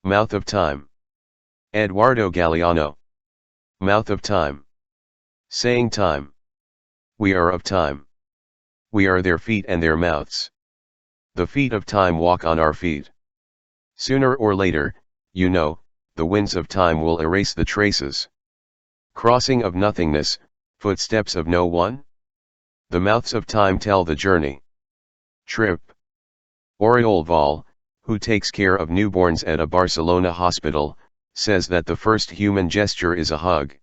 Mouth of Time. Eduardo Galeano. Mouth of Time. Saying time. We are of time. We are their feet and their mouths. The feet of time walk on our feet. Sooner or later, you know, the winds of time will erase the traces. Crossing of nothingness, footsteps of no one? The mouths of time tell the journey. Trip. Oriol Val, who takes care of newborns at a Barcelona hospital, says that the first human gesture is a hug.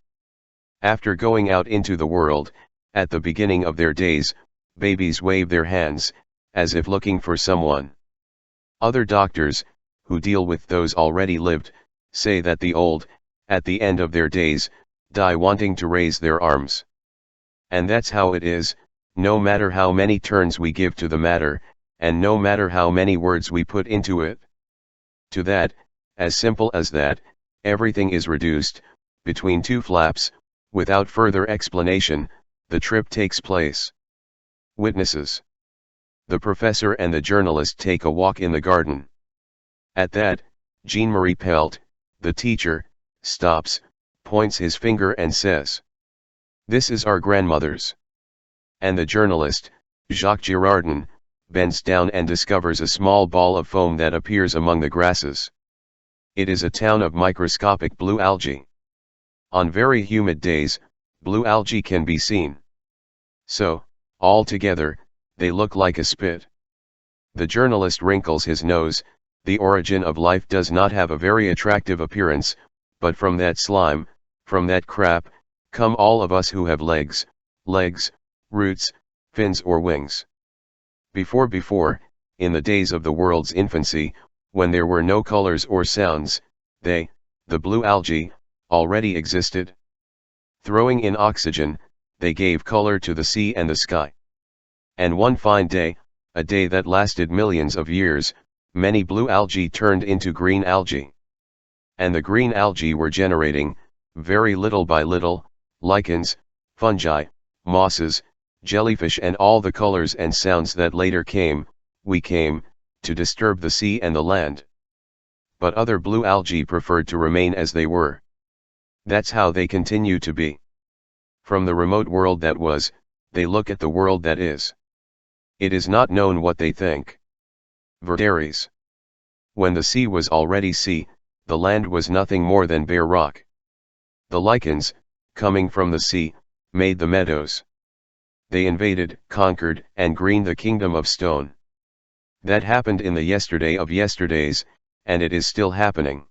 After going out into the world, at the beginning of their days, babies wave their hands, as if looking for someone. Other doctors, who deal with those already lived, say that the old, at the end of their days, die wanting to raise their arms. And that's how it is, no matter how many turns we give to the matter, and no matter how many words we put into it. To that, as simple as that, everything is reduced, between two flaps, without further explanation, the trip takes place. Witnesses. The professor and the journalist take a walk in the garden. At that, Jean-Marie Pelt, the teacher, stops, points his finger and says, "This is our grandmother's." And the journalist, Jacques Girardin, bends down and discovers a small ball of foam that appears among the grasses. It is a town of microscopic blue algae. On very humid days, blue algae can be seen. So, all together, they look like a spit. The journalist wrinkles his nose. The origin of life does not have a very attractive appearance, but from that slime, from that crap, come all of us who have legs, roots, fins or wings. Before, in the days of the world's infancy, when there were no colors or sounds, they, the blue algae, already existed. Throwing in oxygen, they gave color to the sea and the sky. And one fine day, a day that lasted millions of years, many blue algae turned into green algae. And the green algae were generating, very little by little, lichens, fungi, mosses, jellyfish and all the colors and sounds that later we came, to disturb the sea and the land. But other blue algae preferred to remain as they were. That's how they continue to be. From the remote world that was, they look at the world that is. It is not known what they think. Verderies. When the sea was already sea, the land was nothing more than bare rock. The lichens, coming from the sea, made the meadows. They invaded, conquered, and greened the kingdom of stone. That happened in the yesterday of yesterdays, and it is still happening.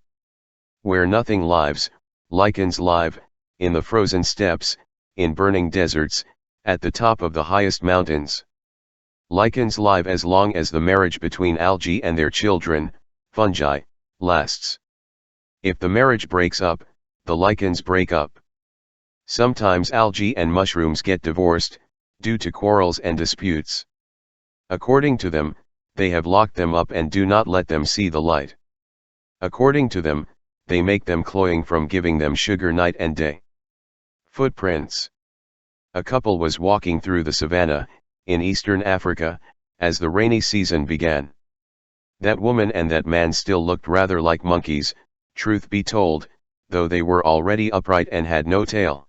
Where nothing lives, lichens live, in the frozen steppes, in burning deserts, at the top of the highest mountains. Lichens live as long as the marriage between algae and their children, fungi, lasts. If the marriage breaks up, the lichens break up. Sometimes algae and mushrooms get divorced, due to quarrels and disputes. According to them, they have locked them up and do not let them see the light. According to them, they make them cloying from giving them sugar night and day. Footprints. A couple was walking through the savannah, in eastern Africa, as the rainy season began. That woman and that man still looked rather like monkeys, truth be told, though they were already upright and had no tail.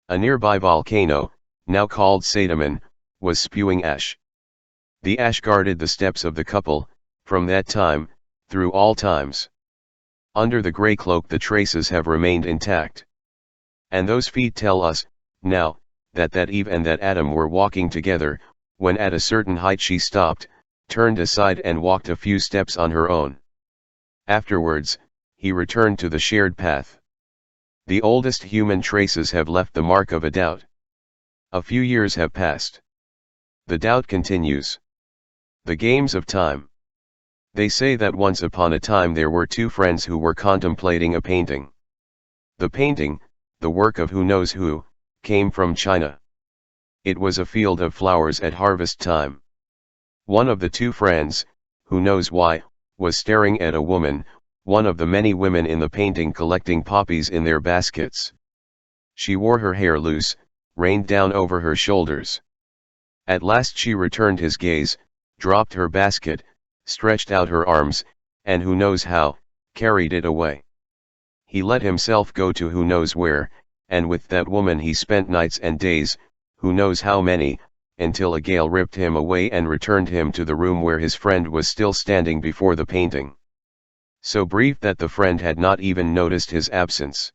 A nearby volcano, now called Sadaman, was spewing ash. The ash guarded the steps of the couple, from that time, through all times. Under the grey cloak the traces have remained intact. And those feet tell us, now, that Eve and that Adam were walking together, when at a certain height she stopped, turned aside and walked a few steps on her own. Afterwards, he returned to the shared path. The oldest human traces have left the mark of a doubt. A few years have passed. The doubt continues. The games of time. They say that once upon a time there were two friends who were contemplating a painting. The painting, the work of who knows who, came from China. It was a field of flowers at harvest time. One of the two friends, who knows why, was staring at a woman, one of the many women in the painting collecting poppies in their baskets. She wore her hair loose, rained down over her shoulders. At last she returned his gaze, dropped her basket, stretched out her arms, and who knows how, carried it away. He let himself go to who knows where, and with that woman he spent nights and days, who knows how many, until a gale ripped him away and returned him to the room where his friend was still standing before the painting. So brief that the friend had not even noticed his absence.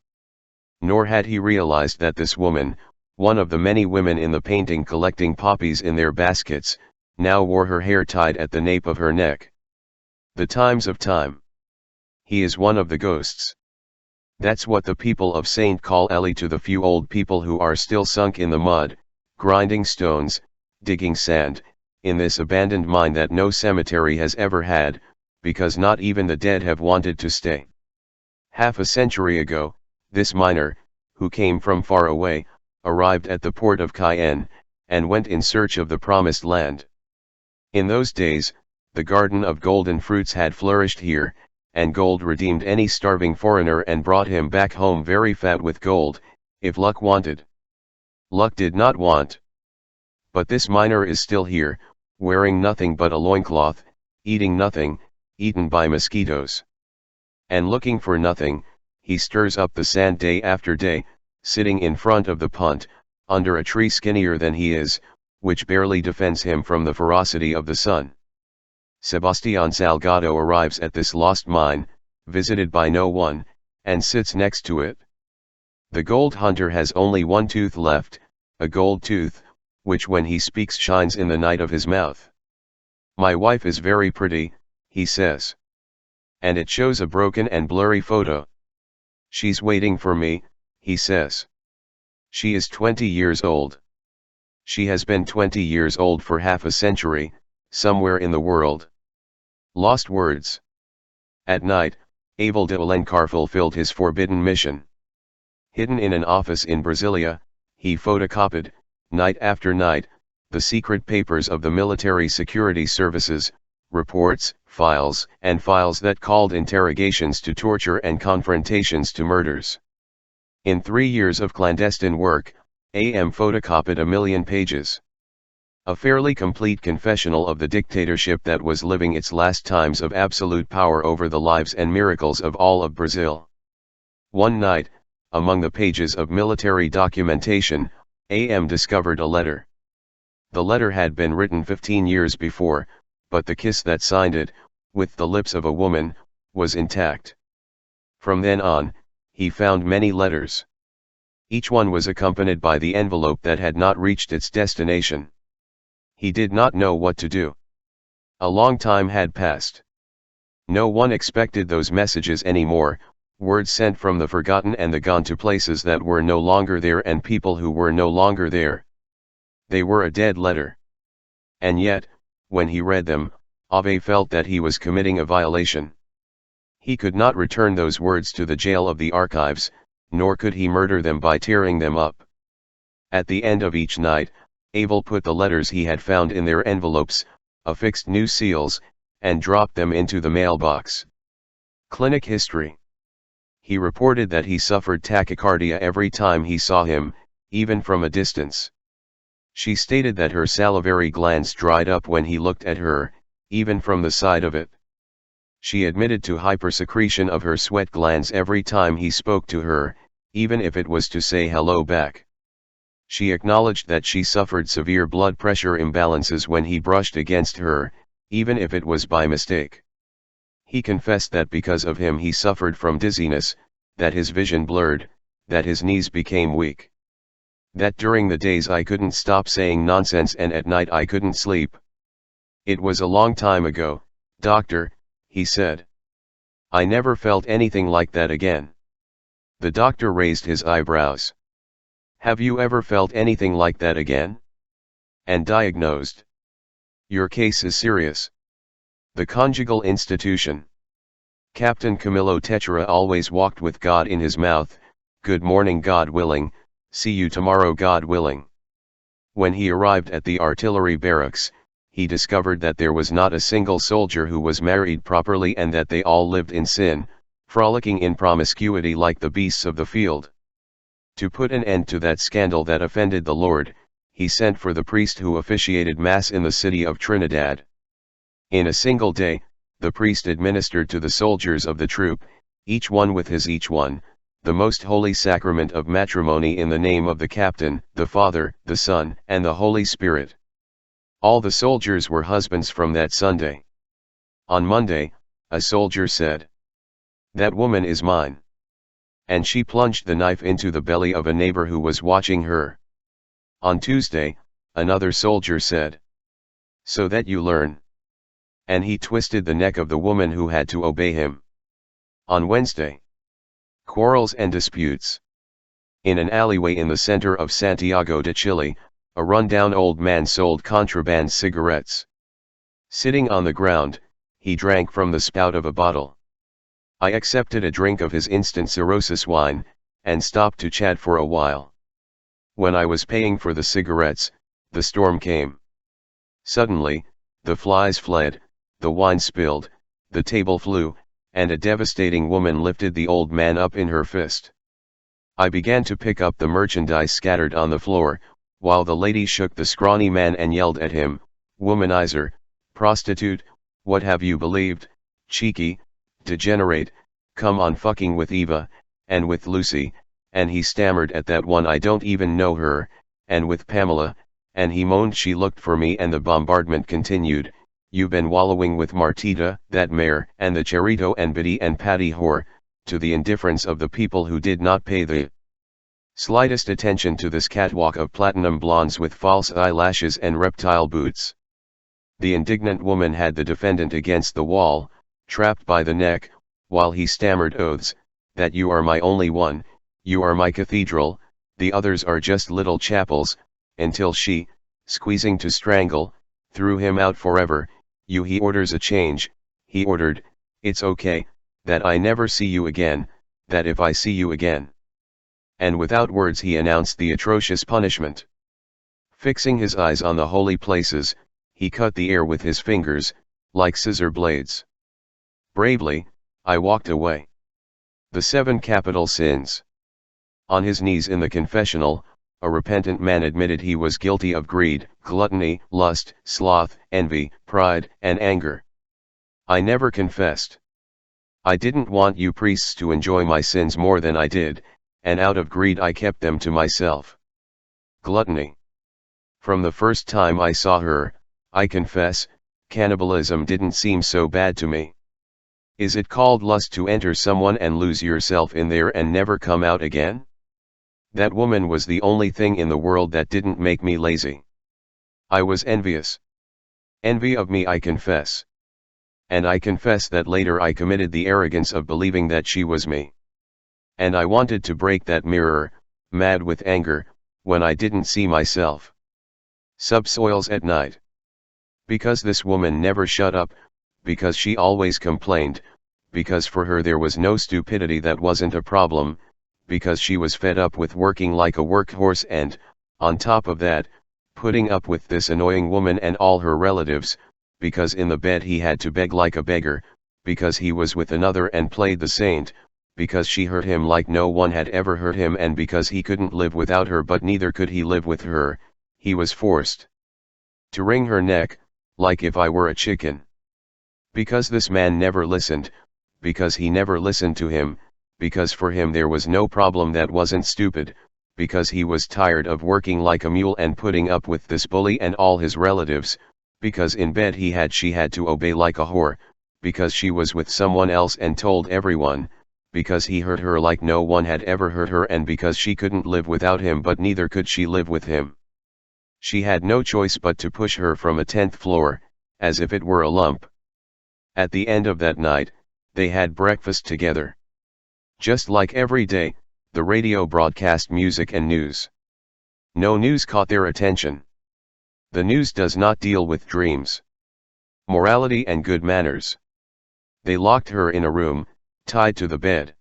Nor had he realized that this woman, one of the many women in the painting collecting poppies in their baskets, now wore her hair tied at the nape of her neck. The times of time. He is one of the ghosts. That's what the people of Saint call Ellie to the few old people who are still sunk in the mud, grinding stones, digging sand, in this abandoned mine that no cemetery has ever had, because not even the dead have wanted to stay. Half a century ago, this miner, who came from far away, arrived at the port of Cayenne, and went in search of the promised land. In those days, the garden of golden fruits had flourished here, and gold redeemed any starving foreigner and brought him back home very fat with gold, if luck wanted. Luck did not want. But this miner is still here, wearing nothing but a loincloth, eating nothing, eaten by mosquitoes. And looking for nothing, he stirs up the sand day after day, sitting in front of the punt, under a tree skinnier than he is, which barely defends him from the ferocity of the sun. Sebastian Salgado arrives at this lost mine, visited by no one, and sits next to it. The gold hunter has only one tooth left, a gold tooth, which when he speaks shines in the night of his mouth. "My wife is very pretty," he says. And it shows a broken and blurry photo. "She's waiting for me," he says. She is 20 years old. She has been 20 years old for half a century, somewhere in the world. Lost words. At night, Abel de Alencar fulfilled his forbidden mission. Hidden in an office in Brasilia, he photocopied, night after night, the secret papers of the military security services, reports, files that called interrogations to torture and confrontations to murders. In 3 years of clandestine work, AM photocopied 1,000,000 pages. A fairly complete confessional of the dictatorship that was living its last times of absolute power over the lives and miracles of all of Brazil. One night, among the pages of military documentation, AM discovered a letter. The letter had been written 15 years before, but the kiss that signed it, with the lips of a woman, was intact. From then on, he found many letters. Each one was accompanied by the envelope that had not reached its destination. He did not know what to do. A long time had passed. No one expected those messages anymore, words sent from the forgotten and the gone to places that were no longer there and people who were no longer there. They were a dead letter. And yet, when he read them, Ave felt that he was committing a violation. He could not return those words to the jail of the archives, nor could he murder them by tearing them up. At the end of each night, Abel put the letters he had found in their envelopes, affixed new seals, and dropped them into the mailbox. Clinic history. He reported that he suffered tachycardia every time he saw him, even from a distance. She stated that her salivary glands dried up when he looked at her, even from the side of it. She admitted to hypersecretion of her sweat glands every time he spoke to her, even if it was to say hello back. She acknowledged that she suffered severe blood pressure imbalances when he brushed against her, even if it was by mistake. He confessed that because of him he suffered from dizziness, that his vision blurred, that his knees became weak. That during the days I couldn't stop saying nonsense and at night I couldn't sleep. "It was a long time ago, doctor," he said. "I never felt anything like that again." The doctor raised his eyebrows. "Have you ever felt anything like that again?" And diagnosed. "Your case is serious." The conjugal institution. Captain Camillo Techera always walked with God in his mouth, "Good morning God willing, see you tomorrow God willing." When he arrived at the artillery barracks, he discovered that there was not a single soldier who was married properly and that they all lived in sin, frolicking in promiscuity like the beasts of the field. To put an end to that scandal that offended the Lord, he sent for the priest who officiated Mass in the city of Trinidad. In a single day, the priest administered to the soldiers of the troop, each one with his each one, the most holy sacrament of matrimony in the name of the Captain, the Father, the Son, and the Holy Spirit. All the soldiers were husbands from that Sunday. On Monday, a soldier said, "That woman is mine." And she plunged the knife into the belly of a neighbor who was watching her. On Tuesday, another soldier said, "So that you learn." And he twisted the neck of the woman who had to obey him. On Wednesday, quarrels and disputes. In an alleyway in the center of Santiago de Chile, a run-down old man sold contraband cigarettes. Sitting on the ground, he drank from the spout of a bottle. I accepted a drink of his instant cirrhosis wine, and stopped to chat for a while. When I was paying for the cigarettes, the storm came. Suddenly, the flies fled, the wine spilled, the table flew, and a devastating woman lifted the old man up in her fist. I began to pick up the merchandise scattered on the floor, while the lady shook the scrawny man and yelled at him, "Womanizer, prostitute, what have you believed, cheeky, degenerate, come on fucking with Eva, and with Lucy," and he stammered at that one, "I don't even know her," and with Pamela, and he moaned, "She looked for me," and the bombardment continued. "You been wallowing with Martita, that mare, and the Cherito and Biddy and Patty whore," to the indifference of the people who did not pay the slightest attention to this catwalk of platinum blondes with false eyelashes and reptile boots. The indignant woman had the defendant against the wall, trapped by the neck, while he stammered oaths, "That you are my only one, you are my cathedral, the others are just little chapels," until she, squeezing to strangle, threw him out forever. He orders a change, he ordered, "It's okay, that I never see you again, that if I see you again." And without words he announced the atrocious punishment. Fixing his eyes on the holy places, he cut the air with his fingers, like scissor blades. Bravely, I walked away. The 7 capital sins. On his knees in the confessional, a repentant man admitted he was guilty of greed, gluttony, lust, sloth, envy, pride, and anger. I never confessed. I didn't want you priests to enjoy my sins more than I did, and out of greed I kept them to myself. Gluttony. From the first time I saw her, I confess, cannibalism didn't seem so bad to me. Is it called lust to enter someone and lose yourself in there and never come out again? That woman was the only thing in the world that didn't make me lazy. I was envious. Envy of me, I confess. And I confess that later I committed the arrogance of believing that she was me. And I wanted to break that mirror, mad with anger, when I didn't see myself. Subsoils at night. Because this woman never shut up, because she always complained, because for her there was no stupidity that wasn't a problem, because she was fed up with working like a workhorse and, on top of that, putting up with this annoying woman and all her relatives, because in the bed he had to beg like a beggar, because he was with another and played the saint, because she hurt him like no one had ever hurt him, and because he couldn't live without her but neither could he live with her, he was forced to wring her neck, like if I were a chicken. Because this man never listened, because he never listened to him, because for him there was no problem that wasn't stupid, because he was tired of working like a mule and putting up with this bully and all his relatives, because in bed she had to obey like a whore, because she was with someone else and told everyone, because he hurt her like no one had ever hurt her, and because she couldn't live without him but neither could she live with him. She had no choice but to push her from a 10th floor, as if it were a lump. At the end of that night, they had breakfast together. Just like every day, the radio broadcast music and news. No news caught their attention. The news does not deal with dreams, morality and good manners. They locked her in a room, tied to the bed.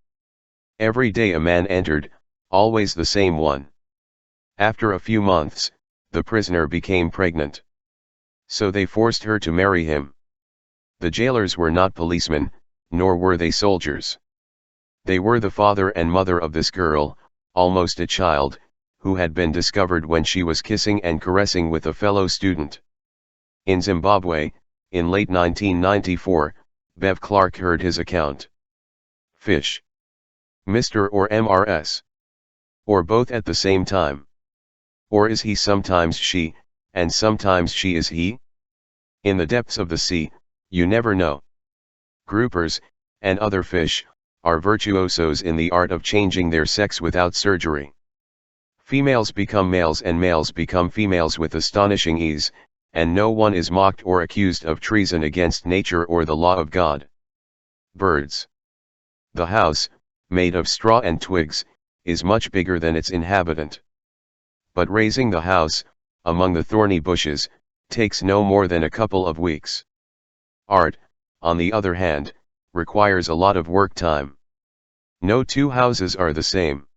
Every day a man entered, always the same one. After a few months, the prisoner became pregnant. So they forced her to marry him. The jailers were not policemen, nor were they soldiers. They were the father and mother of this girl, almost a child, who had been discovered when she was kissing and caressing with a fellow student. In Zimbabwe, in late 1994, Bev Clark heard his account. Fish. Mr. or Mrs. Or both at the same time. Or is he sometimes she, and sometimes she is he? In the depths of the sea, you never know. Groupers, and other fish, are virtuosos in the art of changing their sex without surgery. Females become males and males become females with astonishing ease, and no one is mocked or accused of treason against nature or the law of God. Birds. The house, made of straw and twigs, is much bigger than its inhabitant. But raising the house, among the thorny bushes, takes no more than a couple of weeks. Art, on the other hand, requires a lot of work time. No two houses are the same.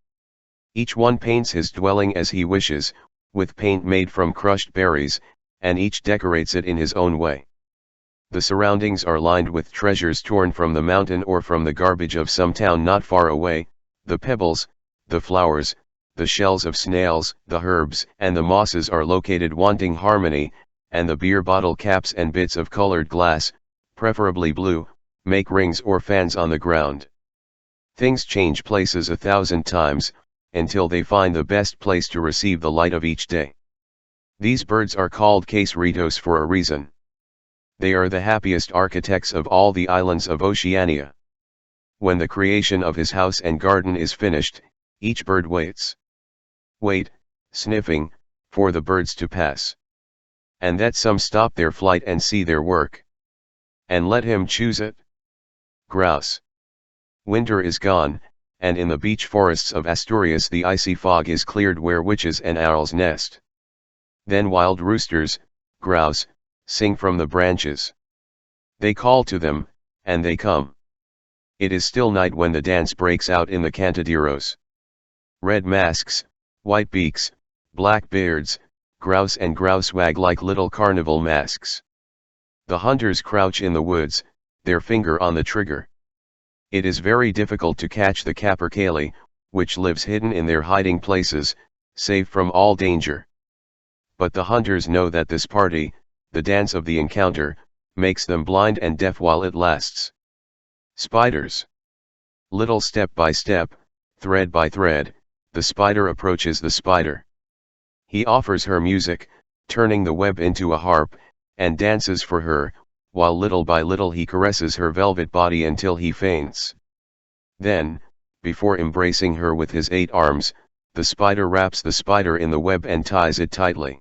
Each one paints his dwelling as he wishes, with paint made from crushed berries, and each decorates it in his own way. The surroundings are lined with treasures torn from the mountain or from the garbage of some town not far away, the pebbles, the flowers, the shells of snails, the herbs and the mosses are located wanting harmony, and the beer bottle caps and bits of colored glass, preferably blue, make rings or fans on the ground. Things change places 1,000 times, until they find the best place to receive the light of each day. These birds are called caseritos for a reason. They are the happiest architects of all the islands of Oceania. When the creation of his house and garden is finished, each bird waits. Wait, sniffing, for the birds to pass. And that some stop their flight and see their work. And let him choose it. Grouse. Winter is gone, and in the beech forests of Asturias the icy fog is cleared where witches and owls nest. Then wild roosters, grouse, sing from the branches. They call to them, and they come. It is still night when the dance breaks out in the cantaderos. Red masks, white beaks, black beards, grouse and grouse wag like little carnival masks. The hunters crouch in the woods, their finger on the trigger. It is very difficult to catch the capercaillie, which lives hidden in their hiding places, safe from all danger. But the hunters know that this party, the dance of the encounter, makes them blind and deaf while it lasts. Spiders. Little step by step, thread by thread, the spider approaches the spider. He offers her music, turning the web into a harp, and dances for her, while little by little he caresses her velvet body until he faints. Then, before embracing her with his 8 arms, the spider wraps the spider in the web and ties it tightly.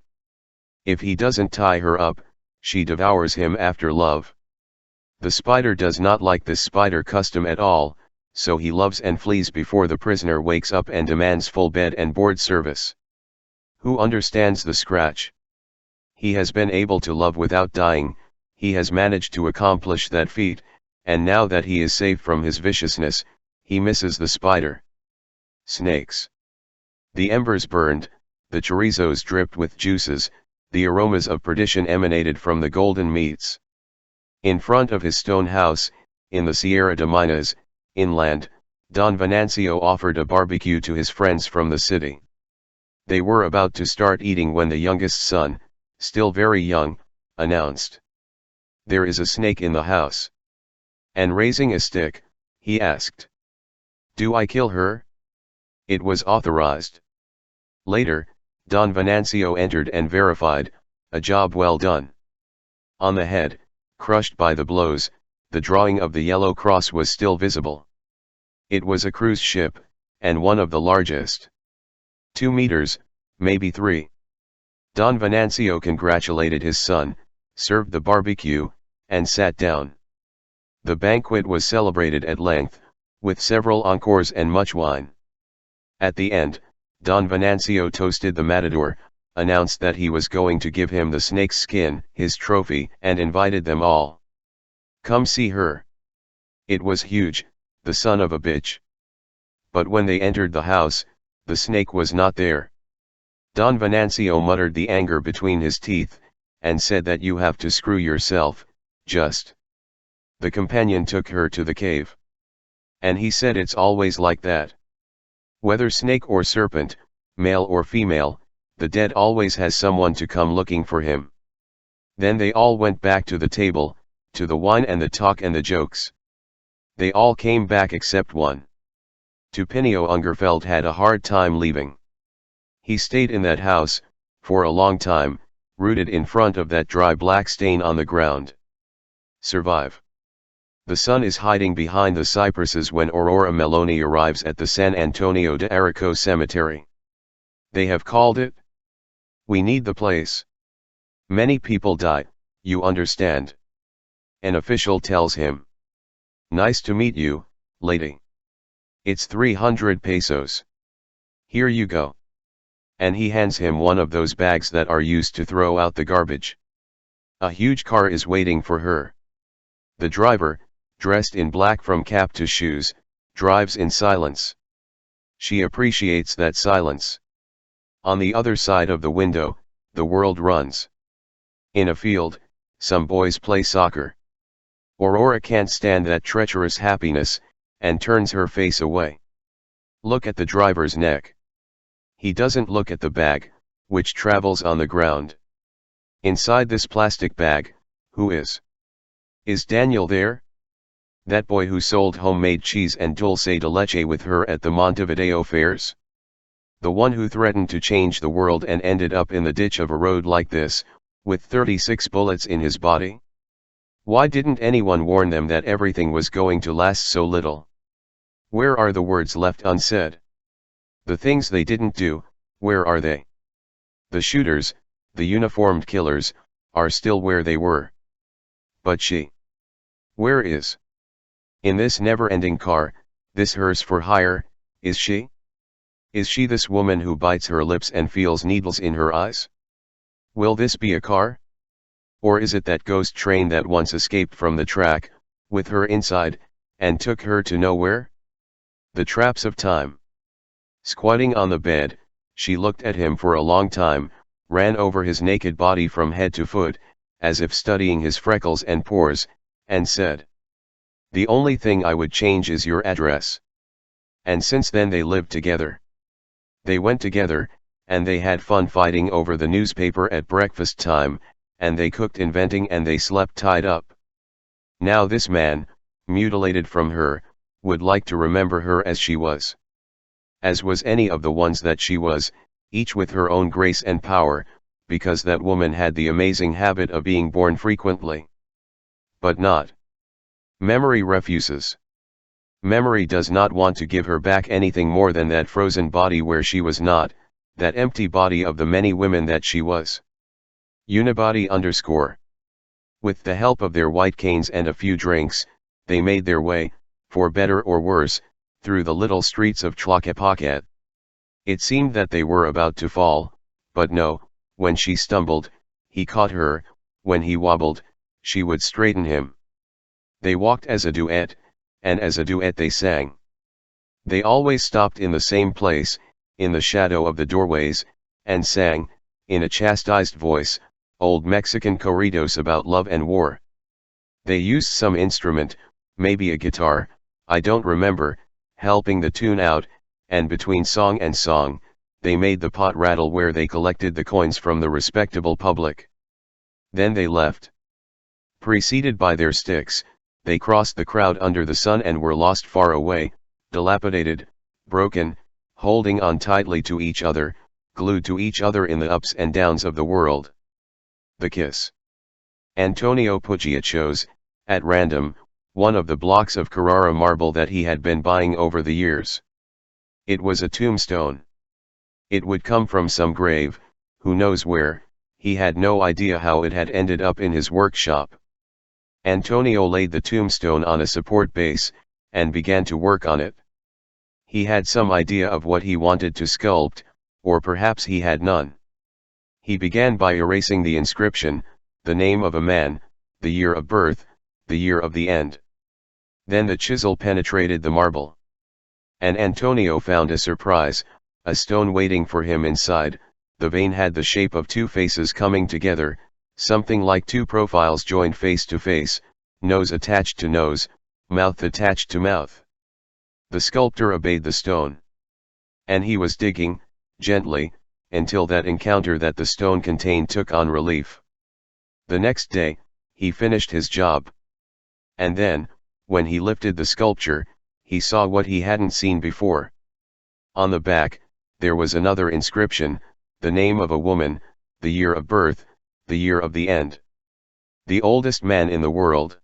If he doesn't tie her up, she devours him after love. The spider does not like this spider custom at all, so he loves and flees before the prisoner wakes up and demands full bed and board service. Who understands the scratch? He has been able to love without dying, he has managed to accomplish that feat, and now that he is safe from his viciousness, he misses the spider. Snakes. The embers burned, the chorizos dripped with juices, the aromas of perdition emanated from the golden meats. In front of his stone house, in the Sierra de Minas, inland, Don Venancio offered a barbecue to his friends from the city. They were about to start eating when the youngest son, still very young, announced, "There is a snake in the house." And raising a stick, he asked, "Do I kill her?" It was authorized. Later, Don Venancio entered and verified, a job well done. On the head, crushed by the blows, the drawing of the yellow cross was still visible. It was a cruise ship, and one of the largest. 2 meters, maybe 3. Don Venancio congratulated his son, served the barbecue, and sat down. The banquet was celebrated at length, with several encores and much wine. At the end, Don Venancio toasted the matador, announced that he was going to give him the snake's skin, his trophy, and invited them all. Come see her. It was huge, the son of a bitch. But when they entered the house, the snake was not there. Don Venancio muttered the anger between his teeth, and said that you have to screw yourself, just. The companion took her to the cave. And he said it's always like that. Whether snake or serpent, male or female, the dead always has someone to come looking for him. Then they all went back to the table, to the wine and the talk and the jokes. They all came back except one. Tupinio Ungerfeld had a hard time leaving. He stayed in that house, for a long time, rooted in front of that dry black stain on the ground. Survive. The sun is hiding behind the cypresses when Aurora Meloni arrives at the San Antonio de Arico cemetery. They have called it. We need the place. Many people die, you understand. An official tells him. Nice to meet you, lady. It's 300 pesos. Here you go. And he hands him one of those bags that are used to throw out the garbage. A huge car is waiting for her. The driver, dressed in black from cap to shoes, drives in silence. She appreciates that silence. On the other side of the window, the world runs. In a field, some boys play soccer. Aurora can't stand that treacherous happiness, and turns her face away. Look at the driver's neck. He doesn't look at the bag, which travels on the ground. Inside this plastic bag, who is? Is Daniel there? That boy who sold homemade cheese and dulce de leche with her at the Montevideo fairs? The one who threatened to change the world and ended up in the ditch of a road like this, with 36 bullets in his body? Why didn't anyone warn them that everything was going to last so little? Where are the words left unsaid? The things they didn't do, where are they? The shooters, the uniformed killers, are still where they were. But she? Where is? In this never-ending car, this hearse for hire, is she? Is she this woman who bites her lips and feels needles in her eyes? Will this be a car? Or is it that ghost train that once escaped from the track, with her inside, and took her to nowhere? The traps of time. Squatting on the bed, she looked at him for a long time, ran over his naked body from head to foot, as if studying his freckles and pores, and said, "The only thing I would change is your address." And since then they lived together. They went together, and they had fun fighting over the newspaper at breakfast time, and they cooked inventing and they slept tied up. Now this man, mutilated from her, would like to remember her as she was. As was any of the ones that she was, each with her own grace and power, because that woman had the amazing habit of being born frequently. But not. Memory refuses. Memory does not want to give her back anything more than that frozen body where she was not, that empty body of the many women that she was. Unibody _ With the help of their white canes and a few drinks, they made their way, for better or worse, through the little streets of Tlaquepaque. It seemed that they were about to fall, but no, when she stumbled, he caught her, when he wobbled, she would straighten him. They walked as a duet, and as a duet they sang. They always stopped in the same place, in the shadow of the doorways, and sang, in a chastised voice, old Mexican corridos about love and war. They used some instrument, maybe a guitar, I don't remember, helping the tune out, and between song and song, they made the pot rattle where they collected the coins from the respectable public. Then they left. Preceded by their sticks, they crossed the crowd under the sun and were lost far away, dilapidated, broken, holding on tightly to each other, glued to each other in the ups and downs of the world. The kiss. Antonio Puccia chose, at random, one of the blocks of Carrara marble that he had been buying over the years. It was a tombstone. It would come from some grave, who knows where, he had no idea how it had ended up in his workshop. Antonio laid the tombstone on a support base, and began to work on it. He had some idea of what he wanted to sculpt, or perhaps he had none. He began by erasing the inscription, the name of a man, the year of birth, the year of the end. Then the chisel penetrated the marble. And Antonio found a surprise, a stone waiting for him inside. The vein had the shape of two faces coming together, something like two profiles joined face to face, nose attached to nose, mouth attached to mouth. The sculptor obeyed the stone. And he was digging, gently, until that encounter that the stone contained took on relief. The next day, he finished his job. And then, When he lifted the sculpture, he saw what he hadn't seen before. On the back, there was another inscription, the name of a woman, the year of birth, the year of the end. The oldest man in the world.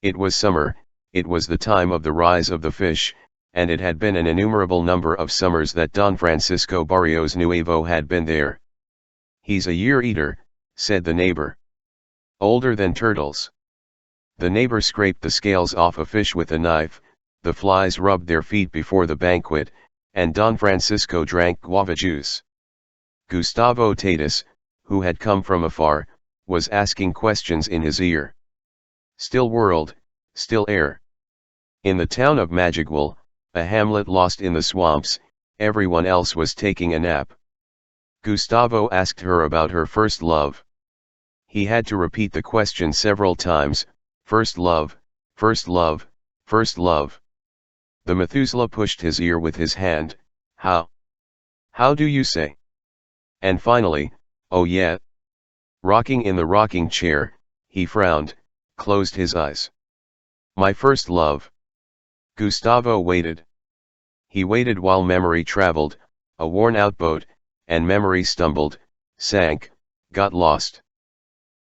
It was summer, it was the time of the rise of the fish, and it had been an innumerable number of summers that Don Francisco Barrios Nuevo had been there. "He's a year-eater," said the neighbor. "Older than turtles." The neighbor scraped the scales off a fish with a knife, the flies rubbed their feet before the banquet, and Don Francisco drank guava juice. Gustavo Tatis, who had come from afar, was asking questions in his ear. Still world, still air. In the town of Madrigual, a hamlet lost in the swamps, everyone else was taking a nap. Gustavo asked her about her first love. He had to repeat the question several times, first love, first love, first love. The Methuselah pushed his ear with his hand, how? How do you say? And finally, oh yeah. Rocking in the rocking chair, he frowned, closed his eyes. My first love. Gustavo waited. He waited while memory traveled, a worn-out boat, and memory stumbled, sank, got lost.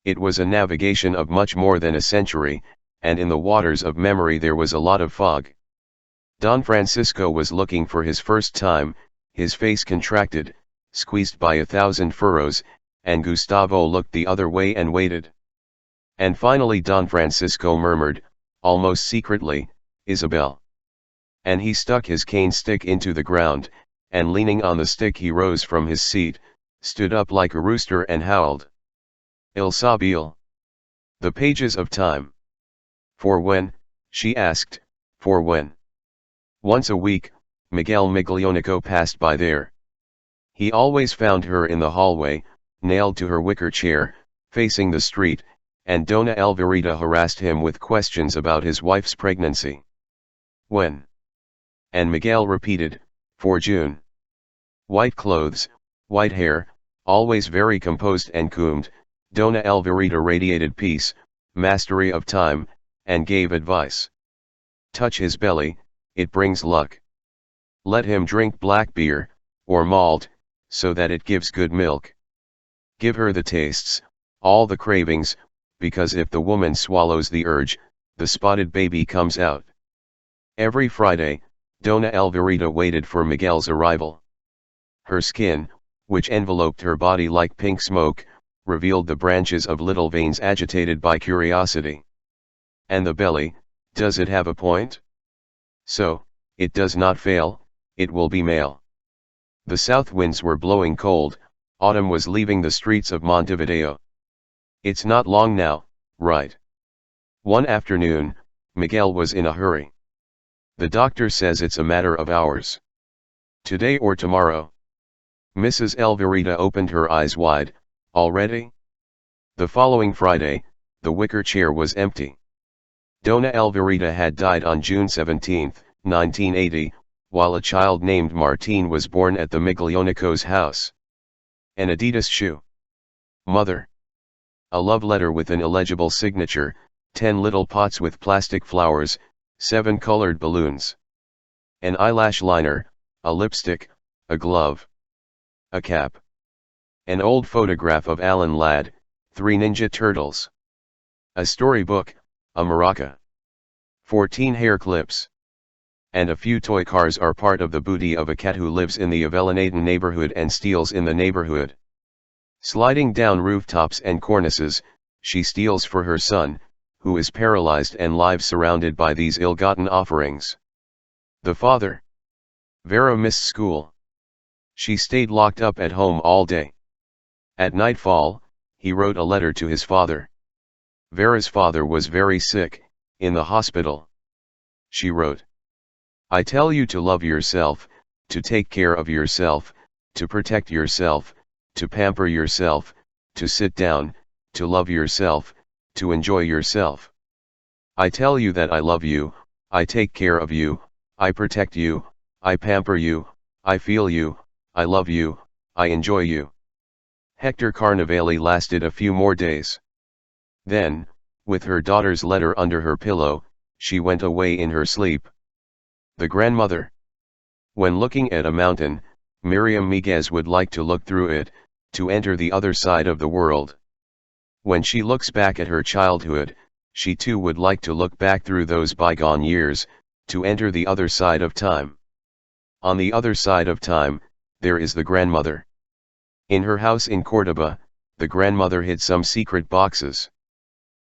It was a navigation of much more than a century, and in the waters of memory there was a lot of fog. Don Francisco was looking for his first time, his face contracted, squeezed by 1,000 furrows, and Gustavo looked the other way and waited. And finally Don Francisco murmured, almost secretly, Isabel. And he stuck his cane stick into the ground, and leaning on the stick he rose from his seat, stood up like a rooster and howled. Il Sabil. The pages of time. For when? She asked, for when? Once a week, Miguel Miglionico passed by there. He always found her in the hallway, nailed to her wicker chair, facing the street, and Dona Elvirita harassed him with questions about his wife's pregnancy. When? And Miguel repeated, for June. White clothes, white hair, always very composed and combed, Dona Elvirita radiated peace, mastery of time, and gave advice. Touch his belly, it brings luck. Let him drink black beer, or malt, so that it gives good milk. Give her the tastes, all the cravings, because if the woman swallows the urge, the spotted baby comes out. Every Friday, Dona Elvirita waited for Miguel's arrival. Her skin, which enveloped her body like pink smoke, revealed the branches of little veins agitated by curiosity. And the belly, does it have a point? So, it does not fail, it will be male. The south winds were blowing cold, autumn was leaving the streets of Montevideo. It's not long now, right? One afternoon, Miguel was in a hurry. The doctor says it's a matter of hours. Today or tomorrow. Mrs. Elvirita opened her eyes wide, already? The following Friday, the wicker chair was empty. Dona Elvirita had died on June 17, 1980, while a child named Martín was born at the Miglionico's house. An Adidas shoe. Mother. A love letter with an illegible signature, 10 little pots with plastic flowers, 7 colored balloons. An eyelash liner, a lipstick, a glove. A cap. An old photograph of Alan Ladd, 3 Ninja Turtles. A storybook, a maraca. 14 hair clips. And a few toy cars are part of the booty of a cat who lives in the Avellaneda neighborhood and steals in the neighborhood. Sliding down rooftops and cornices, she steals for her son, who is paralyzed and lives surrounded by these ill-gotten offerings. The father. Vera missed school. She stayed locked up at home all day. At nightfall, he wrote a letter to his father. Vera's father was very sick, in the hospital. She wrote. I tell you to love yourself, to take care of yourself, to protect yourself, to pamper yourself, to sit down, to love yourself, to enjoy yourself. I tell you that I love you, I take care of you, I protect you, I pamper you, I feel you, I love you, I enjoy you. Hector Carnevali lasted a few more days. Then, with her daughter's letter under her pillow, she went away in her sleep. The grandmother. When looking at a mountain, Miriam Miguez would like to look through it, to enter the other side of the world. When she looks back at her childhood, she too would like to look back through those bygone years, to enter the other side of time. On the other side of time, there is the grandmother. In her house in Cordoba, the grandmother hid some secret boxes.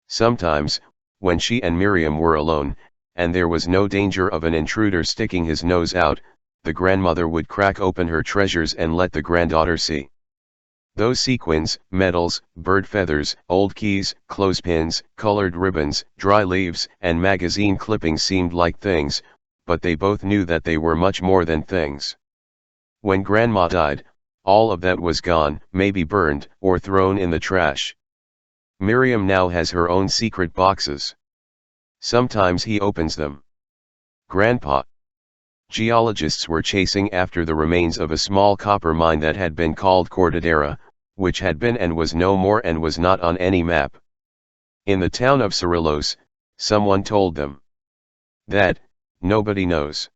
Sometimes, when she and Miriam were alone, and there was no danger of an intruder sticking his nose out, the grandmother would crack open her treasures and let the granddaughter see. Those sequins, medals, bird feathers, old keys, clothespins, colored ribbons, dry leaves, and magazine clippings seemed like things, but they both knew that they were much more than things. When Grandma died, all of that was gone, maybe burned, or thrown in the trash. Miriam now has her own secret boxes. Sometimes he opens them. Grandpa. Geologists were chasing after the remains of a small copper mine that had been called Cortadera, which had been and was no more and was not on any map. In the town of Cerrillos, someone told them that nobody knows.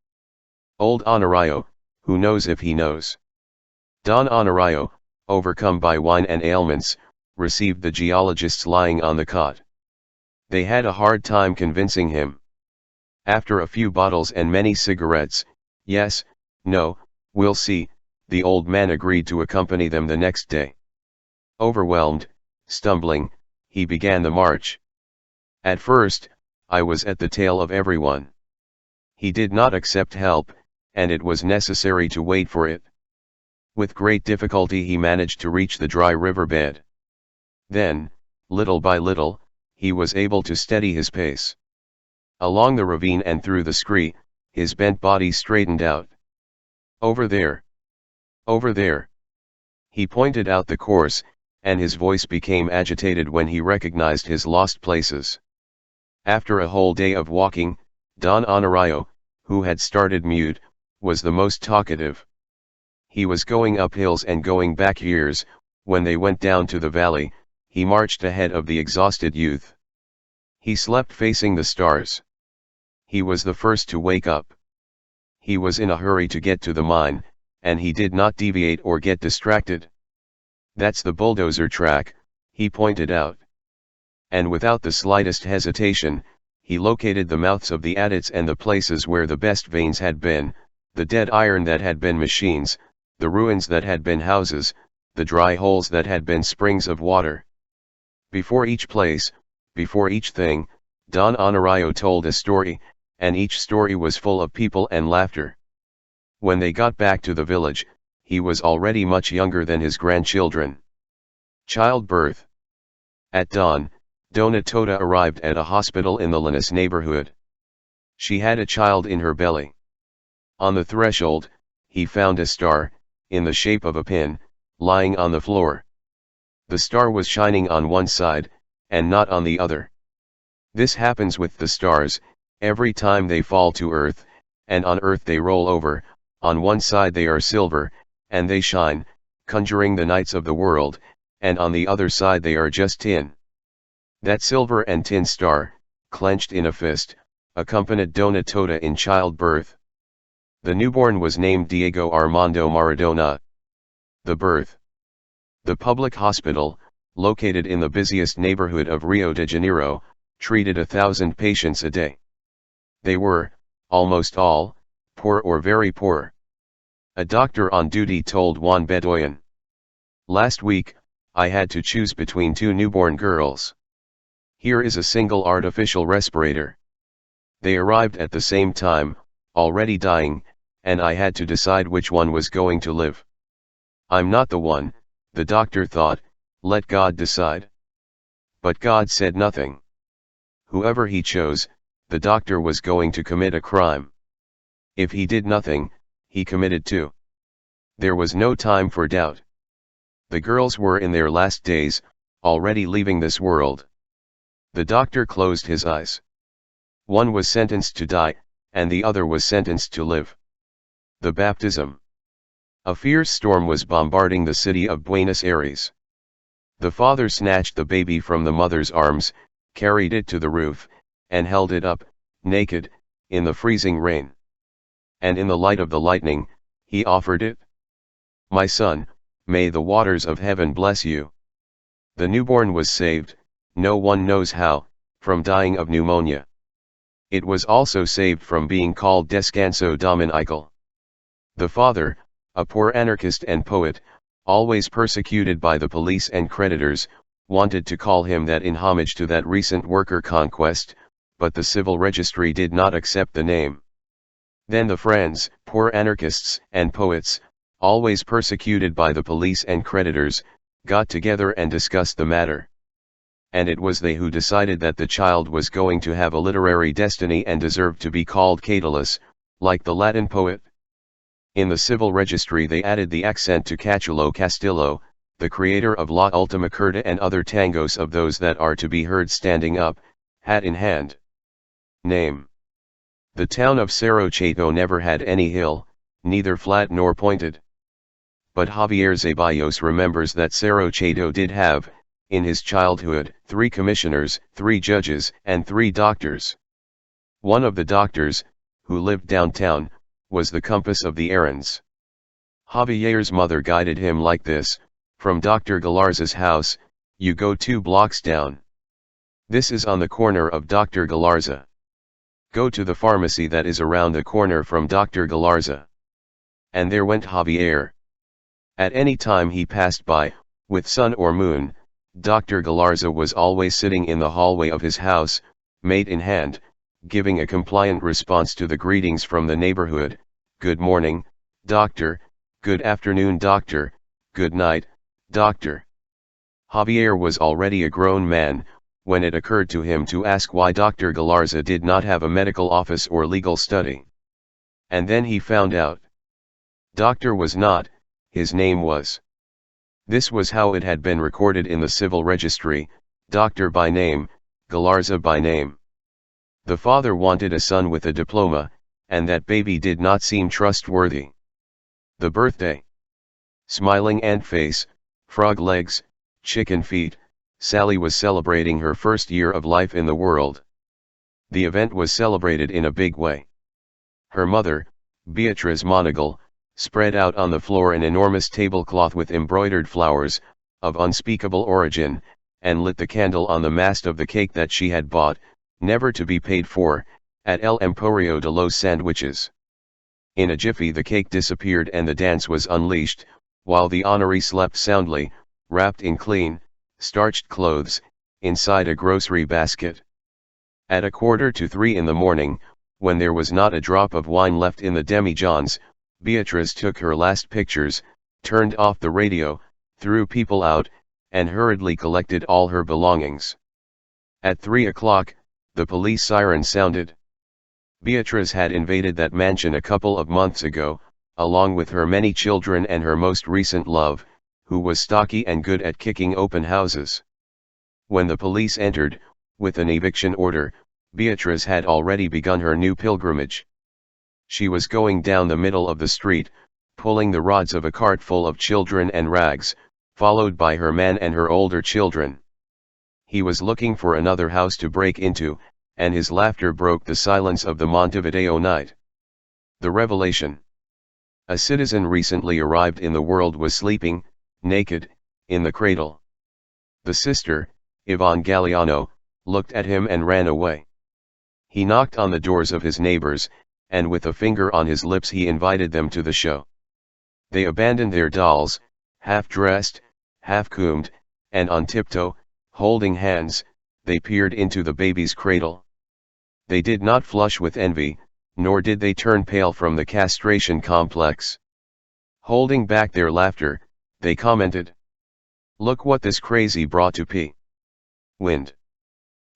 Old Honorio, who knows if he knows? Don Honorio, overcome by wine and ailments, received the geologists lying on the cot. They had a hard time convincing him. After a few bottles and many cigarettes, yes, no, we'll see, the old man agreed to accompany them the next day. Overwhelmed, stumbling, he began the march. At first, I was at the tail of everyone. He did not accept help, and it was necessary to wait for it. With great difficulty he managed to reach the dry riverbed. Then, little by little, he was able to steady his pace. Along the ravine and through the scree, his bent body straightened out. Over there. Over there. He pointed out the course, and his voice became agitated when he recognized his lost places. After a whole day of walking, Don Honorio, who had started mute, was the most talkative. He was going up hills and going back years. When they went down to the valley, he marched ahead of the exhausted youth. He slept facing the stars. He was the first to wake up. He was in a hurry to get to the mine, and he did not deviate or get distracted. That's the bulldozer track, he pointed out. And without the slightest hesitation, he located the mouths of the adits and the places where the best veins had been, the dead iron that had been machines, the ruins that had been houses, the dry holes that had been springs of water. Before each place, before each thing, Don Honorio told a story, and each story was full of people and laughter. When they got back to the village, he was already much younger than his grandchildren. Childbirth. At dawn, Dona Tota arrived at a hospital in the Lanús neighborhood. She had a child in her belly. On the threshold, he found a star, in the shape of a pin, lying on the floor. The star was shining on one side, and not on the other. This happens with the stars, every time they fall to earth, and on earth they roll over, on one side they are silver, and they shine, conjuring the knights of the world, and on the other side they are just tin. That silver and tin star, clenched in a fist, accompanied Dona Tota in childbirth. The newborn was named Diego Armando Maradona. The birth. The public hospital, located in the busiest neighborhood of Rio de Janeiro, treated 1,000 patients a day. They were, almost all, poor or very poor. A doctor on duty told Juan Bedoyan. Last week, I had to choose between two newborn girls. Here is a single artificial respirator. They arrived at the same time, already dying, and I had to decide which one was going to live. I'm not the one, the doctor thought, let God decide. But God said nothing. Whoever he chose, the doctor was going to commit a crime. If he did nothing, he committed two. There was no time for doubt. The girls were in their last days, already leaving this world. The doctor closed his eyes. One was sentenced to die, and the other was sentenced to live. The baptism. A fierce storm was bombarding the city of Buenos Aires. The father snatched the baby from the mother's arms, carried it to the roof, and held it up, naked, in the freezing rain. And in the light of the lightning, he offered it. My son, may the waters of heaven bless you. The newborn was saved, no one knows how, from dying of pneumonia. It was also saved from being called Descanso Dominical. The father, a poor anarchist and poet, always persecuted by the police and creditors, wanted to call him that in homage to that recent worker conquest, but the civil registry did not accept the name. Then the friends, poor anarchists and poets, always persecuted by the police and creditors, got together and discussed the matter. And it was they who decided that the child was going to have a literary destiny and deserved to be called Catullus, like the Latin poet. In the civil registry they added the accent to Cachulo Castillo, the creator of La Ultima Curta and other tangos of those that are to be heard standing up, hat in hand. Name. The town of Cerro Chato never had any hill, neither flat nor pointed. But Javier Zeballos remembers that Cerro Chato did have, in his childhood, 3 commissioners, 3 judges, and 3 doctors. One of the doctors, who lived downtown, was the compass of the errands. Javier's mother guided him like this: from Dr. Galarza's house, you go 2 blocks down. This is on the corner of Dr. Galarza. Go to the pharmacy that is around the corner from Dr. Galarza. And there went Javier. At any time he passed by, with sun or moon, Dr. Galarza was always sitting in the hallway of his house, mate in hand, giving a compliant response to the greetings from the neighborhood: good morning, doctor, good afternoon doctor, good night, doctor. Javier was already a grown man, when it occurred to him to ask why Dr. Galarza did not have a medical office or legal study. And then he found out. Doctor was not, his name was. This was how it had been recorded in the civil registry: doctor by name, Galarza by name. The father wanted a son with a diploma, and that baby did not seem trustworthy. The birthday. Smiling ant face, frog legs, chicken feet, Sally was celebrating her first year of life in the world. The event was celebrated in a big way. Her mother, Beatriz Monagal, spread out on the floor an enormous tablecloth with embroidered flowers, of unspeakable origin, and lit the candle on the mast of the cake that she had bought, never to be paid for, at El Emporio de los Sandwiches. In a jiffy the cake disappeared and the dance was unleashed, while the honoree slept soundly, wrapped in clean, starched clothes, inside a grocery basket. At 2:45 in the morning, when there was not a drop of wine left in the demijohns, Beatriz took her last pictures, turned off the radio, threw people out, and hurriedly collected all her belongings. At 3 o'clock, the police siren sounded. Beatriz had invaded that mansion a couple of months ago, along with her many children and her most recent love, who was stocky and good at kicking open houses. When the police entered, with an eviction order, Beatriz had already begun her new pilgrimage. She was going down the middle of the street, pulling the rods of a cart full of children and rags, followed by her man and her older children. He was looking for another house to break into, and his laughter broke the silence of the Montevideo night. The revelation. A citizen recently arrived in the world was sleeping, naked, in the cradle. The sister, Eduardo Galeano, looked at him and ran away. He knocked on the doors of his neighbors, and with a finger on his lips he invited them to the show. They abandoned their dolls, half-dressed, half-combed, and on tiptoe, holding hands, they peered into the baby's cradle. They did not flush with envy, nor did they turn pale from the castration complex. Holding back their laughter, they commented, "Look what this crazy brought to P. Wind."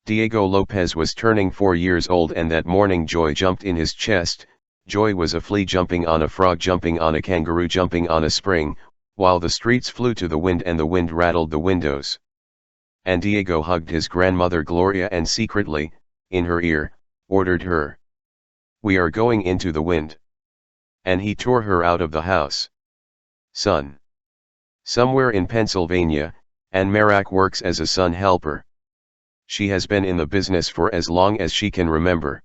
Diego Lopez was turning 4 years old, and that morning joy jumped in his chest. Joy was a flea jumping on a frog, jumping on a kangaroo, jumping on a spring, while the streets flew to the wind and the wind rattled the windows. And Diego hugged his grandmother Gloria and secretly, in her ear, ordered her, "We are going into the wind." And he tore her out of the house. Son. Somewhere in Pennsylvania, Anne Merak works as a son helper. She has been in the business for as long as she can remember.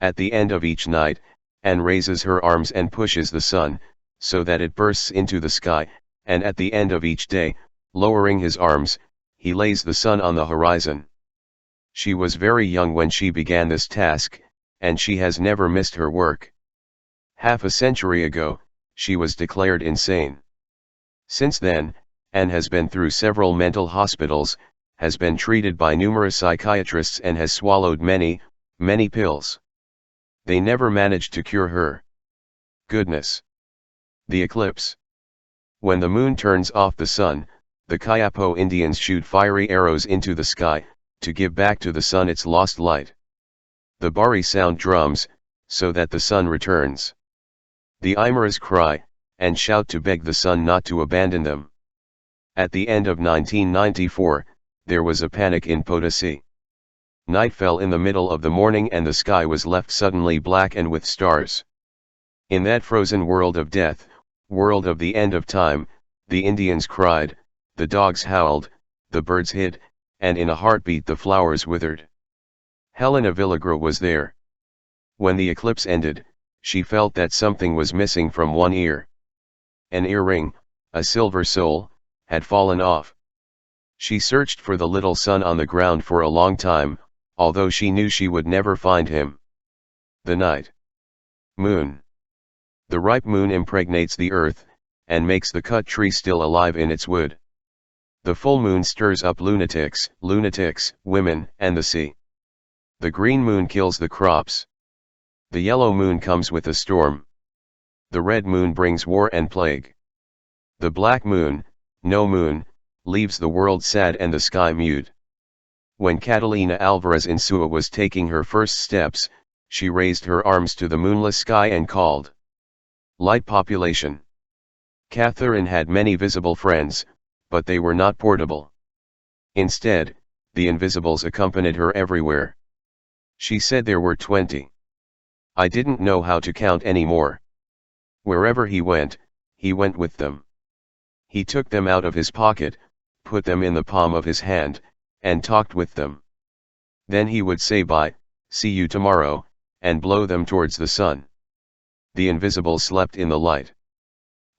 at the end of each night, and raises her arms and pushes the sun, so that it bursts into the sky, and at the end of each day, lowering his arms, he lays the sun on the horizon. She was very young when she began this task, and she has never missed her work. Half a century ago, she was declared insane. Since then, and has been through several mental hospitals, has been treated by numerous psychiatrists and has swallowed many, many pills. They never managed to cure her. Goodness. The eclipse. When the moon turns off the sun, the Kayapo Indians shoot fiery arrows into the sky, to give back to the sun its lost light. The Bari sound drums, so that the sun returns. The Aymaras cry, and shout to beg the sun not to abandon them. At the end of 1994, there was a panic in Potosi. Night fell in the middle of the morning and the sky was left suddenly black and with stars. In that frozen world of death, world of the end of time, the Indians cried, the dogs howled, the birds hid, and in a heartbeat the flowers withered. Helena Villagra was there. When the eclipse ended, she felt that something was missing from one ear. An earring, a silver soul, had fallen off. She searched for the little son on the ground for a long time, although she knew she would never find him. The night moon. The ripe moon impregnates the earth, and makes the cut tree still alive in its wood. The full moon stirs up lunatics, women, and the sea. The green moon kills the crops. The yellow moon comes with a storm. The red moon brings war and plague. The black moon, no moon, leaves the world sad and the sky mute. When Catalina Alvarez Insua was taking her first steps, she raised her arms to the moonless sky and called. Light population. Catherine had many visible friends, but they were not portable. Instead, the invisibles accompanied her everywhere. She said there were 20. I didn't know how to count anymore. Wherever he went with them. He took them out of his pocket, put them in the palm of his hand, and talked with them. Then he would say bye, see you tomorrow, and blow them towards the sun. The invisible slept in the light.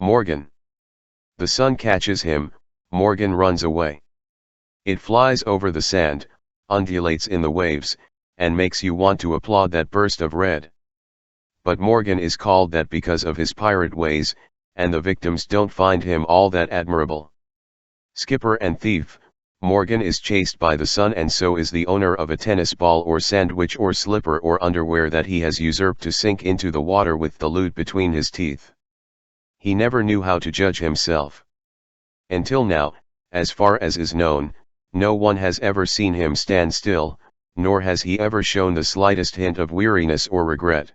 Morgan. The sun catches him, Morgan runs away. It flies over the sand, undulates in the waves, and makes you want to applaud that burst of red. But Morgan is called that because of his pirate ways, and the victims don't find him all that admirable. Skipper and thief, Morgan is chased by the sun, and so is the owner of a tennis ball or sandwich or slipper or underwear that he has usurped to sink into the water with the loot between his teeth. He never knew how to judge himself. Until now, as far as is known, no one has ever seen him stand still, nor has he ever shown the slightest hint of weariness or regret.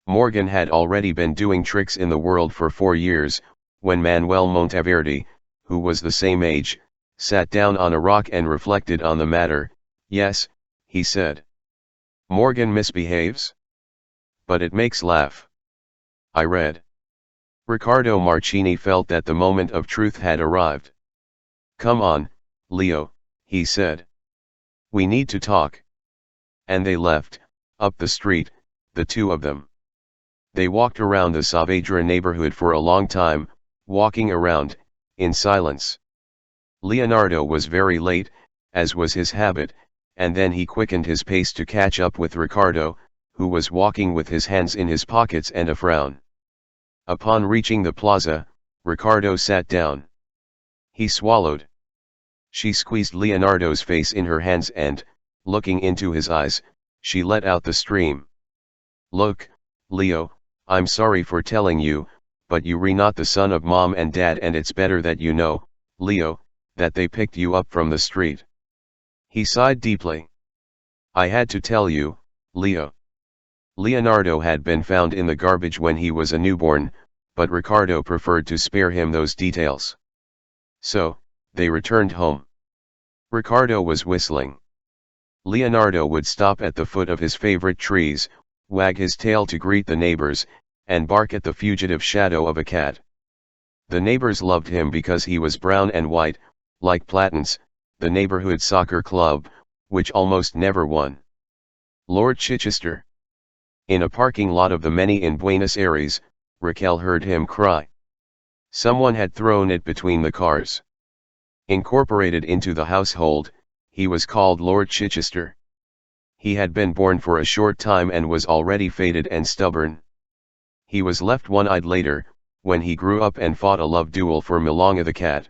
Morgan had already been doing tricks in the world for 4 years, when Manuel Monteverde, who was the same age, sat down on a rock and reflected on the matter. Yes, he said. Morgan misbehaves? But it makes laugh. I read. Riccardo Marchini felt that the moment of truth had arrived. Come on, Leo, he said. We need to talk. And they left, up the street, the two of them. They walked around the Saavedra neighborhood for a long time, walking around, in silence. Leonardo was very late, as was his habit, and then he quickened his pace to catch up with Riccardo, who was walking with his hands in his pockets and a frown. Upon reaching the plaza, Riccardo sat down. He swallowed. She squeezed Leonardo's face in her hands and, looking into his eyes, she let out the stream. Look, Leo, I'm sorry for telling you, but you're not the son of mom and dad, and it's better that you know, Leo, that they picked you up from the street. He sighed deeply. I had to tell you, Leo. Leonardo had been found in the garbage when he was a newborn, but Riccardo preferred to spare him those details. So, they returned home. Riccardo was whistling. Leonardo would stop at the foot of his favorite trees, wag his tail to greet the neighbors, and bark at the fugitive shadow of a cat. The neighbors loved him because he was brown and white, like Platense, the neighborhood soccer club, which almost never won. Lord Chichester. In a parking lot of the many in Buenos Aires, Raquel heard him cry. Someone had thrown it between the cars. Incorporated into the household, he was called Lord Chichester. He had been born for a short time and was already faded and stubborn. He was left one-eyed later, when he grew up and fought a love duel for Milonga the cat.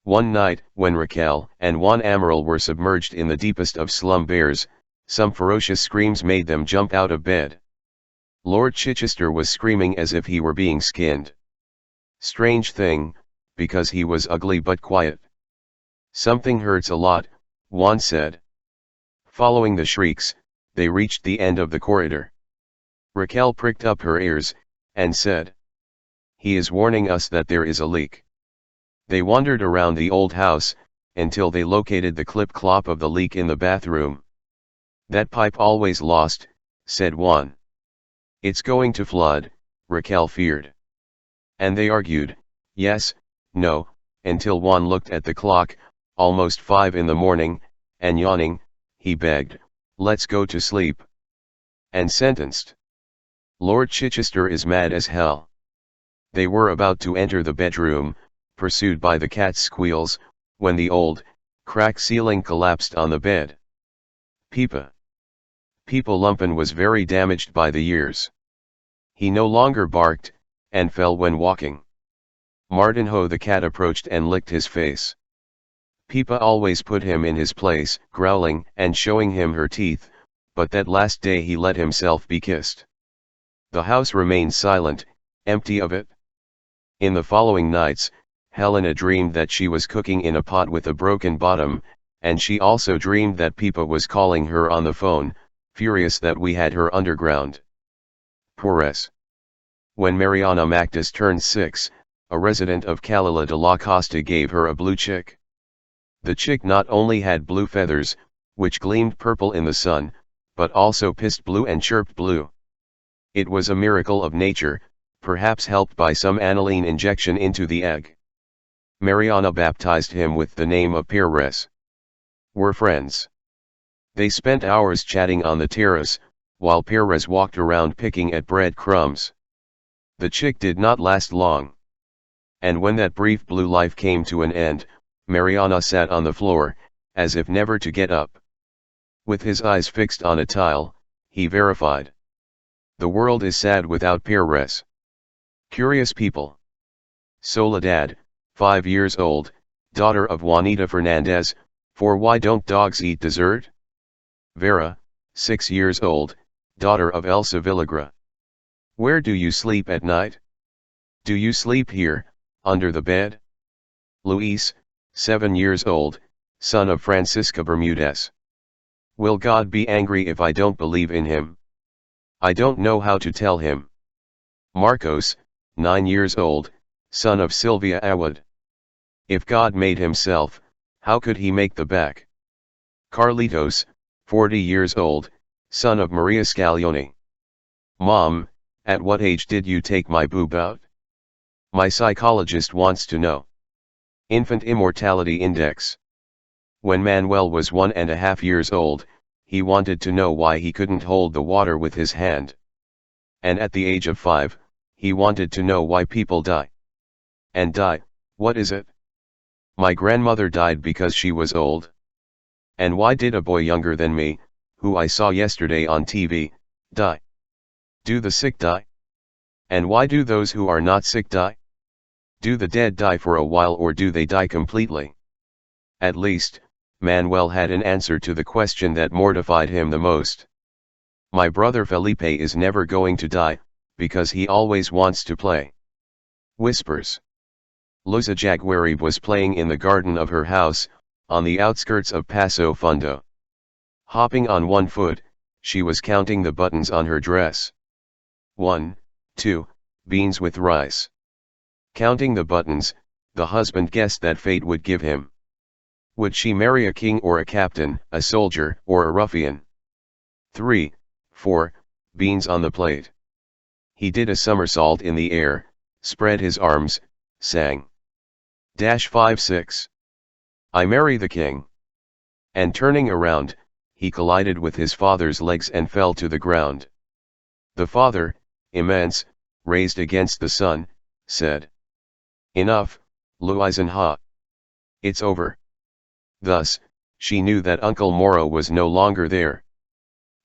One night, when Raquel and Juan Amaral were submerged in the deepest of slum bears, some ferocious screams made them jump out of bed. Lord Chichester was screaming as if he were being skinned. Strange thing, because he was ugly but quiet. Something hurts a lot, Juan said. Following the shrieks, they reached the end of the corridor. Raquel pricked up her ears, and said, "He is warning us that there is a leak." They wandered around the old house, until they located the clip-clop of the leak in the bathroom. "That pipe always lost," said Juan. "It's going to flood," Raquel feared. And they argued, yes, no, until Juan looked at the clock, almost 5 in the morning, and yawning, he begged, "Let's go to sleep." And sentenced. Lord Chichester is mad as hell. They were about to enter the bedroom, pursued by the cat's squeals, when the old, cracked ceiling collapsed on the bed. Pepa Lumpen was very damaged by the years. He no longer barked, and fell when walking. Martinho the cat approached and licked his face. Pepa always put him in his place, growling and showing him her teeth, but that last day he let himself be kissed. The house remained silent, empty of it. In the following nights, Helena dreamed that she was cooking in a pot with a broken bottom, and she also dreamed that Pepa was calling her on the phone, furious that we had her underground. Pores. When Mariana Mactus turned 6, a resident of Calila de la Costa gave her a blue chick. The chick not only had blue feathers, which gleamed purple in the sun, but also pissed blue and chirped blue. It was a miracle of nature, perhaps helped by some aniline injection into the egg. Mariana baptized him with the name of Pires. Were friends. They spent hours chatting on the terrace, while Pires walked around picking at bread crumbs. The chick did not last long. And when that brief blue life came to an end, Mariana sat on the floor, as if never to get up. With his eyes fixed on a tile, he verified. The world is sad without Pires. Curious people. Soledad, 5 years old, daughter of Juanita Fernandez, for why don't dogs eat dessert? Vera, 6 years old, daughter of Elsa Villagra. Where do you sleep at night? Do you sleep here, under the bed? Luis, 7 years old, son of Francisca Bermudez. Will God be angry if I don't believe in him? I don't know how to tell him. Marcos, 9 years old, son of Sylvia Awad. If God made himself, how could he make the back? Carlitos, 40 years old, son of Maria Scaglione. Mom, at what age did you take my boob out? My psychologist wants to know. Infant Immortality Index. When Manuel was 1.5 years old, he wanted to know why he couldn't hold the water with his hand. And at the age of 5, he wanted to know why people die. And die, what is it? My grandmother died because she was old. And why did a boy younger than me, who I saw yesterday on TV, die? Do the sick die? And why do those who are not sick die? Do the dead die for a while or do they die completely? At least, Manuel had an answer to the question that mortified him the most. My brother Felipe is never going to die, because he always wants to play. Whispers. Luza Jaguarib was playing in the garden of her house, on the outskirts of Paso Fundo. Hopping on one foot, she was counting the buttons on her dress. 1, 2, beans with rice. Counting the buttons, the husband guessed that fate would give him. Would she marry a king or a captain, a soldier or a ruffian? 3, 4, beans on the plate. He did a somersault in the air, spread his arms, sang. 5, 6. I marry the king. And turning around, he collided with his father's legs and fell to the ground. The father, immense, raised against the son, said, "Enough, Louisenha. It's over." Thus, she knew that Uncle Moro was no longer there.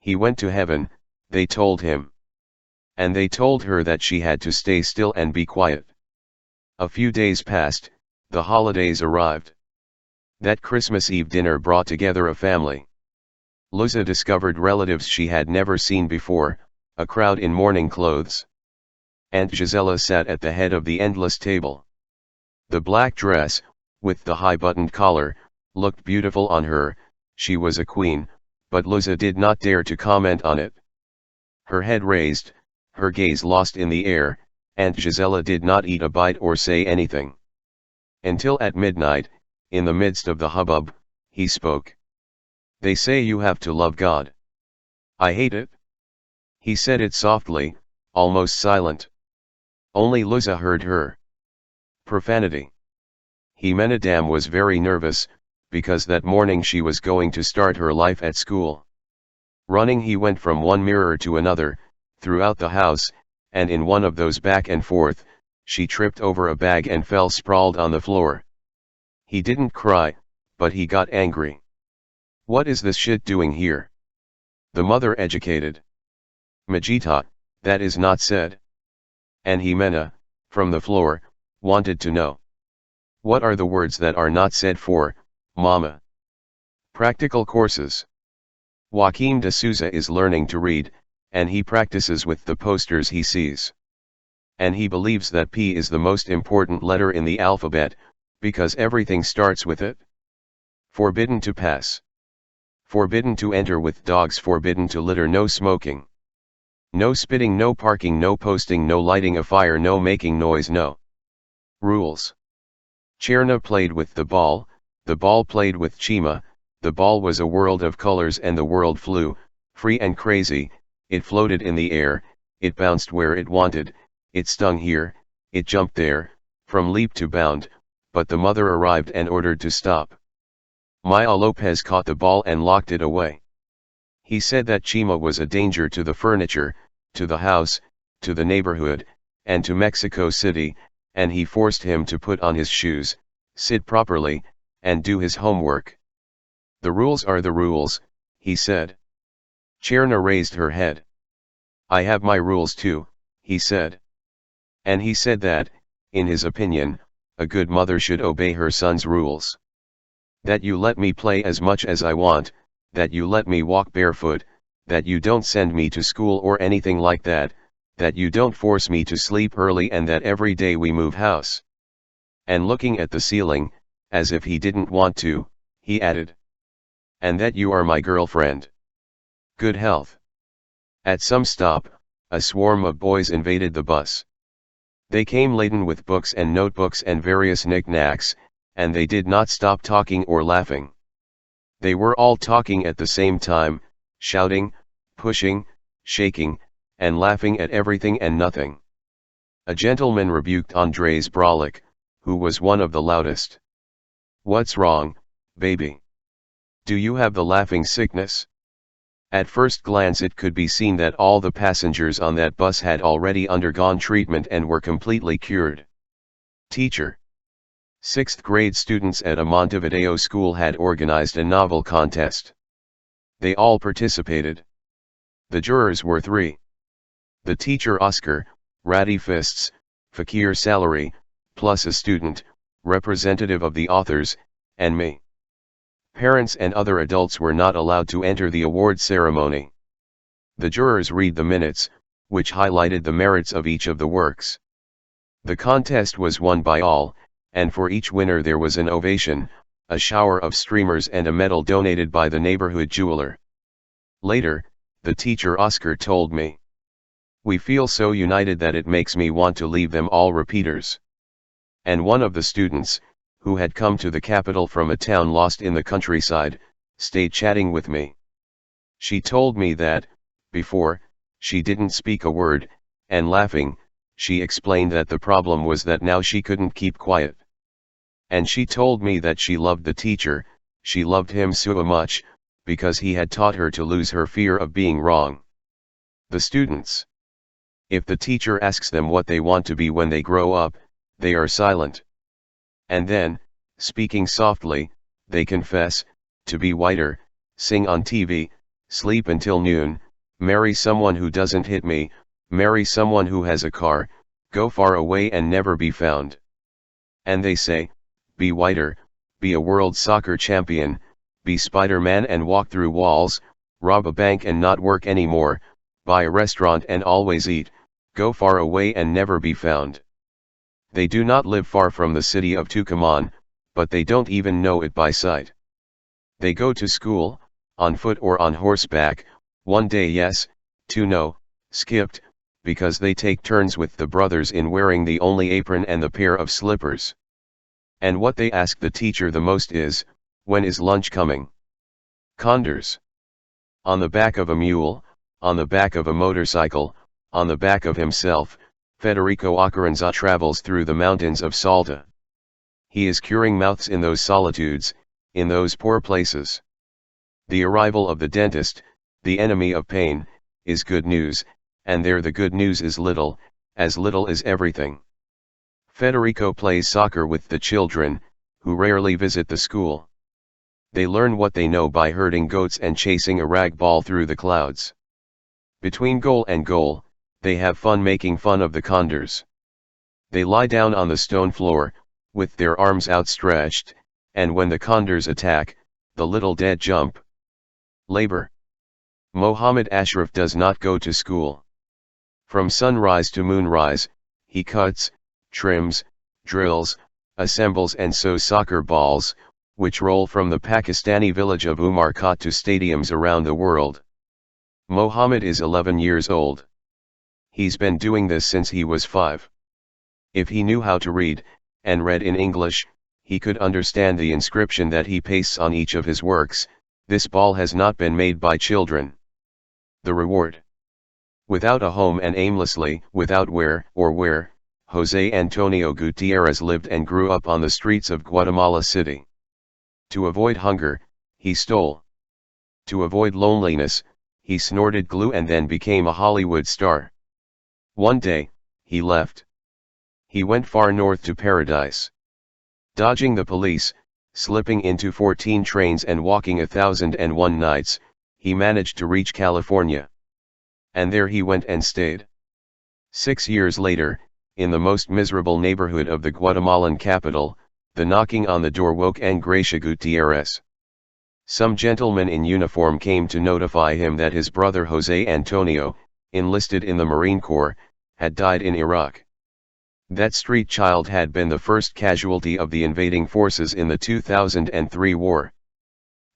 He went to heaven, they told him. And they told her that she had to stay still and be quiet. A few days passed, the holidays arrived. That Christmas Eve dinner brought together a family. Luza discovered relatives she had never seen before, a crowd in mourning clothes. Aunt Gisela sat at the head of the endless table. The black dress, with the high-buttoned collar, looked beautiful on her. She was a queen, but Luza did not dare to comment on it. Her head raised, her gaze lost in the air, Aunt Gisela did not eat a bite or say anything. Until at midnight, in the midst of the hubbub, he spoke. "They say you have to love God. I hate it." He said it softly, almost silent. Only Luza heard her. Profanity. Jimenedam was very nervous, because that morning she was going to start her life at school. Running he went from one mirror to another, throughout the house, and in one of those back and forth, she tripped over a bag and fell sprawled on the floor. He didn't cry, but he got angry. "What is this shit doing here?" The mother educated. "Majita, that is not said." And Jimena, from the floor, wanted to know. "What are the words that are not said for, Mama?" Practical courses. Joaquim de Souza is learning to read, and he practices with the posters he sees. And he believes that P is the most important letter in the alphabet, because everything starts with it. Forbidden to pass. Forbidden to enter with dogs, forbidden to litter, no smoking. No spitting, no parking, no posting, no lighting a fire, no making noise, no rules. Cherna played with the ball played with Chima, the ball was a world of colors and the world flew, free and crazy, it floated in the air, it bounced where it wanted, it stung here, it jumped there, from leap to bound, but the mother arrived and ordered to stop. Maya Lopez caught the ball and locked it away. He said that Chima was a danger to the furniture, to the house, to the neighborhood, and to Mexico City, and he forced him to put on his shoes, sit properly, and do his homework. "The rules are the rules," he said. Cherna raised her head. "I have my rules too," he said. And he said that, in his opinion, a good mother should obey her son's rules. "That you let me play as much as I want, that you let me walk barefoot, that you don't send me to school or anything like that, that you don't force me to sleep early, and that every day we move house." And looking at the ceiling, as if he didn't want to, he added. "And that you are my girlfriend. Good health." At some stop, a swarm of boys invaded the bus. They came laden with books and notebooks and various knickknacks, and they did not stop talking or laughing. They were all talking at the same time, shouting, pushing, shaking, and laughing at everything and nothing. A gentleman rebuked Andres Brolic, who was one of the loudest. "What's wrong, baby? Do you have the laughing sickness?" At first glance it could be seen that all the passengers on that bus had already undergone treatment and were completely cured. Teacher. 6th grade students at a Montevideo school had organized a novel contest. They all participated. The jurors were 3. The teacher Oscar, Ratty Fists, Fakir Salary, plus a student, representative of the authors, and me. Parents and other adults were not allowed to enter the award ceremony. The jurors read the minutes, which highlighted the merits of each of the works. The contest was won by all, and for each winner there was an ovation, a shower of streamers and a medal donated by the neighborhood jeweler. Later, the teacher Oscar told me, "We feel so united that it makes me want to leave them all repeaters." And one of the students, who had come to the capital from a town lost in the countryside, stayed chatting with me. She told me that, before, she didn't speak a word, and laughing, she explained that the problem was that now she couldn't keep quiet. And she told me that she loved the teacher, she loved him so much, because he had taught her to lose her fear of being wrong. The students. If the teacher asks them what they want to be when they grow up, they are silent. And then, speaking softly, they confess, to be whiter, sing on TV, sleep until noon, marry someone who doesn't hit me, marry someone who has a car, go far away and never be found. And they say, be whiter, be a world soccer champion, be Spider-Man and walk through walls, rob a bank and not work anymore, buy a restaurant and always eat, go far away and never be found. They do not live far from the city of Tucumán, but they don't even know it by sight. They go to school, on foot or on horseback, one day yes, two no, skipped, because they take turns with the brothers in wearing the only apron and the pair of slippers. And what they ask the teacher the most is, when is lunch coming? Condors. On the back of a mule, on the back of a motorcycle, on the back of himself, Federico Occarenza travels through the mountains of Salta. He is curing mouths in those solitudes, in those poor places. The arrival of the dentist, the enemy of pain, is good news, and there the good news is little, as little as everything. Federico plays soccer with the children, who rarely visit the school. They learn what they know by herding goats and chasing a rag ball through the clouds. Between goal and goal, they have fun making fun of the condors. They lie down on the stone floor, with their arms outstretched, and when the condors attack, the little dead jump. Labor. Mohammed Ashraf does not go to school. From sunrise to moonrise, he cuts, trims, drills, assembles and sews soccer balls, which roll from the Pakistani village of Umarkot to stadiums around the world. Mohammed is 11 years old. He's been doing this since he was 5. If he knew how to read, and read in English, he could understand the inscription that he pastes on each of his works: this ball has not been made by children. The reward. Without a home and aimlessly, without where, José Antonio Gutiérrez lived and grew up on the streets of Guatemala City. To avoid hunger, he stole. To avoid loneliness, he snorted glue and then became a Hollywood star. One day, he left. He went far north to paradise. Dodging the police, slipping into 14 trains and walking 1,001 nights, he managed to reach California. And there he went and stayed. 6 years later, in the most miserable neighborhood of the Guatemalan capital, the knocking on the door woke Gracia Gutierrez. Some gentleman in uniform came to notify him that his brother José Antonio, enlisted in the Marine Corps, had died in Iraq. That street child had been the first casualty of the invading forces in the 2003 war.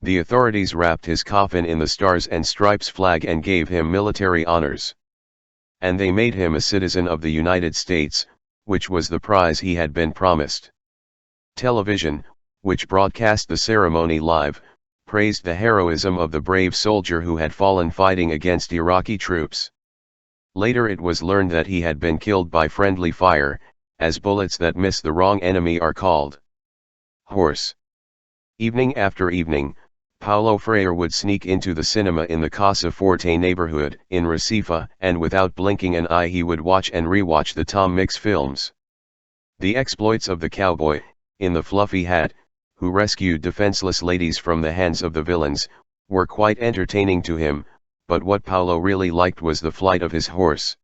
The authorities wrapped his coffin in the Stars and Stripes flag and gave him military honors. And they made him a citizen of the United States, which was the prize he had been promised. Television, which broadcast the ceremony live, praised the heroism of the brave soldier who had fallen fighting against Iraqi troops. Later it was learned that he had been killed by friendly fire, as bullets that miss the wrong enemy are called. Horse. Evening after evening, Paulo Freire would sneak into the cinema in the Casa Forte neighborhood in Recife, and without blinking an eye he would watch and rewatch the Tom Mix films. The exploits of the cowboy, in the fluffy hat, who rescued defenseless ladies from the hands of the villains, were quite entertaining to him, but what Paulo really liked was the flight of his horse.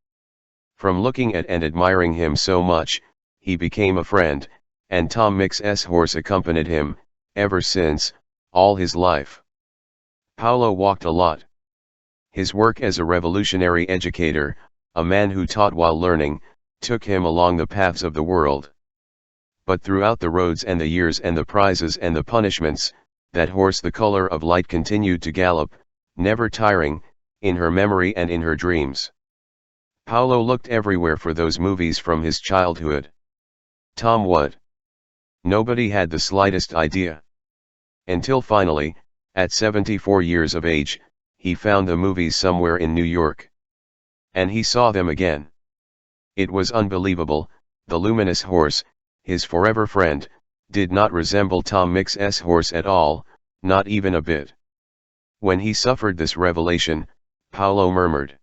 From looking at and admiring him so much, he became a friend, and Tom Mix's horse accompanied him, ever since, all his life. Paulo walked a lot. His work as a revolutionary educator, a man who taught while learning, took him along the paths of the world. But throughout the roads and the years and the prizes and the punishments, that horse the color of light continued to gallop, never tiring, in her memory and in her dreams. Paulo looked everywhere for those movies from his childhood. Tom what? Nobody had the slightest idea. Until finally, at 74 years of age, he found the movies somewhere in New York. And he saw them again. It was unbelievable. The luminous horse, his forever friend, did not resemble Tom Mix's horse at all, not even a bit. When he suffered this revelation, Paulo murmured,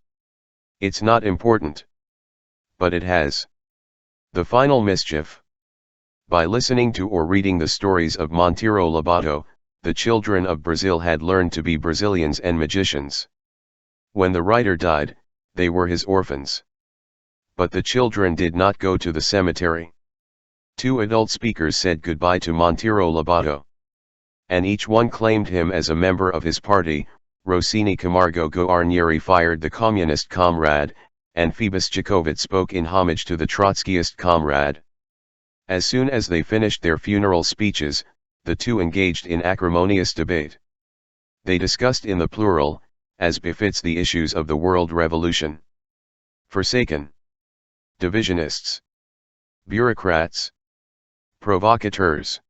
"It's not important. but it has. The final mischief. By listening to or reading the stories of Monteiro Lobato, the children of Brazil had learned to be Brazilians and magicians. When the writer died, they were his orphans. But the children did not go to the cemetery. 2 adult speakers said goodbye to Monteiro Lobato. And each one claimed him as a member of his party. Rossini Camargo Guarnieri fired the communist comrade, and Phoebus Jacovit spoke in homage to the Trotskyist comrade. As soon as they finished their funeral speeches, the two engaged in acrimonious debate. They discussed in the plural, as befits the issues of the world revolution. Forsaken. Divisionists. Bureaucrats. Provocateurs.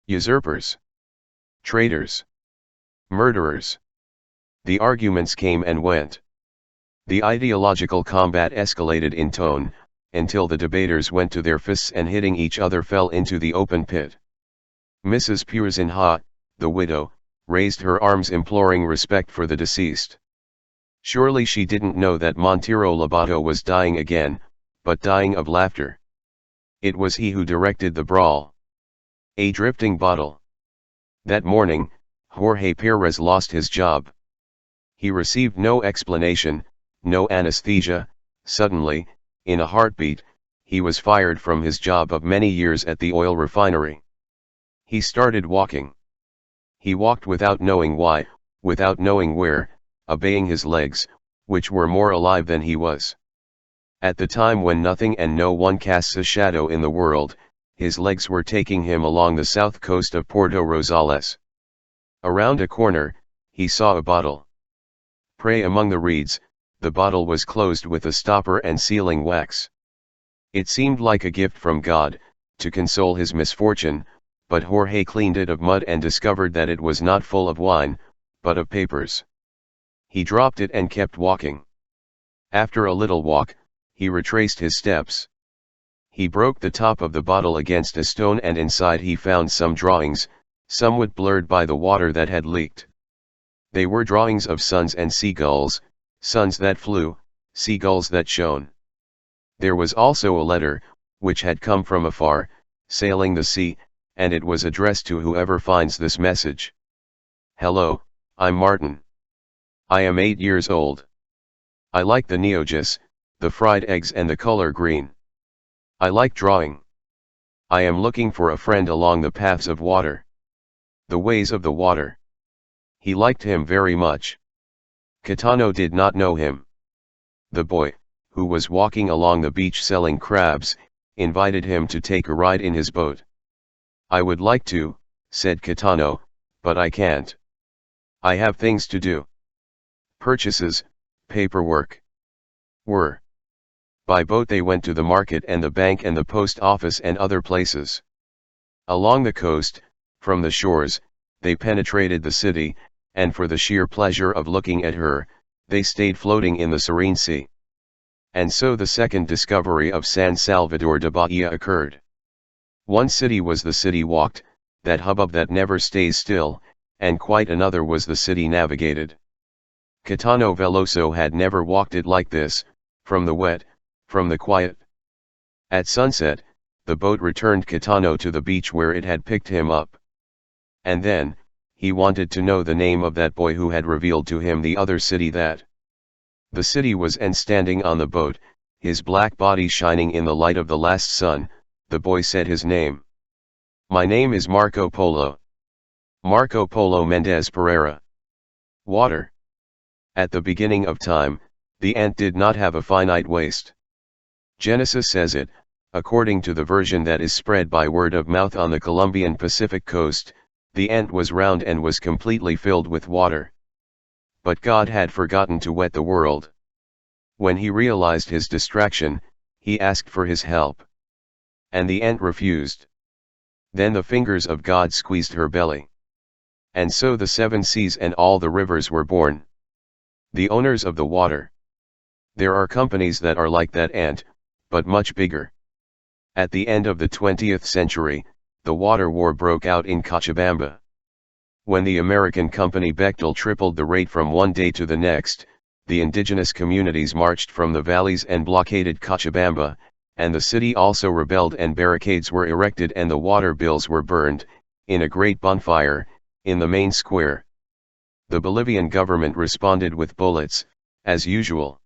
Usurpers. Traitors. Murderers. The arguments came and went. The ideological combat escalated in tone, until the debaters went to their fists and hitting each other fell into the open pit. Mrs. Purinha, the widow, raised her arms imploring respect for the deceased. Surely she didn't know that Monteiro Lobato was dying again, but dying of laughter. It was he who directed the brawl. A drifting bottle. That morning, Jorge Perez lost his job. He received no explanation, no anesthesia. Suddenly, in a heartbeat, he was fired from his job of many years at the oil refinery. He started walking. He walked without knowing why, without knowing where, obeying his legs, which were more alive than he was. At the time when nothing and no one casts a shadow in the world, his legs were taking him along the south coast of Porto Rosales. Around a corner, he saw a bottle. Prey among the reeds, the bottle was closed with a stopper and sealing wax. It seemed like a gift from God, to console his misfortune, but Jorge cleaned it of mud and discovered that it was not full of wine, but of papers. He dropped it and kept walking. After a little walk, he retraced his steps. He broke the top of the bottle against a stone and inside he found some drawings, somewhat blurred by the water that had leaked. They were drawings of suns and seagulls, suns that flew, seagulls that shone. There was also a letter, which had come from afar, sailing the sea, and it was addressed to whoever finds this message. Hello, I'm Martin. I am 8 years old. I like the neogis, the fried eggs and the color green. I like drawing. I am looking for a friend along the paths of water. The ways of the water. He liked him very much. Caetano did not know him. The boy, who was walking along the beach selling crabs, invited him to take a ride in his boat. I would like to, said Caetano, but I can't. I have things to do. Purchases, paperwork. By boat they went to the market and the bank and the post office and other places. Along the coast, from the shores, they penetrated the city, and for the sheer pleasure of looking at her, they stayed floating in the serene sea. And so the second discovery of San Salvador de Bahia occurred. One city was the city walked, that hubbub that never stays still, and quite another was the city navigated. Caetano Veloso had never walked it like this, from the wet, from the quiet. At sunset, the boat returned Caetano to the beach where it had picked him up. And then, he wanted to know the name of that boy who had revealed to him the other city that. The city was and standing on the boat, his black body shining in the light of the last sun, the boy said his name. My name is Marco Polo. Marco Polo Mendez Pereira. Water. At the beginning of time, the ant did not have a finite waist. Genesis says it, according to the version that is spread by word of mouth on the Colombian Pacific coast, the ant was round and was completely filled with water. But God had forgotten to wet the world. When he realized his distraction, he asked for his help. And the ant refused. Then the fingers of God squeezed her belly. And so the 7 seas and all the rivers were born. The owners of the water. There are companies that are like that ant, but much bigger. At the end of the 20th century, the water war broke out in Cochabamba. When the American company Bechtel tripled the rate from one day to the next, the indigenous communities marched from the valleys and blockaded Cochabamba, and the city also rebelled and barricades were erected and the water bills were burned, in a great bonfire, in the main square. The Bolivian government responded with bullets, as usual.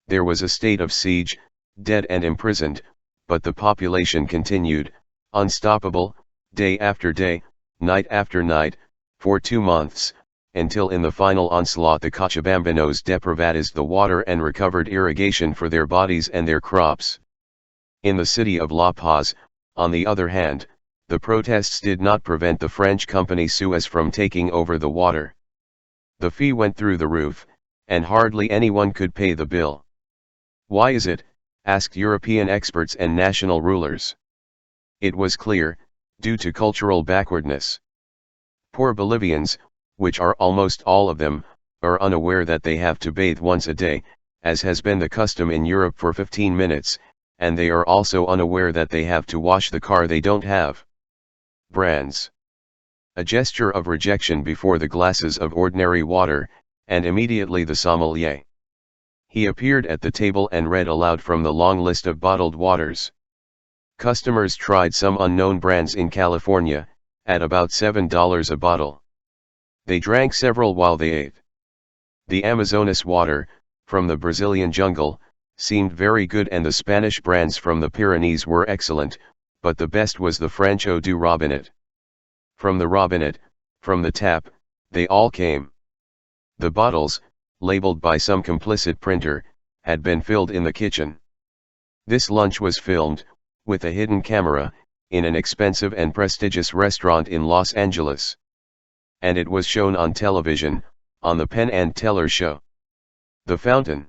There was a state of siege, dead and imprisoned, but the population continued, unstoppable, day after day, night after night, for 2 months, until in the final onslaught the Cochabambanos deprivatized the water and recovered irrigation for their bodies and their crops. In the city of La Paz, on the other hand, the protests did not prevent the French company Suez from taking over the water. The fee went through the roof, and hardly anyone could pay the bill. Why is it? Asked European experts and national rulers. It was clear, due to cultural backwardness. Poor Bolivians, which are almost all of them, are unaware that they have to bathe once a day, as has been the custom in Europe for 15 minutes, and they are also unaware that they have to wash the car they don't have. Brands. A gesture of rejection before the glasses of ordinary water, and immediately the sommelier. He appeared at the table and read aloud from the long list of bottled waters. Customers tried some unknown brands in California, at about $7 a bottle. They drank several while they ate. The Amazonas water, from the Brazilian jungle, seemed very good and the Spanish brands from the Pyrenees were excellent, but the best was the French Eau du Robinet. From the robinet, from the tap, they all came. The bottles, labeled by some complicit printer, had been filled in the kitchen. This lunch was filmed, with a hidden camera, in an expensive and prestigious restaurant in Los Angeles. And it was shown on television, on the Penn and Teller show. The fountain.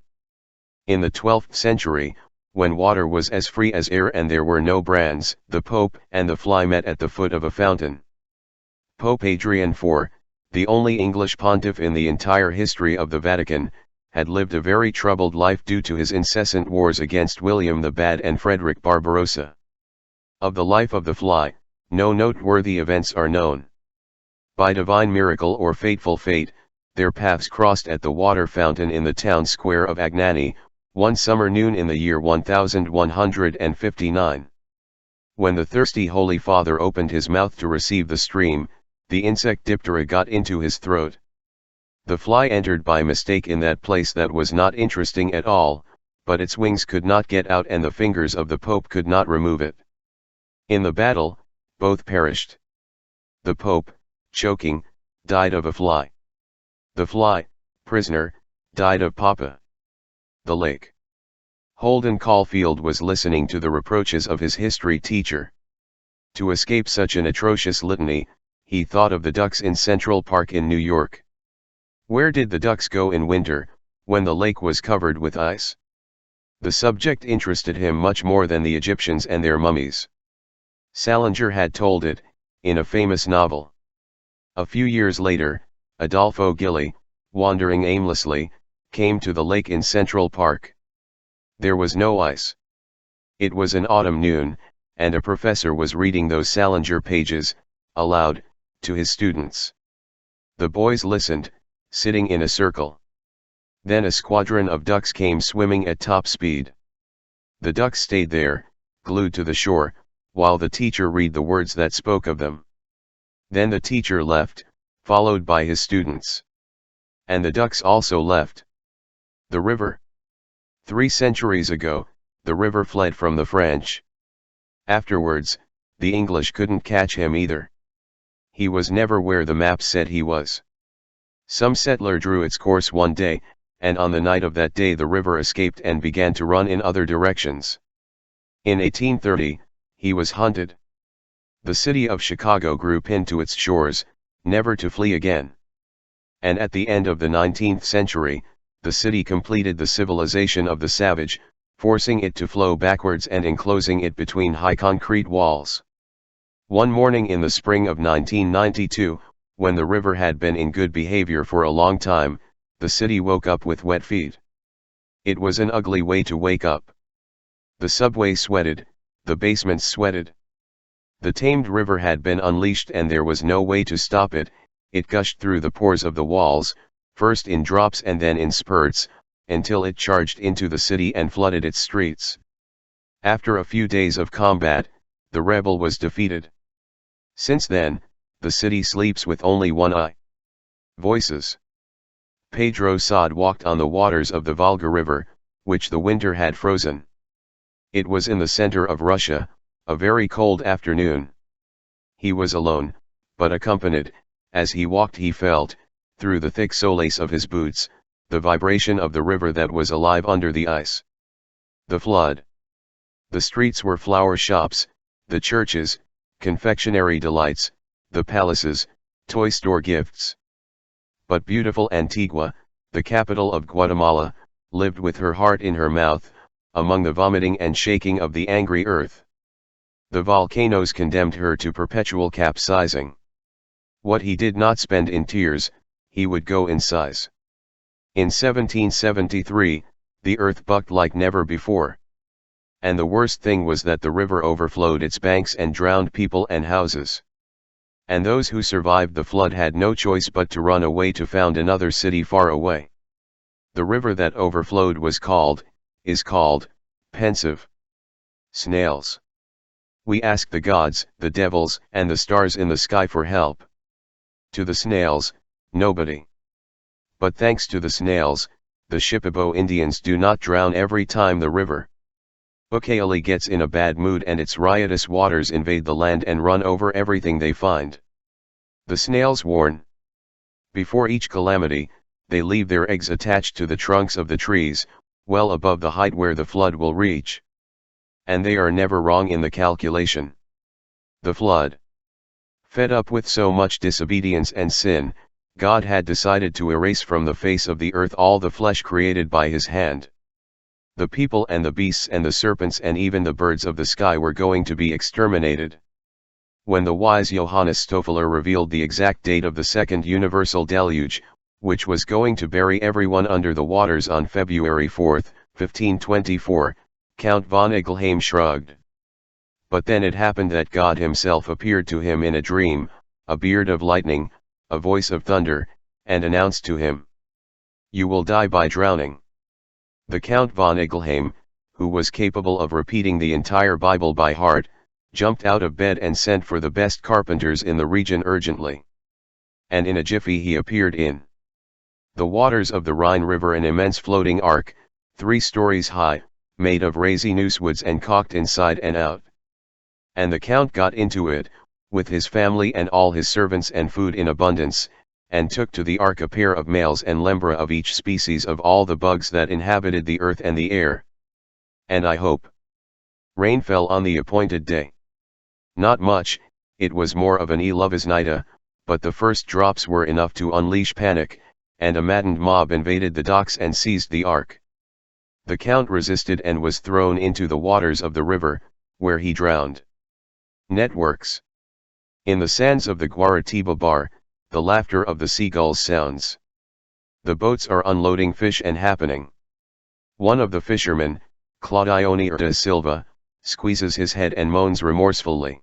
In the 12th century, when water was as free as air and there were no brands, the Pope and the fly met at the foot of a fountain. Pope Adrian IV, the only English pontiff in the entire history of the Vatican, had lived a very troubled life due to his incessant wars against William the Bad and Frederick Barbarossa. Of the life of the fly, no noteworthy events are known. By divine miracle or fateful fate, their paths crossed at the water fountain in the town square of Agnani, one summer noon in the year 1159. When the thirsty Holy Father opened his mouth to receive the stream, the insect diptera got into his throat. The fly entered by mistake in that place that was not interesting at all, but its wings could not get out and the fingers of the Pope could not remove it. In the battle, both perished. The Pope, choking, died of a fly. The fly, prisoner, died of Papa. The lake. Holden Caulfield was listening to the reproaches of his history teacher. To escape such an atrocious litany, he thought of the ducks in Central Park in New York. Where did the ducks go in winter, when the lake was covered with ice? The subject interested him much more than the Egyptians and their mummies. Salinger had told it, in a famous novel. A few years later, Adolfo Gilli, wandering aimlessly, came to the lake in Central Park. There was no ice. It was an autumn noon, and a professor was reading those Salinger pages, aloud, to his students. The boys listened, sitting in a circle. Then a squadron of ducks came swimming at top speed. The ducks stayed there, glued to the shore, while the teacher read the words that spoke of them. Then the teacher left, followed by his students. And the ducks also left. The river. 3 centuries ago, the river fled from the French. Afterwards, the English couldn't catch him either. He was never where the map said he was. Some settler drew its course one day, and on the night of that day the river escaped and began to run in other directions. In 1830, he was hunted. The city of Chicago grew pinned to its shores, never to flee again. And at the end of the 19th century, the city completed the civilization of the savage, forcing it to flow backwards and enclosing it between high concrete walls. One morning in the spring of 1992, when the river had been in good behavior for a long time, the city woke up with wet feet. It was an ugly way to wake up. The subway sweated, the basements sweated. The tamed river had been unleashed and there was no way to stop it. It gushed through the pores of the walls, first in drops and then in spurts, until it charged into the city and flooded its streets. After a few days of combat, the rebel was defeated. Since then, the city sleeps with only one eye. Voices. Pedro Sod walked on the waters of the Volga River, which the winter had frozen. It was in the center of Russia, a very cold afternoon. He was alone, but accompanied. As he walked he felt, through the thick solace of his boots, the vibration of the river that was alive under the ice. The flood. The streets were flower shops, the churches, confectionery delights, the palaces, toy store gifts. But beautiful Antigua, the capital of Guatemala, lived with her heart in her mouth, among the vomiting and shaking of the angry earth. The volcanoes condemned her to perpetual capsizing. What he did not spend in tears, he would go in sighs. In 1773, the earth bucked like never before. And the worst thing was that the river overflowed its banks and drowned people and houses. And those who survived the flood had no choice but to run away to found another city far away. The river that overflowed is called, pensive. Snails. We ask the gods, the devils, and the stars in the sky for help. To the snails, nobody. But thanks to the snails, the Shipibo Indians do not drown every time the river Ucayali gets in a bad mood and its riotous waters invade the land and run over everything they find. The snails warn. Before each calamity, they leave their eggs attached to the trunks of the trees, well above the height where the flood will reach. And they are never wrong in the calculation. The flood. Fed up with so much disobedience and sin, God had decided to erase from the face of the earth all the flesh created by his hand. The people and the beasts and the serpents and even the birds of the sky were going to be exterminated. When the wise Johannes Stoffler revealed the exact date of the second universal deluge, which was going to bury everyone under the waters on February 4, 1524, Count von Igelheim shrugged. But then it happened that God himself appeared to him in a dream, a beard of lightning, a voice of thunder, and announced to him, "You will die by drowning." The Count von Igelheim, who was capable of repeating the entire Bible by heart, jumped out of bed and sent for the best carpenters in the region urgently. And in a jiffy he appeared in the waters of the Rhine River, an immense floating ark, 3 stories high, made of rasinus woods and caulked inside and out. And the Count got into it, with his family and all his servants and food in abundance, and took to the ark a pair of males and lembra of each species of all the bugs that inhabited the earth and the air. And I hope. Rain fell on the appointed day. Not much, it was more of an Elovisnita, but the first drops were enough to unleash panic, and a maddened mob invaded the docks and seized the ark. The Count resisted and was thrown into the waters of the river, where he drowned. Networks. In the sands of the Guaratiba Bar, the laughter of the seagulls sounds. The boats are unloading fish and happening. One of the fishermen, Claudione da Silva, squeezes his head and moans remorsefully.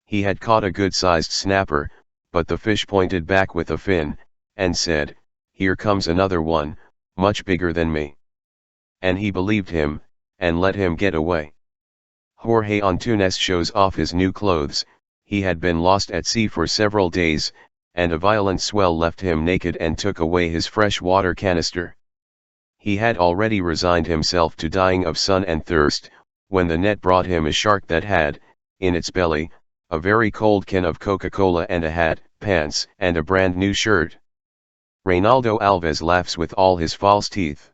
He had caught a good-sized snapper, but the fish pointed back with a fin, and said, "Here comes another one, much bigger than me." And he believed him, and let him get away. Jorge Antunes shows off his new clothes. He had been lost at sea for several days, and a violent swell left him naked and took away his fresh water canister. He had already resigned himself to dying of sun and thirst, when the net brought him a shark that had, in its belly, a very cold can of Coca-Cola and a hat, pants, and a brand new shirt. Reynaldo Alves laughs with all his false teeth.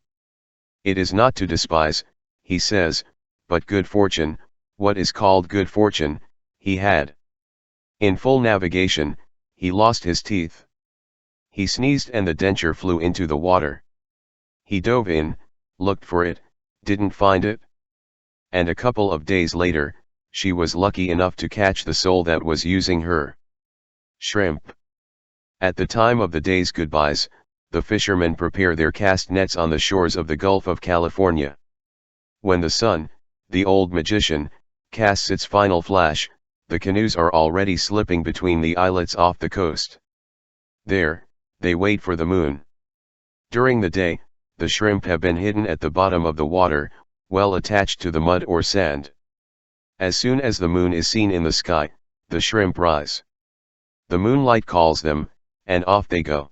"It is not to despise," he says, "but good fortune, what is called good fortune, he had. In full navigation, he lost his teeth. He sneezed and the denture flew into the water. He dove in, looked for it, didn't find it. And a couple of days later, she was lucky enough to catch the soul that was using her shrimp." At the time of the day's goodbyes, the fishermen prepare their cast nets on the shores of the Gulf of California. When the sun, the old magician, casts its final flash, the canoes are already slipping between the islets off the coast. There, they wait for the moon. During the day, the shrimp have been hidden at the bottom of the water, well attached to the mud or sand. As soon as the moon is seen in the sky, the shrimp rise. The moonlight calls them, and off they go.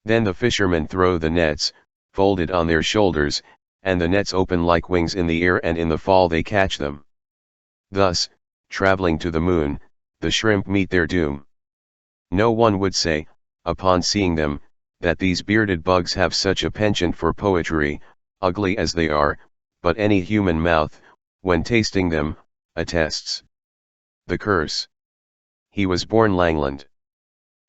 Then the fishermen throw the nets, folded on their shoulders, and the nets open like wings in the air, and in the fall they catch them. Thus, traveling to the moon, the shrimp meet their doom. No one would say, upon seeing them, that these bearded bugs have such a penchant for poetry, ugly as they are, but any human mouth, when tasting them, attests. The curse. He was born Langland.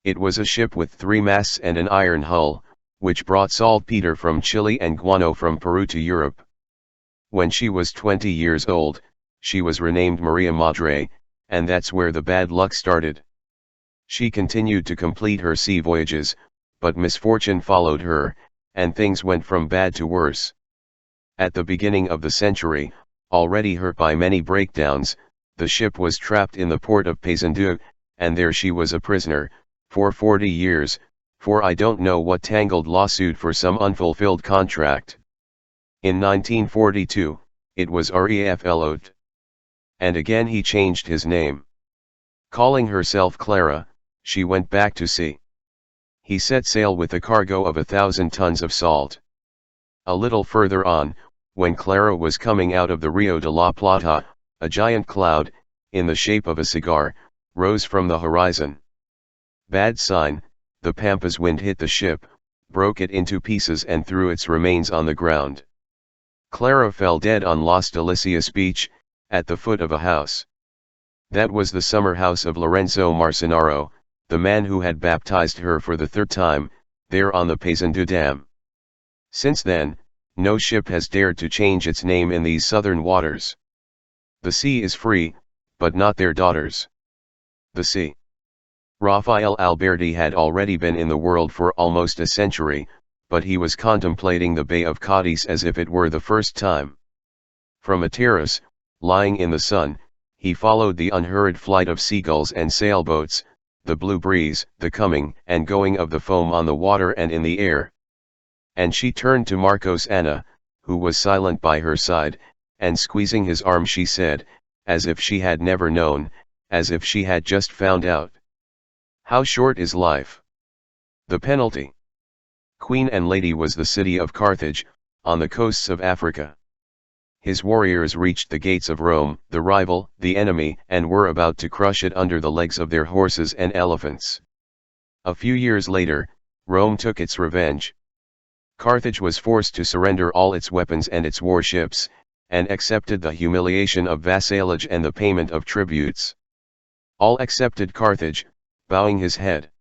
It was a ship with 3 masts and an iron hull, which brought saltpeter from Chile and guano from Peru to Europe. When she was 20 years old, she was renamed Maria Madre, and that's where the bad luck started. She continued to complete her sea voyages, but misfortune followed her, and things went from bad to worse. At the beginning of the century, already hurt by many breakdowns, the ship was trapped in the port of Paysandú, and there she was a prisoner, for 40 years, for I don't know what tangled lawsuit for some unfulfilled contract. In 1942, it was Reflot. And again he changed his name. Calling herself Clara, she went back to sea. He set sail with a cargo of 1,000 tons of salt. A little further on, when Clara was coming out of the Rio de la Plata, a giant cloud, in the shape of a cigar, rose from the horizon. Bad sign, the Pampas wind hit the ship, broke it into pieces and threw its remains on the ground. Clara fell dead on Las Delicias beach, at the foot of a house. That was the summer house of Lorenzo Marcenaro, the man who had baptized her for the 3rd time, there on the Paysandú Dam. Since then, no ship has dared to change its name in these southern waters. The sea is free, but not their daughters. The sea. Rafael Alberti had already been in the world for almost a century, but he was contemplating the Bay of Cadiz as if it were the first time. From a terrace, lying in the sun, he followed the unhurried flight of seagulls and sailboats, the blue breeze, the coming and going of the foam on the water and in the air. And she turned to Marcos Anna, who was silent by her side, and squeezing his arm she said, as if she had never known, as if she had just found out. How short is life! The penalty. Queen and Lady was the city of Carthage, on the coasts of Africa. His warriors reached the gates of Rome, the rival, the enemy, and were about to crush it under the legs of their horses and elephants. A few years later, Rome took its revenge. Carthage was forced to surrender all its weapons and its warships, and accepted the humiliation of vassalage and the payment of tributes. All accepted Carthage, bowing his head.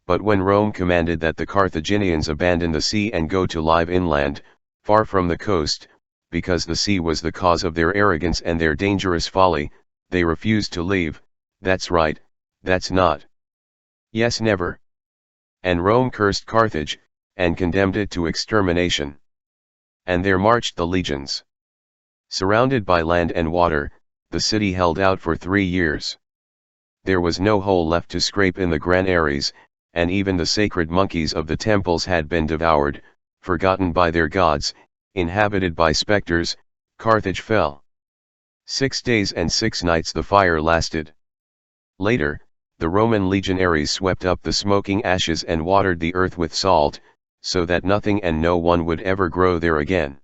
But when Rome commanded that the Carthaginians abandon the sea and go to live inland, far from the coast, because the sea was the cause of their arrogance and their dangerous folly, they refused to leave. That's right, that's not. Yes, never. And Rome cursed Carthage, and condemned it to extermination. And there marched the legions. Surrounded by land and water, the city held out for 3 years. There was no hole left to scrape in the granaries, and even the sacred monkeys of the temples had been devoured, forgotten by their gods, inhabited by specters. Carthage fell. 6 days and 6 nights the fire lasted. Later, the Roman legionaries swept up the smoking ashes and watered the earth with salt, so that nothing and no one would ever grow there again.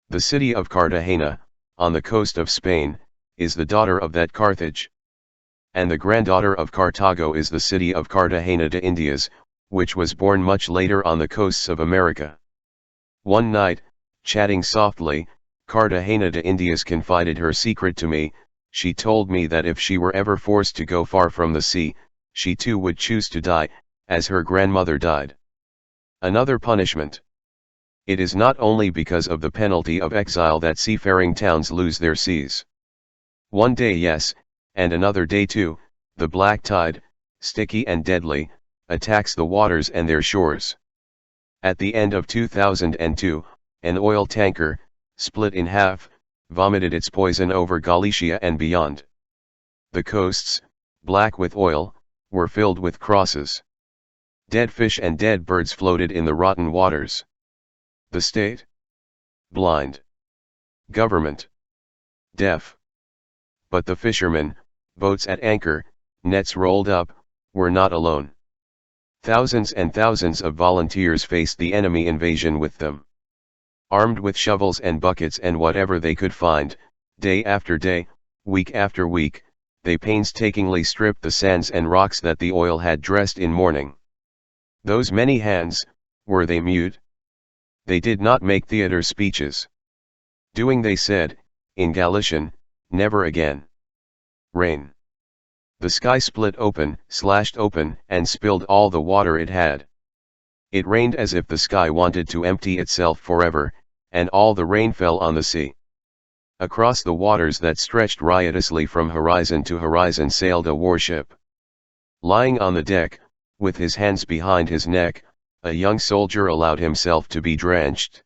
The city of Cartagena, on the coast of Spain, is the daughter of that Carthage. And the granddaughter of Carthago is the city of Cartagena de Indias, which was born much later on the coasts of America. One night, chatting softly, Cartagena de Indias confided her secret to me. She told me that if she were ever forced to go far from the sea, she too would choose to die, as her grandmother died. Another punishment. It is not only because of the penalty of exile that seafaring towns lose their seas. One day, yes, and another day too, the black tide, sticky and deadly, attacks the waters and their shores. At the end of 2002, an oil tanker, split in half, vomited its poison over Galicia and beyond. The coasts, black with oil, were filled with crosses. Dead fish and dead birds floated in the rotten waters. The state? Blind. Government? Deaf. But the fishermen, boats at anchor, nets rolled up, were not alone. Thousands and thousands of volunteers faced the enemy invasion with them. Armed with shovels and buckets and whatever they could find, day after day, week after week, they painstakingly stripped the sands and rocks that the oil had dressed in mourning. Those many hands, were they mute? They did not make theater speeches. Doing they said, in Galician, never again. Rain. The sky split open, slashed open, and spilled all the water it had. It rained as if the sky wanted to empty itself forever, and all the rain fell on the sea. Across the waters that stretched riotously from horizon to horizon sailed a warship. Lying on the deck, with his hands behind his neck, a young soldier allowed himself to be drenched.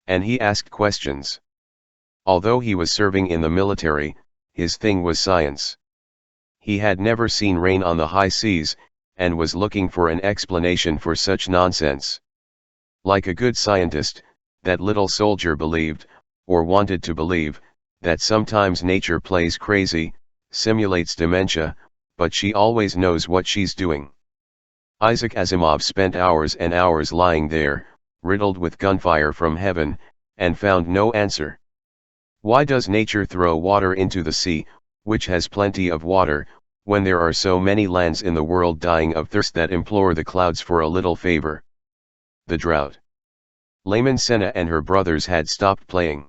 And he asked questions. Although he was serving in the military, his thing was science. He had never seen rain on the high seas, and was looking for an explanation for such nonsense. Like a good scientist, that little soldier believed, or wanted to believe, that sometimes nature plays crazy, simulates dementia, but she always knows what she's doing. Isaac Asimov spent hours and hours lying there, riddled with gunfire from heaven, and found no answer. Why does nature throw water into the sea, which has plenty of water, when there are so many lands in the world dying of thirst that implore the clouds for a little favor? The drought. Layman Senna and her brothers had stopped playing.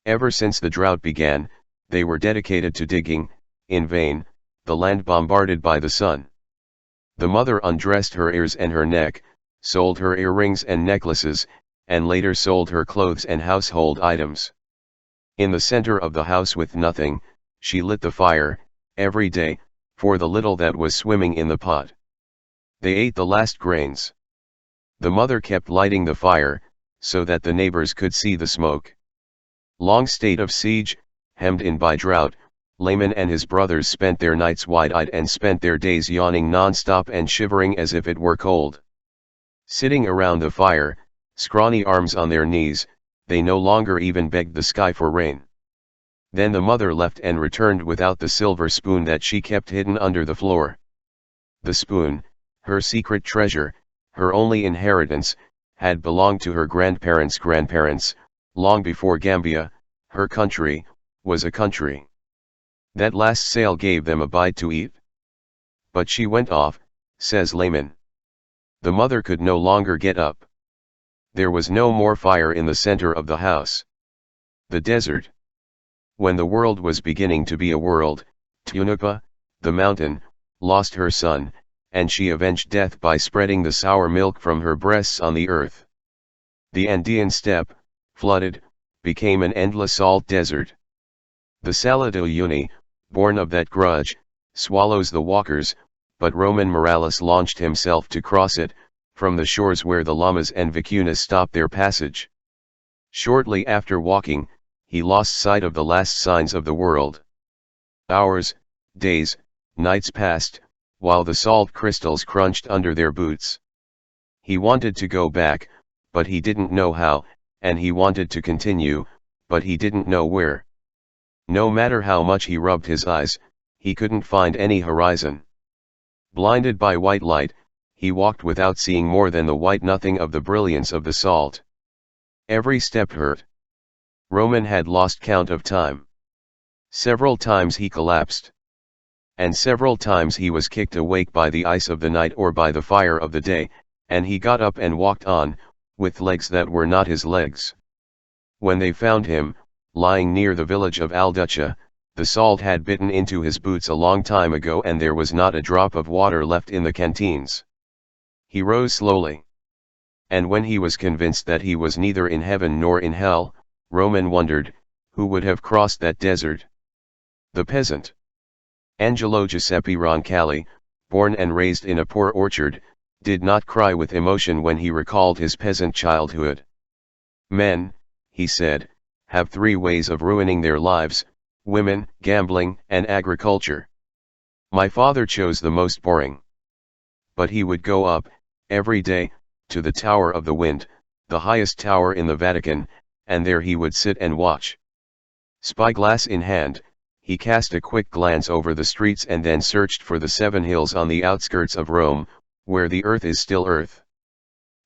Ever since the drought began, they were dedicated to digging, in vain, the land bombarded by the sun. The mother undressed her ears and her neck, sold her earrings and necklaces, and later sold her clothes and household items. In the center of the house with nothing, she lit the fire, every day, for the little that was swimming in the pot. They ate the last grains. The mother kept lighting the fire, so that the neighbors could see the smoke. Long state of siege, hemmed in by drought, Layman and his brothers spent their nights wide-eyed and spent their days yawning non-stop and shivering as if it were cold. Sitting around the fire, scrawny arms on their knees, they no longer even begged the sky for rain. Then the mother left and returned without the silver spoon that she kept hidden under the floor. The spoon, her secret treasure, her only inheritance, had belonged to her grandparents' grandparents, long before Gambia, her country, was a country. That last sail gave them a bite to eat. But she went off, says Layman. The mother could no longer get up. There was no more fire in the center of the house. The desert. When the world was beginning to be a world, Tunupa, the mountain, lost her son, and she avenged death by spreading the sour milk from her breasts on the earth. The Andean steppe, flooded, became an endless salt desert. The Saladin Uyuni, born of that grudge, swallows the walkers, but Roman Morales launched himself to cross it, from the shores where the llamas and vicunas stopped their passage. Shortly after walking, he lost sight of the last signs of the world. Hours, days, nights passed, while the salt crystals crunched under their boots. He wanted to go back, but he didn't know how, and he wanted to continue, but he didn't know where. No matter how much he rubbed his eyes, he couldn't find any horizon. Blinded by white light, he walked without seeing more than the white nothing of the brilliance of the salt. Every step hurt. Roman had lost count of time. Several times he collapsed. And several times he was kicked awake by the ice of the night or by the fire of the day, and he got up and walked on, with legs that were not his legs. When they found him, lying near the village of Alducha, the salt had bitten into his boots a long time ago and there was not a drop of water left in the canteens. He rose slowly. And when he was convinced that he was neither in heaven nor in hell, Roman wondered, who would have crossed that desert? The peasant. Angelo Giuseppe Roncalli, born and raised in a poor orchard, did not cry with emotion when he recalled his peasant childhood. Men, he said, have three ways of ruining their lives: women, gambling, and agriculture. My father chose the most boring. but he would go up, every day, to the Tower of the Wind, the highest tower in the Vatican, and there he would sit and watch. Spyglass in hand, he cast a quick glance over the streets and then searched for the 7 hills on the outskirts of Rome, where the earth is still earth.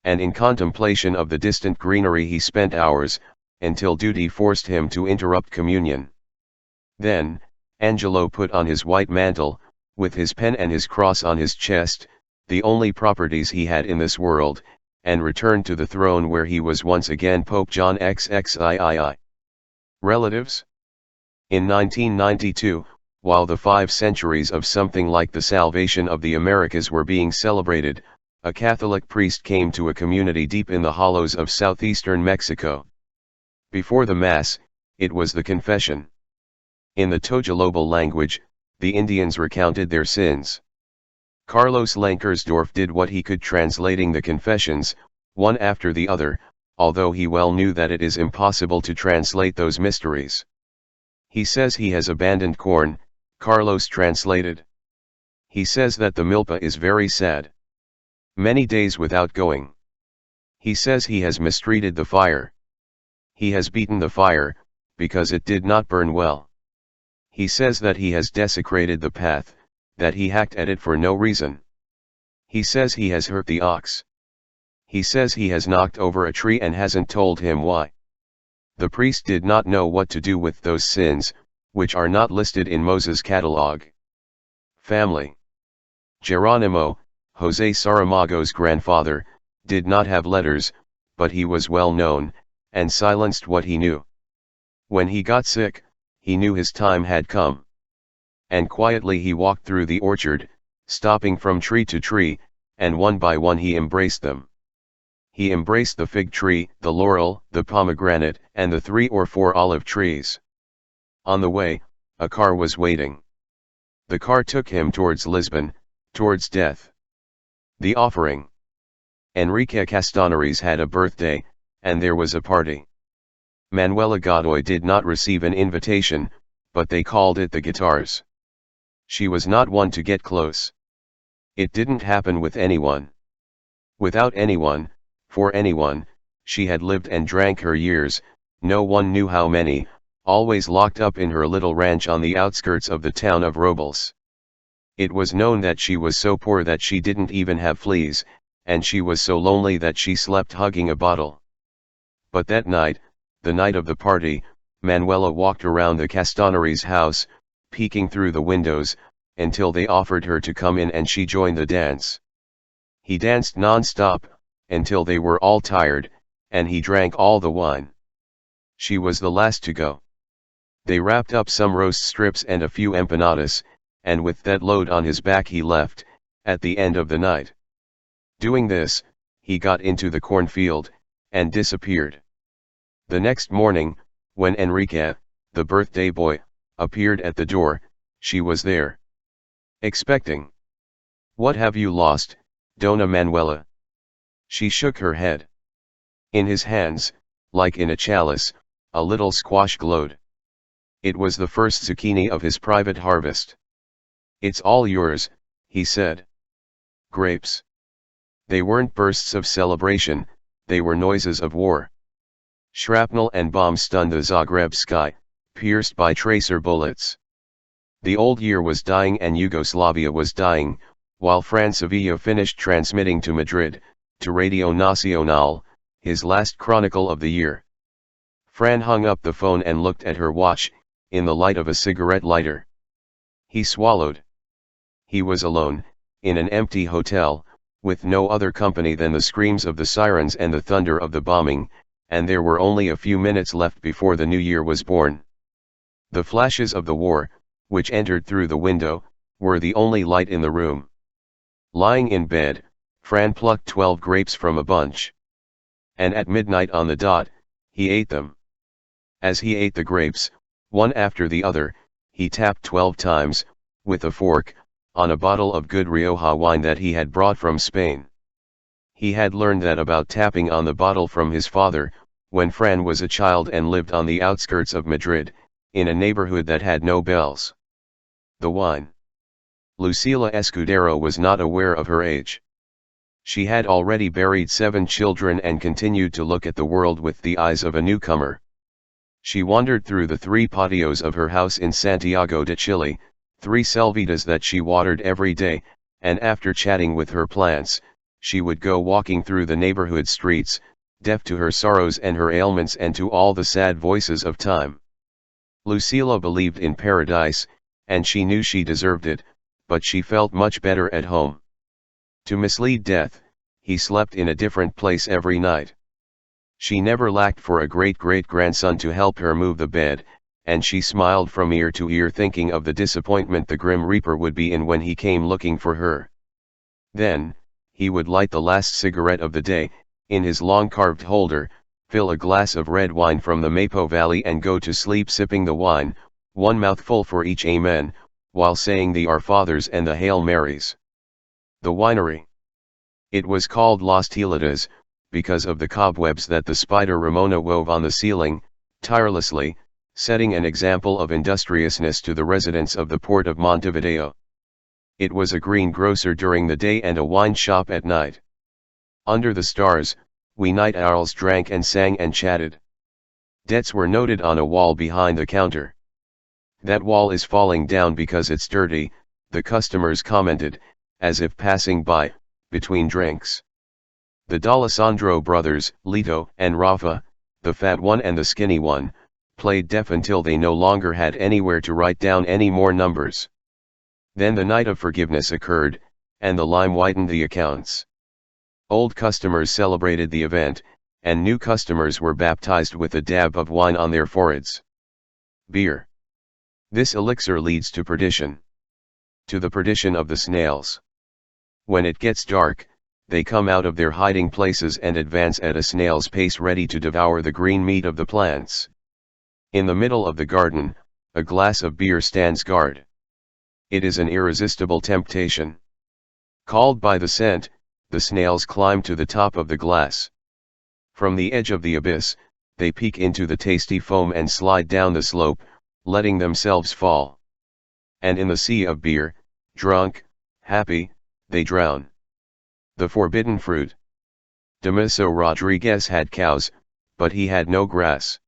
And in contemplation of the distant greenery he spent hours, until duty forced him to interrupt communion. Then, Angelo put on his white mantle, with his pen and his cross on his chest, the only properties he had in this world, and returned to the throne where he was once again Pope John XXIII. Relatives? In 1992, while the 5 centuries of something like the salvation of the Americas were being celebrated, a Catholic priest came to a community deep in the hollows of southeastern Mexico. Before the Mass, it was the confession. In the Tojolobal language, the Indians recounted their sins. Carlos Lankersdorf did what he could translating the confessions, one after the other, although he well knew that it is impossible to translate those mysteries. He says he has abandoned corn, Carlos translated. He says that the milpa is very sad. Many days without going. He says he has mistreated the fire. He has beaten the fire, because it did not burn well. He says that he has desecrated the path, that he hacked at it for no reason. He says he has hurt the ox. He says he has knocked over a tree and hasn't told him why. The priest did not know what to do with those sins, which are not listed in Moses' catalog. Family. Geronimo, José Saramago's grandfather, did not have letters, but he was well known, and silenced what he knew. When he got sick, he knew his time had come. And quietly he walked through the orchard, stopping from tree to tree, and one by one he embraced them. He embraced the fig tree, the laurel, the pomegranate, and the 3 or 4 olive trees. On the way, a car was waiting. The car took him towards Lisbon, towards death. The offering. Enrique Castañares had a birthday, and there was a party. Manuela Godoy did not receive an invitation, but they called it the guitars. She was not one to get close. It didn't happen with anyone. Without anyone, for anyone, she had lived and drank her years, no one knew how many, always locked up in her little ranch on the outskirts of the town of Robles. It was known that she was so poor that she didn't even have fleas, and she was so lonely that she slept hugging a bottle. But that night, the night of the party, Manuela walked around the Castañares house, peeking through the windows, until they offered her to come in and she joined the dance. He danced non-stop, until they were all tired, and he drank all the wine. She was the last to go. They wrapped up some roast strips and a few empanadas, and with that load on his back he left, at the end of the night. Doing this, he got into the cornfield, and disappeared. The next morning, when Enrique, the birthday boy, appeared at the door, she was there. Expecting. "What have you lost, Dona Manuela?" She shook her head. In his hands, like in a chalice, a little squash glowed. It was the first zucchini of his private harvest. "It's all yours," he said. Grapes. They weren't bursts of celebration, they were noises of war. Shrapnel and bombs stunned the Zagreb sky, pierced by tracer bullets. The old year was dying and Yugoslavia was dying, while Fran Sevilla finished transmitting to Madrid, to Radio Nacional, his last chronicle of the year. Fran hung up the phone and looked at her watch, in the light of a cigarette lighter. He swallowed. He was alone, in an empty hotel, with no other company than the screams of the sirens and the thunder of the bombing, and there were only a few minutes left before the new year was born. The flashes of the war, which entered through the window, were the only light in the room. Lying in bed, Fran plucked 12 grapes from a bunch. And at midnight on the dot, he ate them. As he ate the grapes, one after the other, he tapped 12 times, with a fork, on a bottle of good Rioja wine that he had brought from Spain. He had learned that about tapping on the bottle from his father, when Fran was a child and lived on the outskirts of Madrid, in a neighborhood that had no bells. The wine. Lucila Escudero was not aware of her age. She had already buried 7 children and continued to look at the world with the eyes of a newcomer. She wandered through the 3 patios of her house in Santiago de Chile, 3 selvitas that she watered every day, and after chatting with her plants, she would go walking through the neighborhood streets, deaf to her sorrows and her ailments and to all the sad voices of time. Lucila believed in paradise, and she knew she deserved it, but she felt much better at home. To mislead death, he slept in a different place every night. She never lacked for a great-great-grandson to help her move the bed, and she smiled from ear to ear thinking of the disappointment the Grim Reaper would be in when he came looking for her. Then, he would light the last cigarette of the day, in his long carved holder, fill a glass of red wine from the Mapo Valley and go to sleep sipping the wine, 1 mouthful for each amen, while saying the Our Fathers and the Hail Marys. The winery. It was called Las Telitas, because of the cobwebs that the spider Ramona wove on the ceiling, tirelessly, setting an example of industriousness to the residents of the port of Montevideo. It was a greengrocer during the day and a wine shop at night. Under the stars, we night owls drank and sang and chatted. Debts were noted on a wall behind the counter. That wall is falling down because it's dirty, the customers commented, as if passing by, between drinks. The D'Alessandro brothers, Lito and Rafa, the fat one and the skinny one, played deaf until they no longer had anywhere to write down any more numbers. Then the night of forgiveness occurred, and the lime whitened the accounts. Old customers celebrated the event, and new customers were baptized with a dab of wine on their foreheads. Beer. This elixir leads to perdition. To the perdition of the snails. When it gets dark, they come out of their hiding places and advance at a snail's pace ready to devour the green meat of the plants. In the middle of the garden, a glass of beer stands guard. It is an irresistible temptation. Called by the scent, the snails climb to the top of the glass. From the edge of the abyss, they peek into the tasty foam and slide down the slope, letting themselves fall. And in the sea of beer, drunk, happy, they drown. The forbidden fruit. Damiso Rodriguez had cows, but he had no grass.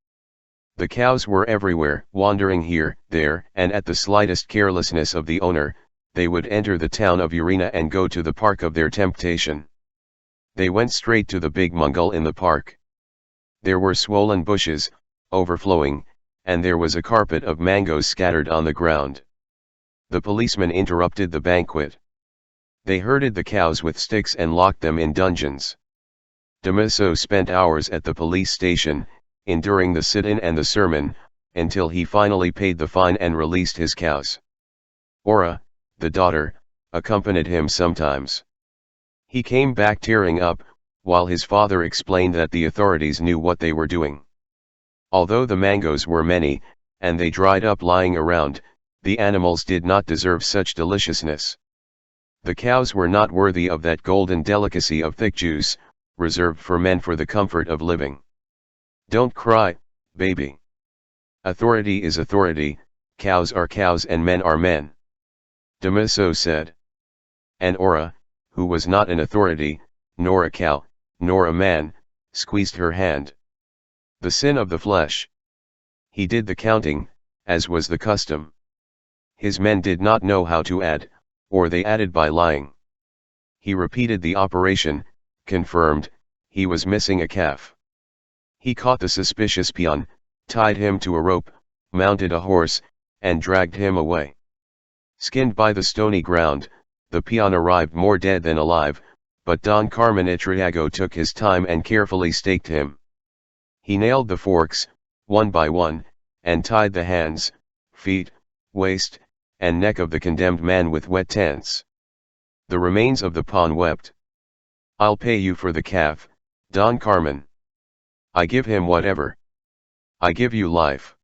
The cows were everywhere, wandering here, there, and at the slightest carelessness of the owner, they would enter the town of Urena and go to the park of their temptation. They went straight to the big mungle in the park. There were swollen bushes, overflowing, and there was a carpet of mangoes scattered on the ground. The policeman interrupted the banquet. They herded the cows with sticks and locked them in dungeons. Damiso spent hours at the police station, enduring the sit-in and the sermon, until he finally paid the fine and released his cows. Ora, the daughter, accompanied him sometimes. He came back tearing up, while his father explained that the authorities knew what they were doing. Although the mangoes were many, and they dried up lying around, the animals did not deserve such deliciousness. The cows were not worthy of that golden delicacy of thick juice, reserved for men for the comfort of living. Don't cry, baby. Authority is authority, cows are cows and men are men. Damiso said. And Ora, who was not an authority, nor a cow, nor a man, squeezed her hand. The sin of the flesh. He did the counting, as was the custom. His men did not know how to add, or they added by lying. He repeated the operation, confirmed, he was missing a calf. He caught the suspicious peon, tied him to a rope, mounted a horse, and dragged him away. Skinned by the stony ground, the peon arrived more dead than alive, but Don Carmen Itriago took his time and carefully staked him. He nailed the forks, one by one, and tied the hands, feet, waist, and neck of the condemned man with wet tents. The remains of the pawn wept. I'll pay you for the calf, Don Carmen. I give him whatever. I give you life.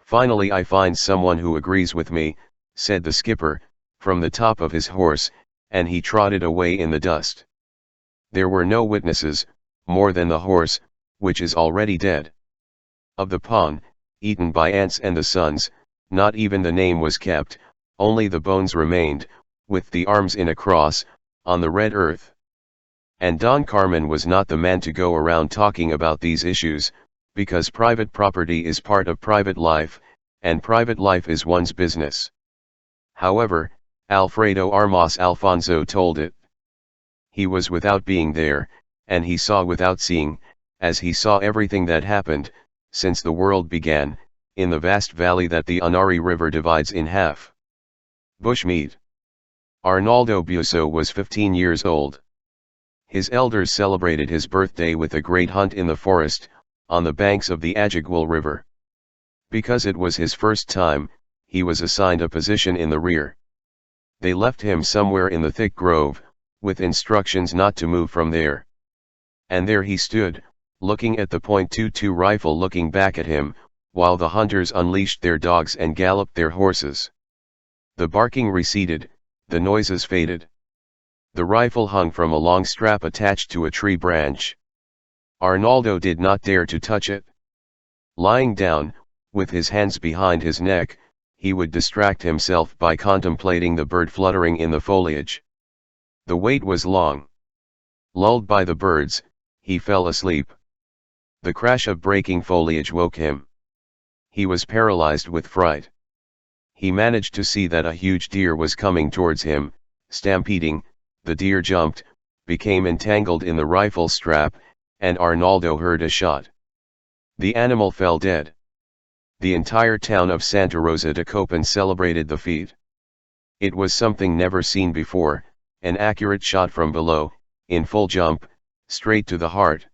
Finally I find someone who agrees with me, said the skipper, from the top of his horse, and he trotted away in the dust. There were no witnesses, more than the horse, which is already dead. Of the pawn, eaten by ants and the sons, not even the name was kept, only the bones remained, with the arms in a cross, on the red earth. And Don Carmen was not the man to go around talking about these issues, because private property is part of private life, and private life is one's business. However, Alfredo Armas Alfonso told it. He was without being there, and he saw without seeing, as he saw everything that happened, since the world began, in the vast valley that the Unari River divides in half. Bushmeat. Arnaldo Buso was 15 years old. His elders celebrated his birthday with a great hunt in the forest, on the banks of the Ajigual River. Because it was his first time, he was assigned a position in the rear. They left him somewhere in the thick grove, with instructions not to move from there. And there he stood, looking at the .22 rifle looking back at him, while the hunters unleashed their dogs and galloped their horses. The barking receded, the noises faded. The rifle hung from a long strap attached to a tree branch. Arnaldo did not dare to touch it. Lying down, with his hands behind his neck, he would distract himself by contemplating the bird fluttering in the foliage. The wait was long. Lulled by the birds, he fell asleep. The crash of breaking foliage woke him. He was paralyzed with fright. He managed to see that a huge deer was coming towards him, stampeding. The deer jumped, became entangled in the rifle strap, and Arnaldo heard a shot. The animal fell dead. The entire town of Santa Rosa de Copan celebrated the feat. It was something never seen before, an accurate shot from below, in full jump, straight to the heart.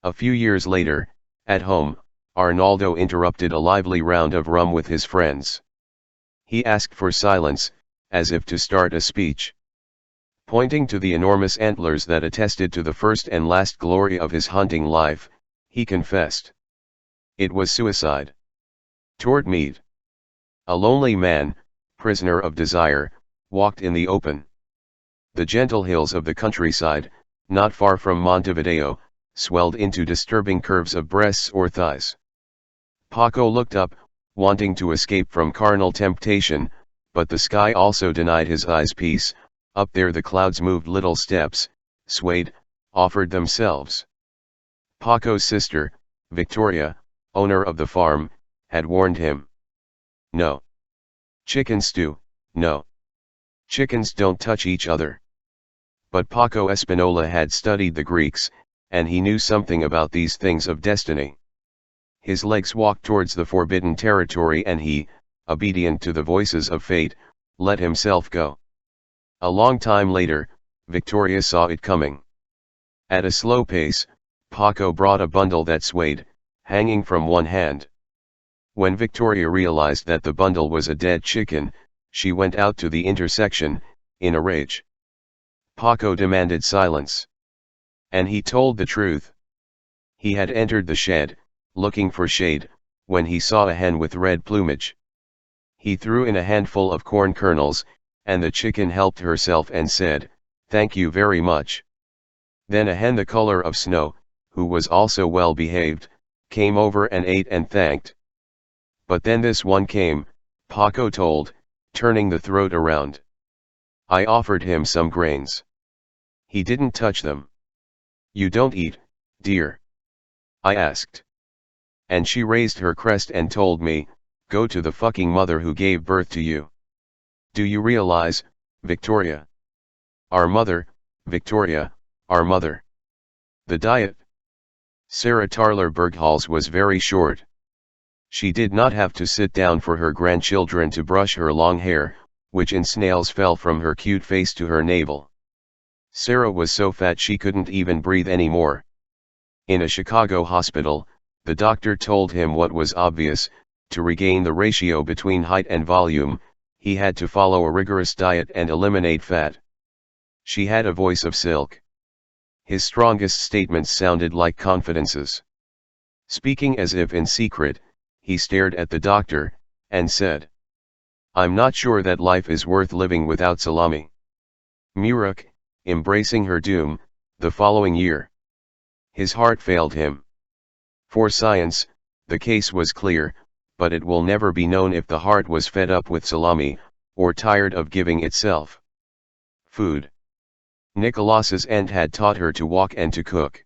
A few years later, at home, Arnaldo interrupted a lively round of rum with his friends. He asked for silence, as if to start a speech. Pointing to the enormous antlers that attested to the first and last glory of his hunting life, he confessed. It was suicide. Toward meat. A lonely man, prisoner of desire, walked in the open. The gentle hills of the countryside, not far from Montevideo, swelled into disturbing curves of breasts or thighs. Paco looked up, wanting to escape from carnal temptation, but the sky also denied his eyes peace. Up there the clouds moved little steps, swayed, offered themselves. Paco's sister, Victoria, owner of the farm, had warned him. No. Chicken stew, no. Chickens don't touch each other. But Paco Espinola had studied the Greeks, and he knew something about these things of destiny. His legs walked towards the forbidden territory and he, obedient to the voices of fate, let himself go. A long time later, Victoria saw it coming. At a slow pace, Paco brought a bundle that swayed, hanging from one hand. When Victoria realized that the bundle was a dead chicken, she went out to the intersection, in a rage. Paco demanded silence. And he told the truth. He had entered the shed, looking for shade, when he saw a hen with red plumage. He threw in a handful of corn kernels, and the chicken helped herself and said, "Thank you very much." Then a hen the color of snow, who was also well behaved, came over and ate and thanked. But then this one came, Paco told, turning the throat around. I offered him some grains. He didn't touch them. You don't eat, dear? I asked. And she raised her crest and told me, go to the fucking mother who gave birth to you. Do you realize, Victoria? Our mother, Victoria, our mother. The diet. Sarah Tarler Berghals was very short. She did not have to sit down for her grandchildren to brush her long hair, which in snails fell from her cute face to her navel. Sarah was so fat she couldn't even breathe anymore. In a Chicago hospital, the doctor told him what was obvious: to regain the ratio between height and volume, he had to follow a rigorous diet and eliminate fat. She had a voice of silk. His strongest statements sounded like confidences. Speaking as if in secret, he stared at the doctor, and said, I'm not sure that life is worth living without salami. Murak, embracing her doom, the following year. His heart failed him. For science, the case was clear, but it will never be known if the heart was fed up with salami, or tired of giving itself. Food. Nicolasa's aunt had taught her to walk and to cook.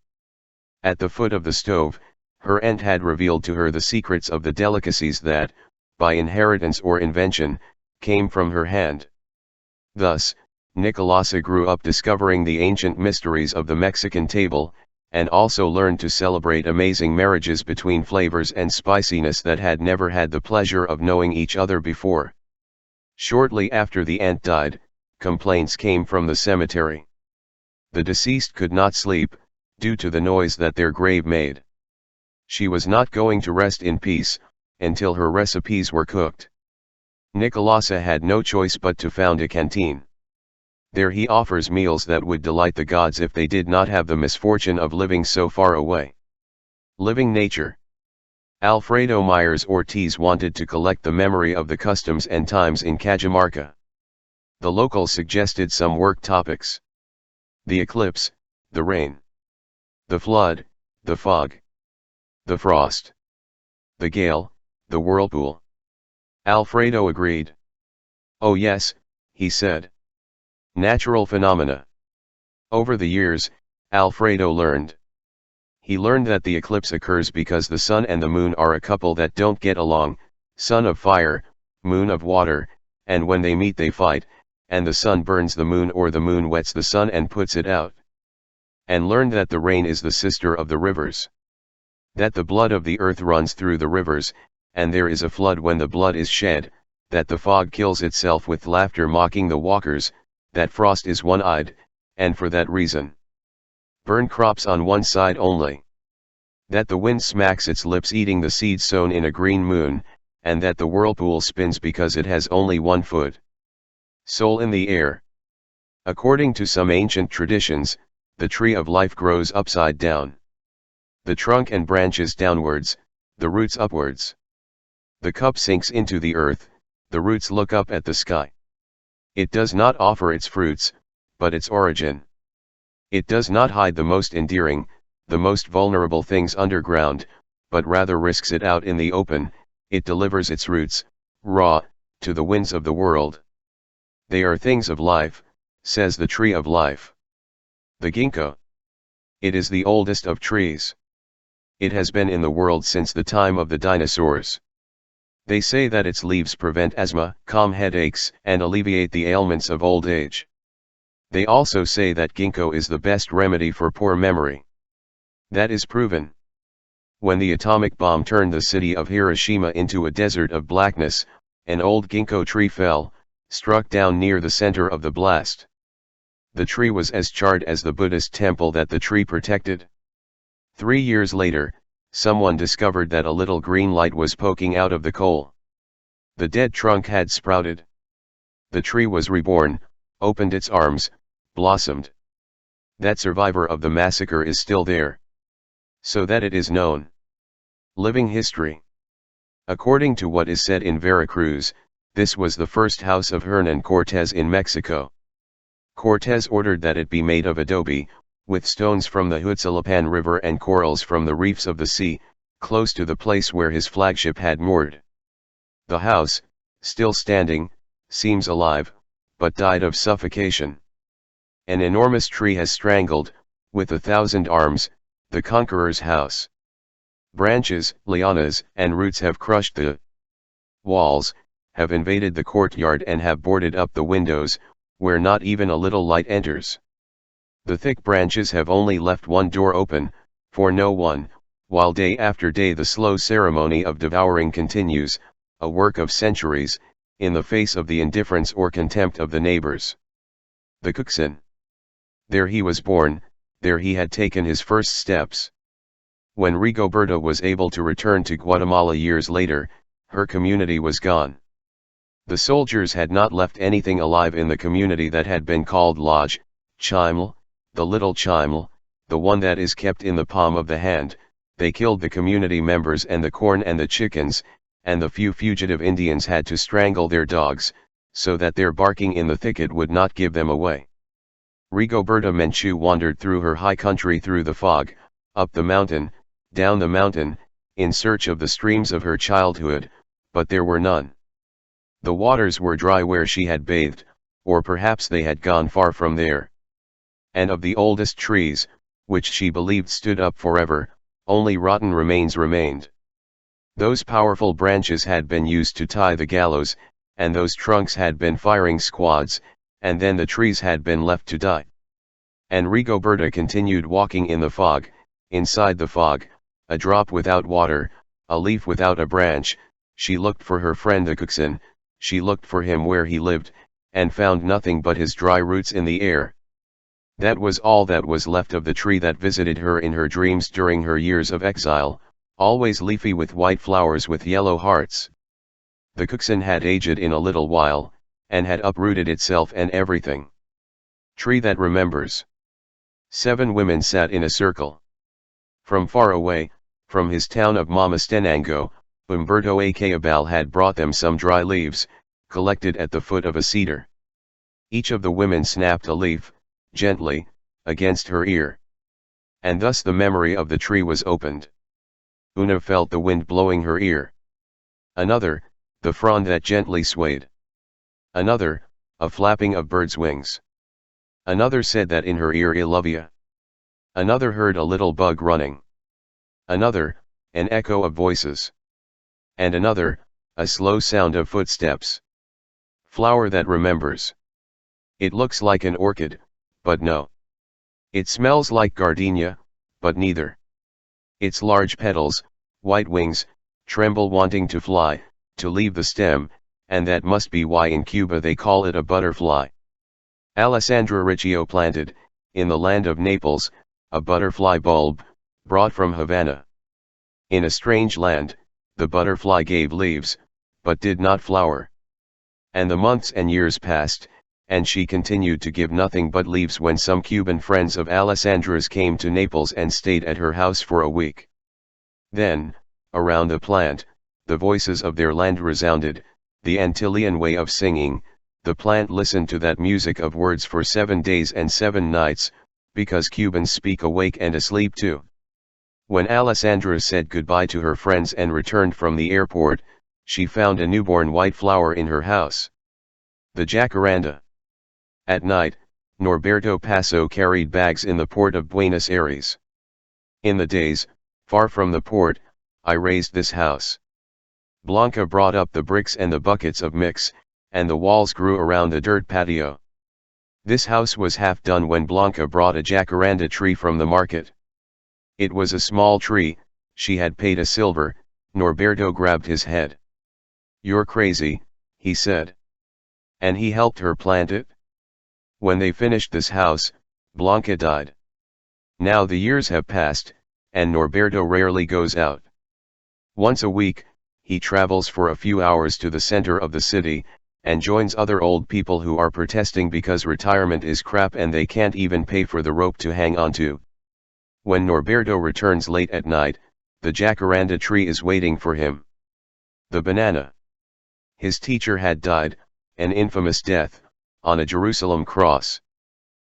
At the foot of the stove, her aunt had revealed to her the secrets of the delicacies that, by inheritance or invention, came from her hand. Thus, Nicolasa grew up discovering the ancient mysteries of the Mexican table, and also learned to celebrate amazing marriages between flavors and spiciness that had never had the pleasure of knowing each other before. Shortly after the aunt died, complaints came from the cemetery. The deceased could not sleep, due to the noise that their grave made. She was not going to rest in peace, until her recipes were cooked. Nicolasa had no choice but to found a canteen. There he offers meals that would delight the gods if they did not have the misfortune of living so far away. Living nature. Alfredo Myers Ortiz wanted to collect the memory of the customs and times in Cajamarca. The locals suggested some work topics: the eclipse, the rain, the flood, the fog, the frost, the gale, the whirlpool. Alfredo agreed. "Oh yes," he said. "Natural phenomena." Over the years, Alfredo learned. He learned that the eclipse occurs because the sun and the moon are a couple that don't get along, sun of fire, moon of water, and when they meet they fight, and the sun burns the moon or the moon wets the sun and puts it out. And learned that the rain is the sister of the rivers. That the blood of the earth runs through the rivers, and there is a flood when the blood is shed, that the fog kills itself with laughter mocking the walkers, that frost is one-eyed, and for that reason burn crops on one side only. That the wind smacks its lips eating the seed sown in a green moon, and that the whirlpool spins because it has only one foot. Soul in the air. According to some ancient traditions, the tree of life grows upside down. The trunk and branches downwards, the roots upwards. The cup sinks into the earth, the roots look up at the sky. It does not offer its fruits, but its origin. It does not hide the most endearing, the most vulnerable things underground, but rather risks it out in the open. It delivers its roots, raw, to the winds of the world. They are things of life, says the tree of life. The ginkgo. It is the oldest of trees. It has been in the world since the time of the dinosaurs. They say that its leaves prevent asthma, calm headaches, and alleviate the ailments of old age. They also say that ginkgo is the best remedy for poor memory. That is proven. When the atomic bomb turned the city of Hiroshima into a desert of blackness, an old ginkgo tree fell, struck down near the center of the blast. The tree was as charred as the Buddhist temple that the tree protected. 3 years later, someone discovered that a little green light was poking out of the coal. The dead trunk had sprouted. The tree was reborn, opened its arms, blossomed. That survivor of the massacre is still there. So that it is known. Living history. According to what is said in Veracruz, this was the first house of Hernan Cortés in Mexico. Cortés ordered that it be made of adobe, with stones from the Huitzilopan River and corals from the reefs of the sea, close to the place where his flagship had moored. The house, still standing, seems alive, but died of suffocation. An enormous tree has strangled, with 1,000 arms, the conqueror's house. Branches, lianas, and roots have crushed the walls, have invaded the courtyard and have boarded up the windows, where not even a little light enters. The thick branches have only left one door open, for no one, while day after day the slow ceremony of devouring continues, a work of centuries, in the face of the indifference or contempt of the neighbors. The Cookson. There he was born, there he had taken his first steps. When Rigoberta was able to return to Guatemala years later, her community was gone. The soldiers had not left anything alive in the community that had been called Lodge, Chimel, the little Chimel, the one that is kept in the palm of the hand. They killed the community members and the corn and the chickens, and the few fugitive Indians had to strangle their dogs, so that their barking in the thicket would not give them away. Rigoberta Menchú wandered through her high country through the fog, up the mountain, down the mountain, in search of the streams of her childhood, but there were none. The waters were dry where she had bathed, or perhaps they had gone far from there. And of the oldest trees, which she believed stood up forever, only rotten remains remained. Those powerful branches had been used to tie the gallows, and those trunks had been firing squads, and then the trees had been left to die. And Rigoberta continued walking in the fog, inside the fog, a drop without water, a leaf without a branch. She looked for her friend the coxswain, she looked for him where he lived, and found nothing but his dry roots in the air. That was all that was left of the tree that visited her in her dreams during her years of exile, always leafy with white flowers with yellow hearts. The coxswain had aged in a little while, and had uprooted itself and everything. Tree that remembers. 7 women sat in a circle. From far away, from his town of Mamastenango, Umberto Acabal had brought them some dry leaves, collected at the foot of a cedar. Each of the women snapped a leaf, gently, against her ear. And thus the memory of the tree was opened. Una felt the wind blowing her ear. Another, the frond that gently swayed. Another, a flapping of birds' wings. Another said that in her ear I love ya. Another heard a little bug running. Another, an echo of voices. And another, a slow sound of footsteps. Flower that remembers. It looks like an orchid, but no. It smells like gardenia, but neither. Its large petals, white wings, tremble wanting to fly, to leave the stem, and that must be why in Cuba they call it a butterfly. Alessandra Riccio planted, in the land of Naples, a butterfly bulb, brought from Havana. In a strange land, the butterfly gave leaves, but did not flower. And the months and years passed, and she continued to give nothing but leaves when some Cuban friends of Alessandra's came to Naples and stayed at her house for a week. Then, around the plant, the voices of their land resounded, the Antillean way of singing. The plant listened to that music of words for 7 days and 7 nights, because Cubans speak awake and asleep too. When Alessandra said goodbye to her friends and returned from the airport, she found a newborn white flower in her house. The jacaranda. At night, Norberto Paso carried bags in the port of Buenos Aires. In the days, far from the port, I raised this house. Blanca brought up the bricks and the buckets of mix, and the walls grew around the dirt patio. This house was half done when Blanca brought a jacaranda tree from the market. It was a small tree, she had paid a silver. Norberto grabbed his head. "You're crazy," he said. And he helped her plant it. When they finished this house, Blanca died. Now the years have passed, and Norberto rarely goes out. Once a week, he travels for a few hours to the center of the city, and joins other old people who are protesting because retirement is crap and they can't even pay for the rope to hang onto. When Norberto returns late at night, the jacaranda tree is waiting for him. The banana. His teacher had died, an infamous death, on a Jerusalem cross.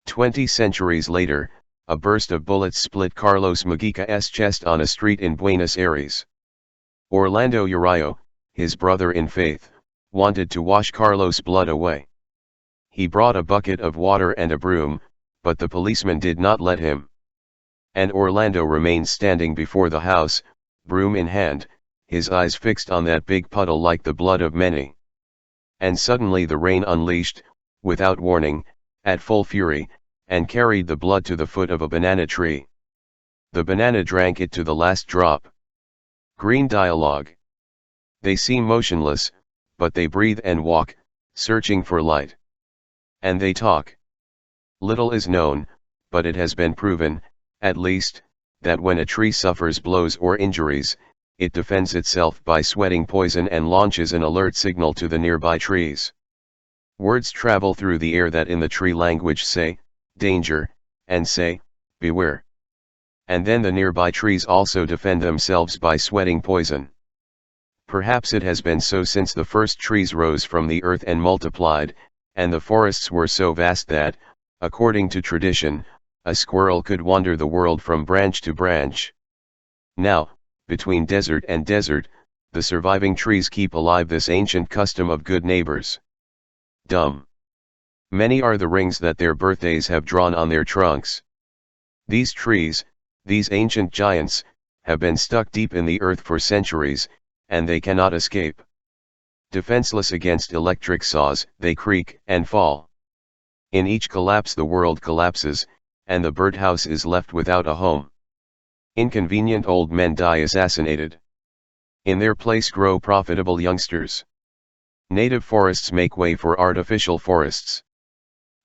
20 centuries later, a burst of bullets split Carlos Mujica's chest on a street in Buenos Aires. Orlando Uribe, his brother in faith, wanted to wash Carlos' blood away. He brought a bucket of water and a broom, but the policeman did not let him. And Orlando remained standing before the house, broom in hand, his eyes fixed on that big puddle like the blood of many. And suddenly the rain unleashed, without warning, at full fury, and carried the blood to the foot of a banana tree. The banana drank it to the last drop. Green dialogue. They seem motionless, but they breathe and walk, searching for light. And they talk. Little is known, but it has been proven, at least, that when a tree suffers blows or injuries, it defends itself by sweating poison and launches an alert signal to the nearby trees. Words travel through the air that in the tree language say, danger, and say, beware. And then the nearby trees also defend themselves by sweating poison. Perhaps it has been so since the first trees rose from the earth and multiplied, and the forests were so vast that, according to tradition, a squirrel could wander the world from branch to branch. Now, between desert and desert, the surviving trees keep alive this ancient custom of good neighbors. Dumb. Many are the rings that their birthdays have drawn on their trunks. These trees, these ancient giants, have been stuck deep in the earth for centuries, and they cannot escape. Defenseless against electric saws, they creak and fall. In each collapse the world collapses, and the birdhouse is left without a home. Inconvenient old men die assassinated. In their place grow profitable youngsters. Native forests make way for artificial forests.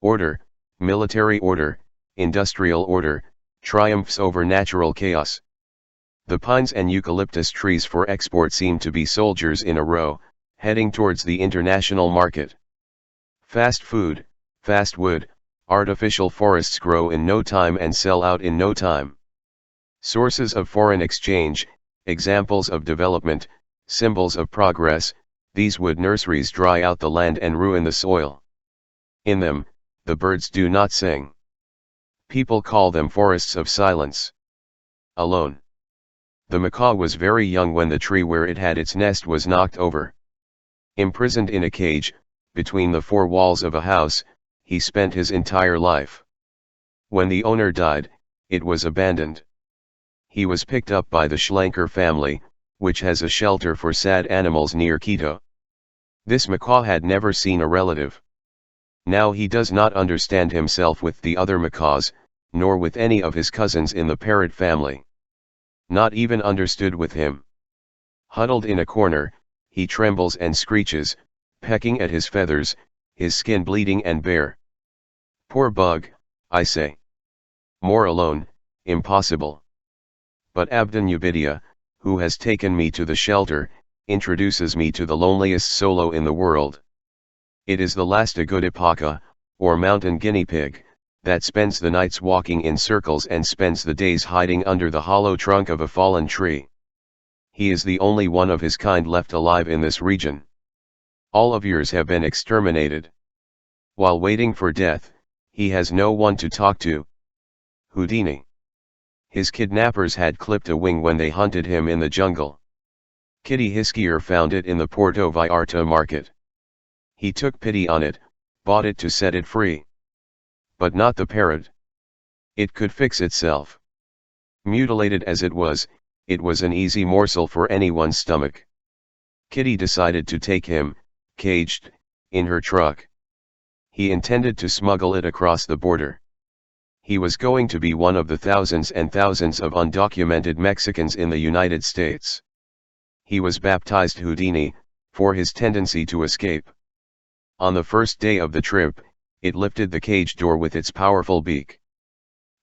Order, military order, industrial order, triumphs over natural chaos. The pines and eucalyptus trees for export seem to be soldiers in a row, heading towards the international market. Fast food, fast wood, artificial forests grow in no time and sell out in no time. Sources of foreign exchange, examples of development, symbols of progress, these wood nurseries dry out the land and ruin the soil. In them, the birds do not sing. People call them forests of silence. Alone. The macaw was very young when the tree where it had its nest was knocked over. Imprisoned in a cage, between the four walls of a house, he spent his entire life. When the owner died, it was abandoned. He was picked up by the Schlenker family, which has a shelter for sad animals near Quito. This macaw had never seen a relative. Now he does not understand himself with the other macaws, nor with any of his cousins in the parrot family. Not even understood with him. Huddled in a corner, he trembles and screeches, pecking at his feathers, his skin bleeding and bare. Poor bug, I say. More alone, impossible. But Abdanubidia, who has taken me to the shelter, introduces me to the loneliest solo in the world. It is the last Agodipaca, or mountain guinea pig, that spends the nights walking in circles and spends the days hiding under the hollow trunk of a fallen tree. He is the only one of his kind left alive in this region. All of yours have been exterminated. While waiting for death, he has no one to talk to. Houdini. His kidnappers had clipped a wing when they hunted him in the jungle. Kitty Hiskier found it in the Puerto Vallarta market. He took pity on it, bought it to set it free. But not the parrot. It could fix itself. Mutilated as it was an easy morsel for anyone's stomach. Kitty decided to take him, caged, in her truck. He intended to smuggle it across the border. He was going to be one of the thousands and thousands of undocumented Mexicans in the United States. He was baptized Houdini, for his tendency to escape. On the first day of the trip, it lifted the cage door with its powerful beak.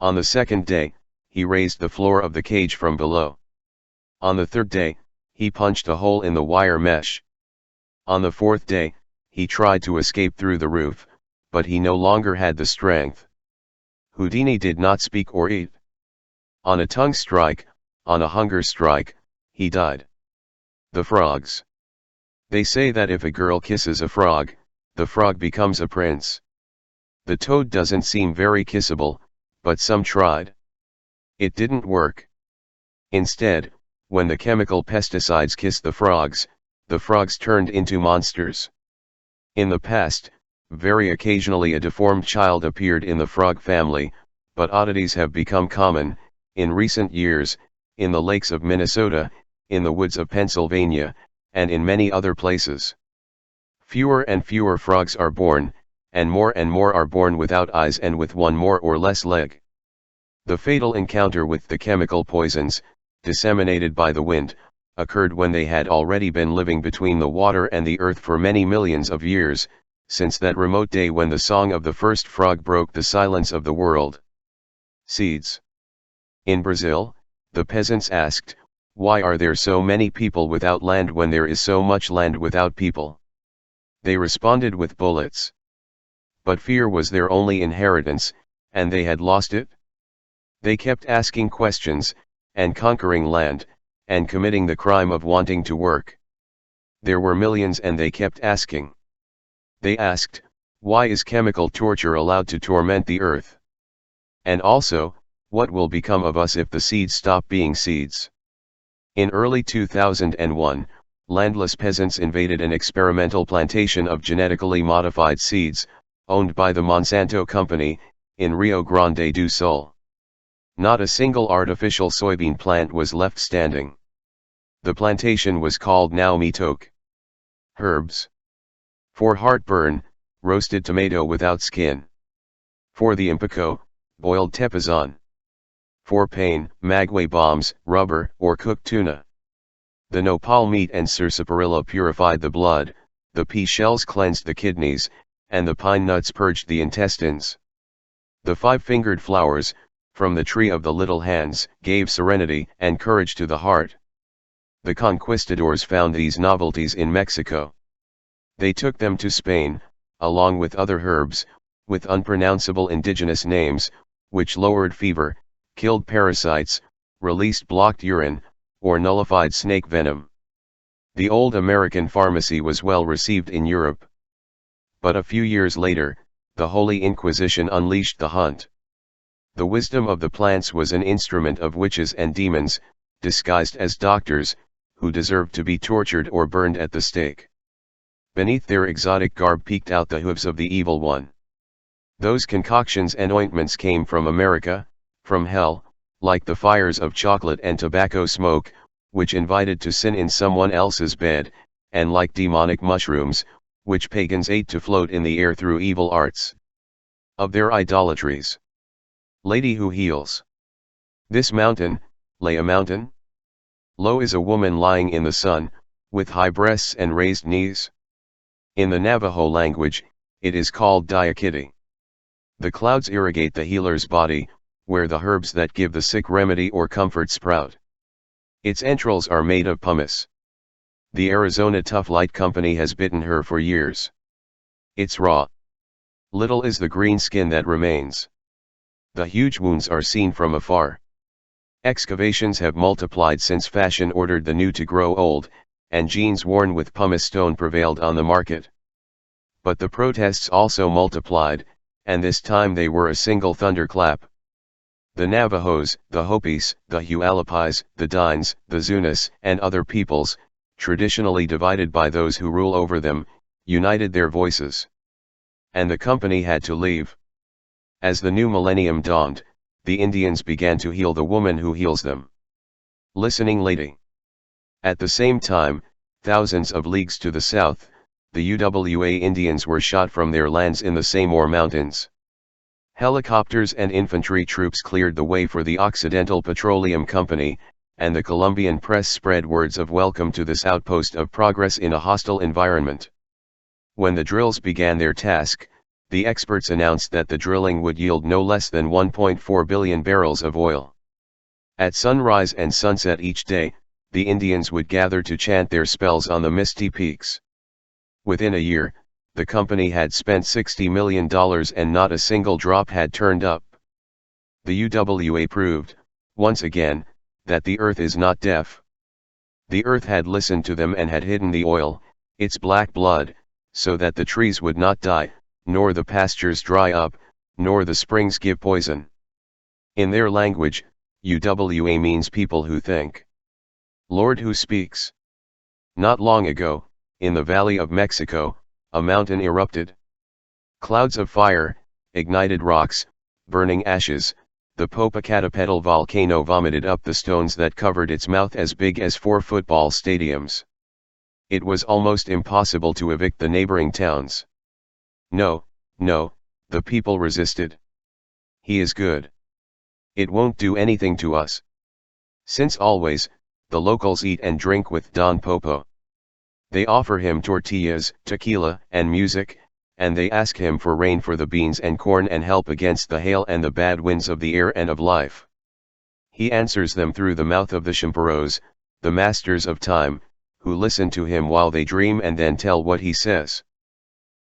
On the second day, he raised the floor of the cage from below. On the third day, he punched a hole in the wire mesh. On the fourth day, he tried to escape through the roof, but he no longer had the strength. Houdini did not speak or eat. On a tongue strike, on a hunger strike, he died. The frogs. They say that if a girl kisses a frog, the frog becomes a prince. The toad doesn't seem very kissable, but some tried. It didn't work. Instead, when the chemical pesticides kissed the frogs turned into monsters. In the past, very occasionally a deformed child appeared in the frog family, but oddities have become common, in recent years, in the lakes of Minnesota, in the woods of Pennsylvania, and in many other places. Fewer and fewer frogs are born, and more are born without eyes and with one more or less leg. The fatal encounter with the chemical poisons, disseminated by the wind, occurred when they had already been living between the water and the earth for many millions of years, since that remote day when the song of the first frog broke the silence of the world. Seeds. In Brazil, the peasants asked, "Why are there so many people without land when there is so much land without people?" They responded with bullets. But fear was their only inheritance, and they had lost it. They kept asking questions, and conquering land, and committing the crime of wanting to work. There were millions and they kept asking. They asked, why is chemical torture allowed to torment the earth? And also, what will become of us if the seeds stop being seeds? In early 2001, landless peasants invaded an experimental plantation of genetically modified seeds, owned by the Monsanto Company, in Rio Grande do Sul. Not a single artificial soybean plant was left standing. The plantation was called Now Mitoke. Herbs. For heartburn, roasted tomato without skin. For the impaco, boiled tepazon. For pain, maguey bombs, rubber, or cooked tuna. The nopal meat and sarsaparilla purified the blood, the pea shells cleansed the kidneys, and the pine nuts purged the intestines. The five-fingered flowers, from the tree of the little hands, gave serenity and courage to the heart. The conquistadors found these novelties in Mexico. They took them to Spain, along with other herbs, with unpronounceable indigenous names, which lowered fever, killed parasites, released blocked urine, or nullified snake venom. The old American pharmacy was well received in Europe. But a few years later, the Holy Inquisition unleashed the hunt. The wisdom of the plants was an instrument of witches and demons, disguised as doctors, who deserved to be tortured or burned at the stake. Beneath their exotic garb peeked out the hooves of the evil one. Those concoctions and ointments came from America, from hell, like the fires of chocolate and tobacco smoke, which invited to sin in someone else's bed, and like demonic mushrooms, which pagans ate to float in the air through evil arts. Of their idolatries. Lady who heals. This mountain, lay a mountain? Lo is a woman lying in the sun, with high breasts and raised knees. In the Navajo language, it is called Diakiti. The clouds irrigate the healer's body, where the herbs that give the sick remedy or comfort sprout. Its entrails are made of pumice. The Arizona Tough Light Company has bitten her for years. It's raw. Little is the green skin that remains. The huge wounds are seen from afar. Excavations have multiplied since fashion ordered the new to grow old, and jeans worn with pumice stone prevailed on the market. But the protests also multiplied, and this time they were a single thunderclap. The Navajos, the Hopis, the Hualapais, the Dines, the Zunas, and other peoples, traditionally divided by those who rule over them, united their voices. And the company had to leave. As the new millennium dawned, the Indians began to heal the woman who heals them. Listening lady. At the same time, thousands of leagues to the south, the UWA Indians were shot from their lands in the Seymour Mountains. Helicopters and infantry troops cleared the way for the Occidental Petroleum Company, and the Colombian press spread words of welcome to this outpost of progress in a hostile environment. When the drills began their task, the experts announced that the drilling would yield no less than 1.4 billion barrels of oil. At sunrise and sunset each day, the Indians would gather to chant their spells on the misty peaks. Within a year, the company had spent $60 million and not a single drop had turned up. The UWA proved, once again, that the earth is not deaf. The earth had listened to them and had hidden the oil, its black blood, so that the trees would not die, nor the pastures dry up, nor the springs give poison. In their language, UWA means people who think. Lord who speaks. Not long ago, in the Valley of Mexico, a mountain erupted. Clouds of fire, ignited rocks, burning ashes, the Popocatépetl volcano vomited up the stones that covered its mouth as big as 4 football stadiums. It was almost impossible to evict the neighboring towns. No, no, the people resisted. He is good. It won't do anything to us. Since always, the locals eat and drink with Don Popo. They offer him tortillas, tequila, and music, and they ask him for rain for the beans and corn and help against the hail and the bad winds of the air and of life. He answers them through the mouth of the Chamorros, the masters of time, who listen to him while they dream and then tell what he says.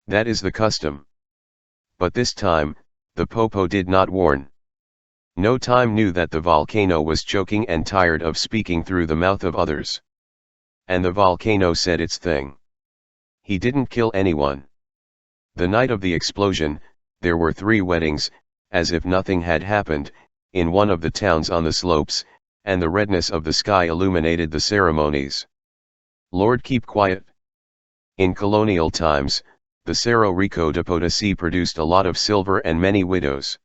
That is the custom. But this time, the Popo did not warn. No time knew that the volcano was choking and tired of speaking through the mouth of others. And the volcano said its thing. He didn't kill anyone. The night of the explosion, there were 3 weddings, as if nothing had happened, in one of the towns on the slopes, and the redness of the sky illuminated the ceremonies. Lord, keep quiet. In colonial times, the Cerro Rico de Potosi produced a lot of silver and many widows.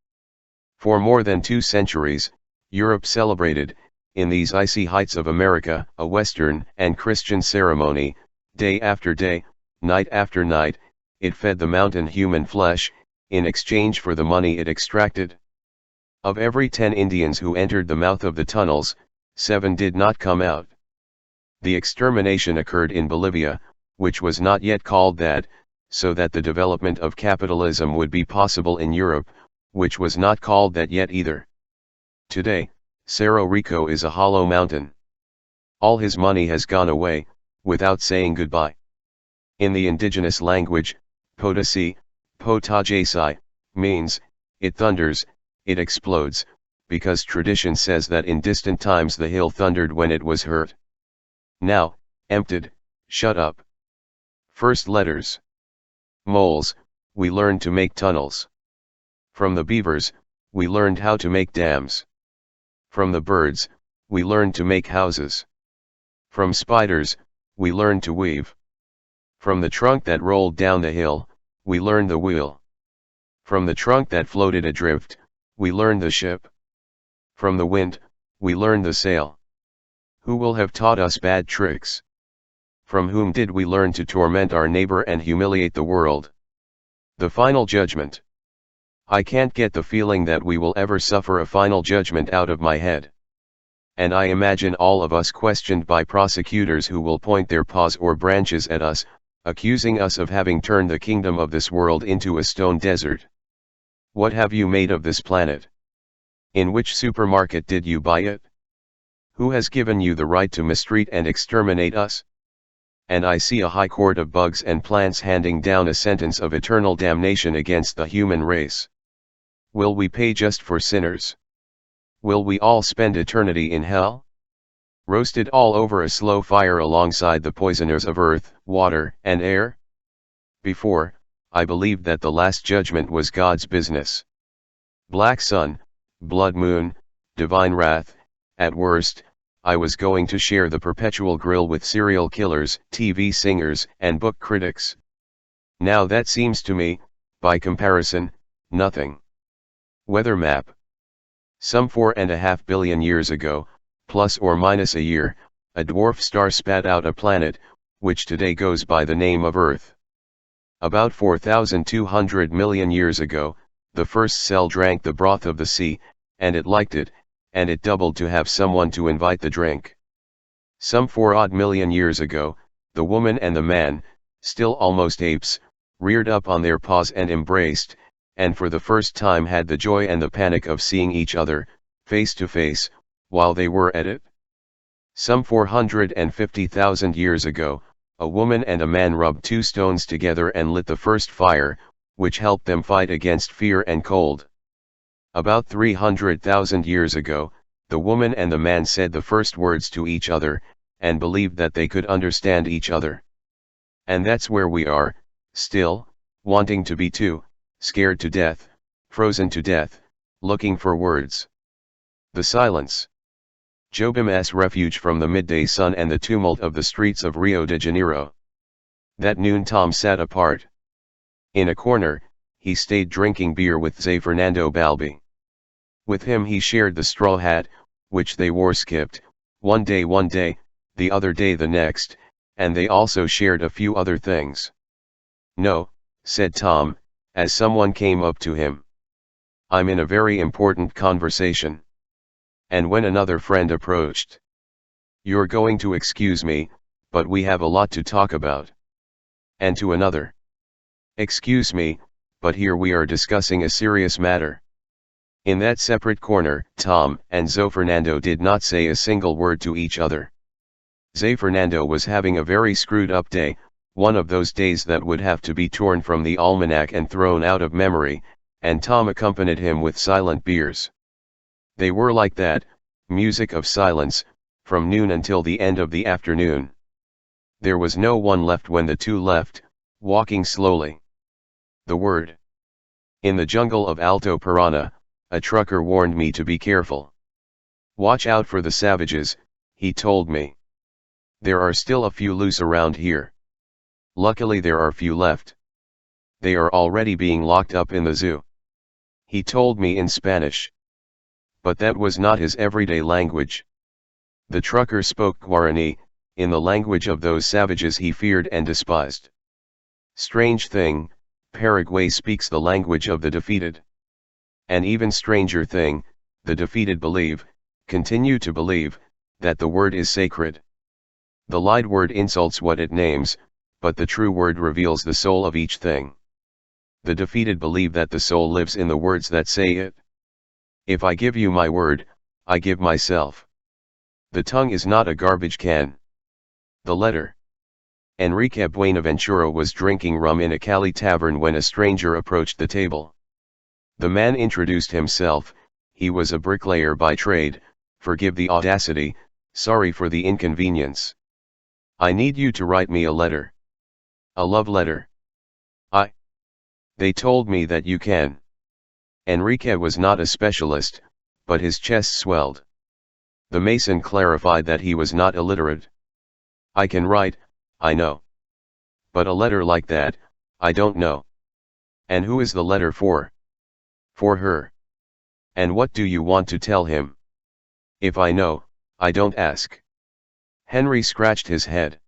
For more than 2 centuries, Europe celebrated, in these icy heights of America, a Western and Christian ceremony. Day after day, night after night, it fed the mountain human flesh, in exchange for the money it extracted. Of every 10 Indians who entered the mouth of the tunnels, 7 did not come out. The extermination occurred in Bolivia, which was not yet called that, so that the development of capitalism would be possible in Europe, which was not called that yet either. Today, Cerro Rico is a hollow mountain. All his money has gone away, without saying goodbye. In the indigenous language, Potosi, Potajasi, means, it thunders, it explodes, because tradition says that in distant times the hill thundered when it was hurt. Now, emptied, shut up. First letters. Moles, we learned to make tunnels. From the beavers, we learned how to make dams. From the birds, we learned to make houses. From spiders, we learned to weave. From the trunk that rolled down the hill, we learned the wheel. From the trunk that floated adrift, we learned the ship. From the wind, we learned the sail. Who will have taught us bad tricks? From whom did we learn to torment our neighbor and humiliate the world? The final judgment. I can't get the feeling that we will ever suffer a final judgment out of my head. And I imagine all of us questioned by prosecutors who will point their paws or branches at us, accusing us of having turned the kingdom of this world into a stone desert. What have you made of this planet? In which supermarket did you buy it? Who has given you the right to mistreat and exterminate us? And I see a high court of bugs and plants handing down a sentence of eternal damnation against the human race. Will we pay just for sinners? Will we all spend eternity in hell? Roasted all over a slow fire alongside the poisoners of earth, water, and air? Before, I believed that the last judgment was God's business. Black sun, blood moon, divine wrath, at worst, I was going to share the perpetual grill with serial killers, TV singers, and book critics. Now that seems to me, by comparison, nothing. Weather map. Some 4.5 billion years ago, plus or minus a year, a dwarf star spat out a planet, which today goes by the name of Earth. About 4,200 million years ago, the first cell drank the broth of the sea, and it liked it, and it doubled to have someone to invite the drink. Some 4 odd million years ago, the woman and the man, still almost apes, reared up on their paws and embraced, and for the first time had the joy and the panic of seeing each other, face to face, while they were at it. Some 450,000 years ago, a woman and a man rubbed 2 stones together and lit the first fire, which helped them fight against fear and cold. About 300,000 years ago, the woman and the man said the first words to each other, and believed that they could understand each other. And that's where we are, still, wanting to be two, scared to death, frozen to death, looking for words. The silence. Jobim's refuge from the midday sun and the tumult of the streets of Rio de Janeiro. That noon Tom sat apart. In a corner, he stayed drinking beer with Zé Fernando Balbi. With him he shared the straw hat, which they wore skipped, one day, the other day the next, and they also shared a few other things. No, said Tom, as someone came up to him. I'm in a very important conversation. And when another friend approached. You're going to excuse me, but we have a lot to talk about. And to another. Excuse me, but here we are discussing a serious matter. In that separate corner, Tom and Zé Fernando did not say a single word to each other. Zé Fernando was having a very screwed up day, one of those days that would have to be torn from the almanac and thrown out of memory, and Tom accompanied him with silent beers. They were like that, music of silence, from noon until the end of the afternoon. There was no one left when the two left, walking slowly. The word. In the jungle of Alto Parana, a trucker warned me to be careful. Watch out for the savages, he told me. There are still a few loose around here. Luckily there are few left. they are already being locked up in the zoo. He told me in Spanish. But that was not his everyday language. The trucker spoke Guarani, in the language of those savages he feared and despised. Strange thing, Paraguay speaks the language of the defeated. An even stranger thing, the defeated continue to believe, that the word is sacred. The lied word insults what it names, but the true word reveals the soul of each thing. The defeated believe that the soul lives in the words that say it. If I give you my word, I give myself. The tongue is not a garbage can. The letter. Enrique Buenaventura was drinking rum in a Cali tavern when a stranger approached the table. The man introduced himself. He was a bricklayer by trade. Forgive the audacity, sorry for the inconvenience. I need you to write me a letter. A love letter. They told me that you can. Enrique was not a specialist, but his chest swelled. The mason clarified that he was not illiterate. I can write, I know. But a letter like that, I don't know. And who is the letter for? For her. And what do you want to tell him? If I know, I don't ask. Henry scratched his head.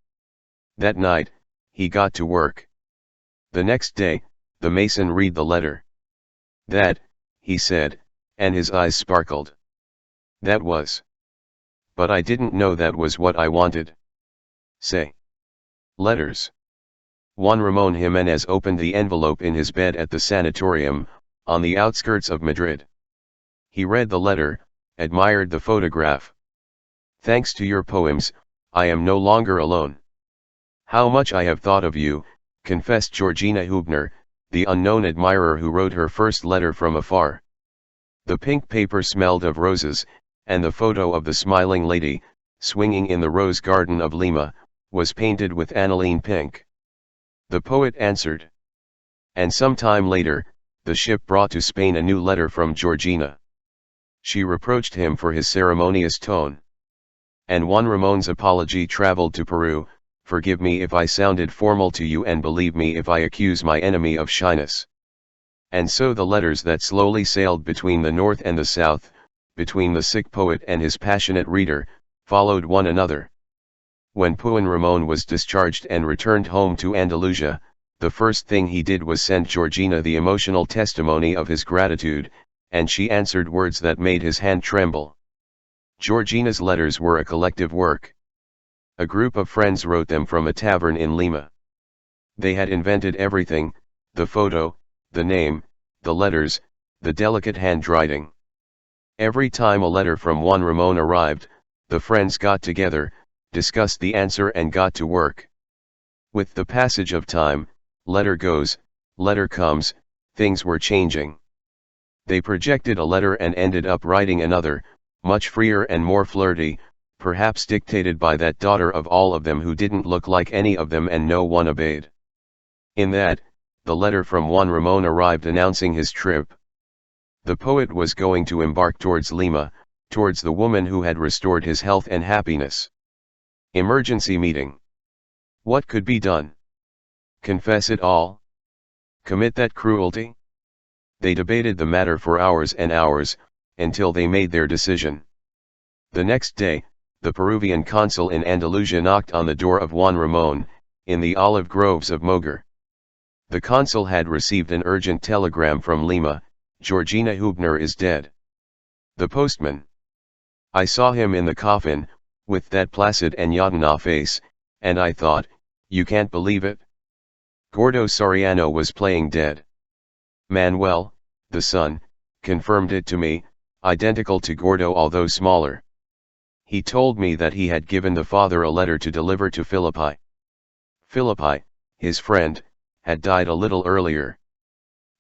That night, he got to work. The next day, the mason read the letter. That, he said, and his eyes sparkled. That was. But I didn't know that was what I wanted. Say. Letters. Juan Ramon Jimenez opened the envelope in his bed at the sanatorium, on the outskirts of Madrid. He read the letter, admired the photograph. Thanks to your poems, I am no longer alone. How much I have thought of you, confessed Georgina Hubner, the unknown admirer who wrote her first letter from afar. The pink paper smelled of roses, and the photo of the smiling lady, swinging in the rose garden of Lima, was painted with aniline pink. The poet answered. And some time later, the ship brought to Spain a new letter from Georgina. She reproached him for his ceremonious tone. And Juan Ramon's apology traveled to Peru. Forgive me if I sounded formal to you and believe me if I accuse my enemy of shyness. And so the letters that slowly sailed between the north and the south, between the sick poet and his passionate reader, followed one another. When Juan Ramon was discharged and returned home to Andalusia, the first thing he did was send Georgina the emotional testimony of his gratitude, and she answered words that made his hand tremble. Georgina's letters were a collective work. A group of friends wrote them from a tavern in Lima. They had invented everything, the photo, the name, the letters, the delicate handwriting. Every time a letter from Juan Ramon arrived, the friends got together, discussed the answer and got to work. With the passage of time, letter goes, letter comes, things were changing. They projected a letter and ended up writing another, much freer and more flirty, perhaps dictated by that daughter of all of them who didn't look like any of them and no one obeyed. In that, the letter from Juan Ramon arrived announcing his trip. The poet was going to embark towards Lima, towards the woman who had restored his health and happiness. Emergency meeting. What could be done? Confess it all? Commit that cruelty? They debated the matter for hours and hours, until they made their decision. The next day, the Peruvian consul in Andalusia knocked on the door of Juan Ramon, in the olive groves of Moguer. The consul had received an urgent telegram from Lima, Georgina Hubner is dead. The postman. I saw him in the coffin, with that placid Enyadana face, and I thought, you can't believe it? Gordo Soriano was playing dead. Manuel, the son, confirmed it to me, identical to Gordo although smaller. He told me that he had given the father a letter to deliver to Philippi. Philippi, his friend, had died a little earlier.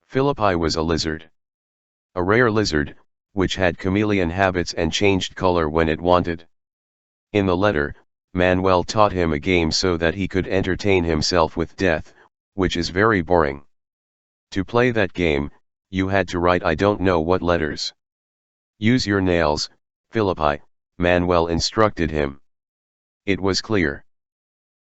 Philippi was a lizard. A rare lizard, which had chameleon habits and changed color when it wanted. In the letter, Manuel taught him a game so that he could entertain himself with death, which is very boring. To play that game, you had to write I don't know what letters. Use your nails, Philippi, Manuel instructed him. It was clear.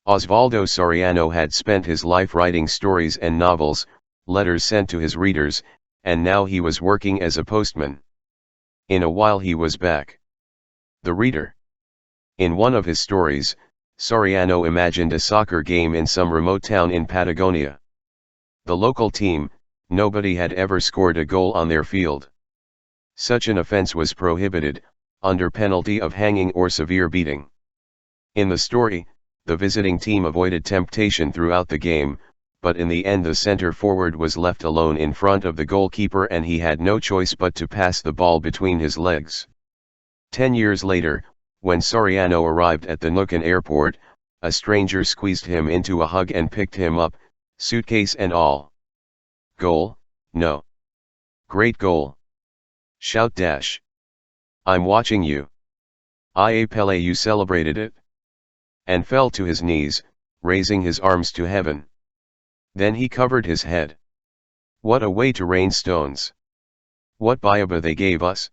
Osvaldo Soriano had spent his life writing stories and novels, letters sent to his readers, and now he was working as a postman. In a while he was back. The reader. In one of his stories, Soriano imagined a soccer game in some remote town in Patagonia. The local team, nobody had ever scored a goal on their field. Such an offense was prohibited, under penalty of hanging or severe beating. In the story, the visiting team avoided temptation throughout the game, but in the end the center forward was left alone in front of the goalkeeper and he had no choice but to pass the ball between his legs. 10 years later, when Soriano arrived at the Nukan airport, a stranger squeezed him into a hug and picked him up, suitcase and all. Goal? No. Great goal. Shout dash. I'm watching you. Ie Pele, you celebrated it. And fell to his knees, raising his arms to heaven. Then he covered his head. What a way to rain stones. What bayaba they gave us.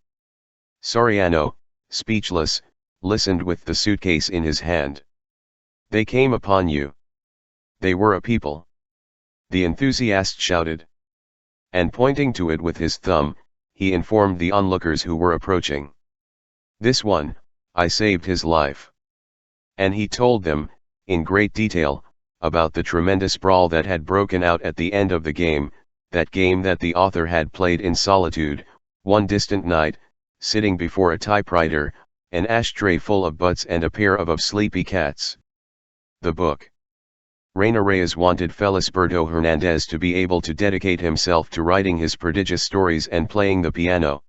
Soriano, speechless, listened with the suitcase in his hand. They came upon you. They were a people. The enthusiast shouted. And pointing to it with his thumb, he informed the onlookers who were approaching. This one, I saved his life. And he told them, in great detail, about the tremendous brawl that had broken out at the end of the game, that game that the author had played in solitude, one distant night, sitting before a typewriter, an ashtray full of butts and a pair of sleepy cats. The book. Reina Reyes wanted Felisberto Hernandez to be able to dedicate himself to writing his prodigious stories and playing the piano.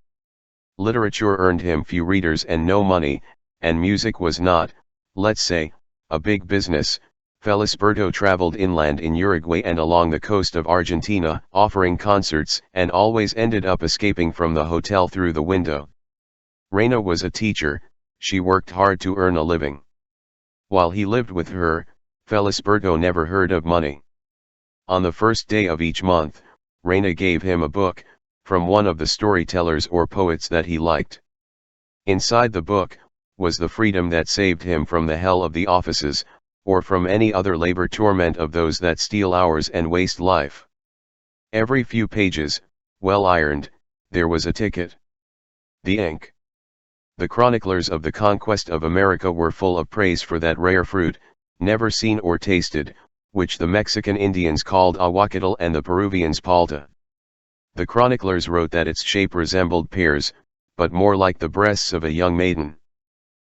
Literature earned him few readers and no money, and music was not, let's say, a big business. Felisberto traveled inland in Uruguay and along the coast of Argentina, offering concerts, and always ended up escaping from the hotel through the window. Reina was a teacher, she worked hard to earn a living. While he lived with her, Felisberto never heard of money. On the first day of each month, Reina gave him a book, from one of the storytellers or poets that he liked. Inside the book, was the freedom that saved him from the hell of the offices, or from any other labor torment of those that steal hours and waste life. Every few pages, well ironed, there was a ticket. The ink. The chroniclers of the conquest of America were full of praise for that rare fruit, never seen or tasted, which the Mexican Indians called aguacatl and the Peruvians palta. The chroniclers wrote that its shape resembled pears, but more like the breasts of a young maiden.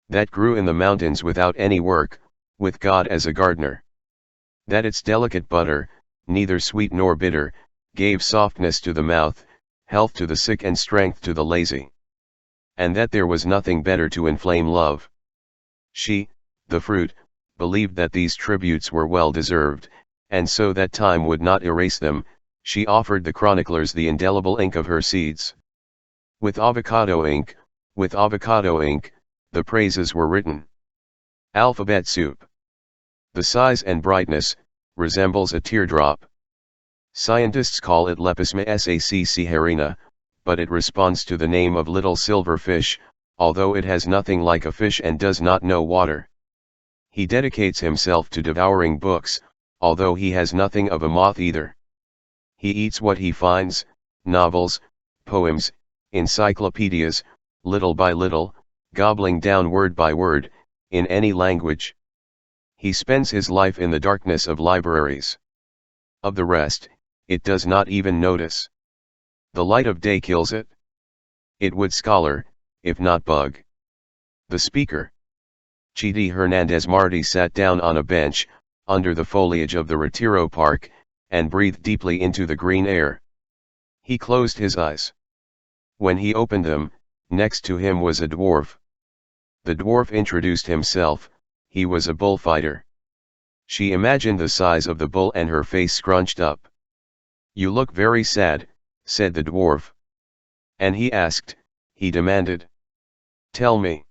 That grew in the mountains without any work, with God as a gardener. That its delicate butter, neither sweet nor bitter, gave softness to the mouth, health to the sick and strength to the lazy. And that there was nothing better to inflame love. She, the fruit, believed that these tributes were well deserved, and so that time would not erase them, she offered the chroniclers the indelible ink of her seeds. With avocado ink, the praises were written. Alphabet soup. The size and brightness, resembles a teardrop. Scientists call it Lepisma saccharinina, but it responds to the name of little silver fish, although it has nothing like a fish and does not know water. He dedicates himself to devouring books, although he has nothing of a moth either. He eats what he finds, novels, poems, encyclopedias, little by little, gobbling down word by word, in any language. He spends his life in the darkness of libraries. Of the rest, it does not even notice. The light of day kills it. It would scholar, if not bug. The speaker. Chidi Hernandez Martí sat down on a bench, under the foliage of the Retiro Park, and breathed deeply into the green air. He closed his eyes. When he opened them, next to him was a dwarf. The dwarf introduced himself, he was a bullfighter. She imagined the size of the bull and her face scrunched up. "You look very sad," said the dwarf. "And he asked," he demanded. "Tell me."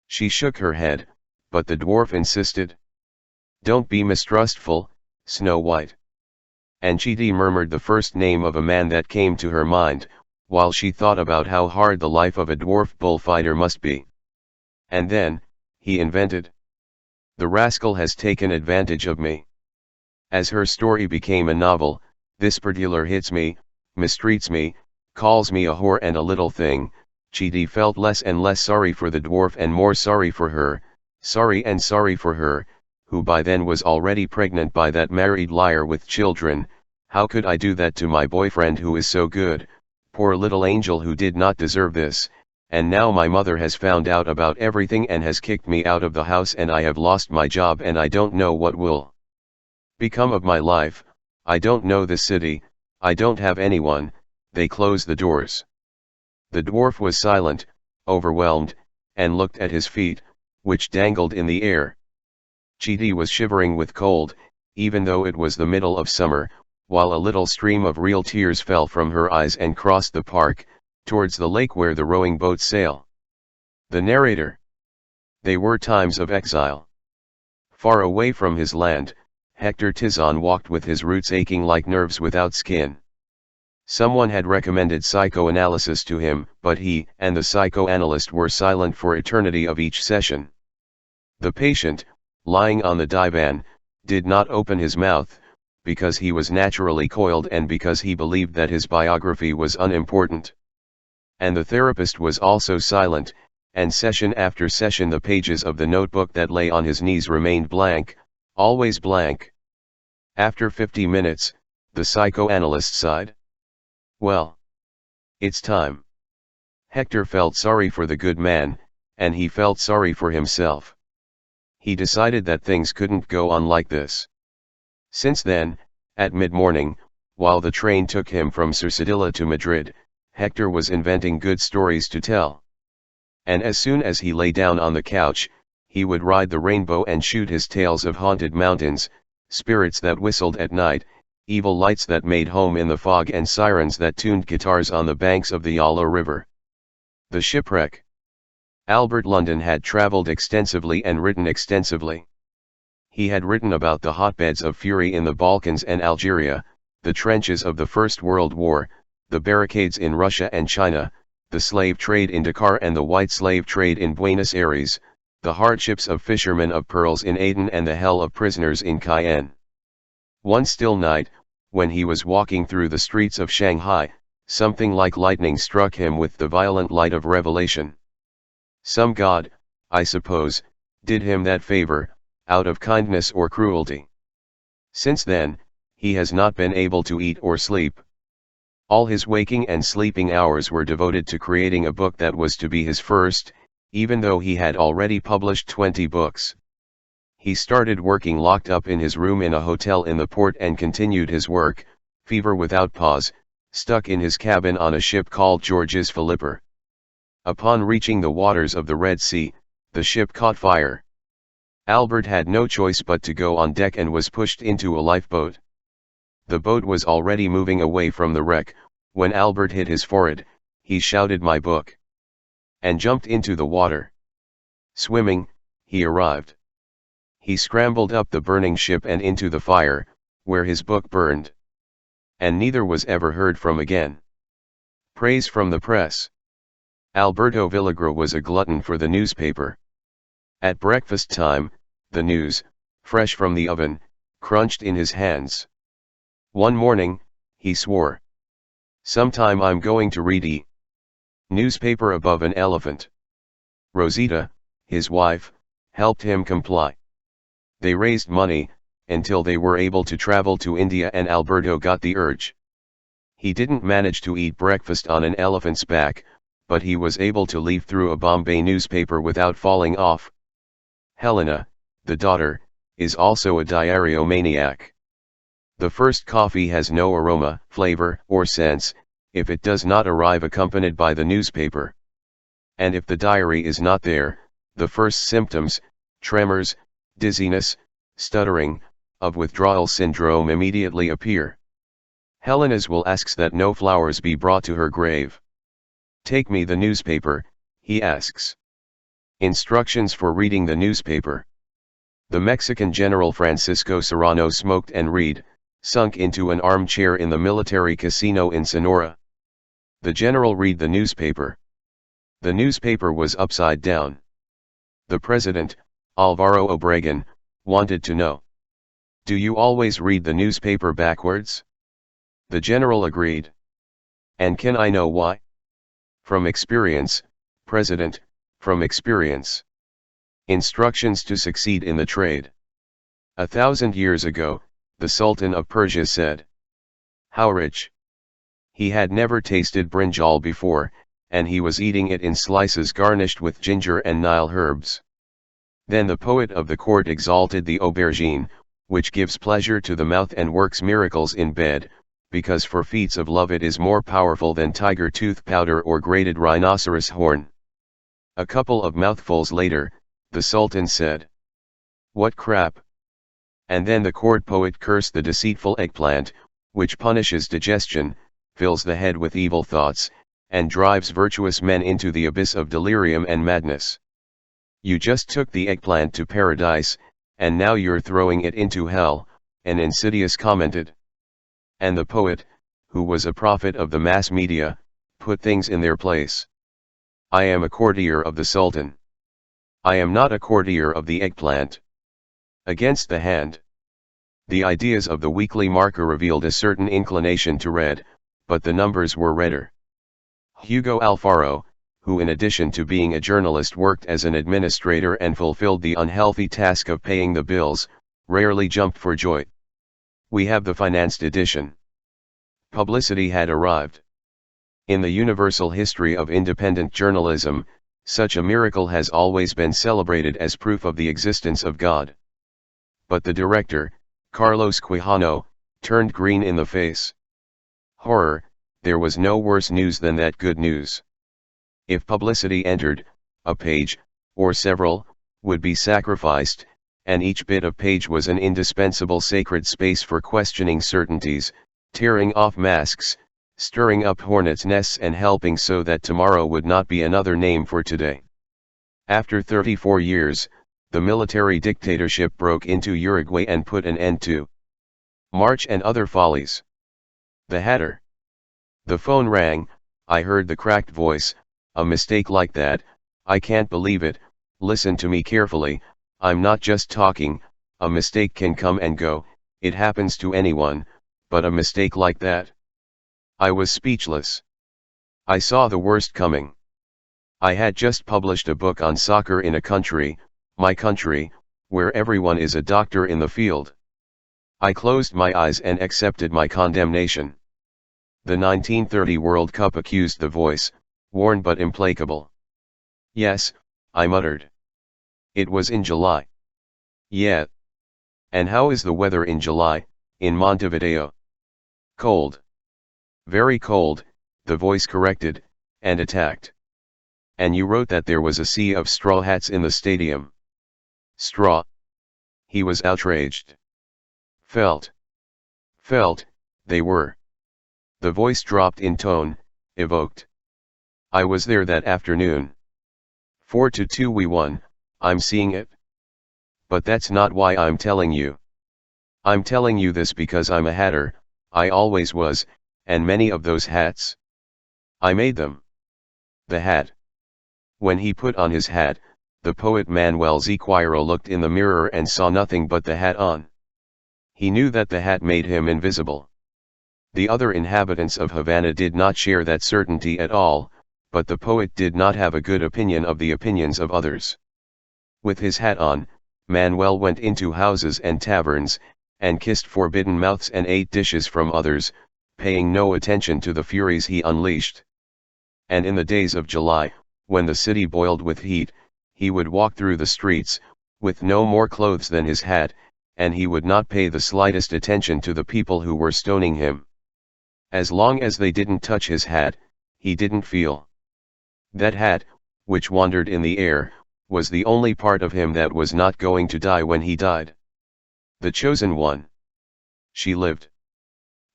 She shook her head, but the dwarf insisted. "Don't be mistrustful, Snow White." And Chidi murmured the first name of a man that came to her mind, while she thought about how hard the life of a dwarf bullfighter must be. And then, he invented. "The rascal has taken advantage of me." As her story became a novel, This particular hits me, mistreats me, calls me a whore and a little thing. Chidi felt less and less sorry for the dwarf and more sorry for her, sorry for her, who by then was already pregnant by that married liar with children. How could I do that to my boyfriend who is so good, poor little angel who did not deserve this, and now my mother has found out about everything and has kicked me out of the house and I have lost my job and I don't know what will become of my life. I don't know the city, I don't have anyone. They closed the doors. The dwarf was silent, overwhelmed, and looked at his feet, which dangled in the air. Chidi was shivering with cold, even though it was the middle of summer, while a little stream of real tears fell from her eyes and crossed the park, towards the lake where the rowing boats sail. The narrator. They were times of exile. Far away from his land, Hector Tizon walked with his roots aching like nerves without skin. Someone had recommended psychoanalysis to him, but he and the psychoanalyst were silent for eternity of each session. The patient, lying on the divan, did not open his mouth, because he was naturally coiled and because he believed that his biography was unimportant. And the therapist was also silent, and session after session the pages of the notebook that lay on his knees remained blank, always blank. After 50 minutes, the psychoanalyst sighed. Well, it's time. Hector felt sorry for the good man, and he felt sorry for himself. He decided that things couldn't go on like this. Since then, at mid-morning, while the train took him from Cercedilla to Madrid, Hector was inventing good stories to tell. And as soon as he lay down on the couch, he would ride the rainbow and shoot his tales of haunted mountains, spirits that whistled at night, evil lights that made home in the fog and sirens that tuned guitars on the banks of the Yala River. The shipwreck. Albert London had traveled extensively and written extensively. He had written about the hotbeds of fury in the Balkans and Algeria, the trenches of the First World War, the barricades in Russia and China, the slave trade in Dakar and the white slave trade in Buenos Aires, the hardships of fishermen of pearls in Aden and the hell of prisoners in Cayenne. One still night, when he was walking through the streets of Shanghai, something like lightning struck him with the violent light of revelation. Some god, I suppose, did him that favor, out of kindness or cruelty. Since then, he has not been able to eat or sleep. All his waking and sleeping hours were devoted to creating a book that was to be his first, even though he had already published 20 books. He started working locked up in his room in a hotel in the port and continued his work, fever without pause, stuck in his cabin on a ship called Georges Philipper. Upon reaching the waters of the Red Sea, the ship caught fire. Albert had no choice but to go on deck and was pushed into a lifeboat. The boat was already moving away from the wreck, when Albert hit his forehead. He shouted, "My book!" and jumped into the water. Swimming, he arrived. He scrambled up the burning ship and into the fire, where his book burned. And neither was ever heard from again. Praise from the press. Alberto Villagra was a glutton for the newspaper. At breakfast time, the news, fresh from the oven, crunched in his hands. One morning, he swore, "Sometime I'm going to read a newspaper above an elephant." Rosita, his wife, helped him comply. They raised money, until they were able to travel to India, and Alberto got the urge. He didn't manage to eat breakfast on an elephant's back, but he was able to leaf through a Bombay newspaper without falling off. Helena, the daughter, is also a diarrheomaniac. The first coffee has no aroma, flavor, or sense, if it does not arrive accompanied by the newspaper. And if the diary is not there, the first symptoms, tremors, dizziness, stuttering, of withdrawal syndrome immediately appear. Helena's will asks that no flowers be brought to her grave. "Take me the newspaper," he asks. Instructions for reading the newspaper. The Mexican General Francisco Serrano smoked and read, sunk into an armchair in the military casino in Sonora. The general read the newspaper. The newspaper was upside down. The president, Alvaro Obregon, wanted to know, "Do you always read the newspaper backwards?" The general agreed. And can I know why? From experience, President, from experience. Instructions to succeed in the trade. 1,000 years ago, the Sultan of Persia said. How rich! He had never tasted brinjal before, and he was eating it in slices garnished with ginger and Nile herbs. Then the poet of the court exalted the aubergine, which gives pleasure to the mouth and works miracles in bed, because for feats of love it is more powerful than tiger tooth powder or grated rhinoceros horn. A couple of mouthfuls later, the Sultan said, "What crap!" And then the court poet cursed the deceitful eggplant, which punishes digestion, fills the head with evil thoughts, and drives virtuous men into the abyss of delirium and madness. You just took the eggplant to paradise, and now you're throwing it into hell, an insidious commented. And the poet, who was a prophet of the mass media, put things in their place. I am a courtier of the Sultan. I am not a courtier of the eggplant. Against the hand. The ideas of the weekly marker revealed a certain inclination to read, but the numbers were redder. Hugo Alfaro, who in addition to being a journalist worked as an administrator and fulfilled the unhealthy task of paying the bills, rarely jumped for joy. We have the financed edition. Publicity had arrived. In the universal history of independent journalism, such a miracle has always been celebrated as proof of the existence of God. But the director, Carlos Quijano, turned green in the face. Horror, there was no worse news than that good news. If publicity entered, a page, or several, would be sacrificed, and each bit of page was an indispensable sacred space for questioning certainties, tearing off masks, stirring up hornets' nests and helping so that tomorrow would not be another name for today. After 34 years, the military dictatorship broke into Uruguay and put an end to March and other follies. The Hatter. The phone rang, I heard the cracked voice, a mistake like that, I can't believe it, listen to me carefully, I'm not just talking, a mistake can come and go, it happens to anyone, but a mistake like that? I was speechless. I saw the worst coming. I had just published a book on soccer in a country, my country, where everyone is a doctor in the field. I closed my eyes and accepted my condemnation. The 1930 World Cup accused the voice, worn but implacable. Yes, I muttered. It was in July. Yeah. And how is the weather in July, in Montevideo? Cold. Very cold, the voice corrected, and attacked. And you wrote that there was a sea of straw hats in the stadium. Straw? He was outraged. Felt, they were. The voice dropped in tone, evoked. I was there that afternoon. 4-2 we won, I'm seeing it. But that's not why I'm telling you. I'm telling you this because I'm a hatter, I always was, and many of those hats. I made them. The hat. When he put on his hat, the poet Manuel Ziquiro looked in the mirror and saw nothing but the hat on. He knew that the hat made him invisible. The other inhabitants of Havana did not share that certainty at all, but the poet did not have a good opinion of the opinions of others. With his hat on, Manuel went into houses and taverns, and kissed forbidden mouths and ate dishes from others, paying no attention to the furies he unleashed. And in the days of July, when the city boiled with heat, he would walk through the streets, with no more clothes than his hat, and he would not pay the slightest attention to the people who were stoning him. As long as they didn't touch his hat, he didn't feel. That hat, which wandered in the air, was the only part of him that was not going to die when he died. The chosen one. She lived.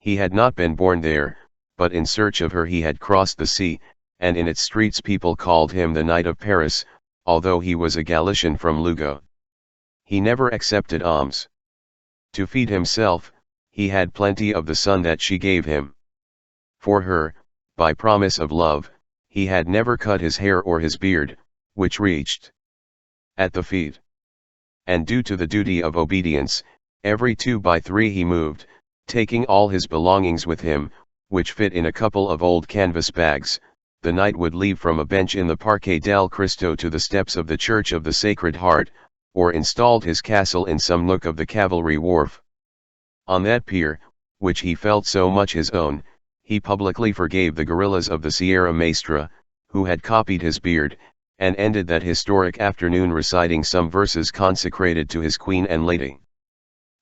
He had not been born there, but in search of her he had crossed the sea, and in its streets people called him the Knight of Paris, although he was a Galician from Lugo. He never accepted alms. To feed himself, he had plenty of the sun that she gave him. For her, by promise of love, he had never cut his hair or his beard, which reached at the feet. And due to the duty of obedience, every 2 by 3 he moved, Taking all his belongings with him, which fit in a couple of old canvas bags, the knight would leave from a bench in the Parque del Cristo to the steps of the Church of the Sacred Heart, or installed his castle in some nook of the Cavalry Wharf. On that pier, which he felt so much his own, he publicly forgave the guerrillas of the Sierra Maestra, who had copied his beard, and ended that historic afternoon reciting some verses consecrated to his queen and lady.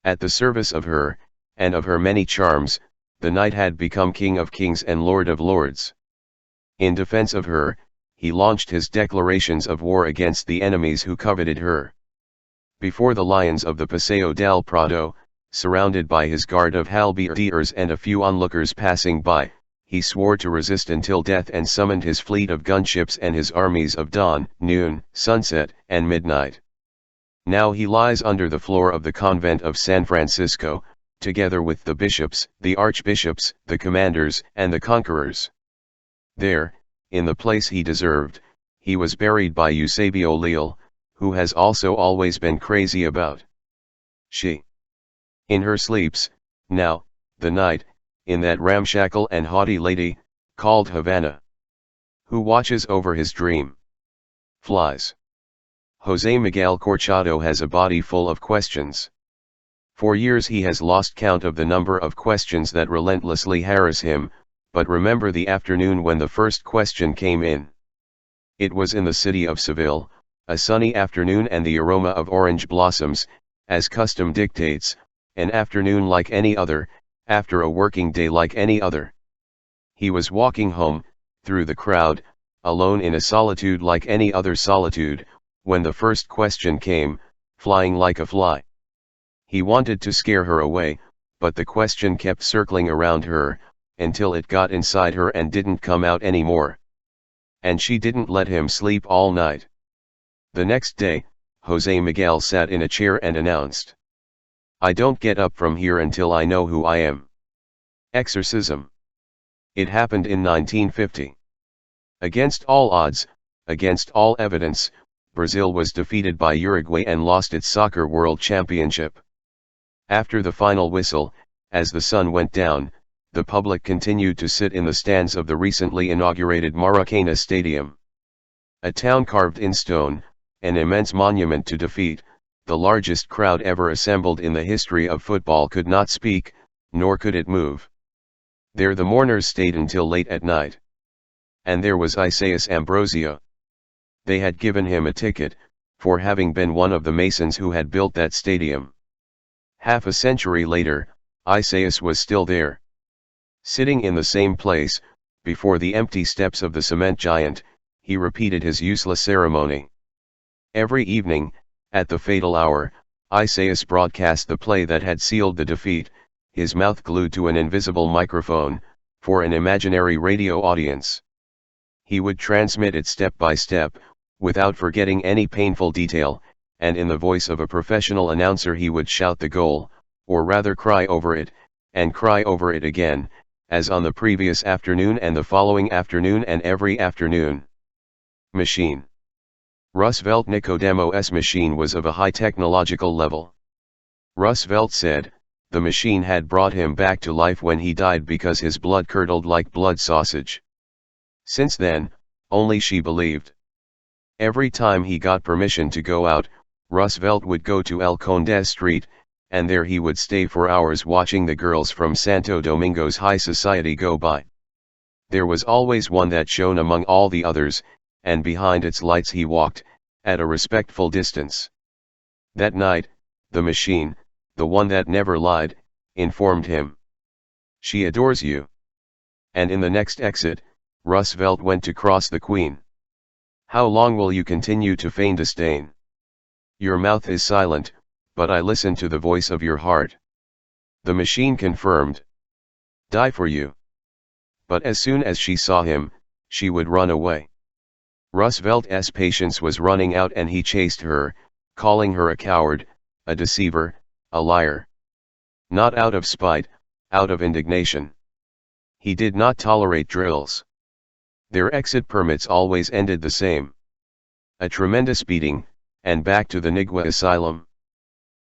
At the service of her, and of her many charms, the knight had become King of Kings and Lord of Lords. In defense of her, he launched his declarations of war against the enemies who coveted her. Before the lions of the Paseo del Prado, surrounded by his guard of halberdiers and a few onlookers passing by, he swore to resist until death and summoned his fleet of gunships and his armies of dawn, noon, sunset, and midnight. Now he lies under the floor of the convent of San Francisco, together with the bishops, the archbishops, the commanders, and the conquerors. There, in the place he deserved, he was buried by Eusebio Leal, who has also always been crazy about she. In her sleeps, now, the night, in that ramshackle and haughty lady, called Havana. Who watches over his dream? Flies. Jose Miguel Corchado has a body full of questions. For years he has lost count of the number of questions that relentlessly harass him, but remember the afternoon when the first question came in. It was in the city of Seville, a sunny afternoon and the aroma of orange blossoms, as custom dictates, an afternoon like any other, after a working day like any other. He was walking home, through the crowd, alone in a solitude like any other solitude, when the first question came, flying like a fly. He wanted to scare her away, but the question kept circling around her, until it got inside her and didn't come out anymore. And she didn't let him sleep all night. The next day, Jose Miguel sat in a chair and announced, "I don't get up from here until I know who I am." Exorcism. It happened in 1950. Against all odds, against all evidence, Brazil was defeated by Uruguay and lost its soccer world championship. After the final whistle, as the sun went down, the public continued to sit in the stands of the recently inaugurated Maracana Stadium. A town carved in stone, an immense monument to defeat, the largest crowd ever assembled in the history of football could not speak, nor could it move. There the mourners stayed until late at night. And there was Isaias Ambrosio. They had given him a ticket, for having been one of the masons who had built that stadium. Half a century later, Isaias was still there. Sitting in the same place, before the empty steps of the cement giant, he repeated his useless ceremony. Every evening, at the fatal hour, Isaias broadcast the play that had sealed the defeat, his mouth glued to an invisible microphone, for an imaginary radio audience. He would transmit it step by step, without forgetting any painful detail, and in the voice of a professional announcer he would shout the goal, or rather cry over it, and cry over it again, as on the previous afternoon and the following afternoon and every afternoon. Machine. Roosevelt Nicodemo's machine was of a high technological level. Roosevelt said, the machine had brought him back to life when he died because his blood curdled like blood sausage. Since then, only she believed. Every time he got permission to go out, Roosevelt would go to El Conde Street, and there he would stay for hours watching the girls from Santo Domingo's high society go by. There was always one that shone among all the others, and behind its lights he walked, at a respectful distance. That night, the machine, the one that never lied, informed him. She adores you. And in the next exit, Roosevelt went to cross the Queen. How long will you continue to feign disdain? Your mouth is silent, but I listen to the voice of your heart. The machine confirmed. Die for you. But as soon as she saw him, she would run away. Roosevelt's patience was running out and he chased her, calling her a coward, a deceiver, a liar. Not out of spite, out of indignation. He did not tolerate drills. Their exit permits always ended the same. A tremendous beating, and back to the Nigua asylum.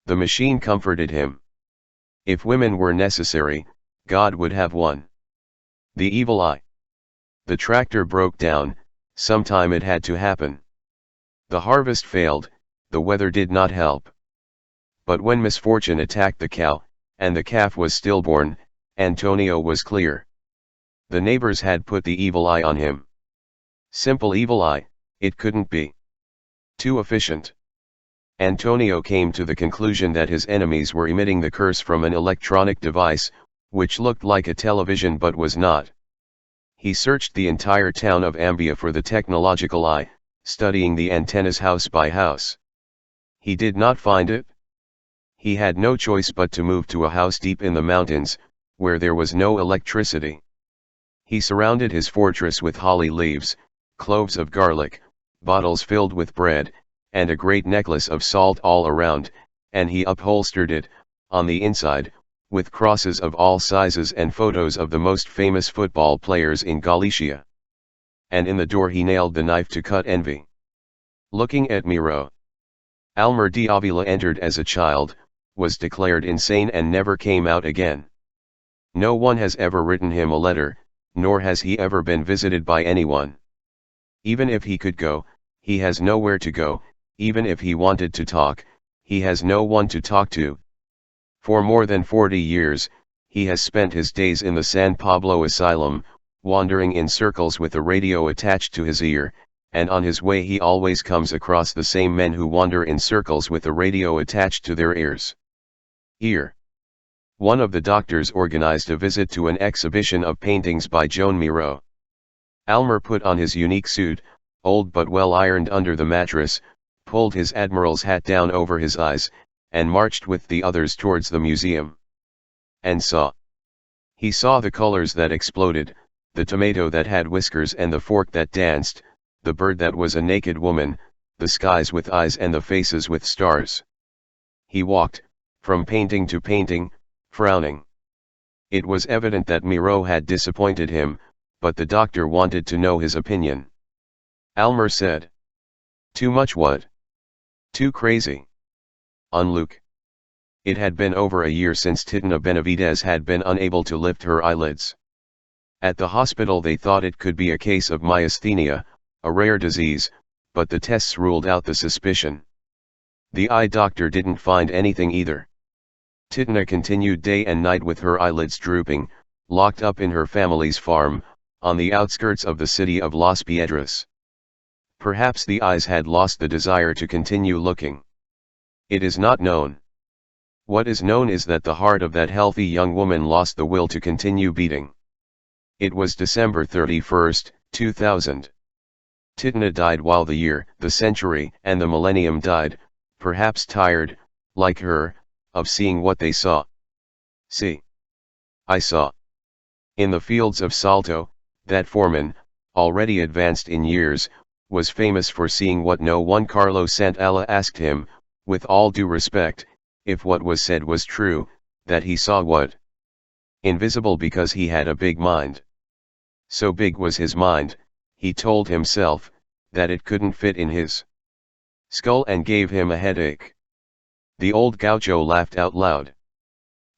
The machine comforted him. If women were necessary, God would have one. The evil eye. The tractor broke down, sometime it had to happen. The harvest failed, the weather did not help. But when misfortune attacked the cow, and the calf was stillborn, Antonio was clear. The neighbors had put the evil eye on him. Simple evil eye, it couldn't be. Too efficient. Antonio came to the conclusion that his enemies were emitting the curse from an electronic device, which looked like a television but was not. He searched the entire town of Ambia for the technological eye, studying the antennas house by house. He did not find it. He had no choice but to move to a house deep in the mountains, where there was no electricity. He surrounded his fortress with holly leaves, cloves of garlic, bottles filled with bread, and a great necklace of salt all around, and he upholstered it, on the inside, with crosses of all sizes and photos of the most famous football players in Galicia. And in the door he nailed the knife to cut envy. Looking at Miro. Almer de Avila entered as a child, was declared insane and never came out again. No one has ever written him a letter, nor has he ever been visited by anyone. Even if he could go, he has nowhere to go. Even if he wanted to talk, he has no one to talk to. For more than 40 years, he has spent his days in the San Pablo asylum, wandering in circles with a radio attached to his ear, and on his way he always comes across the same men who wander in circles with a radio attached to their ears. One of the doctors organized a visit to an exhibition of paintings by Joan Miró. Almer put on his unique suit, old but well ironed under the mattress, pulled his admiral's hat down over his eyes, and marched with the others towards the museum. And saw. He saw the colors that exploded, the tomato that had whiskers and the fork that danced, the bird that was a naked woman, the skies with eyes and the faces with stars. He walked, from painting to painting, frowning. It was evident that Miró had disappointed him, but the doctor wanted to know his opinion. Almer said. Too much what? Too crazy. Unlook. It had been over a year since Titania Benavides had been unable to lift her eyelids. At the hospital they thought it could be a case of myasthenia, a rare disease, but the tests ruled out the suspicion. The eye doctor didn't find anything either. Titania continued day and night with her eyelids drooping, locked up in her family's farm, on the outskirts of the city of Las Piedras. Perhaps the eyes had lost the desire to continue looking. It is not known. What is known is that the heart of that healthy young woman lost the will to continue beating. It was December 31, 2000. Titania died while the year, the century, and the millennium died, perhaps tired, like her, of seeing what they saw. See. I saw. In the fields of Salto, that foreman, already advanced in years, was famous for seeing what no one. Carlo Sant'Alla asked him, with all due respect, if what was said was true, that he saw what? Invisible, because he had a big mind. So big was his mind, he told himself, that it couldn't fit in his skull and gave him a headache. The old gaucho laughed out loud.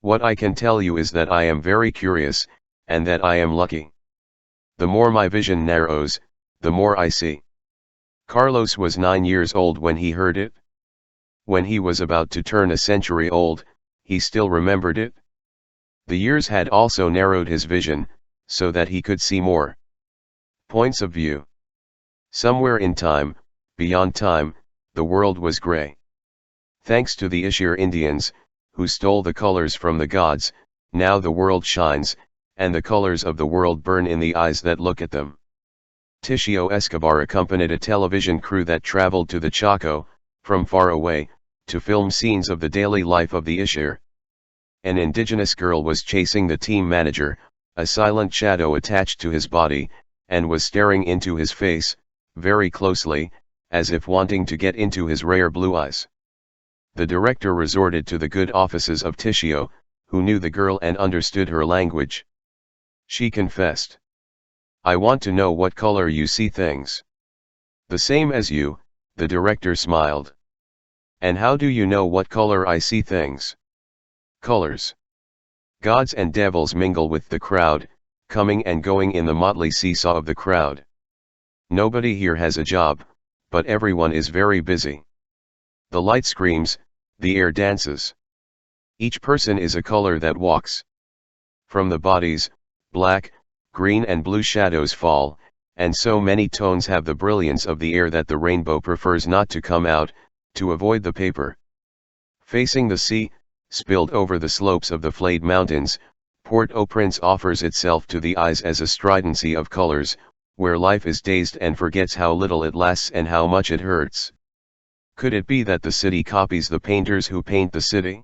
What I can tell you is that I am very curious, and that I am lucky. The more my vision narrows, the more I see. Carlos was 9 years old when he heard it. When he was about to turn a century old, he still remembered it. The years had also narrowed his vision, so that he could see more points of view. Somewhere in time, beyond time, the world was gray. Thanks to the Ishir Indians, who stole the colors from the gods, now the world shines, and the colors of the world burn in the eyes that look at them. Tishio Escobar accompanied a television crew that traveled to the Chaco, from far away, to film scenes of the daily life of the Ishir. An indigenous girl was chasing the team manager, a silent shadow attached to his body, and was staring into his face, very closely, as if wanting to get into his rare blue eyes. The director resorted to the good offices of Tishio, who knew the girl and understood her language. She confessed. I want to know what color you see things. The same as you, the director smiled. And how do you know what color I see things? Colors. Gods and devils mingle with the crowd, coming and going in the motley seesaw of the crowd. Nobody here has a job, but everyone is very busy. The light screams, the air dances. Each person is a color that walks. From the bodies, black, green and blue shadows fall, and so many tones have the brilliance of the air that the rainbow prefers not to come out, to avoid the paper. Facing the sea, spilled over the slopes of the flayed mountains, Port-au-Prince offers itself to the eyes as a stridency of colors, where life is dazed and forgets how little it lasts and how much it hurts. Could it be that the city copies the painters who paint the city?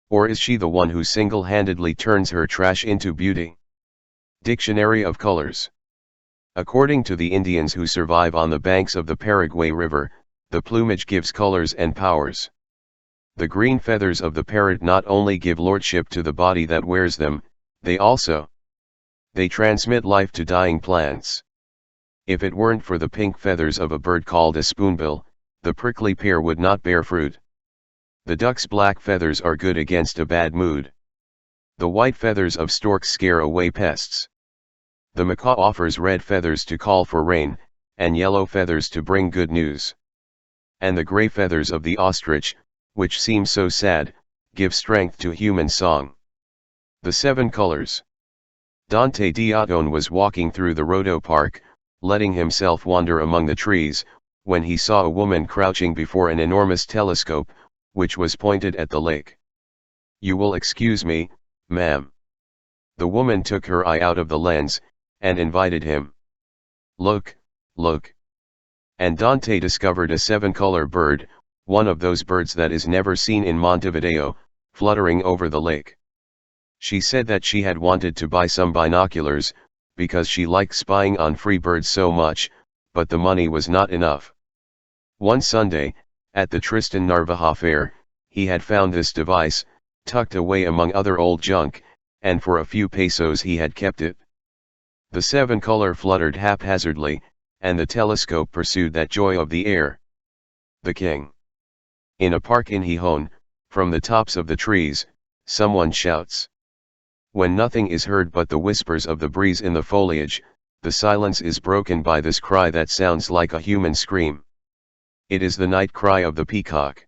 Or is she the one who single-handedly turns her trash into beauty? Dictionary of Colors. According to the Indians who survive on the banks of the Paraguay River, the plumage gives colors and powers. The green feathers of the parrot not only give lordship to the body that wears them, they transmit life to dying plants. If it weren't for the pink feathers of a bird called a spoonbill, the prickly pear would not bear fruit. The duck's black feathers are good against a bad mood. The white feathers of storks scare away pests. The macaw offers red feathers to call for rain, and yellow feathers to bring good news. And the gray feathers of the ostrich, which seem so sad, give strength to human song. The Seven Colors. Dante Diaton was walking through the Rodo Park, letting himself wander among the trees, when he saw a woman crouching before an enormous telescope, which was pointed at the lake. "You will excuse me, ma'am." The woman took her eye out of the lens, and invited him. "Look, look." And Dante discovered a seven-color bird, one of those birds that is never seen in Montevideo, fluttering over the lake. She said that she had wanted to buy some binoculars, because she liked spying on free birds so much, but the money was not enough. One Sunday, at the Tristan Narvaja fair, he had found this device, tucked away among other old junk, and for a few pesos he had kept it. The seven-color fluttered haphazardly, and the telescope pursued that joy of the air. The king. In a park in Gijón, from the tops of the trees, someone shouts. When nothing is heard but the whispers of the breeze in the foliage, the silence is broken by this cry that sounds like a human scream. It is the night cry of the peacock.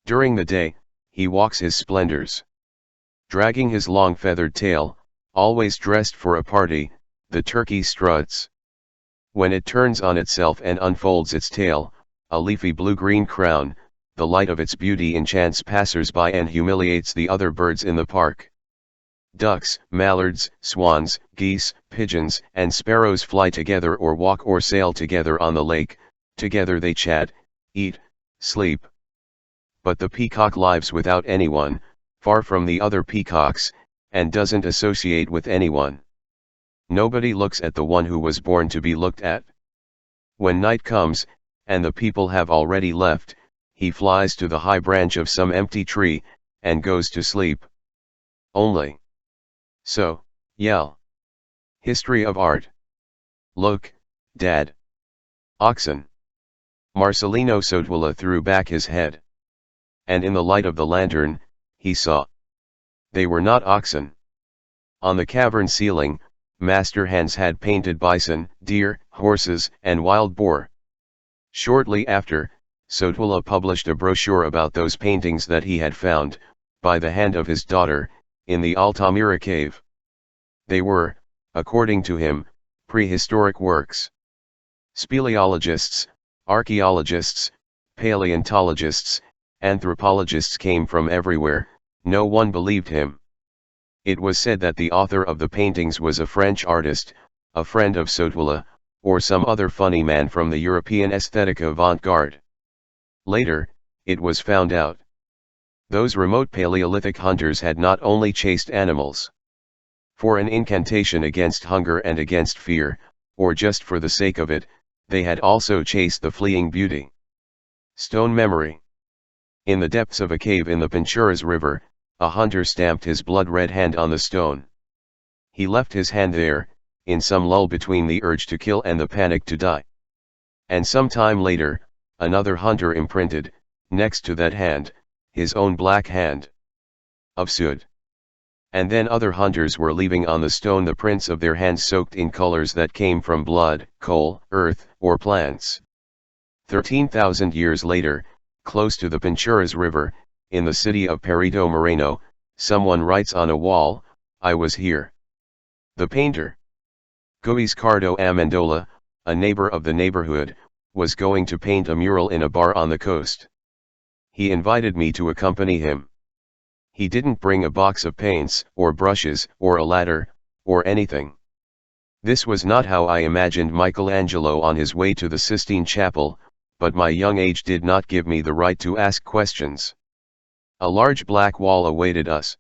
During the day, he walks his splendors. Dragging his long feathered tail, always dressed for a party, the turkey struts. When it turns on itself and unfolds its tail, a leafy blue-green crown, the light of its beauty enchants passers-by and humiliates the other birds in the park. Ducks, mallards, swans, geese, pigeons, and sparrows fly together or walk or sail together on the lake, together they chat, eat, sleep. But the peacock lives without anyone, far from the other peacocks, and doesn't associate with anyone. Nobody looks at the one who was born to be looked at. When night comes, and the people have already left, he flies to the high branch of some empty tree, and goes to sleep. Only. So, yell. History of art. Look, Dad. Oxen. Marcelino Sotuila threw back his head. And in the light of the lantern, he saw. They were not oxen. On the cavern ceiling, master hands had painted bison, deer, horses, and wild boar. Shortly after, Sotuila published a brochure about those paintings that he had found, by the hand of his daughter, in the Altamira cave. They were, according to him, prehistoric works. Speleologists, archaeologists, paleontologists, anthropologists came from everywhere, no one believed him. It was said that the author of the paintings was a French artist, a friend of Sotuila, or some other funny man from the European aesthetic avant-garde. Later, it was found out. Those remote Paleolithic hunters had not only chased animals for an incantation against hunger and against fear, or just for the sake of it, they had also chased the fleeing beauty. Stone memory. In the depths of a cave in the Pinchuras River, a hunter stamped his blood-red hand on the stone. He left his hand there, in some lull between the urge to kill and the panic to die. And some time later, another hunter imprinted, next to that hand, his own black hand. Absurd. And then other hunters were leaving on the stone the prints of their hands soaked in colors that came from blood, coal, earth, or plants. 13,000 years later, close to the Pinchuras River, in the city of Perito Moreno, someone writes on a wall, "I was here." The painter, Guiscardo Amendola, a neighbor of the neighborhood, was going to paint a mural in a bar on the coast. He invited me to accompany him. He didn't bring a box of paints, or brushes, or a ladder, or anything. This was not how I imagined Michelangelo on his way to the Sistine Chapel, but my young age did not give me the right to ask questions. A large black wall awaited us.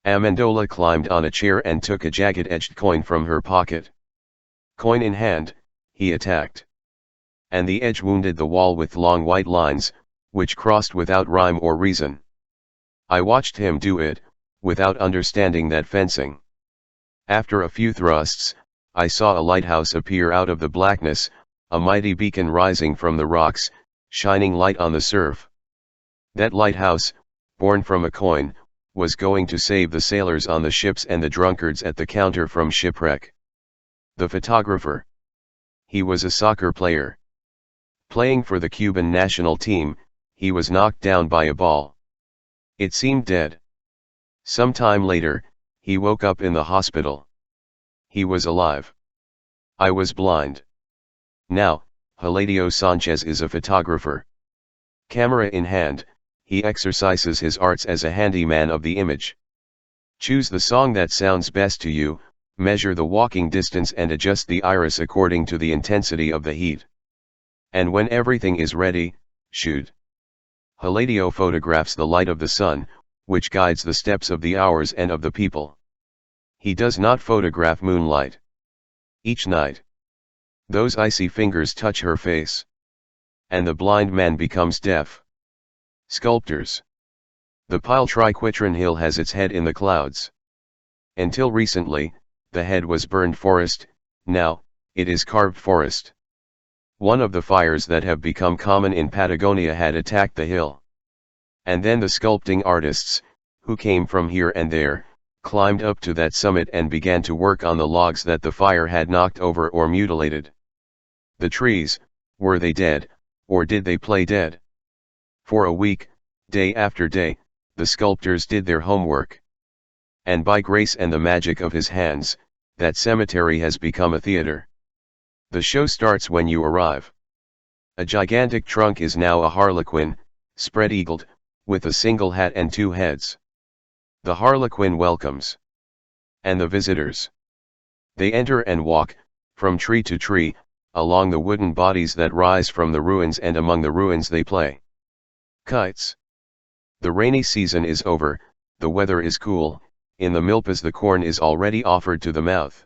Amendola climbed on a chair and took a jagged-edged coin from her pocket. Coin in hand, he attacked. And the edge wounded the wall with long white lines, which crossed without rhyme or reason. I watched him do it, without understanding that fencing. After a few thrusts, I saw a lighthouse appear out of the blackness, a mighty beacon rising from the rocks, shining light on the surf. That lighthouse, born from a coin, was going to save the sailors on the ships and the drunkards at the counter from shipwreck. The photographer. He was a soccer player. Playing for the Cuban national team, he was knocked down by a ball. It seemed dead. Some time later, he woke up in the hospital. He was alive. I was blind. Now, Heladio Sanchez is a photographer. Camera in hand, he exercises his arts as a handyman of the image. Choose the song that sounds best to you, measure the walking distance and adjust the iris according to the intensity of the heat. And when everything is ready, shoot. Heladio photographs the light of the sun, which guides the steps of the hours and of the people. He does not photograph moonlight. Each night, those icy fingers touch her face. And the blind man becomes deaf. Sculptors. The pile Triquitran Hill has its head in the clouds. Until recently, the head was burned forest, now, it is carved forest. One of the fires that have become common in Patagonia had attacked the hill. And then the sculpting artists, who came from here and there, climbed up to that summit and began to work on the logs that the fire had knocked over or mutilated. The trees, were they dead, or did they play dead? For a week, day after day, the sculptors did their homework. And by grace and the magic of his hands, that cemetery has become a theater. The show starts when you arrive. A gigantic trunk is now a harlequin, spread-eagled, with a single hat and two heads. The harlequin welcomes. And the visitors. They enter and walk, from tree to tree, along the wooden bodies that rise from the ruins, and among the ruins they play kites. The rainy season is over, the weather is cool, in the milpas the corn is already offered to the mouth.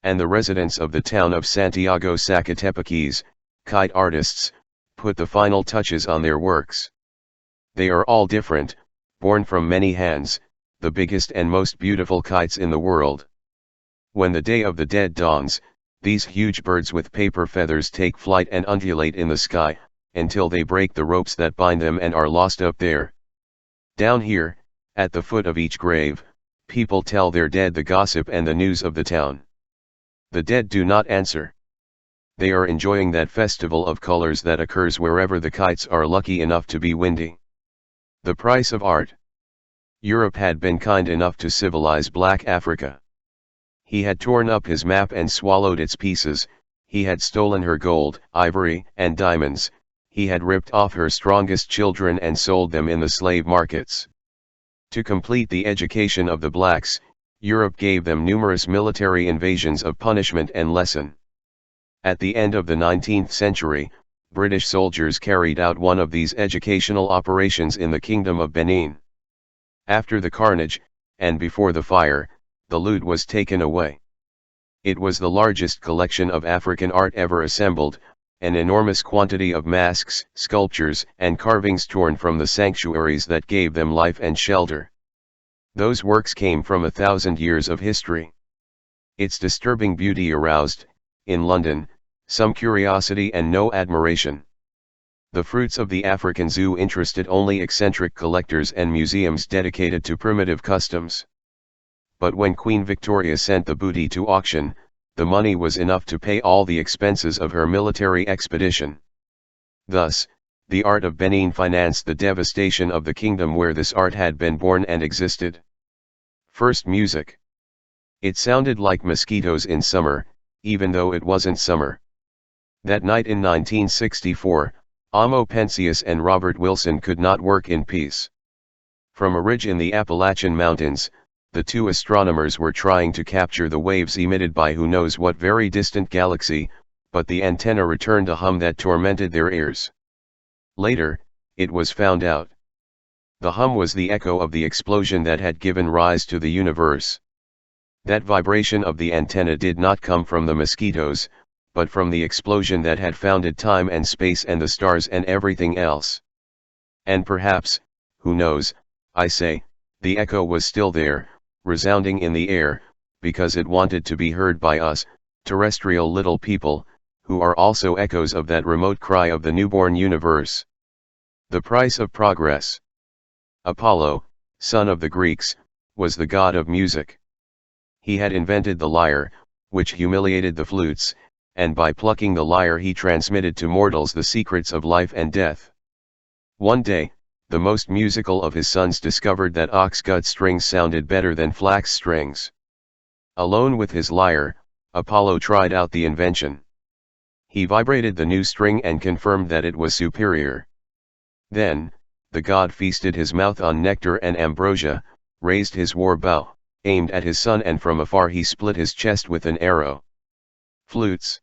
And the residents of the town of Santiago Zacatepeques, kite artists, put the final touches on their works. They are all different, born from many hands, the biggest and most beautiful kites in the world. When the Day of the Dead dawns, these huge birds with paper feathers take flight and undulate in the sky, until they break the ropes that bind them and are lost up there. Down here, at the foot of each grave, people tell their dead the gossip and the news of the town. The dead do not answer. They are enjoying that festival of colors that occurs wherever the kites are lucky enough to be windy. The price of art. Europe had been kind enough to civilize Black Africa. He had torn up his map and swallowed its pieces, he had stolen her gold, ivory, and diamonds, he had ripped off her strongest children and sold them in the slave markets. To complete the education of the blacks, Europe gave them numerous military invasions of punishment and lesson. At the end of the 19th century, British soldiers carried out one of these educational operations in the Kingdom of Benin. After the carnage, and before the fire, the loot was taken away. It was the largest collection of African art ever assembled, an enormous quantity of masks, sculptures, and carvings torn from the sanctuaries that gave them life and shelter. Those works came from 1,000 years of history. Its disturbing beauty aroused, in London, some curiosity and no admiration. The fruits of the African zoo interested only eccentric collectors and museums dedicated to primitive customs. but when Queen Victoria sent the booty to auction, the money was enough to pay all the expenses of her military expedition. Thus, the art of Benin financed the devastation of the kingdom where this art had been born and existed. First, music. It sounded like mosquitoes in summer, even though it wasn't summer. That night in 1964, Amo Penzias and Robert Wilson could not work in peace. From a ridge in the Appalachian Mountains, the two astronomers were trying to capture the waves emitted by who knows what very distant galaxy, but the antenna returned a hum that tormented their ears. Later, it was found out. The hum was the echo of the explosion that had given rise to the universe. That vibration of the antenna did not come from the mosquitoes, but from the explosion that had founded time and space and the stars and everything else. And perhaps, who knows, I say, the echo was still there, resounding in the air, because it wanted to be heard by us, terrestrial little people, who are also echoes of that remote cry of the newborn universe. The price of progress. Apollo, son of the Greeks, was the god of music. He had invented the lyre, which humiliated the flutes, and by plucking the lyre he transmitted to mortals the secrets of life and death. One day, the most musical of his sons discovered that ox-gut strings sounded better than flax strings. Alone with his lyre, Apollo tried out the invention. He vibrated the new string and confirmed that it was superior. Then, the god feasted his mouth on nectar and ambrosia, raised his war bow, aimed at his son, and from afar he split his chest with an arrow. Flutes.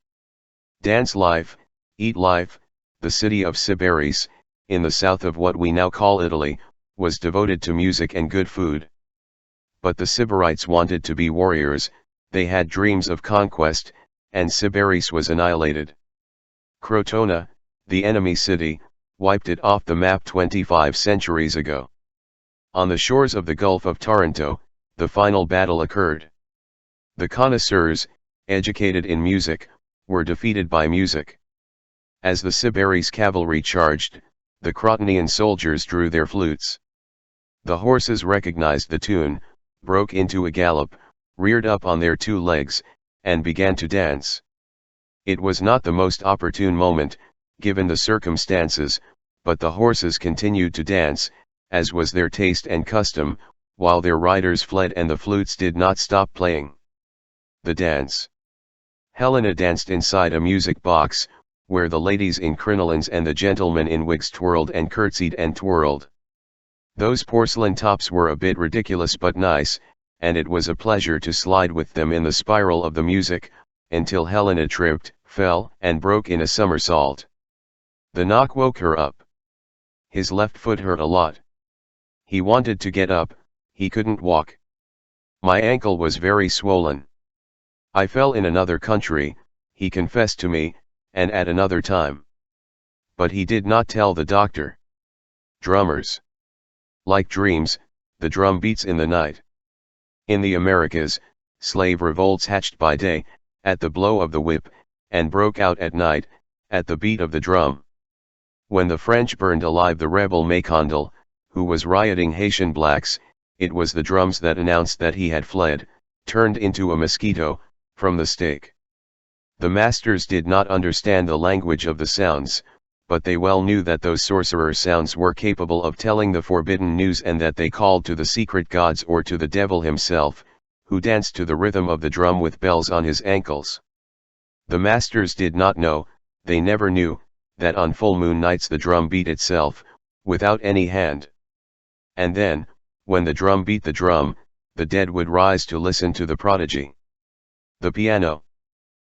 Dance life, eat life. The city of Sybaris, in the south of what we now call Italy, was devoted to music and good food. But the Sybarites wanted to be warriors, they had dreams of conquest, and Sybaris was annihilated. Crotona, the enemy city, wiped it off the map 25 centuries ago. On the shores of the Gulf of Taranto, the final battle occurred. The connoisseurs, educated in music, were defeated by music. As the Sybaris cavalry charged, the Crotonian soldiers drew their flutes. The horses recognized the tune, broke into a gallop, reared up on their two legs, and began to dance. It was not the most opportune moment, given the circumstances, but the horses continued to dance, as was their taste and custom, while their riders fled and the flutes did not stop playing. The dance. Helena danced inside a music box, where the ladies in crinolines and the gentlemen in wigs twirled and curtsied and twirled. Those porcelain tops were a bit ridiculous but nice, and it was a pleasure to slide with them in the spiral of the music, until Helena tripped, fell, and broke in a somersault. The knock woke her up. His left foot hurt a lot. He wanted to get up, he couldn't walk. My ankle was very swollen. I fell in another country, he confessed to me, and at another time. But he did not tell the doctor. Drummers. Like dreams, the drum beats in the night. In the Americas, slave revolts hatched by day, at the blow of the whip, and broke out at night, at the beat of the drum. When the French burned alive the rebel Macondal, who was rioting Haitian blacks, it was the drums that announced that he had fled, turned into a mosquito, from the stake. The masters did not understand the language of the sounds, but they well knew that those sorcerer sounds were capable of telling the forbidden news and that they called to the secret gods or to the devil himself, who danced to the rhythm of the drum with bells on his ankles. The masters did not know, they never knew, that on full moon nights the drum beat itself, without any hand. And then, when the drum beat the drum, the dead would rise to listen to the prodigy. The piano.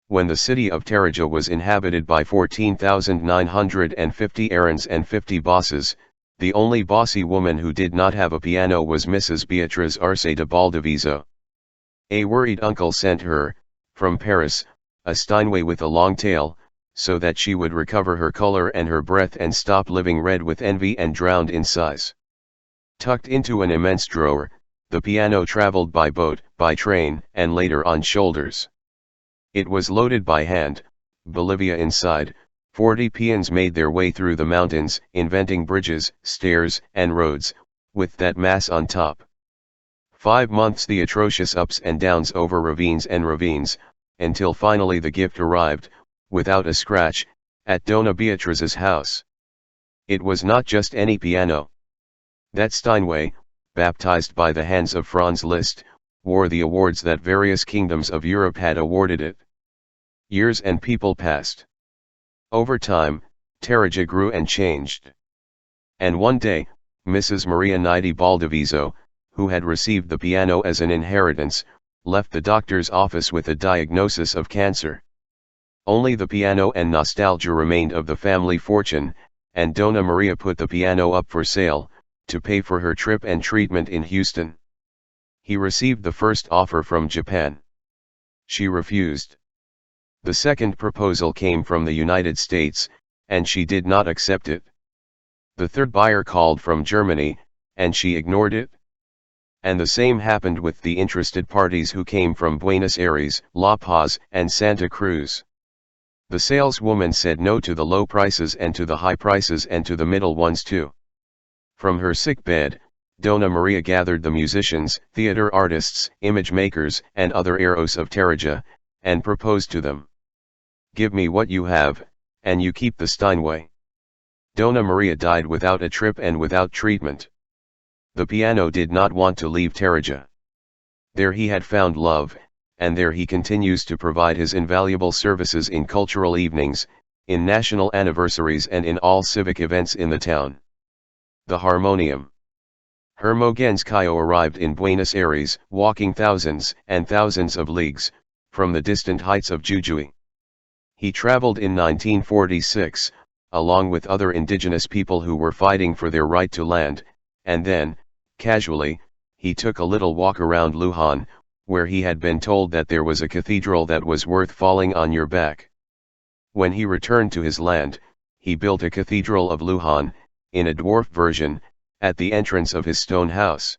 When the city of Tarija was inhabited by 14,950 errands and 50 bosses, the only bossy woman who did not have a piano was Mrs. Beatriz Arce de Baldiviso. A worried uncle sent her, from Paris, a Steinway with a long tail, so that she would recover her color and her breath and stop living red with envy and drowned in sighs. Tucked into an immense drawer, the piano traveled by boat, by train, and later on shoulders. It was loaded by hand, Bolivia inside. 40 peons made their way through the mountains, inventing bridges, stairs, and roads, with that mass on top. 5 months the atrocious ups and downs over ravines and ravines, until finally the gift arrived, without a scratch, at Dona Beatrice's house. It was not just any piano. That Steinway, baptized by the hands of Franz Liszt, wore the awards that various kingdoms of Europe had awarded it. Years and people passed. Over time, Tarja grew and changed. And one day, Mrs. Maria Nidi Baldaviso, who had received the piano as an inheritance, left the doctor's office with a diagnosis of cancer. Only the piano and nostalgia remained of the family fortune, and Dona Maria put the piano up for sale, to pay for her trip and treatment in Houston. He received the first offer from Japan. She refused. The second proposal came from the United States, and she did not accept it. The third buyer called from Germany, and she ignored it. And the same happened with the interested parties who came from Buenos Aires, La Paz, and Santa Cruz. The saleswoman said no to the low prices and to the high prices and to the middle ones too. From her sick bed, Dona Maria gathered the musicians, theater artists, image makers, and other eros of Tarja, and proposed to them. Give me what you have, and you keep the Steinway. Dona Maria died without a trip and without treatment. The piano did not want to leave Tarja. There he had found love, and there he continues to provide his invaluable services in cultural evenings, in national anniversaries and in all civic events in the town. The harmonium. Hermogenskayo arrived in Buenos Aires, walking thousands and thousands of leagues, from the distant heights of Jujuy. He traveled in 1946, along with other indigenous people who were fighting for their right to land, and then, casually, he took a little walk around Luján, where he had been told that there was a cathedral that was worth falling on your back. When he returned to his land, he built a cathedral of Luján, in a dwarf version, at the entrance of his stone house.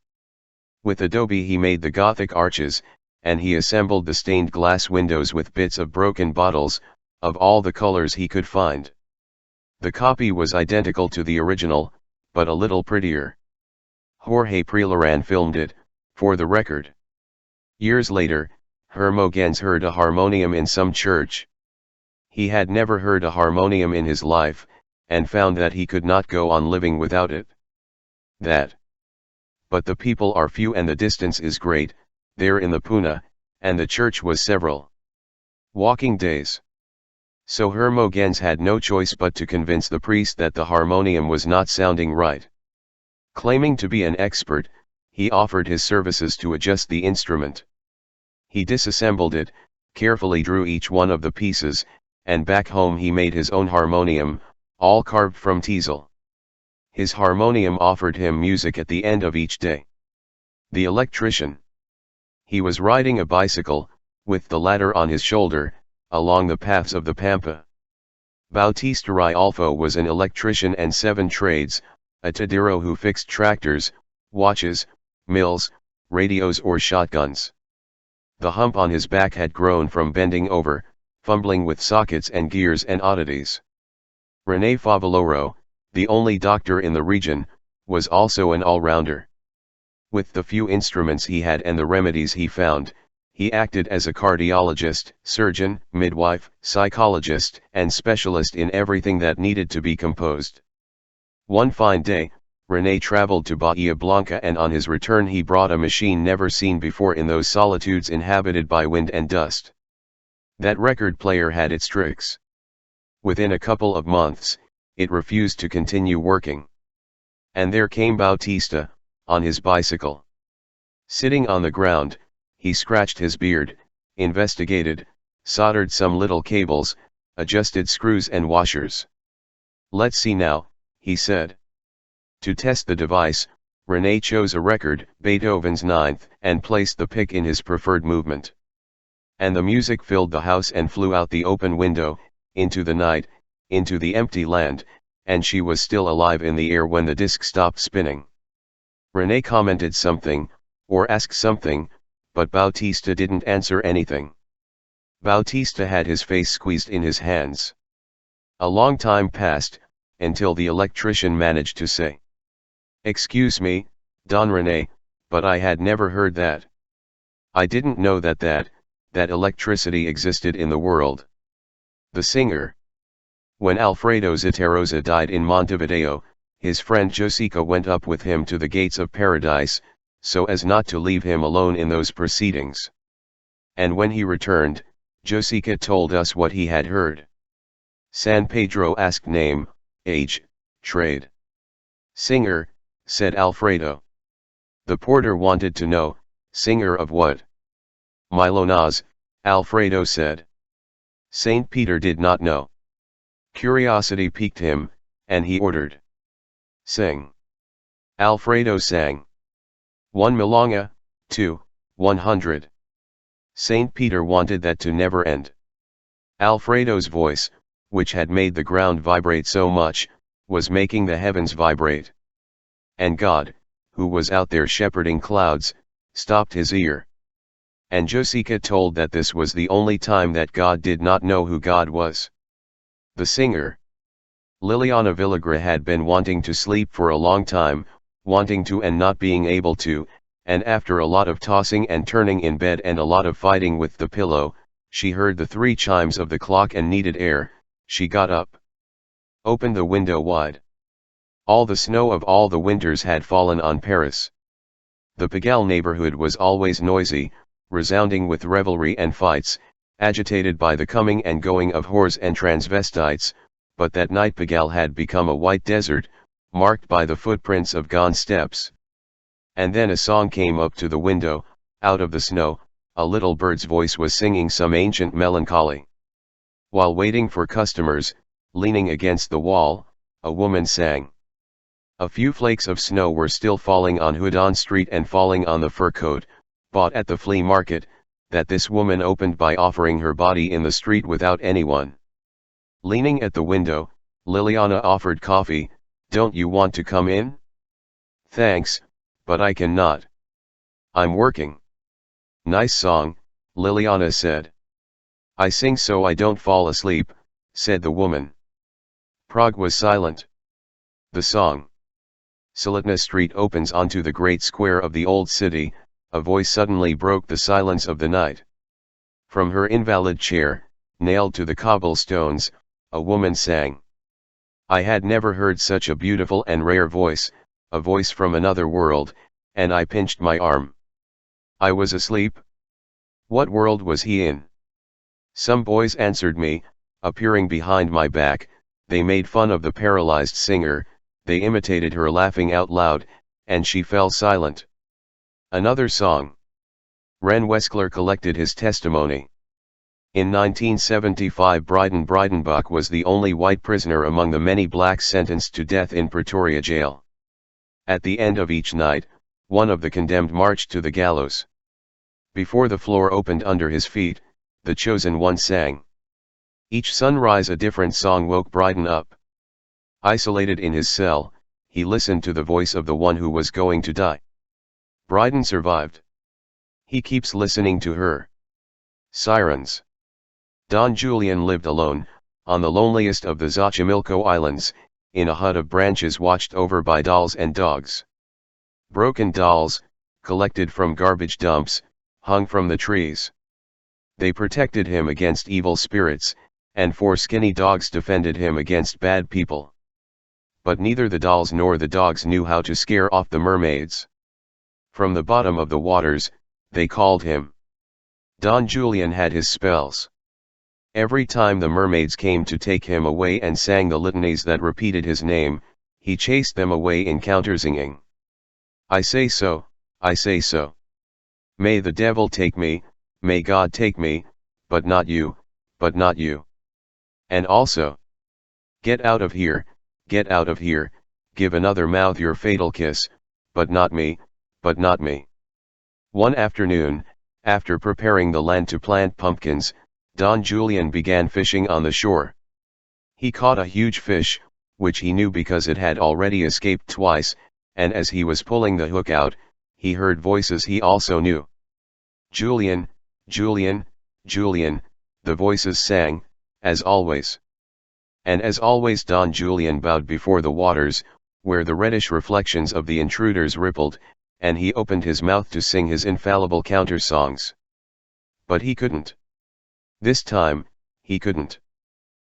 With adobe he made the Gothic arches, and he assembled the stained glass windows with bits of broken bottles, of all the colors he could find. The copy was identical to the original, but a little prettier. Jorge Prelaran filmed it, for the record. Years later, Hermogens heard a harmonium in some church. He had never heard a harmonium in his life, and found that he could not go on living without it. But the people are few and the distance is great, there in the Puna, and the church was several walking days. So Hermogens had no choice but to convince the priest that the harmonium was not sounding right. Claiming to be an expert, he offered his services to adjust the instrument. He disassembled it, carefully drew each one of the pieces, and back home he made his own harmonium, all carved from teasel. His harmonium offered him music at the end of each day. The electrician. He was riding a bicycle, with the ladder on his shoulder, along the paths of the Pampa. Bautista Rialfo was an electrician and 7 trades, a tadero who fixed tractors, watches, mills, radios or shotguns. The hump on his back had grown from bending over, fumbling with sockets and gears and oddities. René Favaloro, the only doctor in the region, was also an all-rounder. With the few instruments he had and the remedies he found, he acted as a cardiologist, surgeon, midwife, psychologist, and specialist in everything that needed to be composed. One fine day, René traveled to Bahia Blanca and on his return he brought a machine never seen before in those solitudes inhabited by wind and dust. That record player had its tricks. Within a couple of months, it refused to continue working. And there came Bautista, on his bicycle. Sitting on the ground, he scratched his beard, investigated, soldered some little cables, adjusted screws and washers. "Let's see now," he said. To test the device, René chose a record, Beethoven's Ninth, and placed the pick in his preferred movement. And the music filled the house and flew out the open window, into the night, into the empty land, and she was still alive in the air when the disc stopped spinning. René commented something, or asked something, but Bautista didn't answer anything. Bautista had his face squeezed in his hands. A long time passed, until the electrician managed to say, "Excuse me, Don René, but I had never heard that. I didn't know that electricity existed in the world. The singer. When Alfredo Zitarosa died in Montevideo, his friend Josica went up with him to the gates of paradise, so as not to leave him alone in those proceedings. And when he returned, Josica told us what he had heard. San Pedro asked name, age, trade. Singer, said Alfredo. The porter wanted to know, singer of what? Milonas, Alfredo said. Saint Peter did not know. Curiosity piqued him, and he ordered. Sing. Alfredo sang. 1 milonga, 2, 100. Saint Peter wanted that to never end. Alfredo's voice, which had made the ground vibrate so much, was making the heavens vibrate. And God, who was out there shepherding clouds, stopped his ear. And Josica told that this was the only time that God did not know who God was. The singer. Liliana Villagra had been wanting to sleep for a long time, wanting to and not being able to, and after a lot of tossing and turning in bed and a lot of fighting with the pillow, she heard the 3 chimes of the clock and needed air. She got up. Opened the window wide. All the snow of all the winters had fallen on Paris. The Pigalle neighborhood was always noisy, resounding with revelry and fights, agitated by the coming and going of whores and transvestites, but that night Pigalle had become a white desert, marked by the footprints of gone steps. And then a song came up to the window, out of the snow, a little bird's voice was singing some ancient melancholy. While waiting for customers, leaning against the wall, a woman sang. A few flakes of snow were still falling on Houdon Street and falling on the fur coat, bought at the flea market, that this woman opened by offering her body in the street without anyone. Leaning at the window, Liliana offered coffee. Don't you want to come in? Thanks, but I cannot. I'm working. Nice song, Liliana said. I sing so I don't fall asleep, said the woman. Prague was silent. The song. Silitna Street opens onto the great square of the old city. A voice suddenly broke the silence of the night. From her invalid chair, nailed to the cobblestones, a woman sang. I had never heard such a beautiful and rare voice, a voice from another world, and I pinched my arm. I was asleep. What world was he in? Some boys answered me, appearing behind my back. They made fun of the paralyzed singer, they imitated her laughing out loud, and she fell silent. Another song. Ren Weskler collected his testimony. In 1975 Breidenbach was the only white prisoner among the many blacks sentenced to death in Pretoria jail. At the end of each night, one of the condemned marched to the gallows. Before the floor opened under his feet, the chosen one sang. Each sunrise a different song woke Bryden up. Isolated in his cell, he listened to the voice of the one who was going to die. Bryden survived. He keeps listening to her. Sirens. Don Julian lived alone, on the loneliest of the Xochimilco Islands, in a hut of branches watched over by dolls and dogs. Broken dolls, collected from garbage dumps, hung from the trees. They protected him against evil spirits, and 4 skinny dogs defended him against bad people. But neither the dolls nor the dogs knew how to scare off the mermaids. From the bottom of the waters, they called him. Don Julian had his spells. Every time the mermaids came to take him away and sang the litanies that repeated his name, he chased them away in countersinging. I say so, I say so. May the devil take me, may God take me, but not you, but not you. And also, get out of here, give another mouth your fatal kiss, but not me, but not me. One afternoon, after preparing the land to plant pumpkins, Don Julian began fishing on the shore. He caught a huge fish, which he knew because it had already escaped twice, and as he was pulling the hook out, he heard voices he also knew. Julian, Julian, Julian, the voices sang, as always. And as always Don Julian bowed before the waters, where the reddish reflections of the intruders rippled, and he opened his mouth to sing his infallible counter-songs. But he couldn't. This time, he couldn't.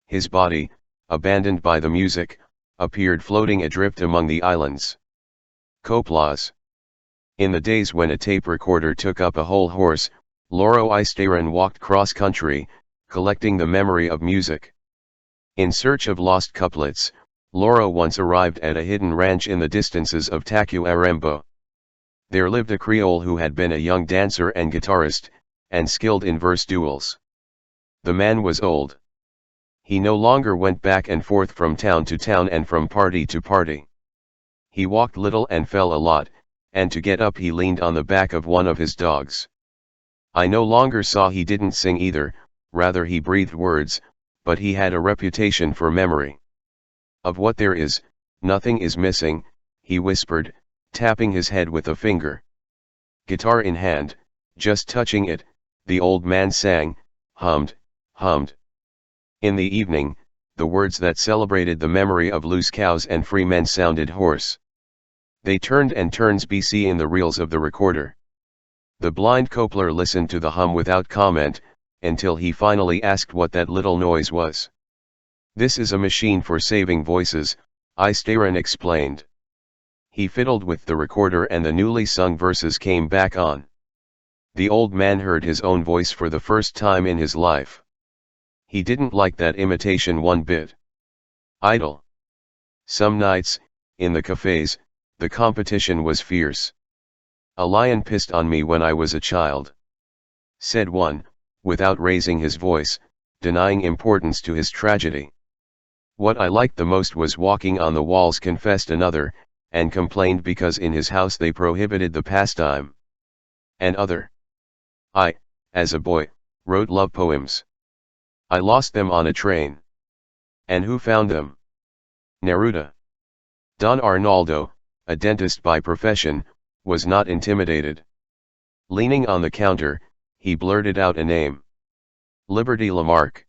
His body, abandoned by the music, appeared floating adrift among the islands. Coplas. In the days when a tape recorder took up a whole horse, Loro Istaran walked cross-country, collecting the memory of music. In search of lost couplets, Loro once arrived at a hidden ranch in the distances of Tacuarembó. There lived a Creole who had been a young dancer and guitarist, and skilled in verse duels. The man was old. He no longer went back and forth from town to town and from party to party. He walked little and fell a lot, and to get up he leaned on the back of one of his dogs. I no longer saw he didn't sing either, rather he breathed words, but he had a reputation for memory. Of what there is, nothing is missing, he whispered, tapping his head with a finger. Guitar in hand, just touching it, the old man sang, hummed. In the evening, the words that celebrated the memory of loose cows and free men sounded hoarse. They turned and turns BC in the reels of the recorder. The blind Copler listened to the hum without comment, until he finally asked what that little noise was. This is a machine for saving voices, Istaran explained. He fiddled with the recorder and the newly sung verses came back on. The old man heard his own voice for the first time in his life. He didn't like that imitation one bit. Idle. Some nights, in the cafes, the competition was fierce. A lion pissed on me when I was a child, said one, without raising his voice, denying importance to his tragedy. What I liked the most was walking on the walls, confessed another, and complained because in his house they prohibited the pastime. Another. I, as a boy, wrote love poems. I lost them on a train. And who found them? Neruda. Don Arnaldo, a dentist by profession, was not intimidated. Leaning on the counter, he blurted out a name. Liberty Lamarck.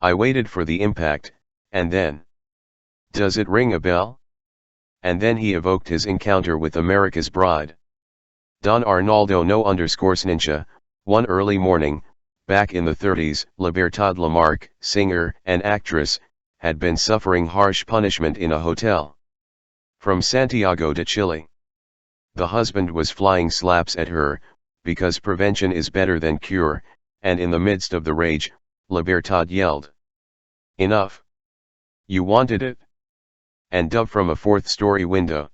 I waited for the impact, and then. Does it ring a bell? And then he evoked his encounter with America's Bride. Don Arnaldo no _Snincha, one early morning, back in the 30s, Libertad Lamarck, singer and actress, had been suffering harsh punishment in a hotel. From Santiago de Chile. The husband was flying slaps at her, because prevention is better than cure, and in the midst of the rage, Libertad yelled. Enough! You wanted it? And dove from a fourth-story window.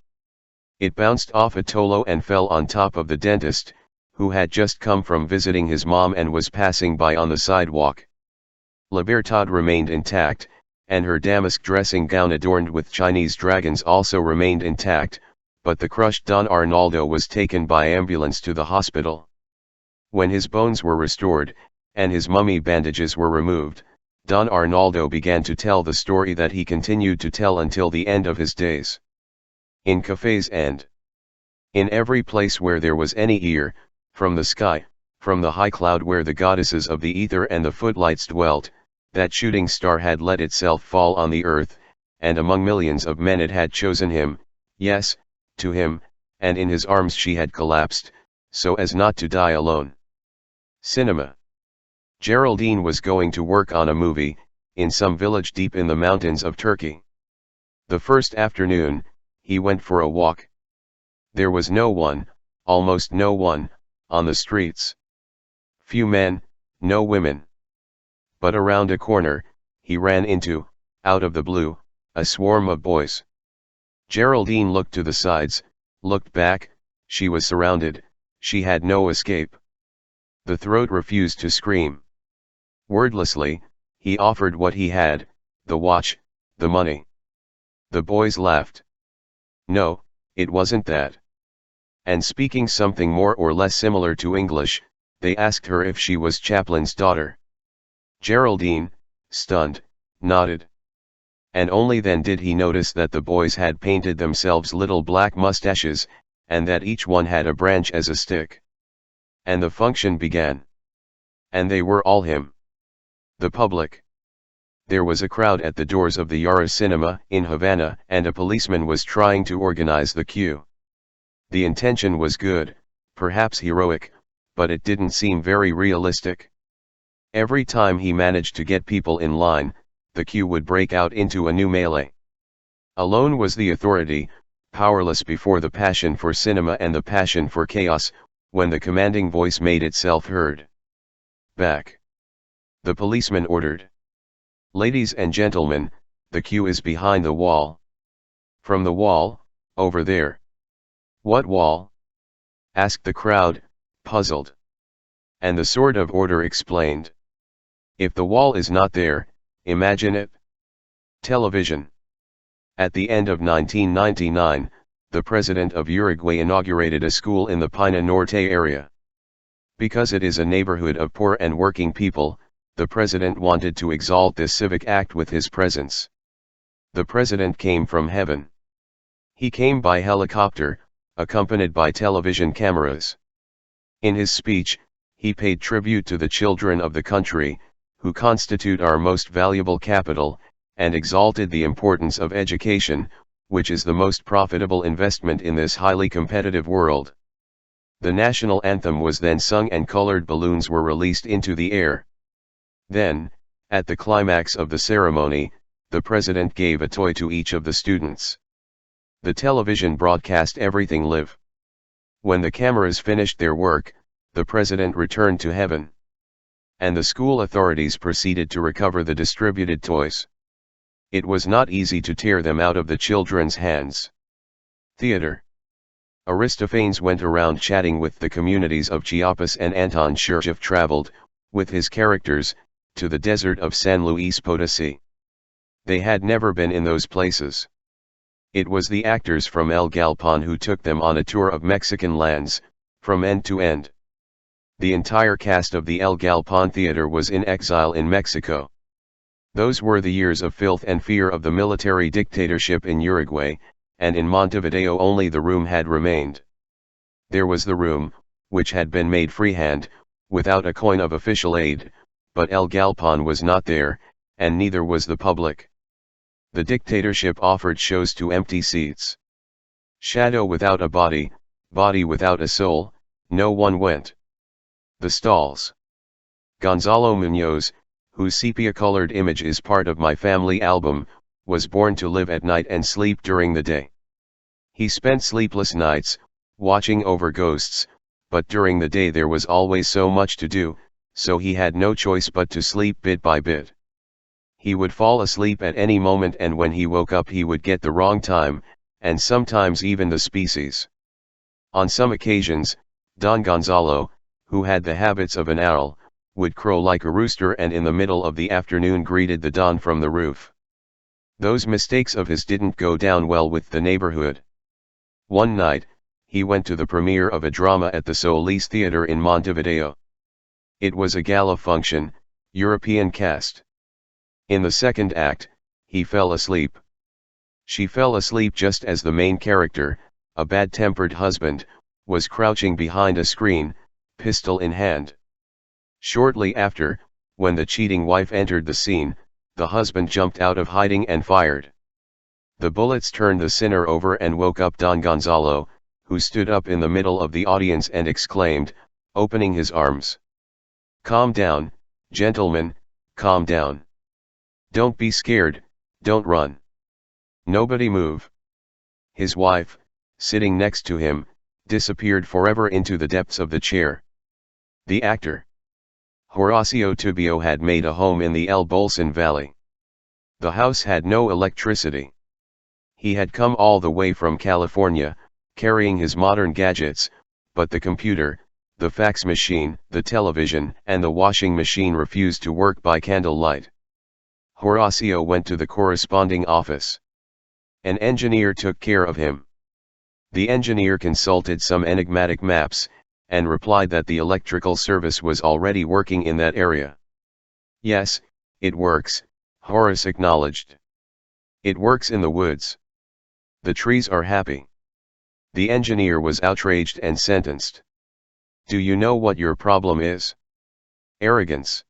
It bounced off a tolo and fell on top of the dentist, who had just come from visiting his mom and was passing by on the sidewalk. Libertad remained intact, and her damask dressing gown adorned with Chinese dragons also remained intact, but the crushed Don Arnaldo was taken by ambulance to the hospital. When his bones were restored, and his mummy bandages were removed, Don Arnaldo began to tell the story that he continued to tell until the end of his days. In cafes and in every place where there was any ear, from the sky, from the high cloud where the goddesses of the ether and the footlights dwelt, that shooting star had let itself fall on the earth, and among millions of men it had chosen him, yes, to him, and in his arms she had collapsed, so as not to die alone. Cinema. Geraldine was going to work on a movie, in some village deep in the mountains of Turkey. The first afternoon, he went for a walk. There was no one, almost no one, on the streets. Few men, no women. But around a corner, he ran into, out of the blue, a swarm of boys. Geraldine looked to the sides, looked back, she was surrounded, she had no escape. The throat refused to scream. Wordlessly, he offered what he had, the watch, the money. The boys laughed. No, it wasn't that. And speaking something more or less similar to English, they asked her if she was Chaplin's daughter. Geraldine, stunned, nodded. And only then did he notice that the boys had painted themselves little black mustaches, and that each one had a branch as a stick. And the function began. And they were all him. The public. There was a crowd at the doors of the Yara Cinema in Havana, and a policeman was trying to organize the queue. The intention was good, perhaps heroic, but it didn't seem very realistic. Every time he managed to get people in line, the queue would break out into a new melee. Alone was the authority, powerless before the passion for cinema and the passion for chaos, when the commanding voice made itself heard. Back. The policeman ordered. Ladies and gentlemen, the queue is behind the wall. From the wall, over there. What wall? Asked the crowd, puzzled. And the sword of order explained. If the wall is not there, imagine it. Television. At the end of 1999, the president of Uruguay inaugurated a school in the Pina Norte area. Because it is a neighborhood of poor and working people, the president wanted to exalt this civic act with his presence. The president came from heaven. He came by helicopter, accompanied by television cameras. In his speech, he paid tribute to the children of the country, who constitute our most valuable capital, and exalted the importance of education, which is the most profitable investment in this highly competitive world. The national anthem was then sung and colored balloons were released into the air. Then, at the climax of the ceremony, the president gave a toy to each of the students. The television broadcast everything live. When the cameras finished their work, the president returned to heaven. And the school authorities proceeded to recover the distributed toys. It was not easy to tear them out of the children's hands. Theater. Aristophanes went around chatting with the communities of Chiapas, and Anton Chekhov traveled, with his characters, to the desert of San Luis Potosí. They had never been in those places. It was the actors from El Galpón who took them on a tour of Mexican lands, from end to end. The entire cast of the El Galpón Theater was in exile in Mexico. Those were the years of filth and fear of the military dictatorship in Uruguay, and in Montevideo only the room had remained. There was the room, which had been made freehand, without a coin of official aid, but El Galpón was not there, and neither was the public. The dictatorship offered shows to empty seats. Shadow without a body, body without a soul, no one went. The stalls. Gonzalo Muñoz, whose sepia-colored image is part of my family album, was born to live at night and sleep during the day. He spent sleepless nights, watching over ghosts, but during the day there was always so much to do, so he had no choice but to sleep bit by bit. He would fall asleep at any moment, and when he woke up he would get the wrong time, and sometimes even the species. On some occasions, Don Gonzalo, who had the habits of an owl, would crow like a rooster and in the middle of the afternoon greeted the dawn from the roof. Those mistakes of his didn't go down well with the neighborhood. One night, he went to the premiere of a drama at the Solis Theater in Montevideo. It was a gala function, European cast. In the second act, he fell asleep. She fell asleep just as the main character, a bad-tempered husband, was crouching behind a screen, pistol in hand. Shortly after, when the cheating wife entered the scene, the husband jumped out of hiding and fired. The bullets turned the sinner over and woke up Don Gonzalo, who stood up in the middle of the audience and exclaimed, opening his arms. "Calm down, gentlemen, calm down. Don't be scared, don't run. Nobody move." His wife, sitting next to him, disappeared forever into the depths of the chair. The actor Horacio Tubio had made a home in the El Bolson Valley. The house had no electricity. He had come all the way from California, carrying his modern gadgets, but the computer, the fax machine, the television, and the washing machine refused to work by candlelight. Horacio went to the corresponding office. An engineer took care of him. The engineer consulted some enigmatic maps, and replied that the electrical service was already working in that area. "Yes, it works," Horace acknowledged. "It works in the woods. The trees are happy." The engineer was outraged and sentenced. "Do you know what your problem is? Arrogance.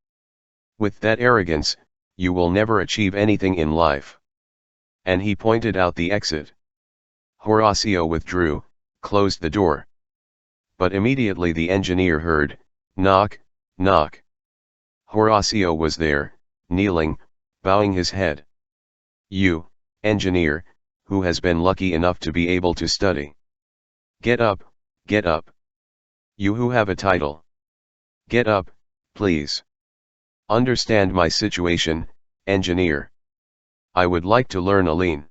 With that arrogance, you will never achieve anything in life." And he pointed out the exit. Horacio withdrew, closed the door. But immediately the engineer heard, knock, knock. Horacio was there, kneeling, bowing his head. You, engineer, who has been lucky enough to be able to study. Get up, get up. You who have a title. Get up, please. Understand my situation, engineer. I would like to learn Aline.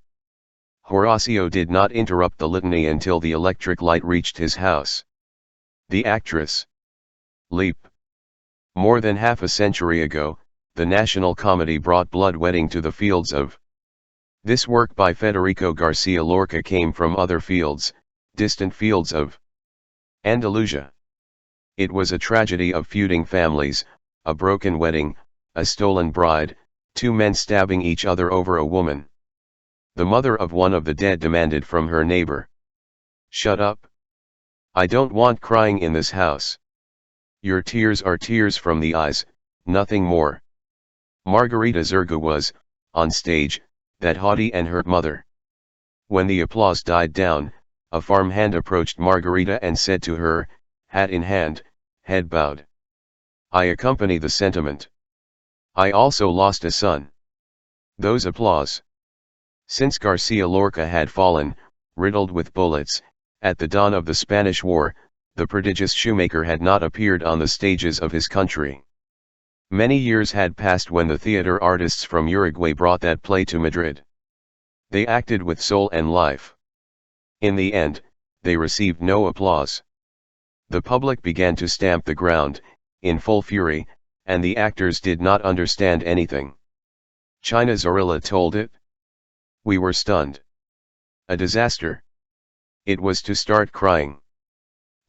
Horacio did not interrupt the litany until the electric light reached his house. The actress. Leap. More than half a century ago, the national comedy brought blood wedding to the fields of. This work by Federico Garcia Lorca came from other fields, distant fields of Andalusia. It was a tragedy of feuding families, a broken wedding, a stolen bride, two men stabbing each other over a woman. The mother of one of the dead demanded from her neighbor. Shut up. I don't want crying in this house. Your tears are tears from the eyes, nothing more. Margarita Zerga was, on stage, that haughty and hurt mother. When the applause died down, a farmhand approached Margarita and said to her, hat in hand, head bowed. I accompany the sentiment. I also lost a son. Those applause. Since Garcia Lorca had fallen, riddled with bullets, at the dawn of the Spanish War, the prodigious shoemaker had not appeared on the stages of his country. Many years had passed when the theater artists from Uruguay brought that play to Madrid. They acted with soul and life. In the end, they received no applause. The public began to stamp the ground, in full fury, and the actors did not understand anything. China Zorilla told it. We were stunned. A disaster. It was to start crying.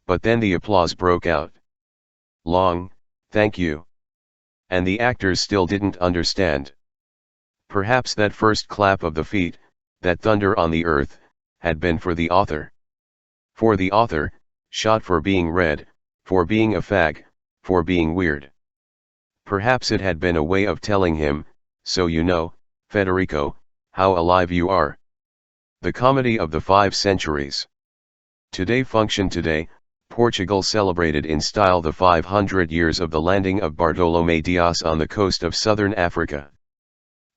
But then the applause broke out. Long, thank you. And the actors still didn't understand. Perhaps that first clap of the feet, that thunder on the earth, had been for the author. For the author, shot for being read, for being a fag, for being weird. Perhaps it had been a way of telling him, so you know, Federico, how alive you are. The comedy of the 5 centuries. Today function today, Portugal celebrated in style the 500 years of the landing of Bartolomé Dias on the coast of southern Africa.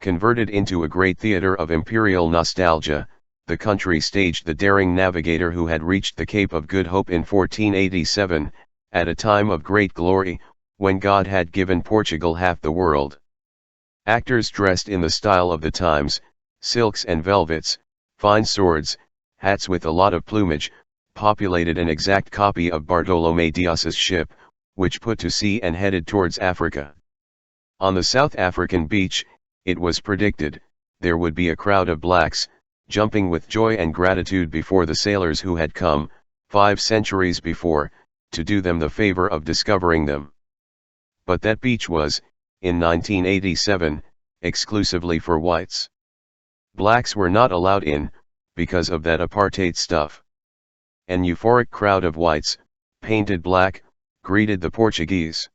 Converted into a great theatre of imperial nostalgia, the country staged the daring navigator who had reached the Cape of Good Hope in 1487, at a time of great glory, when God had given Portugal half the world. Actors dressed in the style of the times, silks and velvets, fine swords, hats with a lot of plumage, populated an exact copy of Bartolomé Dias's ship, which put to sea and headed towards Africa. On the South African beach, it was predicted, there would be a crowd of blacks, jumping with joy and gratitude before the sailors who had come, 5 centuries before, to do them the favor of discovering them. But that beach was, in 1987, exclusively for whites. Blacks were not allowed in, because of that apartheid stuff. An euphoric crowd of whites, painted black, greeted the Portuguese.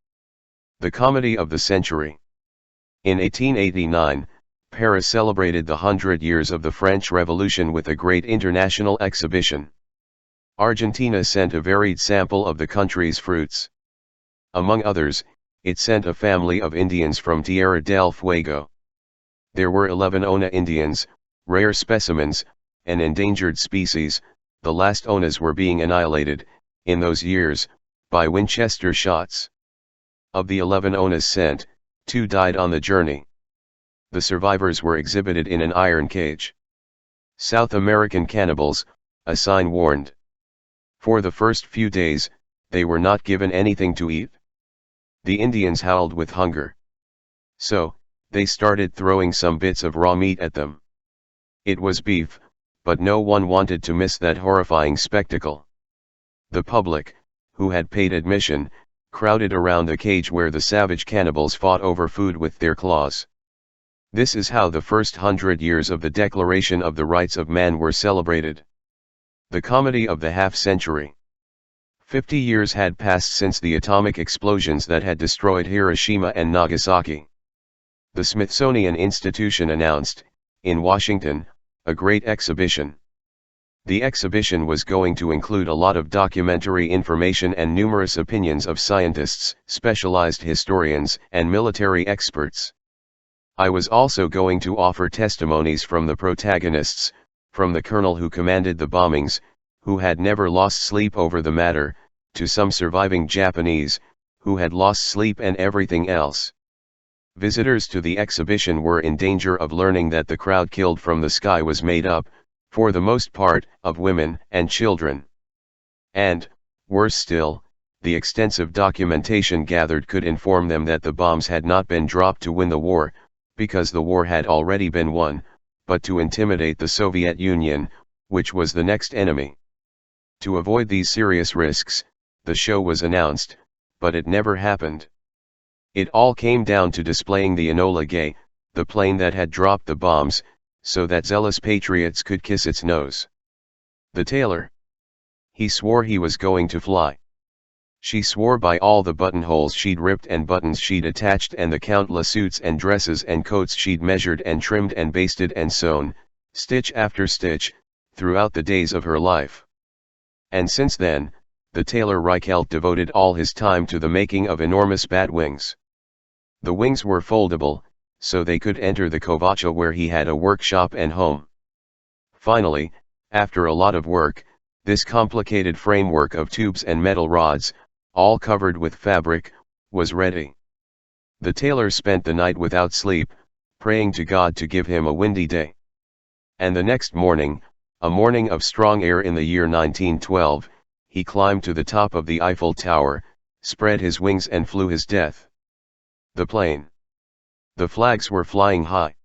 The comedy of the century. In 1889, Paris celebrated the 100 years of the French Revolution with a great international exhibition. Argentina sent a varied sample of the country's fruits. Among others, it sent a family of Indians from Tierra del Fuego. There were 11 Ona Indians, rare specimens, an endangered species. The last Onas were being annihilated, in those years, by Winchester shots. Of the 11 Onas sent, 2 died on the journey. The survivors were exhibited in an iron cage. South American cannibals, a sign warned. For the first few days, they were not given anything to eat. The Indians howled with hunger. So, they started throwing some bits of raw meat at them. It was beef, but no one wanted to miss that horrifying spectacle. The public, who had paid admission, crowded around the cage where the savage cannibals fought over food with their claws. This is how the first 100 years of the Declaration of the Rights of Man were celebrated. The comedy of the half-century. 50 years had passed since the atomic explosions that had destroyed Hiroshima and Nagasaki. The Smithsonian Institution announced, in Washington, a great exhibition. The exhibition was going to include a lot of documentary information and numerous opinions of scientists, specialized historians, and military experts. I was also going to offer testimonies from the protagonists, from the colonel who commanded the bombings, who had never lost sleep over the matter, to some surviving Japanese, who had lost sleep and everything else. Visitors to the exhibition were in danger of learning that the crowd killed from the sky was made up, for the most part, of women and children. And, worse still, the extensive documentation gathered could inform them that the bombs had not been dropped to win the war, because the war had already been won, but to intimidate the Soviet Union, which was the next enemy. To avoid these serious risks, the show was announced, but it never happened. It all came down to displaying the Enola Gay, the plane that had dropped the bombs, so that zealous patriots could kiss its nose. The tailor. He swore he was going to fly. She swore by all the buttonholes she'd ripped and buttons she'd attached and the countless suits and dresses and coats she'd measured and trimmed and basted and sewn, stitch after stitch, throughout the days of her life. And since then, the tailor Reichelt devoted all his time to the making of enormous bat wings. The wings were foldable, so they could enter the Kovacha where he had a workshop and home. Finally, after a lot of work, this complicated framework of tubes and metal rods, all covered with fabric, was ready. The tailor spent the night without sleep, praying to God to give him a windy day. And the next morning, a morning of strong air in the year 1912, he climbed to the top of the Eiffel Tower, spread his wings and flew his death. The plane. The flags were flying high.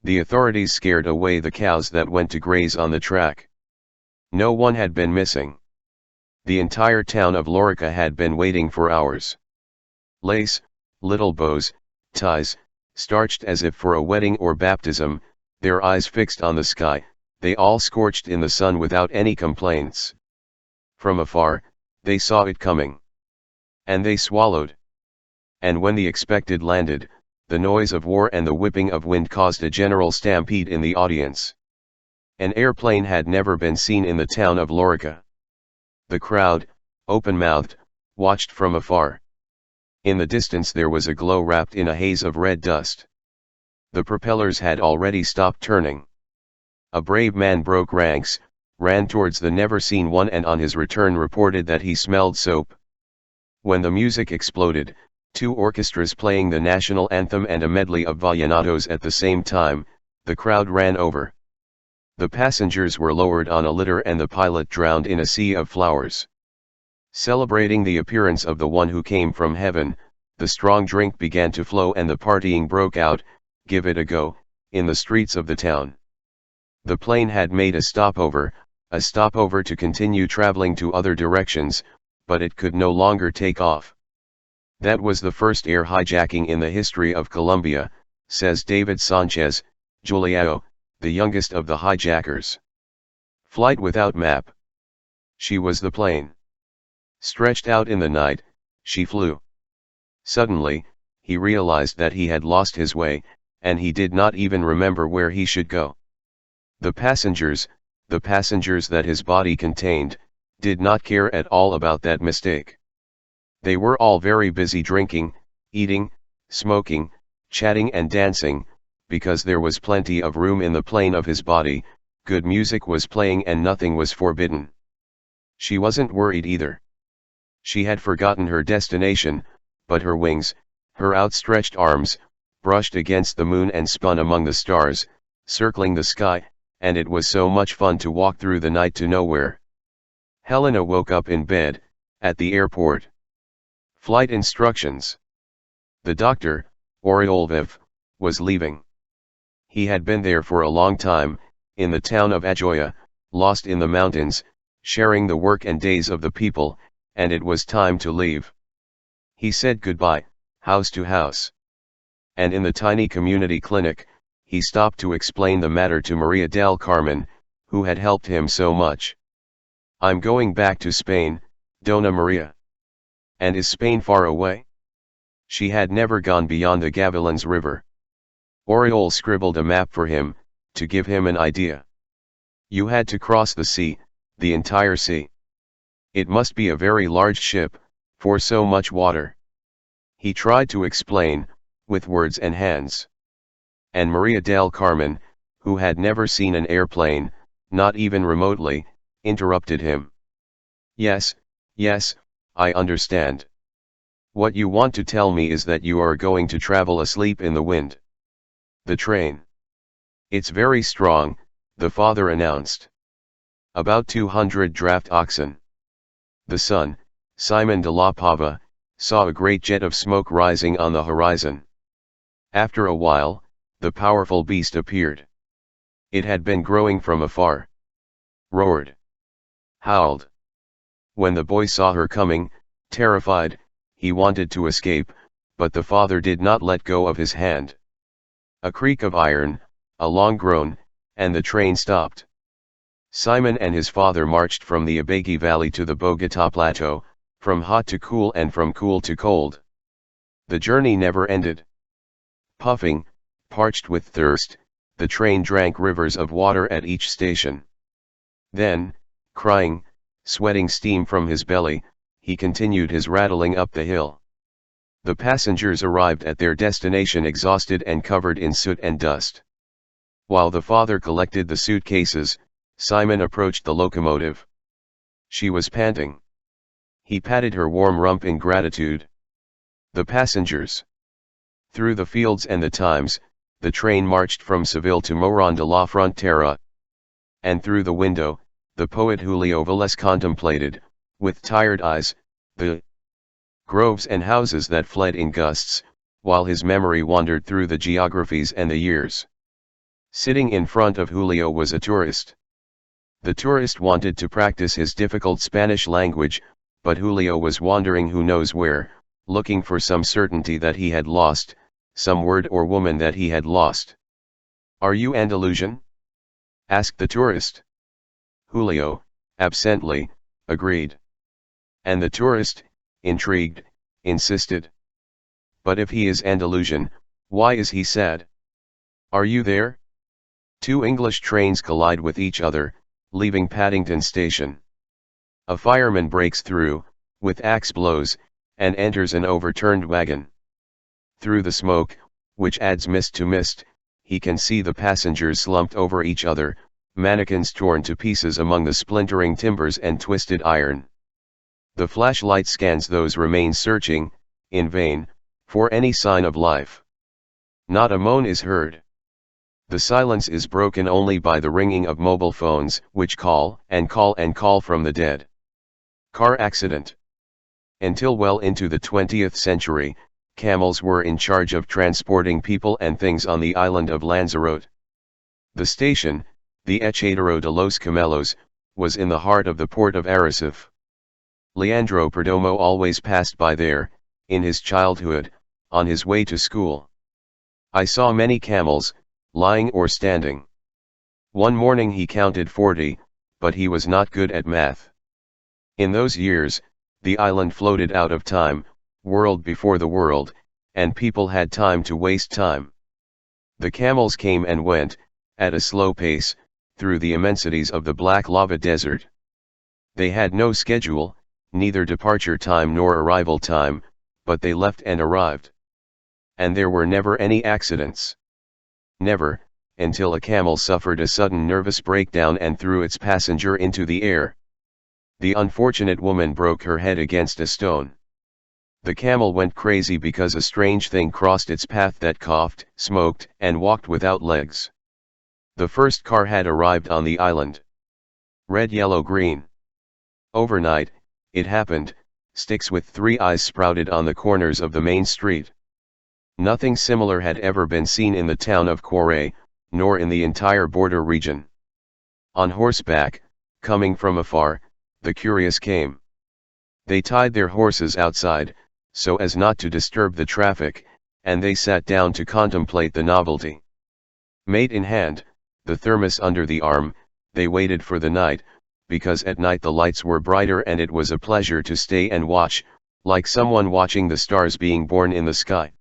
The authorities scared away the cows that went to graze on the track. No one had been missing. The entire town of Lorica had been waiting for hours. Lace, little bows, ties, starched as if for a wedding or baptism, their eyes fixed on the sky, they all scorched in the sun without any complaints. From afar, they saw it coming. And they swallowed. And when the expected landed, the noise of war and the whipping of wind caused a general stampede in the audience. An airplane had never been seen in the town of Lorica. The crowd, open-mouthed, watched from afar. In the distance there was a glow wrapped in a haze of red dust. The propellers had already stopped turning. A brave man broke ranks, ran towards the never-seen one and on his return reported that he smelled soap. When the music exploded, two orchestras playing the national anthem and a medley of vallenatos at the same time, the crowd ran over. The passengers were lowered on a litter and the pilot drowned in a sea of flowers. Celebrating the appearance of the one who came from heaven, the strong drink began to flow and the partying broke out, give it a go, in the streets of the town. The plane had made a stopover to continue traveling to other directions, but it could no longer take off. That was the first air hijacking in the history of Colombia, says David Sanchez, Juliao, the youngest of the hijackers. Flight without map. She was the plane. Stretched out in the night, she flew. Suddenly, he realized that he had lost his way, and he did not even remember where he should go. The passengers that his body contained, did not care at all about that mistake. They were all very busy drinking, eating, smoking, chatting and dancing, because there was plenty of room in the plane of his body, good music was playing and nothing was forbidden. She wasn't worried either. She had forgotten her destination, but her wings, her outstretched arms, brushed against the moon and spun among the stars, circling the sky, and it was so much fun to walk through the night to nowhere. Helena woke up in bed, at the airport. Flight instructions. The doctor, Oriolvev, was leaving. He had been there for a long time, in the town of Ajoya, lost in the mountains, sharing the work and days of the people, and it was time to leave. He said goodbye, house to house. And in the tiny community clinic, he stopped to explain the matter to Maria del Carmen, who had helped him so much. I'm going back to Spain, Dona Maria. And is Spain far away? She had never gone beyond the Gavilans River. Oriol scribbled a map for him, to give him an idea. You had to cross the sea, the entire sea. It must be a very large ship, for so much water. He tried to explain, with words and hands. And Maria del Carmen, who had never seen an airplane, not even remotely, interrupted him. Yes, yes, I understand. What you want to tell me is that you are going to travel asleep in the wind. The train. It's very strong, the father announced. About 200 draft oxen. The son, Simon de la Pava, saw a great jet of smoke rising on the horizon. After a while, the powerful beast appeared. It had been growing from afar. Roared. Howled. When the boy saw her coming, terrified, he wanted to escape, but the father did not let go of his hand. A creak of iron, a long groan, and the train stopped. Simon and his father marched from the Abegui Valley to the Bogota Plateau, from hot to cool and from cool to cold. The journey never ended. Puffing, parched with thirst, the train drank rivers of water at each station. Then, crying, sweating steam from his belly, he continued his rattling up the hill. The passengers arrived at their destination exhausted and covered in soot and dust. While the father collected the suitcases, Simon approached the locomotive. She was panting. He patted her warm rump in gratitude. The passengers. Through the fields and the times, the train marched from Seville to Morón de la Frontera. And through the window, the poet Julio Vélez contemplated, with tired eyes, the groves and houses that fled in gusts, while his memory wandered through the geographies and the years. Sitting in front of Julio was a tourist. The tourist wanted to practice his difficult Spanish language, but Julio was wandering who knows where, looking for some certainty that he had lost, some word or woman that he had lost. "Are you Andalusian?" asked the tourist. Julio, absently, agreed. And the tourist, intrigued, insisted. "But if he is Andalusian, why is he sad? Are you there?" Two English trains collide with each other, leaving Paddington Station. A fireman breaks through, with axe blows, and enters an overturned wagon. Through the smoke, which adds mist to mist, he can see the passengers slumped over each other, mannequins torn to pieces among the splintering timbers and twisted iron. The flashlight scans those remains, searching, in vain, for any sign of life. Not a moan is heard. The silence is broken only by the ringing of mobile phones, which call and call and call from the dead. Car accident. Until well into the 20th century, camels were in charge of transporting people and things on the island of Lanzarote. The station, the Echadero de los Camelos, was in the heart of the port of Arrecife. Leandro Perdomo always passed by there, in his childhood, on his way to school. I saw many camels, lying or standing. One morning he counted 40, but he was not good at math. In those years, the island floated out of time, world before the world, and people had time to waste time. The camels came and went, at a slow pace, through the immensities of the black lava desert. They had no schedule, neither departure time nor arrival time, but they left and arrived. And there were never any accidents. Never, until a camel suffered a sudden nervous breakdown and threw its passenger into the air. The unfortunate woman broke her head against a stone. The camel went crazy because a strange thing crossed its path that coughed, smoked, and walked without legs. The first car had arrived on the island. Red, yellow, green. Overnight, it happened, sticks with 3 eyes sprouted on the corners of the main street. Nothing similar had ever been seen in the town of Corre, nor in the entire border region. On horseback, coming from afar, the curious came. They tied their horses outside, so as not to disturb the traffic, and they sat down to contemplate the novelty. Mate in hand, the thermos under the arm, they waited for the night, because at night the lights were brighter and it was a pleasure to stay and watch, like someone watching the stars being born in the sky.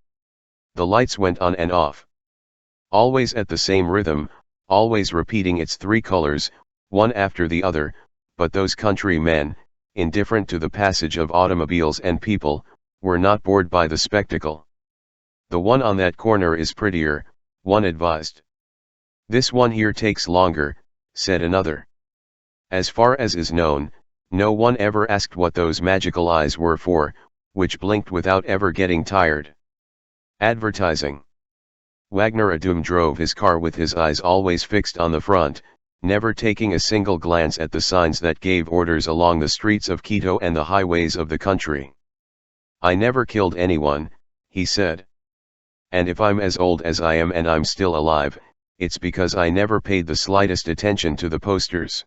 The lights went on and off. Always at the same rhythm, always repeating its 3 colors, one after the other, but those country men, indifferent to the passage of automobiles and people, were not bored by the spectacle. "The one on that corner is prettier," one advised. "This one here takes longer," said another. As far as is known, no one ever asked what those magical eyes were for, which blinked without ever getting tired. Advertising. Wagner Adum drove his car with his eyes always fixed on the front, never taking a single glance at the signs that gave orders along the streets of Quito and the highways of the country. "I never killed anyone," he said. "And if I'm as old as I am and I'm still alive, it's because I never paid the slightest attention to the posters."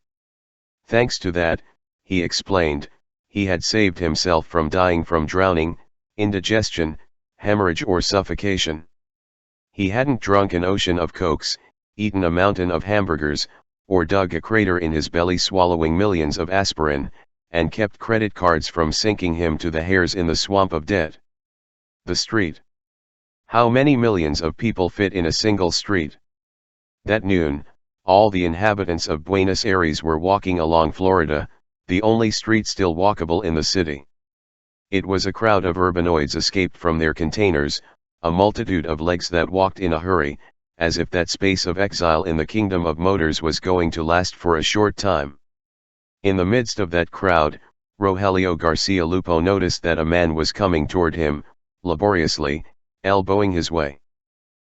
Thanks to that, he explained, he had saved himself from dying from drowning, indigestion, hemorrhage or suffocation. He hadn't drunk an ocean of cokes, eaten a mountain of hamburgers, or dug a crater in his belly swallowing millions of aspirin, and kept credit cards from sinking him to the hairs in the swamp of debt. The street. How many millions of people fit in a single street? That noon, all the inhabitants of Buenos Aires were walking along Florida, the only street still walkable in the city. It was a crowd of urbanoids escaped from their containers, a multitude of legs that walked in a hurry, as if that space of exile in the kingdom of motors was going to last for a short time. In the midst of that crowd, Rogelio Garcia Lupo noticed that a man was coming toward him, laboriously, elbowing his way.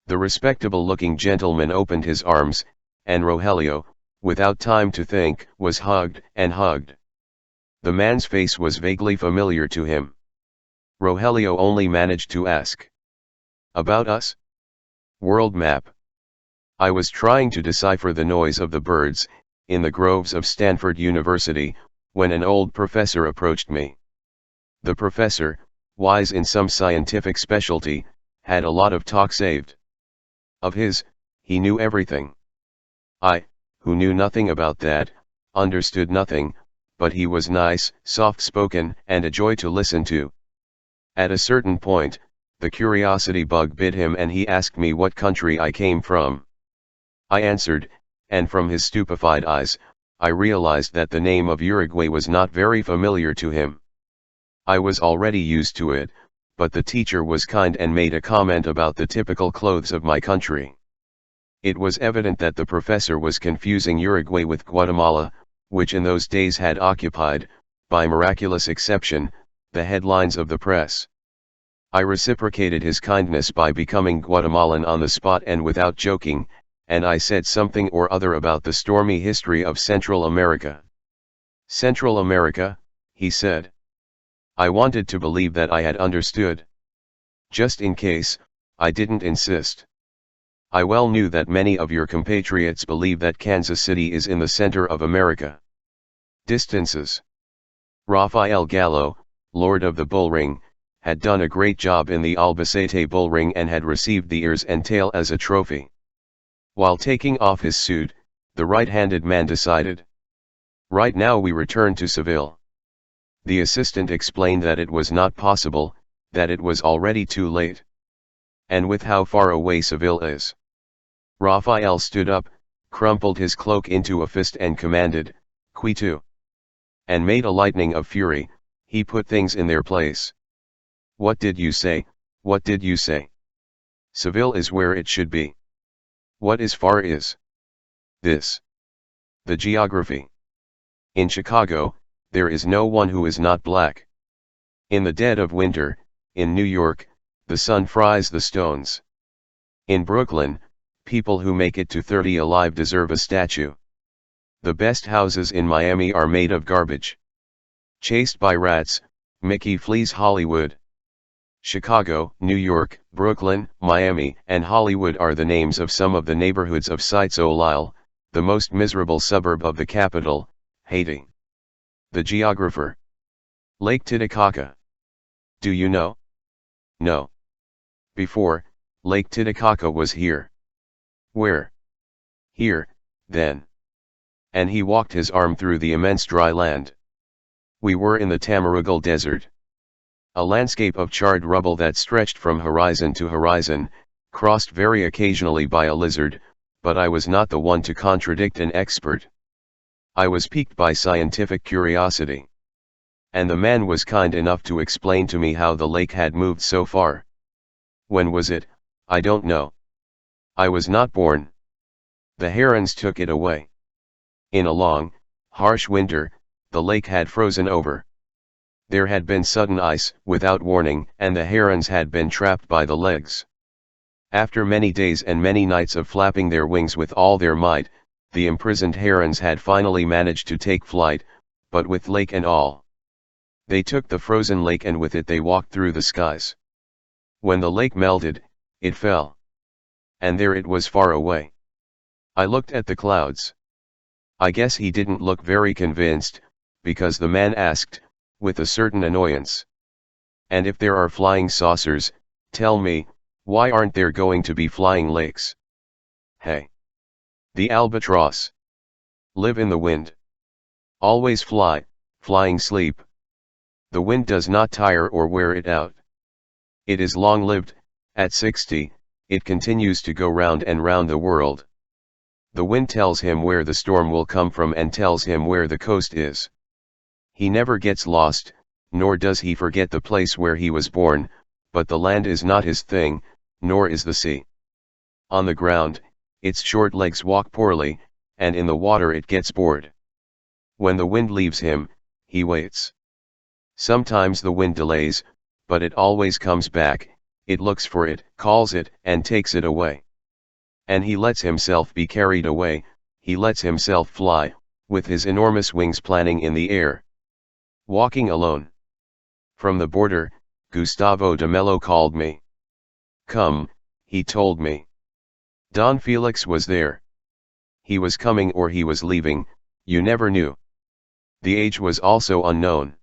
The respectable-looking gentleman opened his arms, and Rogelio, without time to think, was hugged and hugged. The man's face was vaguely familiar to him. Rogelio only managed to ask, "About us?" "World map." I was trying to decipher the noise of the birds, in the groves of Stanford University, when an old professor approached me. The professor, wise in some scientific specialty, had a lot of talk saved. Of his, he knew everything. I, who knew nothing about that, understood nothing, but he was nice, soft-spoken, and a joy to listen to. At a certain point, the curiosity bug bit him and he asked me what country I came from. I answered, and from his stupefied eyes, I realized that the name of Uruguay was not very familiar to him. I was already used to it, but the teacher was kind and made a comment about the typical clothes of my country. It was evident that the professor was confusing Uruguay with Guatemala, which in those days had occupied, by miraculous exception, the headlines of the press. I reciprocated his kindness by becoming Guatemalan on the spot and without joking, and I said something or other about the stormy history of Central America. "Central America," he said. I wanted to believe that I had understood. Just in case, I didn't insist. "I well knew that many of your compatriots believe that Kansas City is in the center of America." Distances. Rafael Gallo, Lord of the Bullring, had done a great job in the Albacete Bullring and had received the ears and tail as a trophy. While taking off his suit, the right-handed man decided, "Right now we return to Seville." The assistant explained that it was not possible, that it was already too late. "And with how far away Seville is?" Rafael stood up, crumpled his cloak into a fist and commanded, "Quito." And made a lightning of fury, he put things in their place. "What did you say? What did you say?" "Seville is where it should be." "What is far is?" "This." The geography. In Chicago, there is no one who is not black. In the dead of winter, in New York, the sun fries the stones. In Brooklyn, people who make it to 30 alive deserve a statue. The best houses in Miami are made of garbage. Chased by rats, Mickey flees Hollywood. Chicago, New York, Brooklyn, Miami, and Hollywood are the names of some of the neighborhoods of Sitio-Lyle, the most miserable suburb of the capital, Haiti. The geographer. Lake Titicaca. Do you know? No. Before, Lake Titicaca was here. Where? Here, then. And he walked his arm through the immense dry land. We were in the Tamarugal Desert. A landscape of charred rubble that stretched from horizon to horizon, crossed very occasionally by a lizard, but I was not the one to contradict an expert. I was piqued by scientific curiosity. And the man was kind enough to explain to me how the lake had moved so far. When was it? I don't know. I was not born. The herons took it away. In a long, harsh winter, the lake had frozen over. There had been sudden ice, without warning, and the herons had been trapped by the legs. After many days and many nights of flapping their wings with all their might, the imprisoned herons had finally managed to take flight, but with lake and all. They took the frozen lake and with it they walked through the skies. When the lake melted, it fell. And there it was far away. I looked at the clouds. I guess he didn't look very convinced, because the man asked, with a certain annoyance. And if there are flying saucers, tell me, why aren't there going to be flying lakes? Hey! The albatross. Live in the wind. Always fly, flying sleep. The wind does not tire or wear it out. It is long-lived. At 60, it continues to go round and round the world. The wind tells him where the storm will come from and tells him where the coast is. He never gets lost, nor does he forget the place where he was born, but the land is not his thing, nor is the sea. On the ground, its short legs walk poorly, and in the water it gets bored. When the wind leaves him, he waits. Sometimes the wind delays, but it always comes back. It looks for it, calls it, and takes it away. And he lets himself be carried away, he lets himself fly, with his enormous wings planning in the air. Walking alone. From the border, Gustavo de Mello called me. Come, he told me. Don Felix was there. He was coming or he was leaving, you never knew. The age was also unknown.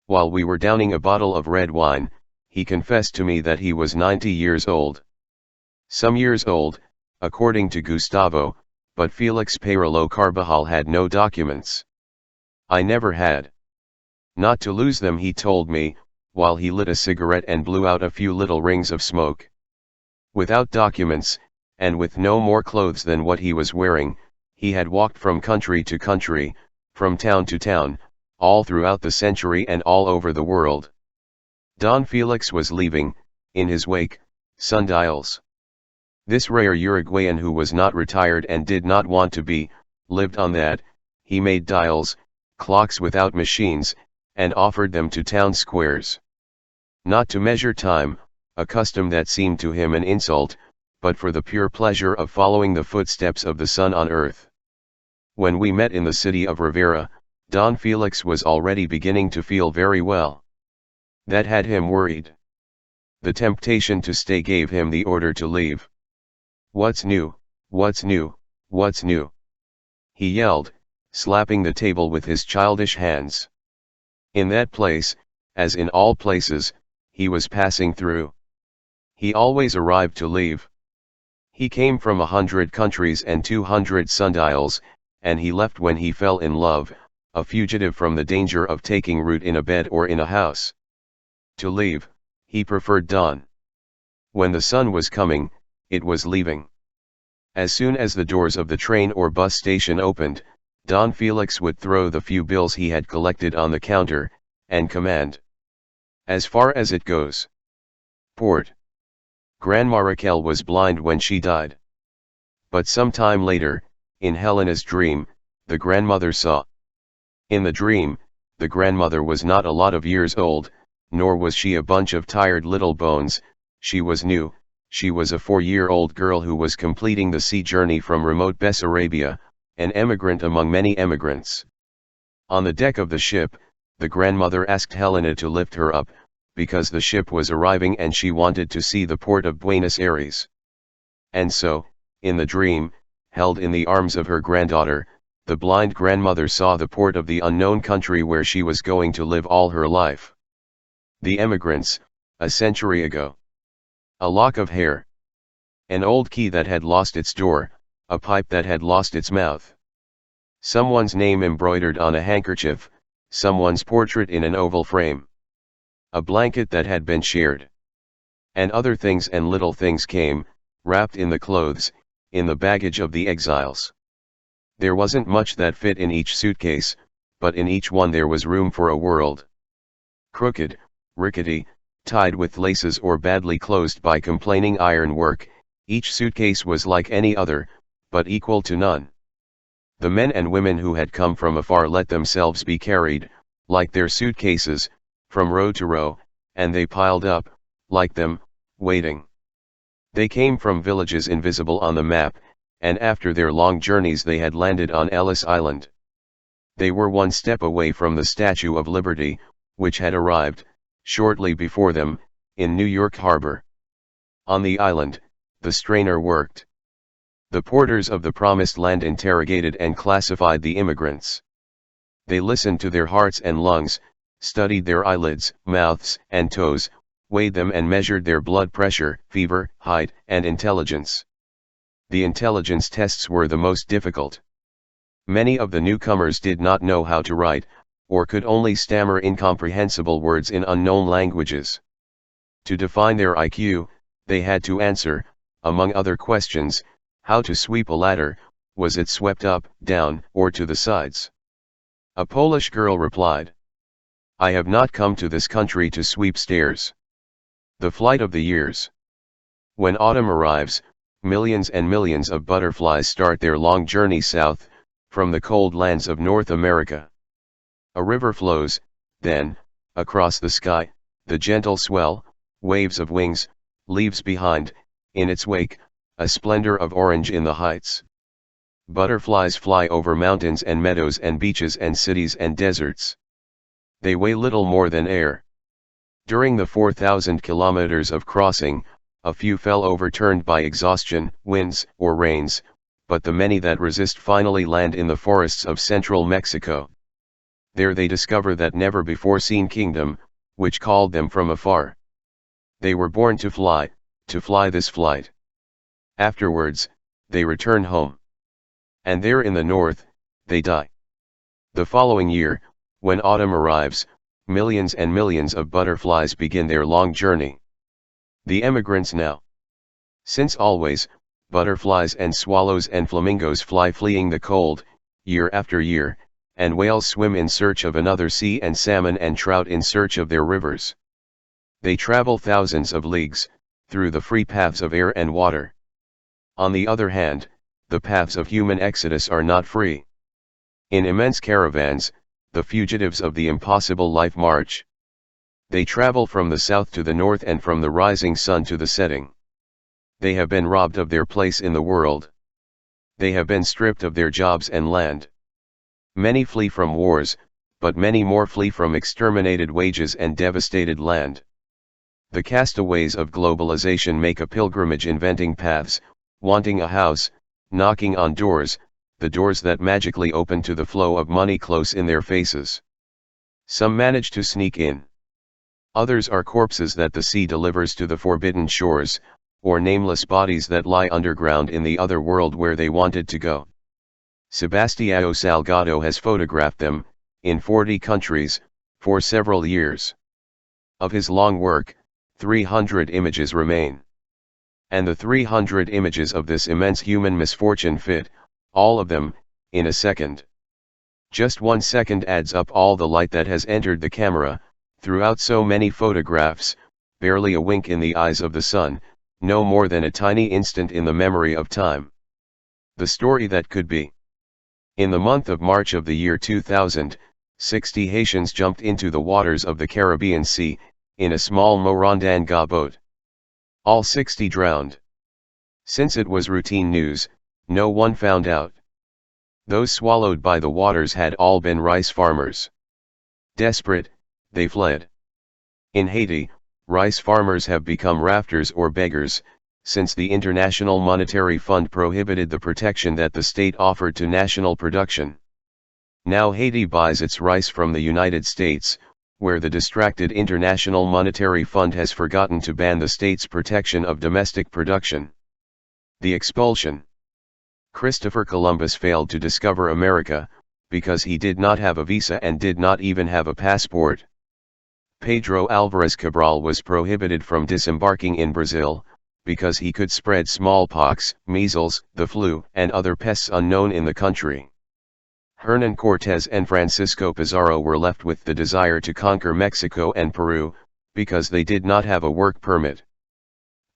While we were downing a bottle of red wine, he confessed to me that he was 90 years old. Some years old, according to Gustavo, but Felix Peyrolo Carbajal had no documents. I never had. Not to lose them, he told me, while he lit a cigarette and blew out a few little rings of smoke. Without documents, and with no more clothes than what he was wearing, he had walked from country to country, from town to town, all throughout the century and all over the world. Don Felix was leaving, in his wake, sundials. This rare Uruguayan who was not retired and did not want to be, lived on that. He made dials, clocks without machines, and offered them to town squares. Not to measure time, a custom that seemed to him an insult, but for the pure pleasure of following the footsteps of the sun on earth. When we met in the city of Rivera, Don Felix was already beginning to feel very well. That had him worried. The temptation to stay gave him the order to leave. What's new, what's new, what's new? He yelled, slapping the table with his childish hands. In that place, as in all places, he was passing through. He always arrived to leave. He came from 100 countries and 200 sundials, and he left when he fell in love, a fugitive from the danger of taking root in a bed or in a house. To leave, he preferred dawn. When the sun was coming, it was leaving. As soon as the doors of the train or bus station opened, Don Felix would throw the few bills he had collected on the counter, and command. As far as it goes. Port. Grandma Raquel was blind when she died. But some time later, in Helena's dream, the grandmother saw. In the dream, the grandmother was not a lot of years old, nor was she a bunch of tired little bones. She was new. She was a 4-year-old girl who was completing the sea journey from remote Bessarabia, an emigrant among many emigrants. On the deck of the ship, the grandmother asked Helena to lift her up, because the ship was arriving and she wanted to see the port of Buenos Aires. And so, in the dream, held in the arms of her granddaughter, the blind grandmother saw the port of the unknown country where she was going to live all her life. The emigrants, a century ago. A lock of hair. An old key that had lost its door, a pipe that had lost its mouth. Someone's name embroidered on a handkerchief, someone's portrait in an oval frame. A blanket that had been shared. And other things and little things came, wrapped in the clothes, in the baggage of the exiles. There wasn't much that fit in each suitcase, but in each one there was room for a world. Crooked, rickety, tied with laces or badly closed by complaining ironwork, each suitcase was like any other, but equal to none. The men and women who had come from afar let themselves be carried, like their suitcases, from row to row, and they piled up, like them, waiting. They came from villages invisible on the map, and after their long journeys they had landed on Ellis Island. They were one step away from the Statue of Liberty, which had arrived, shortly before them, in New York Harbor. On the island, the strainer worked. The porters of the Promised Land interrogated and classified the immigrants. They listened to their hearts and lungs, studied their eyelids, mouths, and toes, weighed them and measured their blood pressure, fever, height, and intelligence. The intelligence tests were the most difficult. Many of the newcomers did not know how to write, or could only stammer incomprehensible words in unknown languages. To define their IQ, they had to answer, among other questions, how to sweep a ladder, was it swept up, down, or to the sides? A Polish girl replied, "I have not come to this country to sweep stairs." The flight of the years. When autumn arrives, millions and millions of butterflies start their long journey south, from the cold lands of North America. A river flows, then, across the sky, the gentle swell, waves of wings, leaves behind, in its wake, a splendor of orange in the heights. Butterflies fly over mountains and meadows and beaches and cities and deserts. They weigh little more than air. During the 4,000 kilometers of crossing, a few fell overturned by exhaustion, winds, or rains, but the many that resist finally land in the forests of central Mexico. There they discover that never-before-seen kingdom, which called them from afar. They were born to fly this flight. Afterwards, they return home. And there in the north, they die. The following year, when autumn arrives, millions and millions of butterflies begin their long journey. The emigrants now. Since always, butterflies and swallows and flamingos fly fleeing the cold, year after year, and whales swim in search of another sea and salmon and trout in search of their rivers. They travel thousands of leagues, through the free paths of air and water. On the other hand, the paths of human exodus are not free. In immense caravans, the fugitives of the impossible life march. They travel from the south to the north and from the rising sun to the setting. They have been robbed of their place in the world. They have been stripped of their jobs and land. Many flee from wars, but many more flee from exterminated wages and devastated land. The castaways of globalization make a pilgrimage inventing paths, wanting a house, knocking on doors, the doors that magically open to the flow of money close in their faces. Some manage to sneak in. Others are corpses that the sea delivers to the forbidden shores, or nameless bodies that lie underground in the other world where they wanted to go. Sebastião Salgado has photographed them, in 40 countries, for several years. Of his long work, 300 images remain. And the 300 images of this immense human misfortune fit, all of them, in a second. Just 1 second adds up all the light that has entered the camera, throughout so many photographs, barely a wink in the eyes of the sun, no more than a tiny instant in the memory of time. The story that could be. In the month of March of the year 2000, 60 Haitians jumped into the waters of the Caribbean Sea, in a small Morondanga boat. All 60 drowned. Since it was routine news, no one found out. Those swallowed by the waters had all been rice farmers. Desperate, they fled. In Haiti, rice farmers have become rafters or beggars, since the International Monetary Fund prohibited the protection that the state offered to national production. Now Haiti buys its rice from the United States, where the distracted International Monetary Fund has forgotten to ban the state's protection of domestic production. The expulsion. Christopher Columbus failed to discover America, because he did not have a visa and did not even have a passport. Pedro Alvarez Cabral was prohibited from disembarking in Brazil, because he could spread smallpox, measles, the flu, and other pests unknown in the country. Hernan Cortés and Francisco Pizarro were left with the desire to conquer Mexico and Peru, because they did not have a work permit.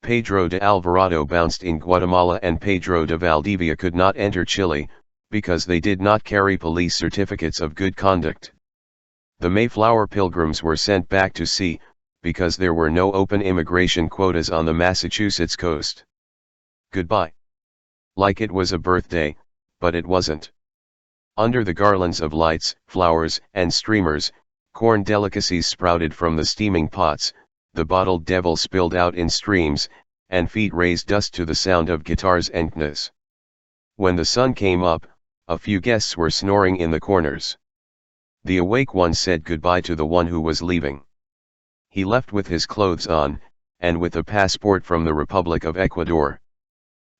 Pedro de Alvarado bounced in Guatemala and Pedro de Valdivia could not enter Chile, because they did not carry police certificates of good conduct. The Mayflower Pilgrims were sent back to sea, because there were no open immigration quotas on the Massachusetts coast. Goodbye. Like it was a birthday, but it wasn't. Under the garlands of lights, flowers, and streamers, corn delicacies sprouted from the steaming pots, the bottled devil spilled out in streams, and feet raised dust to the sound of guitars and knas. When the sun came up, a few guests were snoring in the corners. The awake one said goodbye to the one who was leaving. He left with his clothes on, and with a passport from the Republic of Ecuador.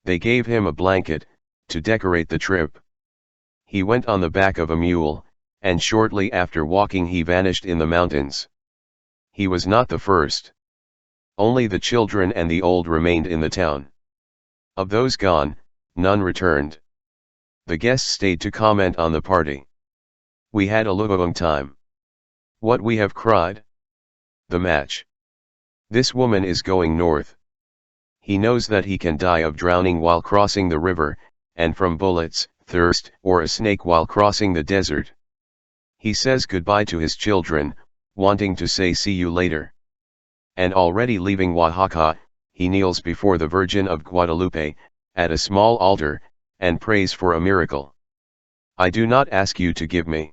They gave him a blanket, to decorate the trip. He went on the back of a mule, and shortly after walking he vanished in the mountains. He was not the first. Only the children and the old remained in the town. Of those gone, none returned. The guests stayed to comment on the party. We had a long time. What we have cried? The match. This woman is going north. He knows that he can die of drowning while crossing the river, and from bullets, thirst, or a snake while crossing the desert. He says goodbye to his children, wanting to say see you later. And already leaving Oaxaca, he kneels before the Virgin of Guadalupe, at a small altar, and prays for a miracle. I do not ask you to give me.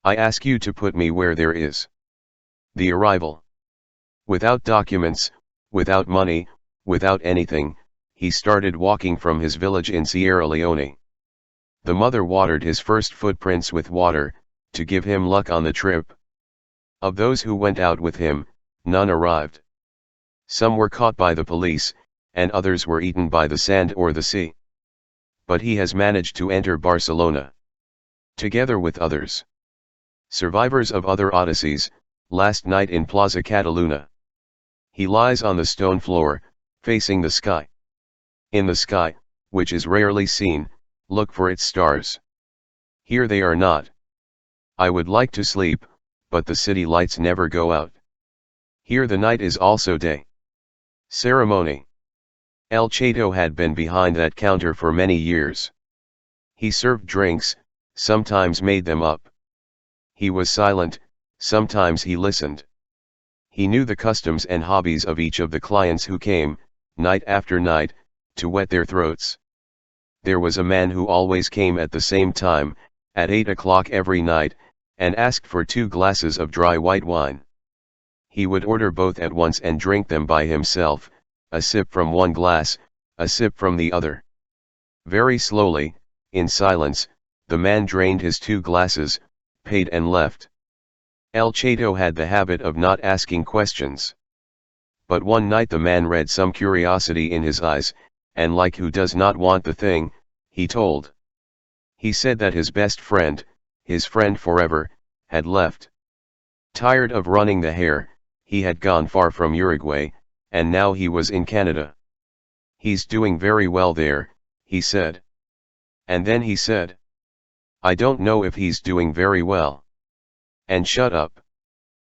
I ask you to put me where there is. The arrival. Without documents, without money, without anything, he started walking from his village in Sierra Leone. The mother watered his first footprints with water, to give him luck on the trip. Of those who went out with him, none arrived. Some were caught by the police, and others were eaten by the sand or the sea. But he has managed to enter Barcelona. Together with others. Survivors of other odysseys, last night in Plaza Cataluna. He lies on the stone floor, facing the sky. In the sky, which is rarely seen, look for its stars. Here they are not. I would like to sleep, but the city lights never go out. Here the night is also day. Ceremony. El Chato had been behind that counter for many years. He served drinks, sometimes made them up. He was silent, sometimes he listened. He knew the customs and hobbies of each of the clients who came, night after night, to wet their throats. There was a man who always came at the same time, at 8 o'clock every night, and asked for 2 glasses of dry white wine. He would order both at once and drink them by himself, a sip from one glass, a sip from the other. Very slowly, in silence, the man drained his 2 glasses, paid and left. El Chato had the habit of not asking questions. But one night the man read some curiosity in his eyes, and like who does not want the thing, he told. He said that his best friend, his friend forever, had left. Tired of running the hare, he had gone far from Uruguay, and now he was in Canada. He's doing very well there, he said. And then he said, I don't know if he's doing very well. And shut up.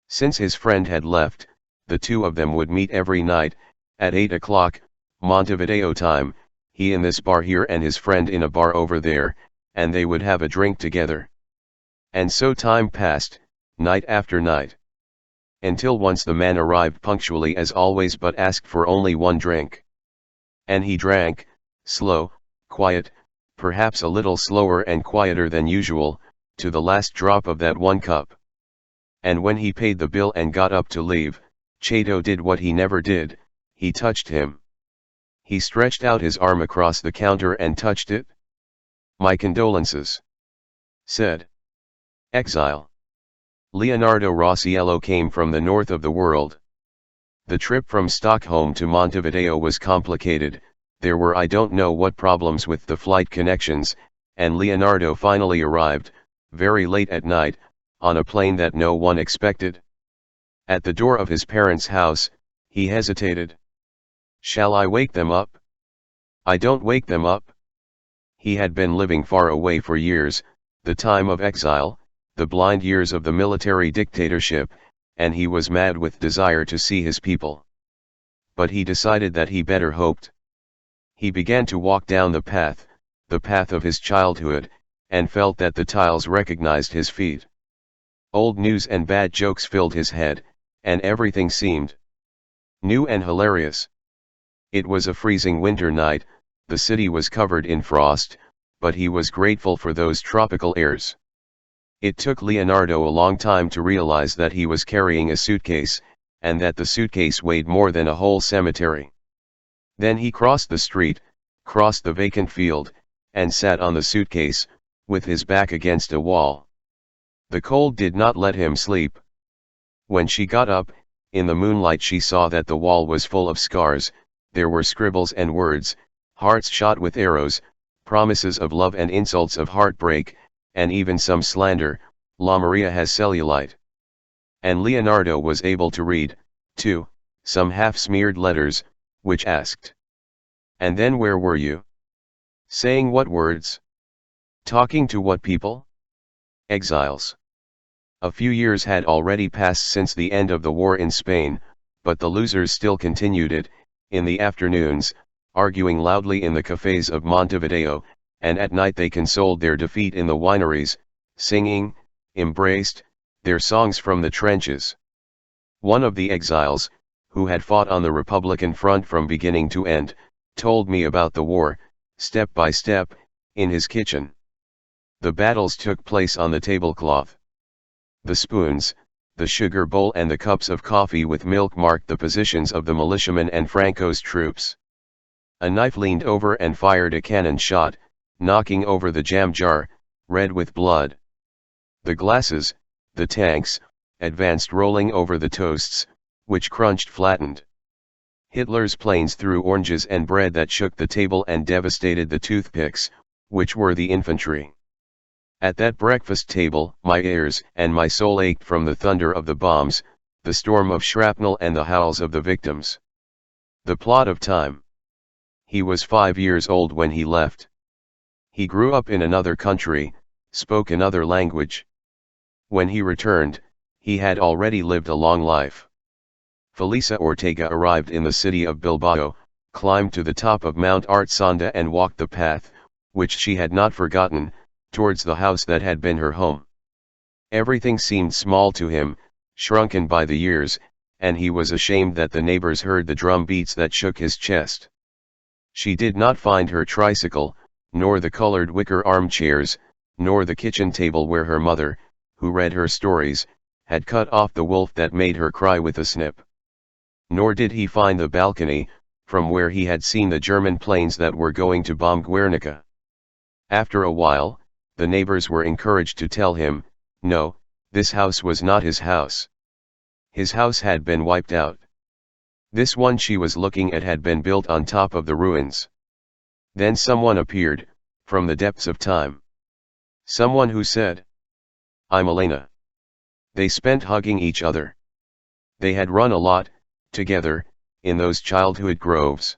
Since his friend had left, the two of them would meet every night, at 8 o'clock, Montevideo time, he in this bar here and his friend in a bar over there, and they would have a drink together. And so time passed, night after night. Until once the man arrived punctually as always but asked for only one drink. And he drank, slow, quiet, perhaps a little slower and quieter than usual, to the last drop of that one cup. And when he paid the bill and got up to leave, Chato did what he never did, he touched him. He stretched out his arm across the counter and touched it. My condolences, said. Exile. Leonardo Rossiello came from the north of the world. The trip from Stockholm to Montevideo was complicated, there were I don't know what problems with the flight connections, and Leonardo finally arrived, very late at night, on a plane that no one expected. At the door of his parents' house, he hesitated. Shall I wake them up? I don't wake them up. He had been living far away for years, the time of exile, the blind years of the military dictatorship, and he was mad with desire to see his people. But he decided that he better hoped. He began to walk down the path of his childhood, and felt that the tiles recognized his feet. Old news and bad jokes filled his head, and everything seemed new and hilarious. It was a freezing winter night, the city was covered in frost, but he was grateful for those tropical airs. It took Leonardo a long time to realize that he was carrying a suitcase, and that the suitcase weighed more than a whole cemetery. Then he crossed the street, crossed the vacant field, and sat on the suitcase, with his back against a wall. The cold did not let him sleep. When she got up, in the moonlight she saw that the wall was full of scars, there were scribbles and words, hearts shot with arrows, promises of love and insults of heartbreak, and even some slander. La Maria has cellulite. And Leonardo was able to read, too, some half-smeared letters, which asked, "And then where were you? Saying what words? Talking to what people?" Exiles. A few years had already passed since the end of the war in Spain, but the losers still continued it, in the afternoons, arguing loudly in the cafes of Montevideo, and at night they consoled their defeat in the wineries, singing, embraced, their songs from the trenches. One of the exiles, who had fought on the Republican front from beginning to end, told me about the war, step by step, in his kitchen. The battles took place on the tablecloth. The spoons, the sugar bowl and the cups of coffee with milk marked the positions of the militiamen and Franco's troops. A knife leaned over and fired a cannon shot, knocking over the jam jar, red with blood. The glasses, the tanks, advanced rolling over the toasts, which crunched flattened. Hitler's planes threw oranges and bread that shook the table and devastated the toothpicks, which were the infantry. At that breakfast table, my ears and my soul ached from the thunder of the bombs, the storm of shrapnel and the howls of the victims. The plot of time. He was 5 years old when he left. He grew up in another country, spoke another language. When he returned, he had already lived a long life. Felisa Ortega arrived in the city of Bilbao, climbed to the top of Mount Artsanda and walked the path, which she had not forgotten, towards the house that had been her home. Everything seemed small to him, shrunken by the years, and he was ashamed that the neighbors heard the drum beats that shook his chest. She did not find her tricycle, nor the colored wicker armchairs, nor the kitchen table where her mother, who read her stories, had cut off the wolf that made her cry with a snip. Nor did he find the balcony, from where he had seen the German planes that were going to bomb Guernica. After a while, the neighbors were encouraged to tell him, no, this house was not his house. His house had been wiped out. This one she was looking at had been built on top of the ruins. Then someone appeared, from the depths of time. Someone who said, "I'm Elena." They spent hugging each other. They had run a lot, together, in those childhood groves.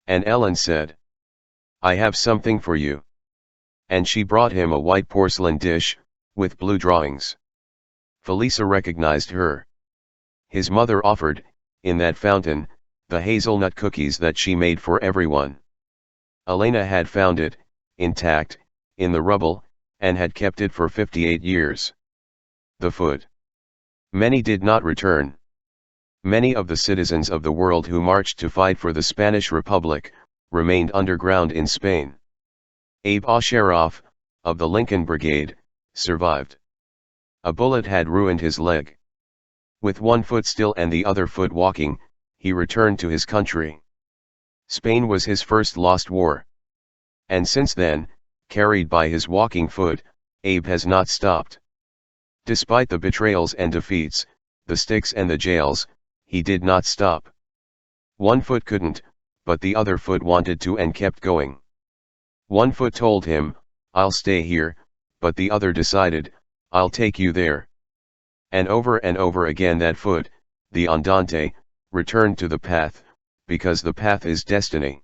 And Ellen said, "I have something for you." And she brought him a white porcelain dish, with blue drawings. Felisa recognized her. His mother offered, in that fountain, the hazelnut cookies that she made for everyone. Elena had found it, intact, in the rubble, and had kept it for 58 years. The food. Many did not return. Many of the citizens of the world who marched to fight for the Spanish Republic, remained underground in Spain. Abe Asharoff, of the Lincoln Brigade, survived. A bullet had ruined his leg. With one foot still and the other foot walking, he returned to his country. Spain was his first lost war. And since then, carried by his walking foot, Abe has not stopped. Despite the betrayals and defeats, the sticks and the jails, he did not stop. One foot couldn't, but the other foot wanted to and kept going. One foot told him, "I'll stay here," but the other decided, "I'll take you there." And over again that foot, the andante, returned to the path, because the path is destiny.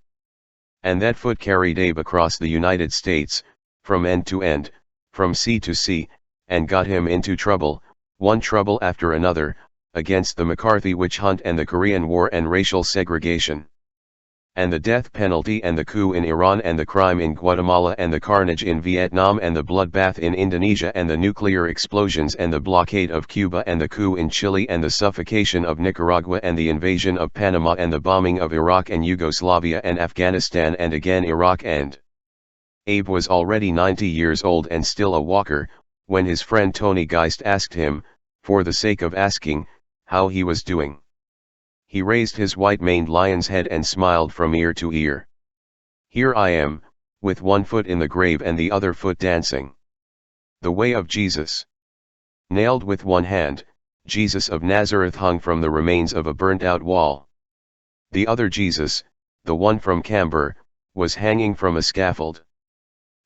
And that foot carried Abe across the United States, from end to end, from sea to sea, and got him into trouble, one trouble after another, against the McCarthy witch hunt and the Korean War and racial segregation. And the death penalty and the coup in Iran and the crime in Guatemala and the carnage in Vietnam and the bloodbath in Indonesia and the nuclear explosions and the blockade of Cuba and the coup in Chile and the suffocation of Nicaragua and the invasion of Panama and the bombing of Iraq and Yugoslavia and Afghanistan and again Iraq and Abe was already 90 years old and still a walker, when his friend Tony Geist asked him, for the sake of asking, how he was doing. He raised his white-maned lion's head and smiled from ear to ear. Here I am, with one foot in the grave and the other foot dancing. The way of Jesus. Nailed with one hand, Jesus of Nazareth hung from the remains of a burnt-out wall. The other Jesus, the one from Camber, was hanging from a scaffold.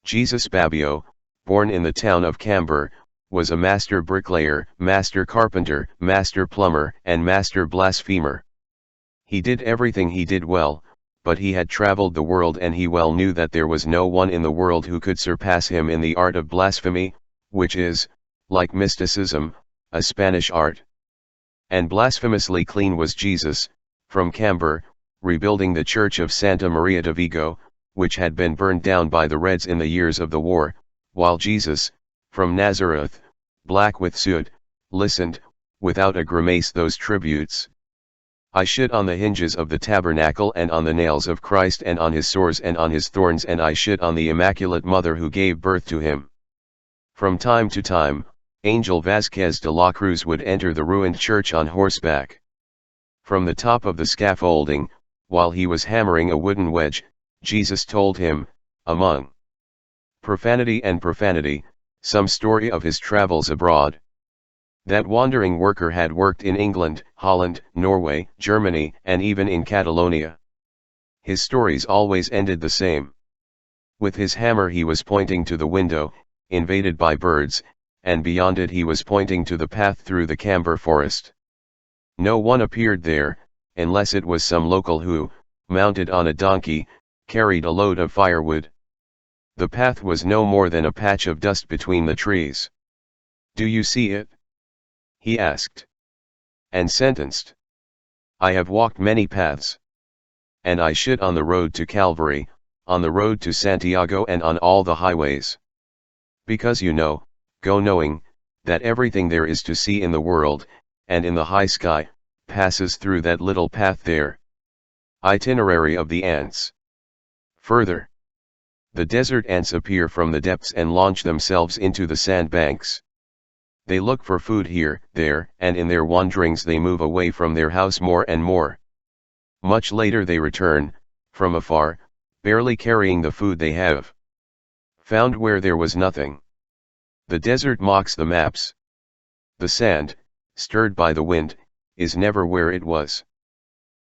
Jesus Babbio, born in the town of Camber, was a master bricklayer, master carpenter, master plumber, and master blasphemer. He did everything he did well, but he had traveled the world and he well knew that there was no one in the world who could surpass him in the art of blasphemy, which is, like mysticism, a Spanish art. And blasphemously clean was Jesus, from Camber, rebuilding the church of Santa Maria de Vigo, which had been burned down by the Reds in the years of the war, while Jesus, from Nazareth, black with soot, listened, without a grimace those tributes. I shit on the hinges of the tabernacle and on the nails of Christ and on his sores and on his thorns and I shit on the Immaculate Mother who gave birth to him. From time to time, Angel Vasquez de la Cruz would enter the ruined church on horseback. From the top of the scaffolding, while he was hammering a wooden wedge, Jesus told him, among profanity and profanity, some story of his travels abroad. That wandering worker had worked in England, Holland, Norway, Germany, and even in Catalonia. His stories always ended the same. With his hammer he was pointing to the window, invaded by birds, and beyond it he was pointing to the path through the Camber forest. No one appeared there, unless it was some local who, mounted on a donkey, carried a load of firewood. The path was no more than a patch of dust between the trees. Do you see it? He asked. And sentenced. I have walked many paths. And I shit on the road to Calvary, on the road to Santiago and on all the highways. Because you know, go knowing, that everything there is to see in the world, and in the high sky, passes through that little path there. Itinerary of the ants. Further. The desert ants appear from the depths and launch themselves into the sandbanks. They look for food here, there, and in their wanderings they move away from their house more and more. Much later they return, from afar, barely carrying the food they have found where there was nothing. The desert mocks the maps. The sand, stirred by the wind, is never where it was.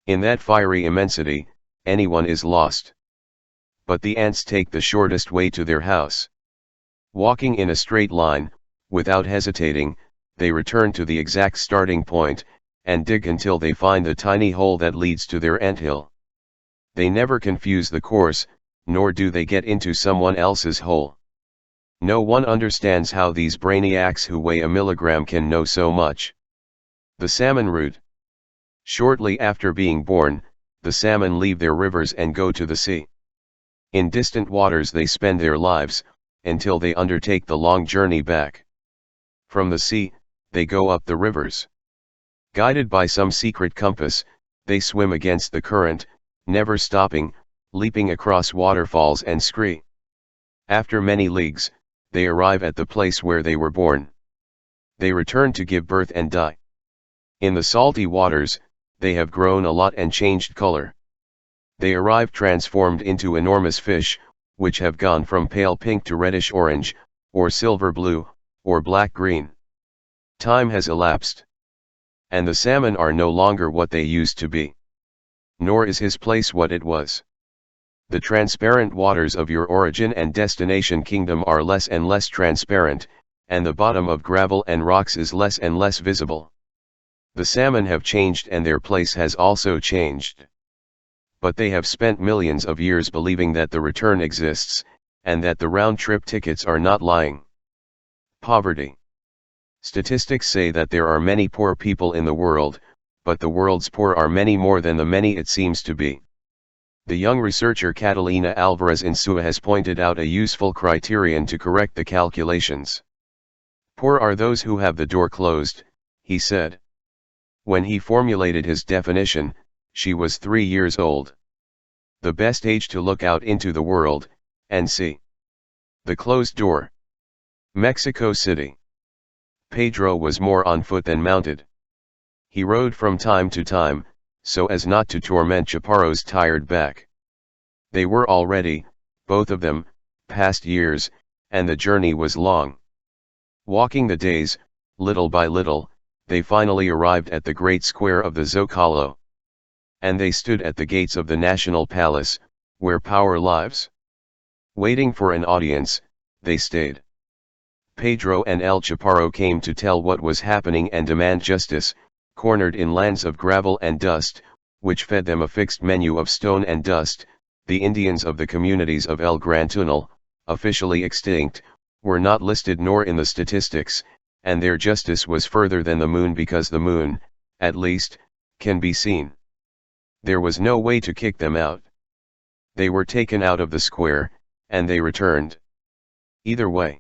In that fiery immensity, anyone is lost. But the ants take the shortest way to their house. Walking in a straight line, without hesitating, they return to the exact starting point, and dig until they find the tiny hole that leads to their anthill. They never confuse the course, nor do they get into someone else's hole. No one understands how these brainiacs who weigh a milligram can know so much. The salmon route. Shortly after being born, the salmon leave their rivers and go to the sea. In distant waters they spend their lives, until they undertake the long journey back. From the sea, they go up the rivers. Guided by some secret compass, they swim against the current, never stopping, leaping across waterfalls and scree. After many leagues, they arrive at the place where they were born. They return to give birth and die. In the salty waters, they have grown a lot and changed color. They arrive transformed into enormous fish, which have gone from pale pink to reddish orange, or silver blue, or black green. Time has elapsed. And the salmon are no longer what they used to be. Nor is his place what it was. The transparent waters of your origin and destination kingdom are less and less transparent, and the bottom of gravel and rocks is less and less visible. The salmon have changed and their place has also changed. but they have spent millions of years believing that the return exists, and that the round-trip tickets are not lying. Poverty. Statistics say that there are many poor people in the world, but the world's poor are many more than the many it seems to be. The young researcher Catalina Alvarez Insua has pointed out a useful criterion to correct the calculations. Poor are those who have the door closed, he said. When he formulated his definition, she was 3 years old. The best age to look out into the world, and see the closed door. Mexico City. Pedro was more on foot than mounted. He rode from time to time, so as not to torment Chaparro's tired back. They were already, both of them, past years, and the journey was long. Walking the days, little by little, they finally arrived at the great square of the Zocalo. And they stood at the gates of the National Palace, where power lives. Waiting for an audience, they stayed. Pedro and El Chaparro came to tell what was happening and demand justice, cornered in lands of gravel and dust, which fed them a fixed menu of stone and dust. The Indians of the communities of El Gran Tunal, officially extinct, were not listed nor in the statistics, and their justice was further than the moon because the moon, at least, can be seen. There was no way to kick them out. They were taken out of the square, and they returned. Either way.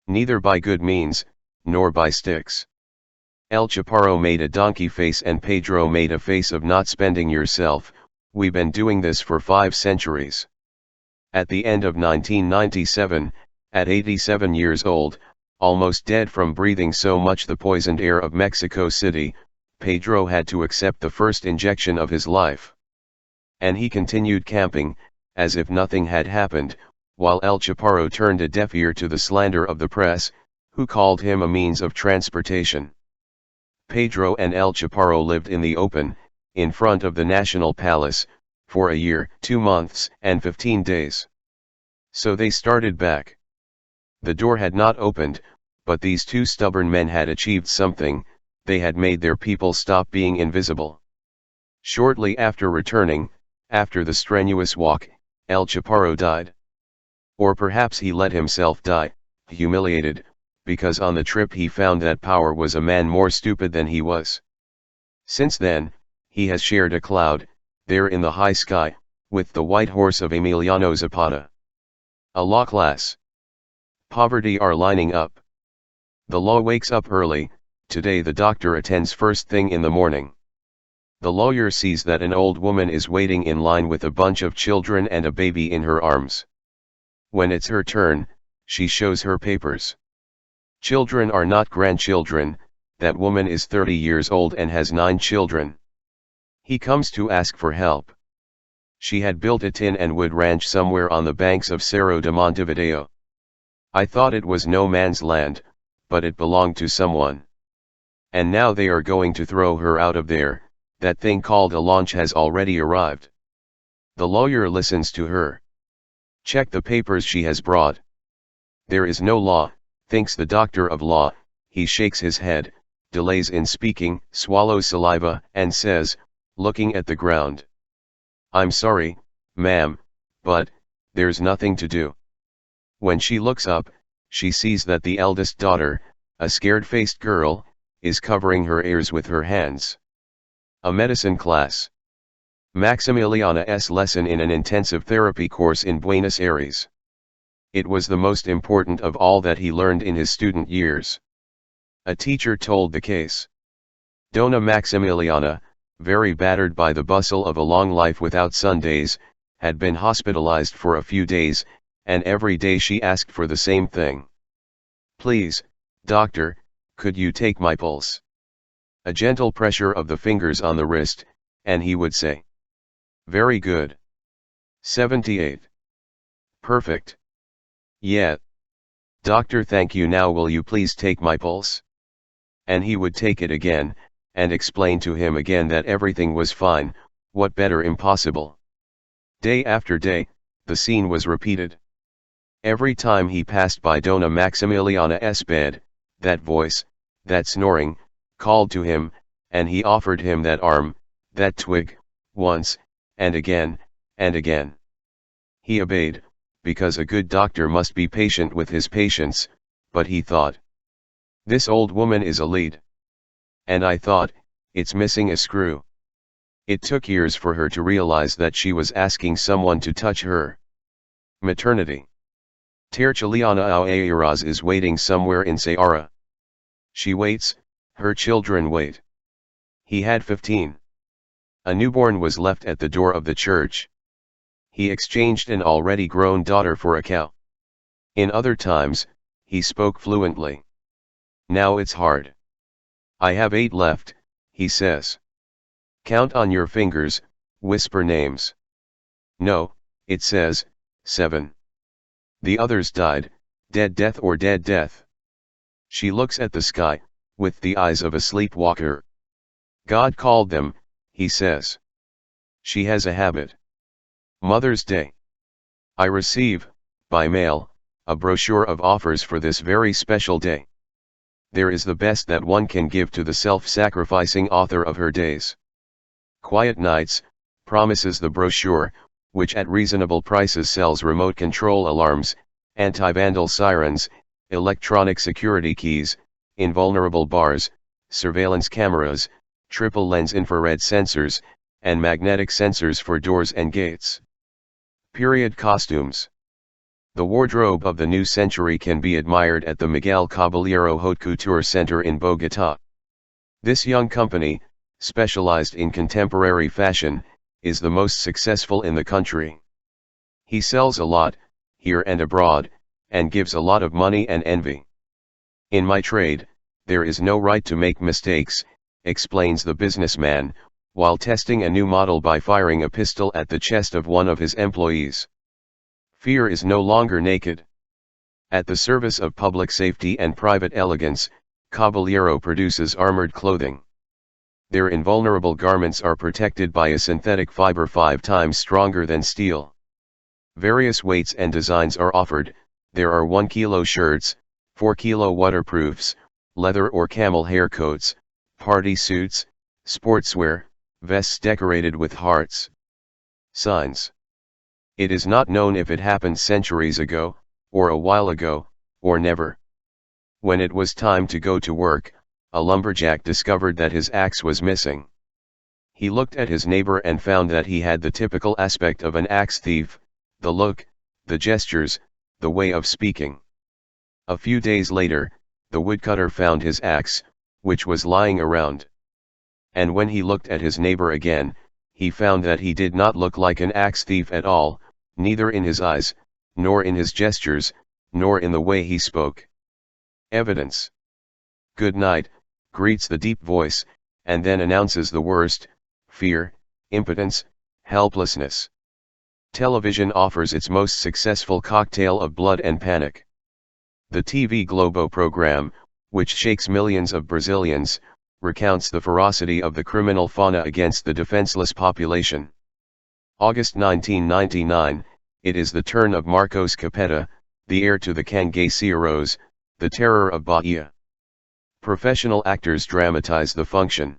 Neither by good means, nor by sticks. El Chaparro made a donkey face and Pedro made a face of not spending yourself. We've been doing this for 5 centuries. At the end of 1997, at 87 years old, almost dead from breathing so much the poisoned air of Mexico City, Pedro had to accept the first injection of his life. And he continued camping, as if nothing had happened, while El Chaparro turned a deaf ear to the slander of the press, who called him a means of transportation. Pedro and El Chaparro lived in the open, in front of the National Palace, for a year, 2 months, and 15 days. So they started back. The door had not opened, but these 2 stubborn men had achieved something. They had made their people stop being invisible. Shortly after returning, after the strenuous walk, El Chaparro died. Or perhaps he let himself die, humiliated, because on the trip he found that power was a man more stupid than he was. Since then, he has shared a cloud, there in the high sky, with the white horse of Emiliano Zapata. A law class. Poverty are lining up. The law wakes up early. Today the doctor attends first thing in the morning. The lawyer sees that an old woman is waiting in line with a bunch of children and a baby in her arms. When it's her turn, she shows her papers. Children are not grandchildren. That woman is 30 years old and has 9 children. He comes to ask for help. She had built a tin and wood ranch somewhere on the banks of Cerro de Montevideo. I thought it was no man's land, but it belonged to someone. And now they are going to throw her out of there. That thing called a launch has already arrived. The lawyer listens to her. Check the papers she has brought. There is no law, thinks the doctor of law. He shakes his head, delays in speaking, swallows saliva, and says, looking at the ground, I'm sorry, ma'am, but there's nothing to do. When she looks up, she sees that the eldest daughter, a scared-faced girl, is covering her ears with her hands. A medicine class. Maximiliana's lesson in an intensive therapy course in Buenos Aires. It was the most important of all that he learned in his student years. A teacher told the case. Dona Maximiliana, very battered by the bustle of a long life without Sundays, had been hospitalized for a few days, and every day she asked for the same thing. Please, doctor, could you take my pulse? A gentle pressure of the fingers on the wrist, and he would say, very good. 78. Perfect. Yeah. Doctor, thank you. Now will you please take my pulse? And he would take it again, and explain to him again that everything was fine. What better impossible? Day after day, the scene was repeated. Every time he passed by Dona Maximiliana's bed, that voice, that snoring, called to him, and he offered him that arm, that twig, once, and again, and again. He obeyed, because a good doctor must be patient with his patients, but he thought, this old woman is a lead. And I thought, it's missing a screw. It took years for her to realize that she was asking someone to touch her. Maternity. Tertuliana Aueiras is waiting somewhere in Ceará. She waits, her children wait. He had 15. A newborn was left at the door of the church. He exchanged an already grown daughter for a cow. In other times, he spoke fluently. Now it's hard. I have 8 left, he says. Count on your fingers, whisper names. No, it says, 7. The others died, dead death or dead death. She looks at the sky, with the eyes of a sleepwalker. God called them, he says. She has a habit. Mother's Day. I receive, by mail, a brochure of offers for this very special day. There is the best that one can give to the self-sacrificing author of her days. Quiet Nights, promises the brochure, which at reasonable prices sells remote control alarms, anti-vandal sirens, electronic security keys, invulnerable bars, surveillance cameras, triple-lens infrared sensors, and magnetic sensors for doors and gates. Period costumes. The wardrobe of the new century can be admired at the Miguel Caballero Haute Couture Center in Bogotá. This young company, specialized in contemporary fashion, is the most successful in the country. He sells a lot, here and abroad, and gives a lot of money and envy. In my trade, there is no right to make mistakes, explains the businessman, while testing a new model by firing a pistol at the chest of one of his employees. Fear is no longer naked. At the service of public safety and private elegance, Caballero produces armored clothing. Their invulnerable garments are protected by a synthetic fiber 5 times stronger than steel. Various weights and designs are offered. There are 1 kilo shirts, 4 kilo waterproofs, leather or camel hair coats, party suits, sportswear, vests decorated with hearts. Signs. It is not known if it happened centuries ago, or a while ago, or never. When it was time to go to work, a lumberjack discovered that his axe was missing. He looked at his neighbor and found that he had the typical aspect of an axe thief, the look, the gestures, the way of speaking. A few days later, the woodcutter found his axe, which was lying around. And when he looked at his neighbor again, he found that he did not look like an axe thief at all, neither in his eyes, nor in his gestures, nor in the way he spoke. Evidence. Good night, greets the deep voice, and then announces the worst: fear, impotence, helplessness. Television offers its most successful cocktail of blood and panic. The TV Globo program, which shakes millions of Brazilians, recounts the ferocity of the criminal fauna against the defenseless population. August 1999, it is the turn of Marcos Capeta, the heir to the Cangaceiros, the terror of Bahia. Professional actors dramatize the function.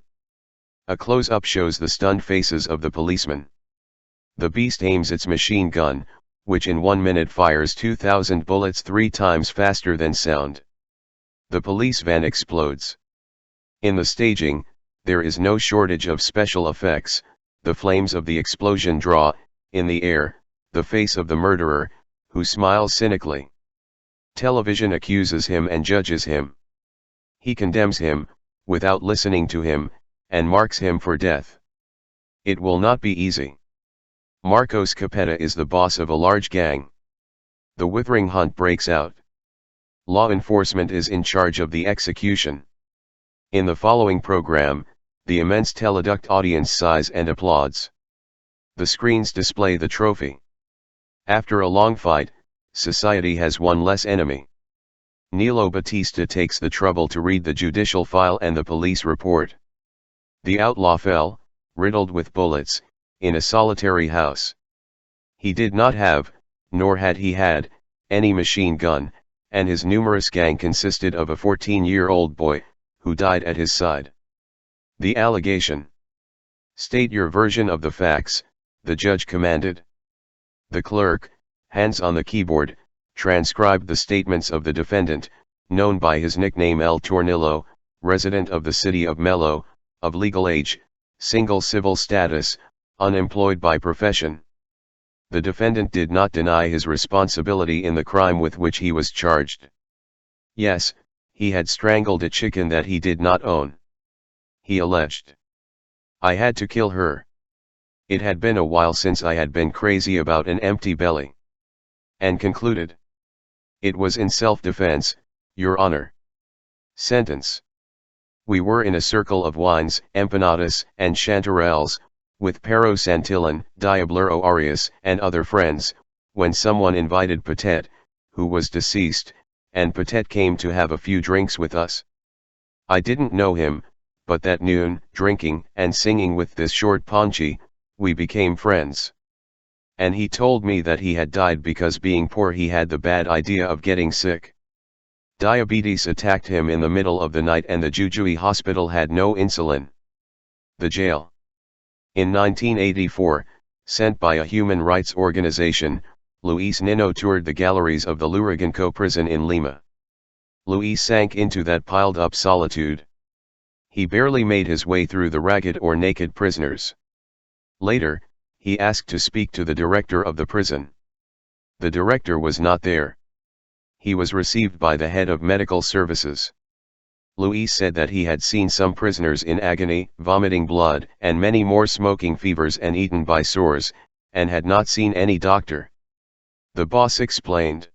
A close-up shows the stunned faces of the policemen. The beast aims its machine gun, which in 1 minute fires 2,000 bullets 3 times faster than sound. The police van explodes. In the staging, there is no shortage of special effects. The flames of the explosion draw, in the air, the face of the murderer, who smiles cynically. Television accuses him and judges him. He condemns him, without listening to him, and marks him for death. It will not be easy. Marcos Capeta is the boss of a large gang. The withering hunt breaks out. Law enforcement is in charge of the execution. In the following program, the immense teleduct audience sighs and applauds. The screens display the trophy. After a long fight, society has one less enemy. Nilo Batista takes the trouble to read the judicial file and the police report. The outlaw fell, riddled with bullets, in a solitary house. He did not have, nor had he had, any machine gun, and his numerous gang consisted of a 14-year-old boy, who died at his side. The allegation. State your version of the facts, the judge commanded. The clerk, hands on the keyboard, transcribed the statements of the defendant, known by his nickname El Tornillo, resident of the city of Melo, of legal age, single civil status, unemployed by profession. The defendant did not deny his responsibility in the crime with which he was charged. Yes, he had strangled a chicken that he did not own. He alleged, "I had to kill her. It had been a while since I had been crazy about an empty belly." And concluded, "It was in self-defense, Your Honor." Sentence. We were in a circle of wines, empanadas, and chanterelles, with Pero Santillan, Diablero Arias, and other friends, when someone invited Patet, who was deceased, and Patet came to have a few drinks with us. I didn't know him, but that noon, drinking and singing with this short Ponchi, we became friends. And he told me that he had died because being poor he had the bad idea of getting sick. Diabetes attacked him in the middle of the night and the Jujuy hospital had no insulin. The jail. In 1984, sent by a human rights organization, Luis Nino toured the galleries of the Lurigancho prison in Lima. Luis sank into that piled-up solitude. He barely made his way through the ragged or naked prisoners. Later, he asked to speak to the director of the prison. The director was not there. He was received by the head of medical services. Luis said that he had seen some prisoners in agony, vomiting blood, and many more smoking fevers and eaten by sores, and had not seen any doctor. The boss explained,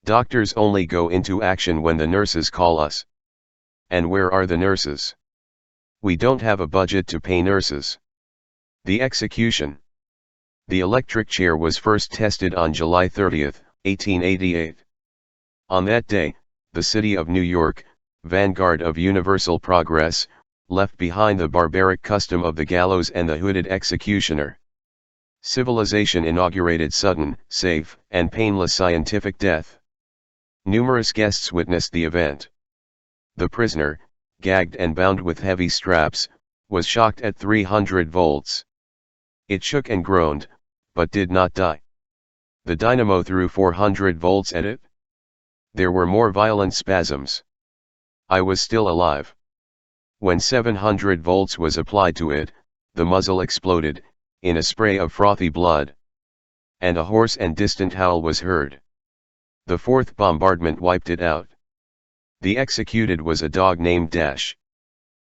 "Doctors only go into action when the nurses call us." And where are the nurses? We don't have a budget to pay nurses. The execution. The electric chair was first tested on July 30, 1888. On that day, the city of New York, vanguard of universal progress, left behind the barbaric custom of the gallows and the hooded executioner. Civilization inaugurated sudden, safe, and painless scientific death. Numerous guests witnessed the event. The prisoner, gagged and bound with heavy straps, was shocked at 300 volts. It shook and groaned, but did not die. The dynamo threw 400 volts at it. There were more violent spasms. I was still alive. When 700 volts was applied to it, the muzzle exploded, in a spray of frothy blood. And a hoarse and distant howl was heard. The fourth bombardment wiped it out. The executed was a dog named Dash.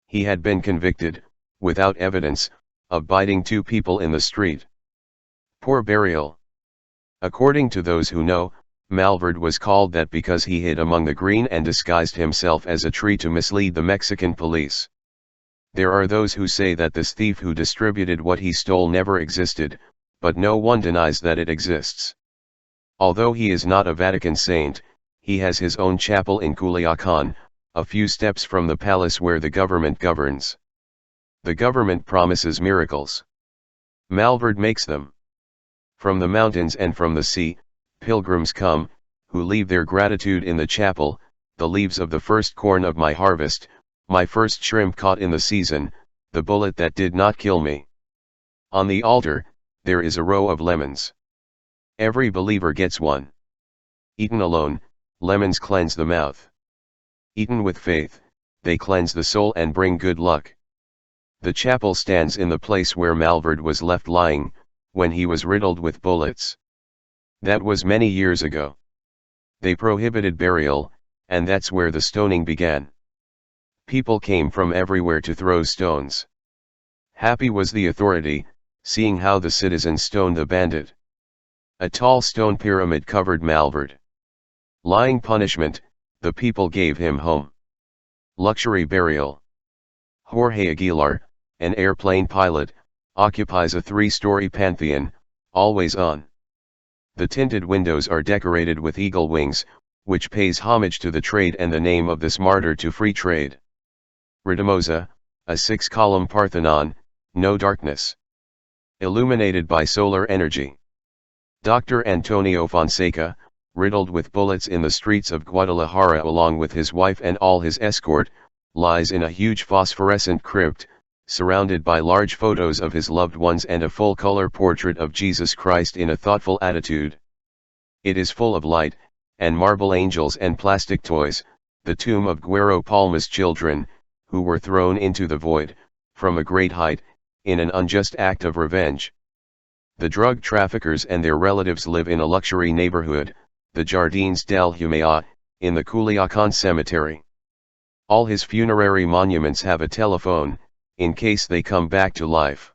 He had been convicted, without evidence, of biting two people in the street. Poor burial. According to those who know, Malverde was called that because he hid among the green and disguised himself as a tree to mislead the Mexican police. There are those who say that this thief who distributed what he stole never existed, but no one denies that it exists. Although he is not a Vatican saint, he has his own chapel in Culiacan, a few steps from the palace where the government governs. The government promises miracles. Malverde makes them. From the mountains and from the sea, pilgrims come, who leave their gratitude in the chapel, the leaves of the first corn of my harvest, my first shrimp caught in the season, the bullet that did not kill me. On the altar, there is a row of lemons. Every believer gets one. Eaten alone, lemons cleanse the mouth. Eaten with faith, they cleanse the soul and bring good luck. The chapel stands in the place where Malverde was left lying, when he was riddled with bullets. That was many years ago. They prohibited burial, and that's where the stoning began. People came from everywhere to throw stones. Happy was the authority, seeing how the citizens stoned the bandit. A tall stone pyramid covered Malverde. Lying punishment, the people gave him home. Luxury burial. Jorge Aguilar, an airplane pilot, occupies a 3-story pantheon, always on. The tinted windows are decorated with eagle wings, which pays homage to the trade and the name of this martyr to free trade. Ritamosa, a 6-column Parthenon, no darkness. Illuminated by solar energy. Dr. Antonio Fonseca, riddled with bullets in the streets of Guadalajara along with his wife and all his escort, lies in a huge phosphorescent crypt, surrounded by large photos of his loved ones and a full-color portrait of Jesus Christ in a thoughtful attitude. It is full of light, and marble angels and plastic toys, the tomb of Guero Palma's children, who were thrown into the void, from a great height, in an unjust act of revenge. The drug traffickers and their relatives live in a luxury neighborhood, the Jardins del Humea, in the Culiacan cemetery. All his funerary monuments have a telephone, in case they come back to life.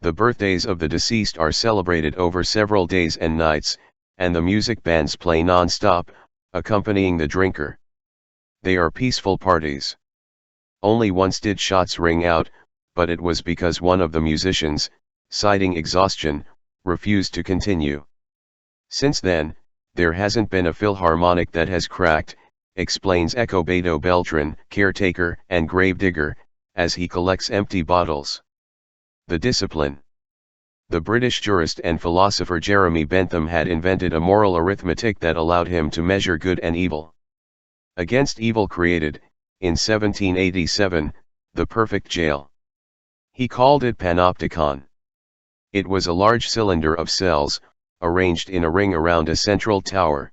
The birthdays of the deceased are celebrated over several days and nights, and the music bands play non-stop, accompanying the drinker. They are peaceful parties. Only once did shots ring out, but it was because one of the musicians, citing exhaustion, refused to continue. Since then, there hasn't been a philharmonic that has cracked, explains Ecobedo Beltran, caretaker and gravedigger, as he collects empty bottles. The discipline. The British jurist and philosopher Jeremy Bentham had invented a moral arithmetic that allowed him to measure good and evil. Against evil created, in 1787, the perfect jail. He called it Panopticon. It was a large cylinder of cells, arranged in a ring around a central tower.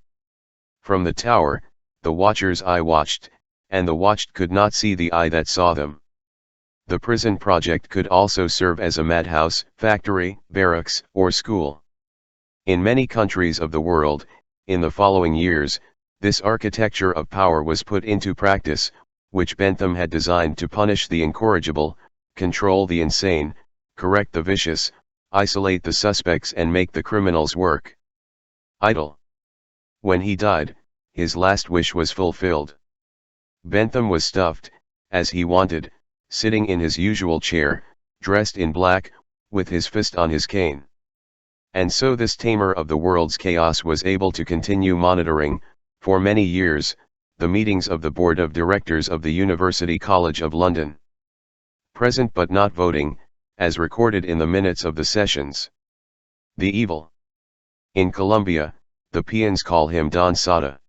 From the tower, the watcher's eye watched, and the watched could not see the eye that saw them. The prison project could also serve as a madhouse, factory, barracks, or school. In many countries of the world, in the following years, this architecture of power was put into practice, which Bentham had designed to punish the incorrigible, control the insane, correct the vicious, isolate the suspects and make the criminals work idle. When he died, his last wish was fulfilled. Bentham was stuffed, as he wanted, sitting in his usual chair, dressed in black, with his fist on his cane. And so this tamer of the world's chaos was able to continue monitoring, for many years, the meetings of the Board of Directors of the University College of London. Present but not voting, as recorded in the minutes of the sessions. The evil. In Colombia, the peons call him Don Sada.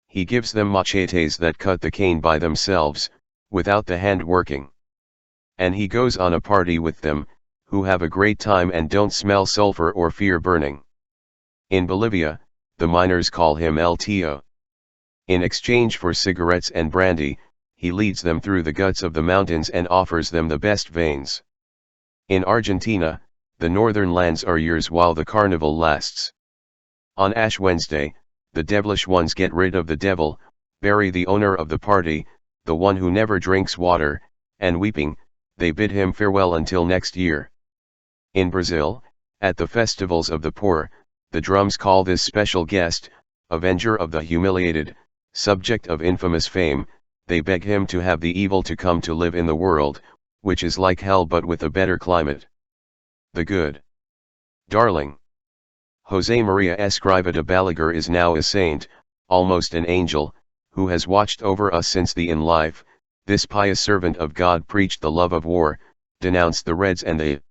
He gives them machetes that cut the cane by themselves, without the hand working. And he goes on a party with them, who have a great time and don't smell sulfur or fear burning. In Bolivia, the miners call him El Tío. In exchange for cigarettes and brandy, he leads them through the guts of the mountains and offers them the best veins. In Argentina, the northern lands are yours while the carnival lasts. On Ash Wednesday, the devilish ones get rid of the devil, bury the owner of the party, the one who never drinks water, and weeping, they bid him farewell until next year. In Brazil, at the festivals of the poor, the drums call this special guest, avenger of the humiliated, subject of infamous fame, they beg him to have the evil to come to live in the world, which is like hell but with a better climate. The good darling José María Escrivá de Balaguer is now a saint, almost an angel, who has watched over us since the in life. This pious servant of God preached the love of war, denounced the Reds and the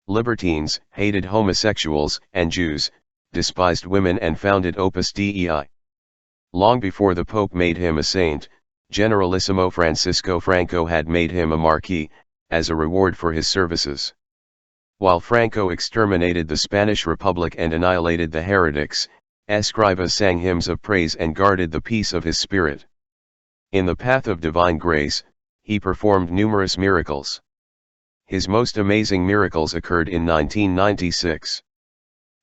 libertines, hated homosexuals and Jews, despised women and founded Opus Dei. Long before the Pope made him a saint, Generalissimo Francisco Franco had made him a marquis, as a reward for his services. While Franco exterminated the Spanish Republic and annihilated the heretics, Escrivá sang hymns of praise and guarded the peace of his spirit. In the path of divine grace, he performed numerous miracles. His most amazing miracles occurred in 1996.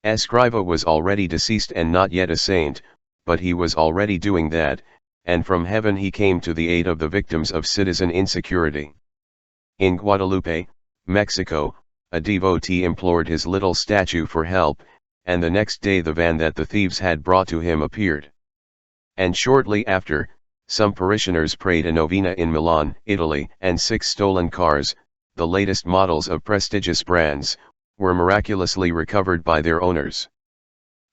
Escrivá was already deceased and not yet a saint, but he was already doing that, and from heaven he came to the aid of the victims of citizen insecurity. In Guadalupe, Mexico, a devotee implored his little statue for help, and the next day the van that the thieves had brought to him appeared. And shortly after, some parishioners prayed a novena in Milan, Italy, and 6 stolen cars, the latest models of prestigious brands, were miraculously recovered by their owners.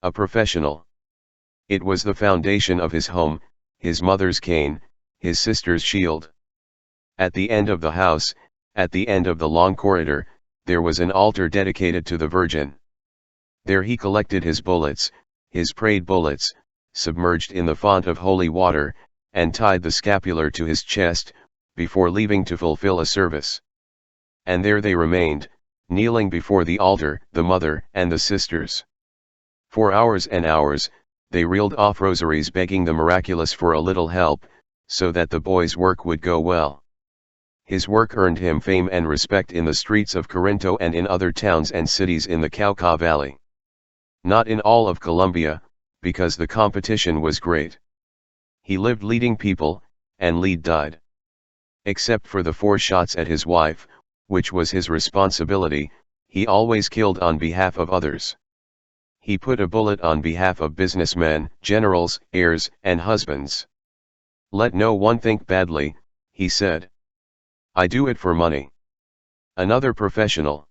A professional. It was the foundation of his home, his mother's cane, his sister's shield. At the end of the house, at the end of the long corridor, there was an altar dedicated to the Virgin. There he collected his bullets, his prayed bullets, submerged in the font of holy water, and tied the scapular to his chest, before leaving to fulfill a service. and there they remained, kneeling before the altar, the mother and the sisters. For hours and hours, they reeled off rosaries begging the miraculous for a little help, so that the boy's work would go well. His work earned him fame and respect in the streets of Corinto and in other towns and cities in the Cauca Valley. Not in all of Colombia, because the competition was great. He lived leading people, and Lead died. Except for the 4 shots at his wife, which was his responsibility, he always killed on behalf of others. He put a bullet on behalf of businessmen, generals, heirs, and husbands. Let no one think badly, he said. I do it for money. Another professional,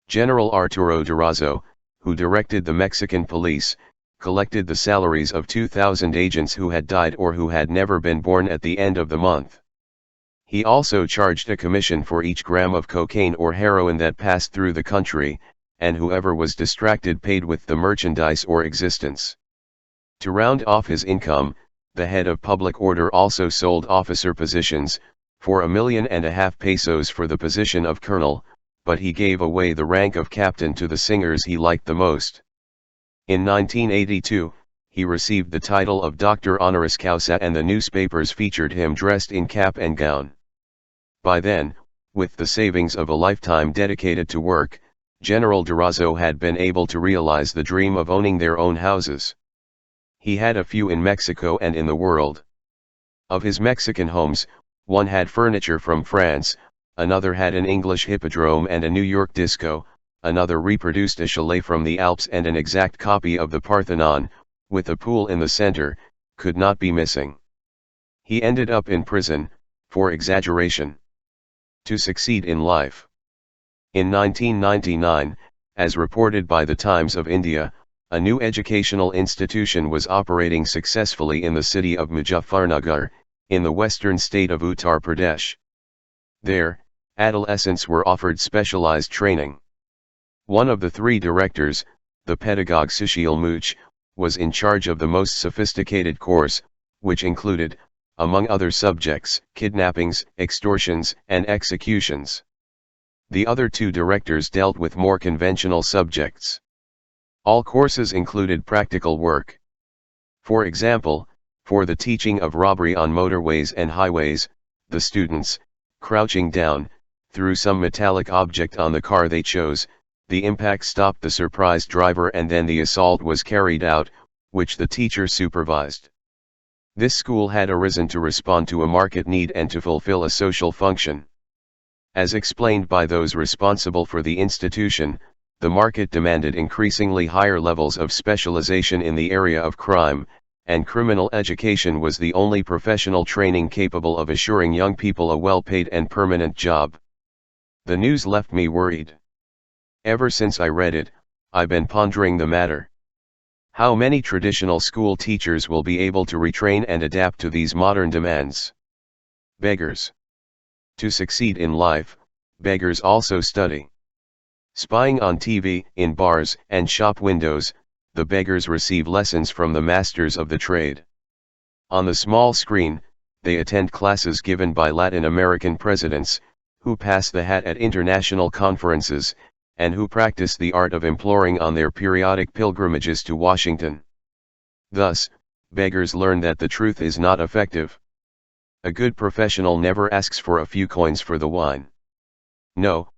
General Arturo Durazo, who directed the Mexican police, collected the salaries of 2,000 agents who had died or who had never been born at the end of the month. He also charged a commission for each gram of cocaine or heroin that passed through the country, and whoever was distracted paid with the merchandise or existence. To round off his income, the head of public order also sold officer positions, for $1.5 million pesos for the position of colonel, but he gave away the rank of captain to the singers he liked the most. In 1982, he received the title of Doctor Honoris Causa and the newspapers featured him dressed in cap and gown. By then, with the savings of a lifetime dedicated to work, General Durazo had been able to realize the dream of owning their own houses. He had a few in Mexico and in the world. Of his Mexican homes, one had furniture from France, another had an English hippodrome and a New York disco, another reproduced a chalet from the Alps and an exact copy of the Parthenon, with a pool in the center, could not be missing. He ended up in prison, for exaggeration. To succeed in life. In 1999, as reported by the Times of India, a new educational institution was operating successfully in the city of Muzaffarnagar, in the western state of Uttar Pradesh. There, adolescents were offered specialized training. One of the 3 directors, the pedagogue Sushil Much, was in charge of the most sophisticated course, which included, among other subjects, kidnappings, extortions, and executions. The other 2 directors dealt with more conventional subjects. All courses included practical work. For example, for the teaching of robbery on motorways and highways, the students, crouching down, threw some metallic object on the car they chose, the impact stopped the surprised driver and then the assault was carried out, which the teacher supervised. This school had arisen to respond to a market need and to fulfill a social function. As explained by those responsible for the institution, the market demanded increasingly higher levels of specialization in the area of crime, and criminal education was the only professional training capable of assuring young people a well-paid and permanent job. The news left me worried. Ever since I read it, I've been pondering the matter. How many traditional school teachers will be able to retrain and adapt to these modern demands? Beggars. To succeed in life, beggars also study. Spying on TV, in bars and shop windows, the beggars receive lessons from the masters of the trade. On the small screen, they attend classes given by Latin American presidents, who pass the hat at international conferences, and who practice the art of imploring on their periodic pilgrimages to Washington. Thus, beggars learn that the truth is not effective. A good professional never asks for a few coins for the wine. No,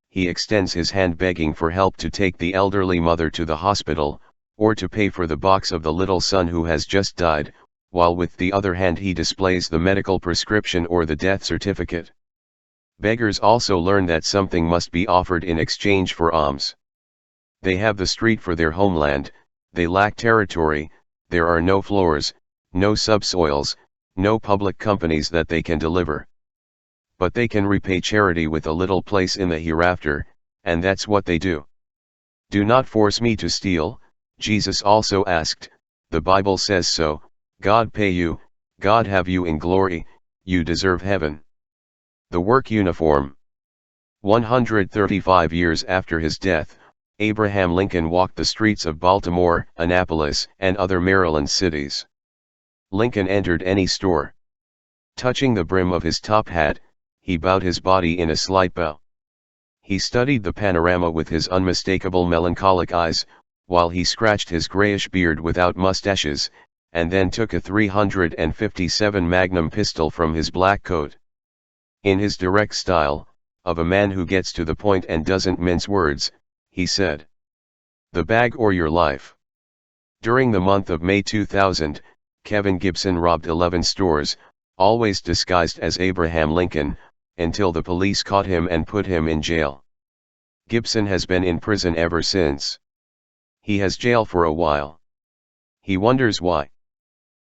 he extends his hand begging for help to take the elderly mother to the hospital, or to pay for the box of the little son who has just died, while with the other hand he displays the medical prescription or the death certificate. Beggars also learn that something must be offered in exchange for alms. They have the street for their homeland, they lack territory, there are no floors, no subsoils, no public companies that they can deliver. But they can repay charity with a little place in the hereafter, and that's what they do. Do not force me to steal, Jesus also asked, the Bible says so, God pay you, God have you in glory, you deserve heaven. The work uniform. 135 years after his death, Abraham Lincoln walked the streets of Baltimore, Annapolis, and other Maryland cities. Lincoln entered any store. Touching the brim of his top hat, he bowed his body in a slight bow. He studied the panorama with his unmistakable melancholic eyes, while he scratched his grayish beard without mustaches, and then took a 357 Magnum pistol from his black coat. In his direct style, of a man who gets to the point and doesn't mince words, he said, "The bag or your life." During the month of May 2000, Kevin Gibson robbed 11 stores, always disguised as Abraham Lincoln, until the police caught him and put him in jail. Gibson has been in prison ever since. He has jail for a while. He wonders why.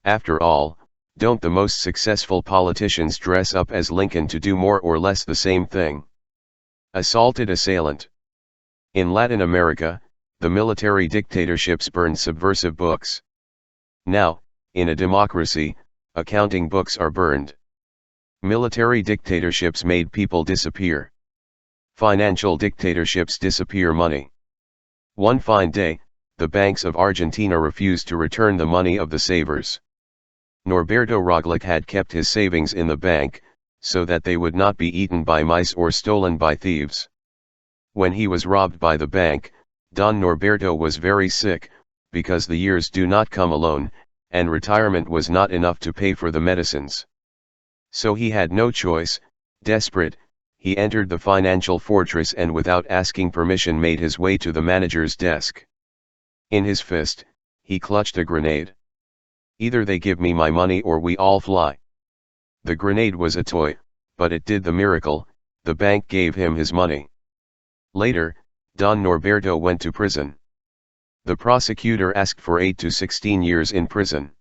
After all, don't the most successful politicians dress up as Lincoln to do more or less the same thing? Assaulted assailant. In Latin America, the military dictatorships burned subversive books. Now, in a democracy, accounting books are burned. Military dictatorships made people disappear. Financial dictatorships disappear money. One fine day, the banks of Argentina refused to return the money of the savers. Norberto Roglic had kept his savings in the bank, so that they would not be eaten by mice or stolen by thieves. When he was robbed by the bank, Don Norberto was very sick, because the years do not come alone, and retirement was not enough to pay for the medicines. So he had no choice. Desperate, he entered the financial fortress and without asking permission made his way to the manager's desk. In his fist, he clutched a grenade. "Either they give me my money or we all fly." The grenade was a toy, but it did the miracle. The bank gave him his money. Later, Don Norberto went to prison. The prosecutor asked for 8 to 16 years in prison.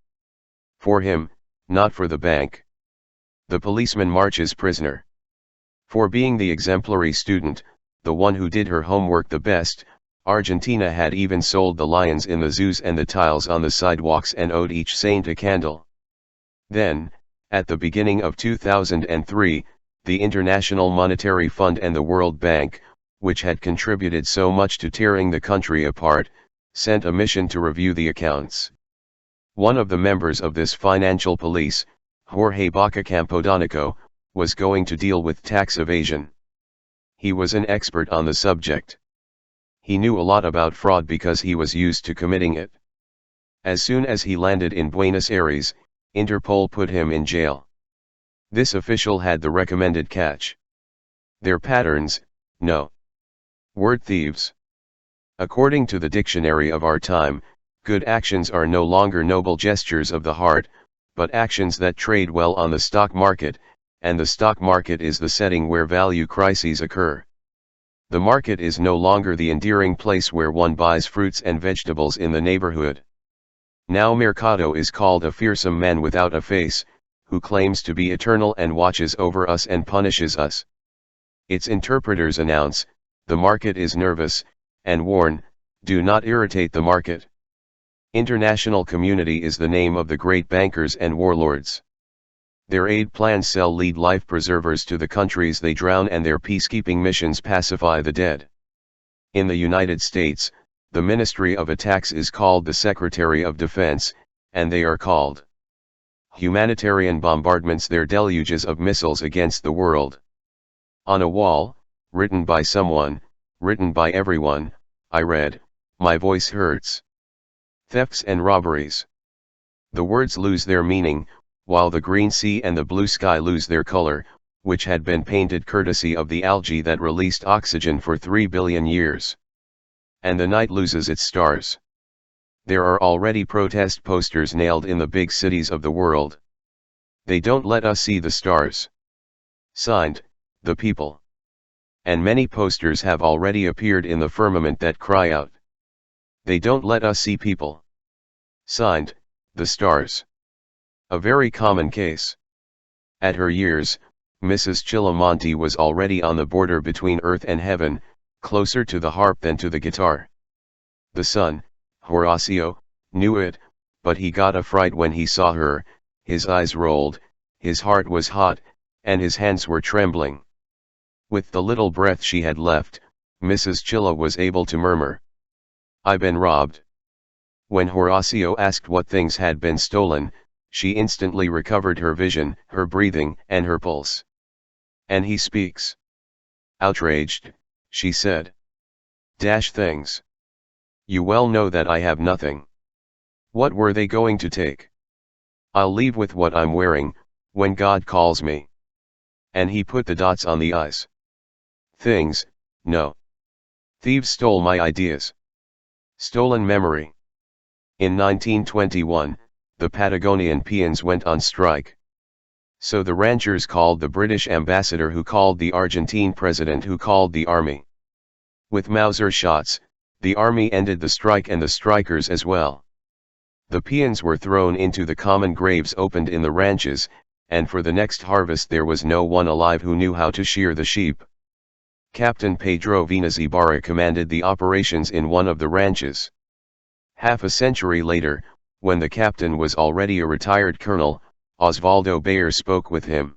For him, not for the bank. The policeman marches prisoner. For being the exemplary student, the one who did her homework the best, Argentina had even sold the lions in the zoos and the tiles on the sidewalks and owed each saint a candle. Then, at the beginning of 2003, the International Monetary Fund and the World Bank, which had contributed so much to tearing the country apart, sent a mission to review the accounts. One of the members of this financial police, Jorge Baca Campodonico, was going to deal with tax evasion. He was an expert on the subject. He knew a lot about fraud because he was used to committing it. As soon as he landed in Buenos Aires, Interpol put him in jail. This official had the recommended catch. Their patterns, no. Word thieves. According to the dictionary of our time, good actions are no longer noble gestures of the heart, but actions that trade well on the stock market, and the stock market is the setting where value crises occur. The market is no longer the endearing place where one buys fruits and vegetables in the neighborhood. Now Mercado is called a fearsome man without a face, who claims to be eternal and watches over us and punishes us. Its interpreters announce, the market is nervous, and warn, do not irritate the market. International community is the name of the great bankers and warlords. Their aid plans sell lead life preservers to the countries they drown and their peacekeeping missions pacify the dead. In the United States, the Ministry of Attacks is called the Secretary of Defense, and they are called humanitarian bombardments, their deluges of missiles against the world. On a wall, written by someone, written by everyone, I read, "My voice hurts. Thefts and robberies." The words lose their meaning, while the green sea and the blue sky lose their color, which had been painted courtesy of the algae that released oxygen for 3 billion years. And the night loses its stars. There are already protest posters nailed in the big cities of the world. They don't let us see the stars. Signed, the people. And many posters have already appeared in the firmament that cry out, they don't let us see people. Signed, the stars. A very common case. At her years, Mrs. Chilamonti was already on the border between earth and heaven, closer to the harp than to the guitar. The son, Horacio, knew it, but he got a fright when he saw her. His eyes rolled, his heart was hot, and his hands were trembling. With the little breath she had left, Mrs. Chilla was able to murmur, "I've been robbed." When Horacio asked what things had been stolen, she instantly recovered her vision, her breathing, and her pulse. And he speaks. Outraged, she said. Dash things. You well know that I have nothing. What were they going to take? I'll leave with what I'm wearing, when God calls me. And he put the dots on the i's. Things, no. Thieves stole my ideas. Stolen memory. In 1921, the Patagonian peons went on strike. So the ranchers called the British ambassador, who called the Argentine president, who called the army. With Mauser shots, the army ended the strike and the strikers as well. The peons were thrown into the common graves opened in the ranches, and for the next harvest there was no one alive who knew how to shear the sheep. Captain Pedro Vinas Ibarra commanded the operations in one of the ranches. Half a century later, when the captain was already a retired colonel, Osvaldo Bayer spoke with him.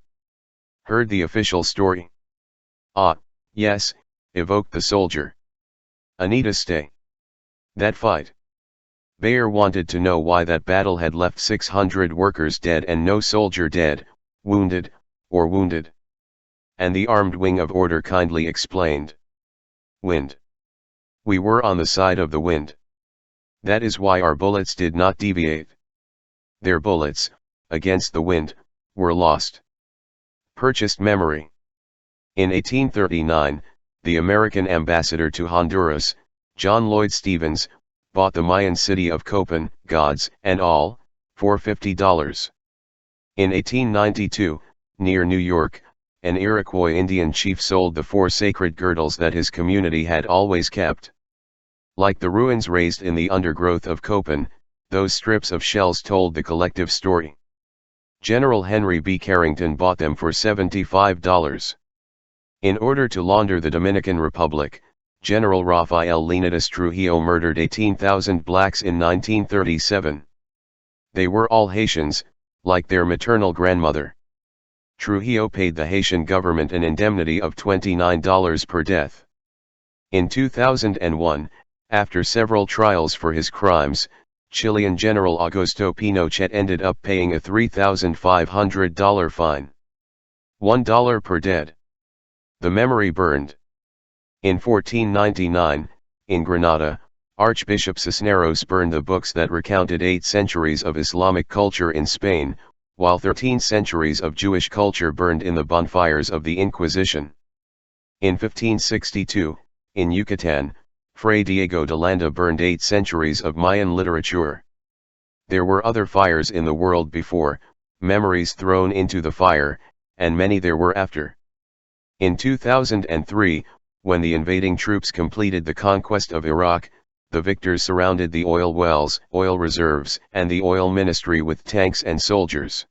Heard the official story? Ah, yes, evoked the soldier. Anita, stay. That fight. Bayer wanted to know why that battle had left 600 workers dead and no soldier dead, wounded, or wounded. And the armed wing of order kindly explained. Wind. We were on the side of the wind. That is why our bullets did not deviate. Their bullets, against the wind, were lost. Purchased memory. In 1839, the American ambassador to Honduras, John Lloyd Stevens, bought the Mayan city of Copan, gods and all, for $50. In 1892, near New York, an Iroquois Indian chief sold the 4 sacred girdles that his community had always kept. Like the ruins raised in the undergrowth of Copan, those strips of shells told the collective story. General Henry B. Carrington bought them for $75. In order to launder the Dominican Republic, General Rafael Leonidas Trujillo murdered 18,000 blacks in 1937. They were all Haitians, like their maternal grandmother. Trujillo paid the Haitian government an indemnity of $29 per death. In 2001, after several trials for his crimes, Chilean General Augusto Pinochet ended up paying a $3,500 fine. $1 per dead. The memory burned. In 1499, in Granada, Archbishop Cisneros burned the books that recounted 8 centuries of Islamic culture in Spain, while 13 centuries of Jewish culture burned in the bonfires of the Inquisition. In 1562, in Yucatan, Fray Diego de Landa burned 8 centuries of Mayan literature. There were other fires in the world before, memories thrown into the fire, and many there were after. In 2003, when the invading troops completed the conquest of Iraq, the victors surrounded the oil wells, oil reserves, and the oil ministry with tanks and soldiers.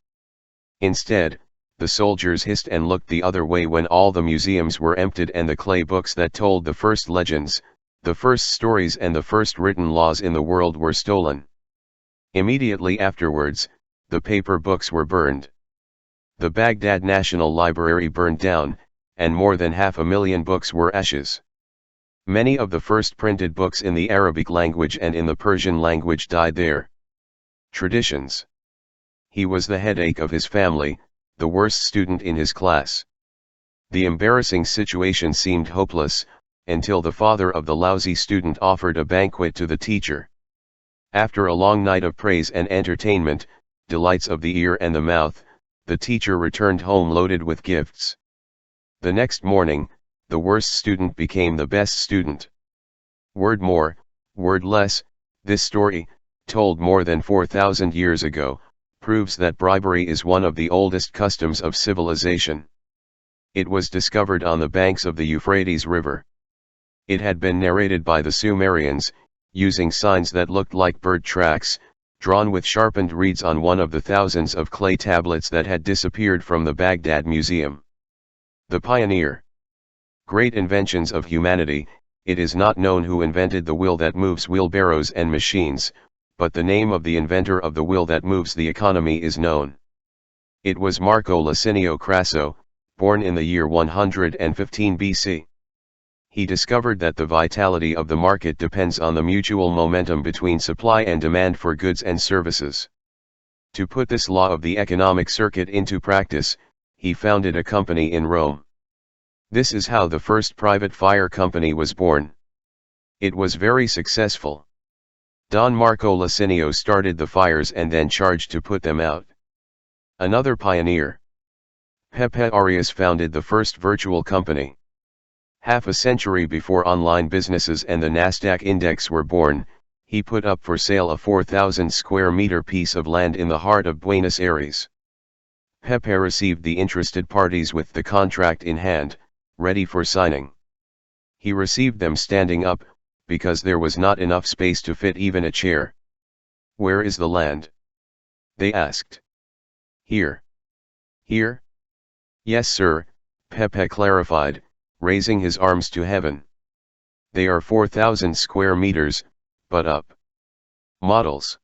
Instead, the soldiers hissed and looked the other way when all the museums were emptied and the clay books that told the first legends, the first stories and the first written laws in the world were stolen. Immediately afterwards, the paper books were burned. The Baghdad National Library burned down, and more than 500,000 books were ashes. Many of the first printed books in the Arabic language and in the Persian language died there. Traditions. He was the headache of his family, the worst student in his class. The embarrassing situation seemed hopeless, until the father of the lousy student offered a banquet to the teacher. After a long night of praise and entertainment, delights of the ear and the mouth, the teacher returned home loaded with gifts. The next morning, the worst student became the best student. Word more, word less, this story, told more than 4,000 years ago, proves that bribery is one of the oldest customs of civilization. It was discovered on the banks of the Euphrates River. It had been narrated by the Sumerians, using signs that looked like bird tracks, drawn with sharpened reeds on one of the thousands of clay tablets that had disappeared from the Baghdad Museum. The pioneer. Great inventions of humanity. It is not known who invented the wheel that moves wheelbarrows and machines, but the name of the inventor of the wheel that moves the economy is known. It was Marco Licinio Crasso, born in the year 115 BC. He discovered that the vitality of the market depends on the mutual momentum between supply and demand for goods and services. To put this law of the economic circuit into practice, he founded a company in Rome. This is how the first private fire company was born. It was very successful. Don Marco Licinio started the fires and then charged to put them out. Another pioneer. Pepe Arias founded the first virtual company. Half a century before online businesses and the Nasdaq index were born, he put up for sale a 4,000 square meter piece of land in the heart of Buenos Aires. Pepe received the interested parties with the contract in hand, ready for signing. He received them standing up, because there was not enough space to fit even a chair. "Where is the land?" they asked. "Here." "Here?" "Yes, sir," Pepe clarified, raising his arms to heaven. "They are 4,000 square meters, but up." Models.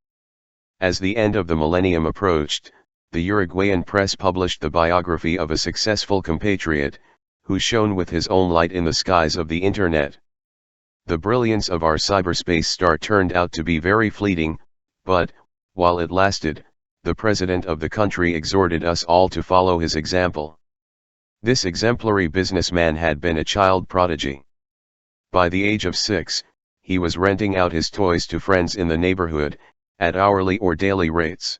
As the end of the millennium approached, the Uruguayan press published the biography of a successful compatriot, who shone with his own light in the skies of the Internet. The brilliance of our cyberspace star turned out to be very fleeting, but, while it lasted, the president of the country exhorted us all to follow his example. This exemplary businessman had been a child prodigy. By the age of 6, he was renting out his toys to friends in the neighborhood, at hourly or daily rates.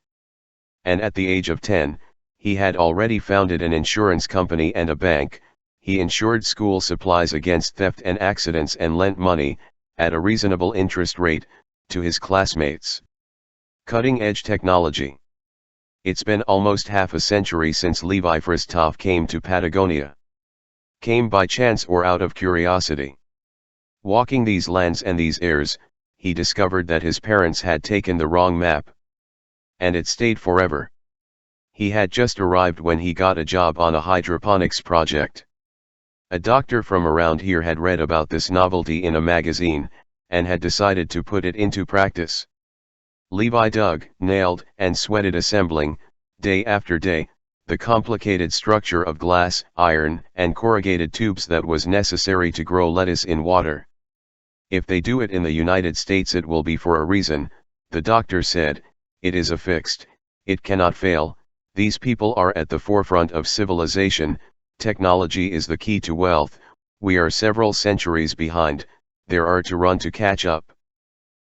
And at the age of 10, he had already founded an insurance company and a bank. He insured school supplies against theft and accidents and lent money, at a reasonable interest rate, to his classmates. Cutting-edge technology. It's been almost half a century since Levi Fristov came to Patagonia. Came by chance or out of curiosity. Walking these lands and these airs, he discovered that his parents had taken the wrong map. And it stayed forever. He had just arrived when he got a job on a hydroponics project. A doctor from around here had read about this novelty in a magazine, and had decided to put it into practice. Levi dug, nailed, and sweated assembling, day after day, the complicated structure of glass, iron, and corrugated tubes that was necessary to grow lettuce in water. "If they do it in the United States it will be for a reason," the doctor said. "It is affixed, it cannot fail, these people are at the forefront of civilization, technology is the key to wealth, we are several centuries behind, there are to run to catch up."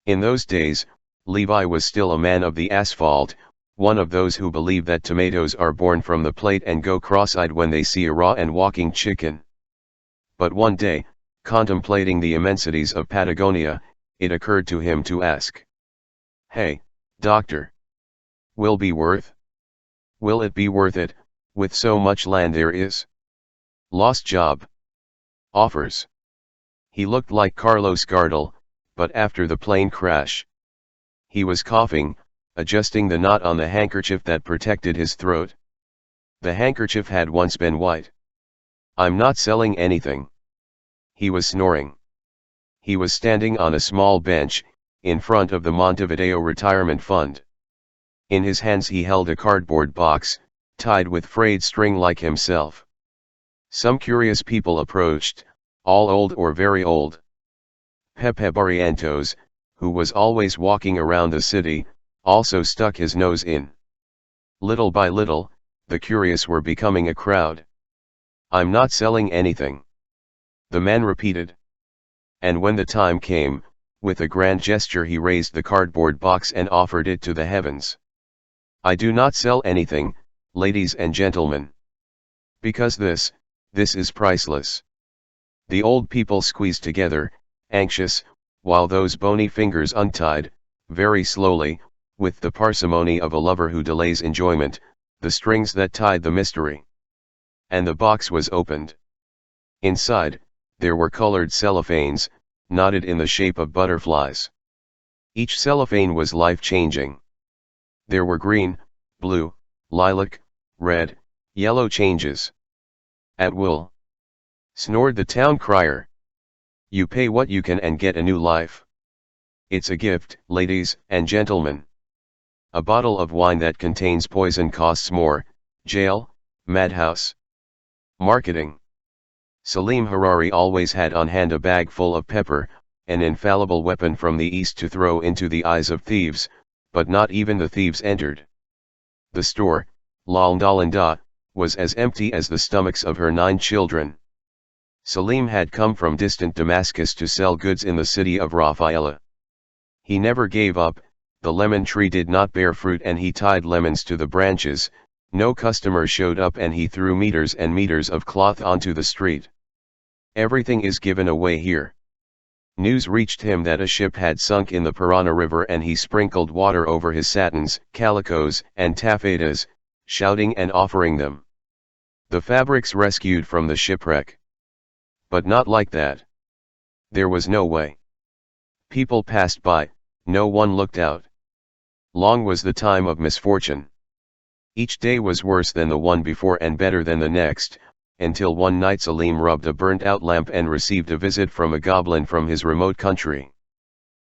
In those days, Levi was still a man of the asphalt, one of those who believe that tomatoes are born from the plate and go cross-eyed when they see a raw and walking chicken. But one day, contemplating the immensities of Patagonia, it occurred to him to ask, "Hey, doctor, will it be worth it, with so much land there is? Lost job. Offers." He looked like Carlos Gardel, but after the plane crash. He was coughing, adjusting the knot on the handkerchief that protected his throat. The handkerchief had once been white. "I'm not selling anything." He was snoring. He was standing on a small bench, in front of the Montevideo Retirement Fund. In his hands he held a cardboard box, tied with frayed string like himself. Some curious people approached, all old or very old. Pepe Barrientos, who was always walking around the city, also stuck his nose in. Little by little, the curious were becoming a crowd. "I'm not selling anything," the man repeated. And when the time came, with a grand gesture he raised the cardboard box and offered it to the heavens. "I do not sell anything, ladies and gentlemen. Because this is priceless." The old people squeezed together, anxious, while those bony fingers untied, very slowly, with the parsimony of a lover who delays enjoyment, the strings that tied the mystery. And the box was opened. Inside, there were colored cellophanes, knotted in the shape of butterflies. Each cellophane was life-changing. There were green, blue, lilac, red, yellow changes. "At will," snored the town crier. "You pay what you can and get a new life. It's a gift, ladies and gentlemen. A bottle of wine that contains poison costs more, jail, madhouse." Marketing. Salim Harari always had on hand a bag full of pepper, an infallible weapon from the East to throw into the eyes of thieves, but not even the thieves entered. The store, Lalndalinda, was as empty as the stomachs of her 9 children. Salim had come from distant Damascus to sell goods in the city of Rafaela. He never gave up, the lemon tree did not bear fruit and he tied lemons to the branches, no customer showed up and he threw meters and meters of cloth onto the street. Everything is given away here. News reached him that a ship had sunk in the Parana River and he sprinkled water over his satins, calicos, and taffetas, shouting and offering them. The fabrics rescued from the shipwreck. But not like that. There was no way. People passed by, no one looked out. Long was the time of misfortune. Each day was worse than the one before and better than the next, until one night Salim rubbed a burnt-out lamp and received a visit from a goblin from his remote country.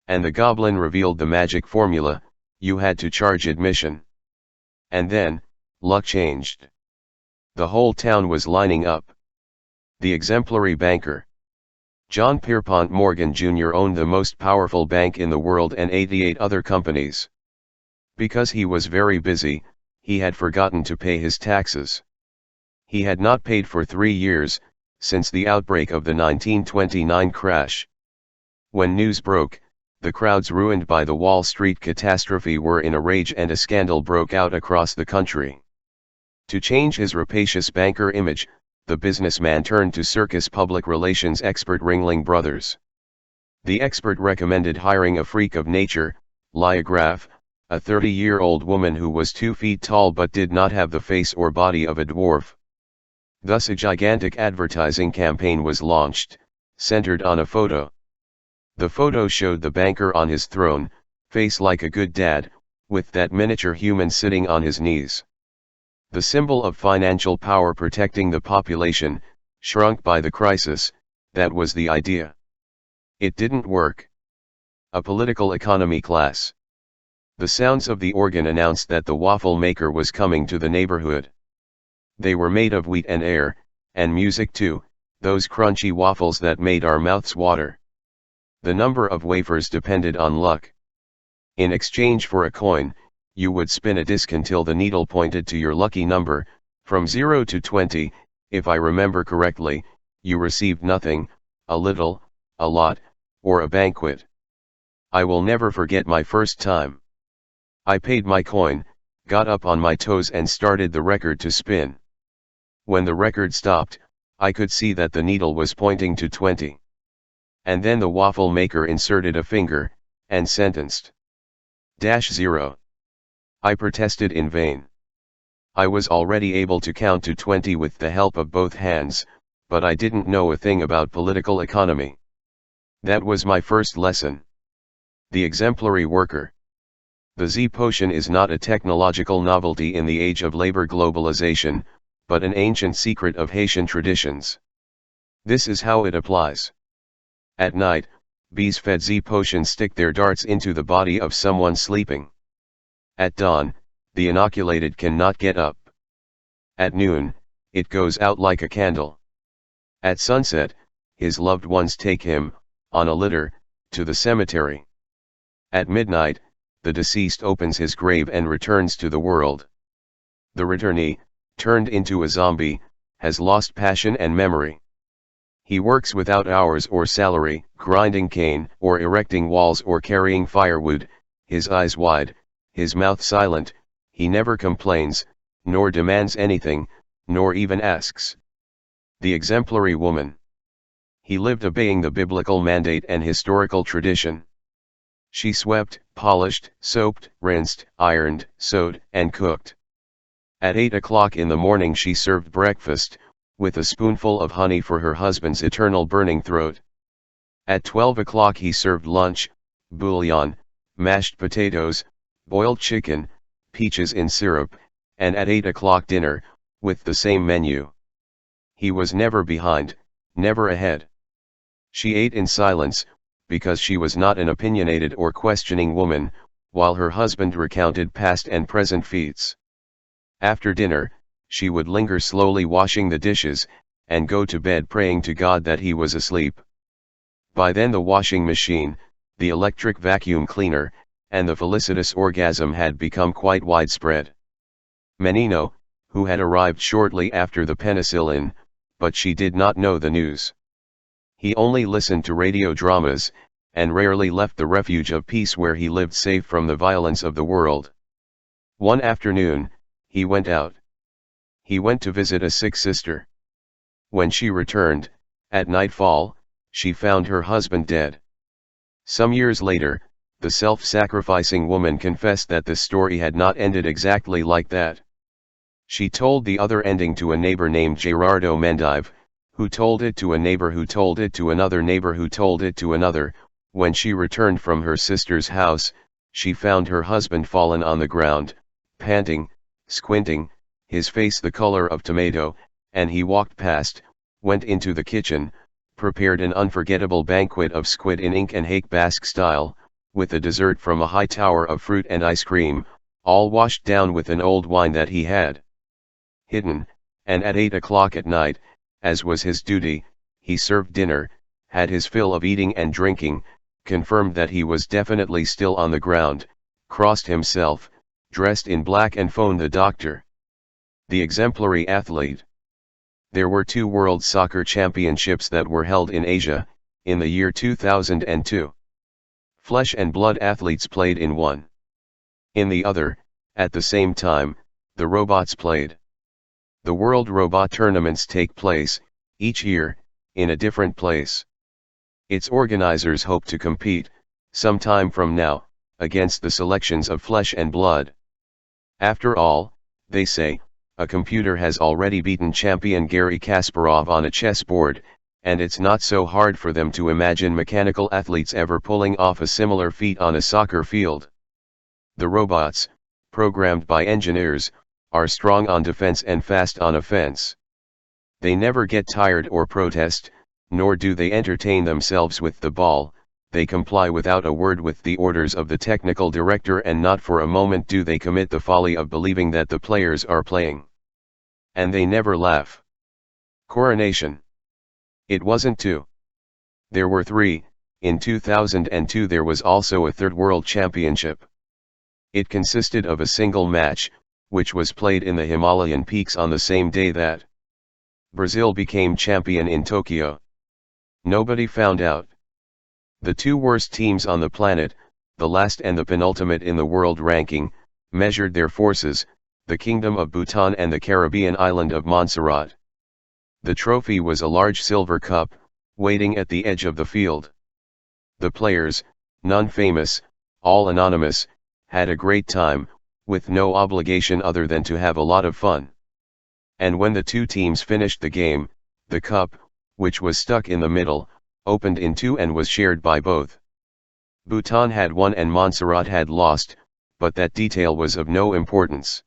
And the goblin revealed the magic formula: you had to charge admission. And then, luck changed. The whole town was lining up. The exemplary banker. John Pierpont Morgan Jr. owned the most powerful bank in the world and 88 other companies. Because he was very busy, he had forgotten to pay his taxes. He had not paid for 3 years, since the outbreak of the 1929 crash. When news broke, the crowds ruined by the Wall Street catastrophe were in a rage and a scandal broke out across the country. To change his rapacious banker image, the businessman turned to circus public relations expert Ringling Brothers. The expert recommended hiring a freak of nature, Liograph, a 30-year-old woman who was 2 feet tall but did not have the face or body of a dwarf. Thus a gigantic advertising campaign was launched, centered on a photo. The photo showed the banker on his throne, face like a good dad, with that miniature human sitting on his knees. The symbol of financial power protecting the population, shrunk by the crisis, that was the idea. It didn't work. A political economy class. The sounds of the organ announced that the waffle maker was coming to the neighborhood. They were made of wheat and air, and music too, those crunchy waffles that made our mouths water. The number of wafers depended on luck. In exchange for a coin, you would spin a disc until the needle pointed to your lucky number, from 0 to 20, if I remember correctly, you received nothing, a little, a lot, or a banquet. I will never forget my first time. I paid my coin, got up on my toes and started the record to spin. When the record stopped, I could see that the needle was pointing to 20. And then the waffle maker inserted a finger, and sentenced. -0. I protested in vain. I was already able to count to 20 with the help of both hands, but I didn't know a thing about political economy. That was my first lesson. The exemplary worker. The Z potion is not a technological novelty in the age of labor globalization, but an ancient secret of Haitian traditions. This is how it applies. At night, bees fed Z potion stick their darts into the body of someone sleeping. At dawn, the inoculated cannot get up. At noon, it goes out like a candle. At sunset, his loved ones take him, on a litter, to the cemetery. At midnight, the deceased opens his grave and returns to the world. The returnee, turned into a zombie, has lost passion and memory. He works without hours or salary, grinding cane, or erecting walls or carrying firewood, his eyes wide, his mouth silent, he never complains, nor demands anything, nor even asks. The exemplary woman. He lived obeying the biblical mandate and historical tradition. She swept, polished, soaped, rinsed, ironed, sewed, and cooked. At 8 o'clock in the morning she served breakfast, with a spoonful of honey for her husband's eternal burning throat. At 12 o'clock he served lunch, bouillon, mashed potatoes, boiled chicken, peaches in syrup, and at 8 o'clock dinner, with the same menu. He was never behind, never ahead. She ate in silence, because she was not an opinionated or questioning woman, while her husband recounted past and present feats. After dinner, she would linger slowly washing the dishes, and go to bed praying to God that he was asleep. By then the washing machine, the electric vacuum cleaner, and the felicitous orgasm had become quite widespread. Menino, who had arrived shortly after the penicillin, but she did not know the news. He only listened to radio dramas, and rarely left the refuge of peace where he lived safe from the violence of the world. One afternoon, he went out. He went to visit a sick sister. When she returned, at nightfall, she found her husband dead. Some years later, the self-sacrificing woman confessed that the story had not ended exactly like that. She told the other ending to a neighbor named Gerardo Mendive, who told it to a neighbor who told it to another neighbor who told it to another. When she returned from her sister's house, she found her husband fallen on the ground, panting, squinting, his face the color of tomato, and he walked past, went into the kitchen, prepared an unforgettable banquet of squid in ink and hake Basque style, with a dessert from a high tower of fruit and ice cream, all washed down with an old wine that he had hidden, and at 8 o'clock at night, as was his duty, he served dinner, had his fill of eating and drinking, confirmed that he was definitely still on the ground, crossed himself, dressed in black and phoned the doctor. The exemplary athlete. There were 2 World Soccer Championships that were held in Asia, in the year 2002. Flesh and blood athletes played in one. In the other, at the same time, the robots played. The World Robot Tournaments take place, each year, in a different place. Its organizers hope to compete, some time from now, against the selections of flesh and blood. After all, they say, a computer has already beaten champion Garry Kasparov on a chessboard, and it's not so hard for them to imagine mechanical athletes ever pulling off a similar feat on a soccer field. The robots, programmed by engineers, are strong on defense and fast on offense. They never get tired or protest, nor do they entertain themselves with the ball. They comply without a word with the orders of the technical director, and not for a moment do they commit the folly of believing that the players are playing. And they never laugh. Coronation. It wasn't 2. There were 3. In 2002 there was also a 3rd World Championship. It consisted of a single match, which was played in the Himalayan peaks on the same day that Brazil became champion in Tokyo. Nobody found out. The 2 worst teams on the planet, the last and the penultimate in the world ranking, measured their forces, the Kingdom of Bhutan and the Caribbean island of Montserrat. The trophy was a large silver cup, waiting at the edge of the field. The players, none famous, all anonymous, had a great time, with no obligation other than to have a lot of fun. And when the 2 teams finished the game, the cup, which was stuck in the middle, opened in 2 and was shared by both. Bhutan had won and Montserrat had lost, but that detail was of no importance.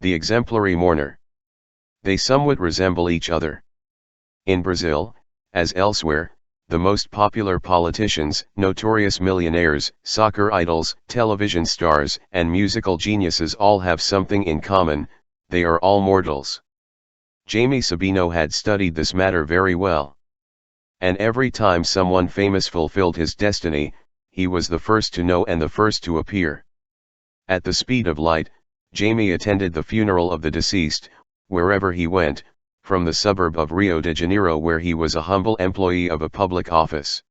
The exemplary mourner. They somewhat resemble each other. In Brazil, as elsewhere, the most popular politicians, notorious millionaires, soccer idols, television stars, and musical geniuses all have something in common: they are all mortals. Jaime Sabino had studied this matter very well. And every time someone famous fulfilled his destiny, he was the first to know and the first to appear. At the speed of light, Jaime attended the funeral of the deceased, wherever he went, from the suburb of Rio de Janeiro where he was a humble employee of a public office.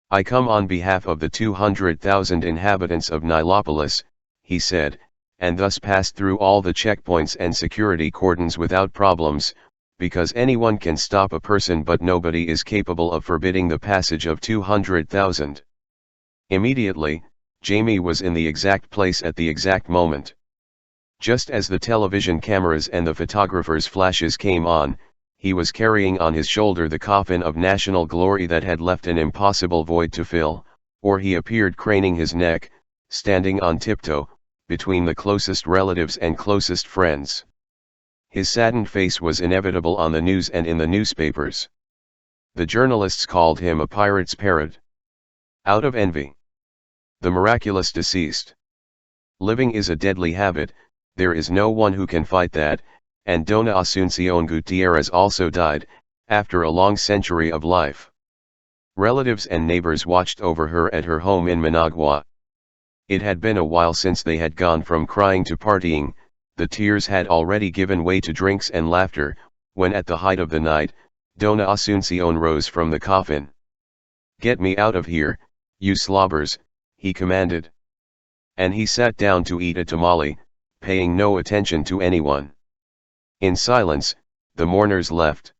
"I come on behalf of the 200,000 inhabitants of Nilopolis," he said, "and thus passed through all the checkpoints and security cordons without problems, because anyone can stop a person but nobody is capable of forbidding the passage of 200,000. Immediately, Jaime was in the exact place at the exact moment. Just as the television cameras and the photographers' flashes came on, he was carrying on his shoulder the coffin of national glory that had left an impossible void to fill, or he appeared craning his neck, standing on tiptoe, between the closest relatives and closest friends. His saddened face was inevitable on the news and in the newspapers. The journalists called him a pirate's parrot. Out of envy. The miraculous deceased. Living is a deadly habit, there is no one who can fight that, and Dona Asuncion Gutierrez also died, after a long century of life. Relatives and neighbors watched over her at her home in Managua. It had been a while since they had gone from crying to partying, the tears had already given way to drinks and laughter, when at the height of the night, Dona Asuncion rose from the coffin. "Get me out of here, you slobbers," he commanded. And he sat down to eat a tamale, paying no attention to anyone. In silence, the mourners left.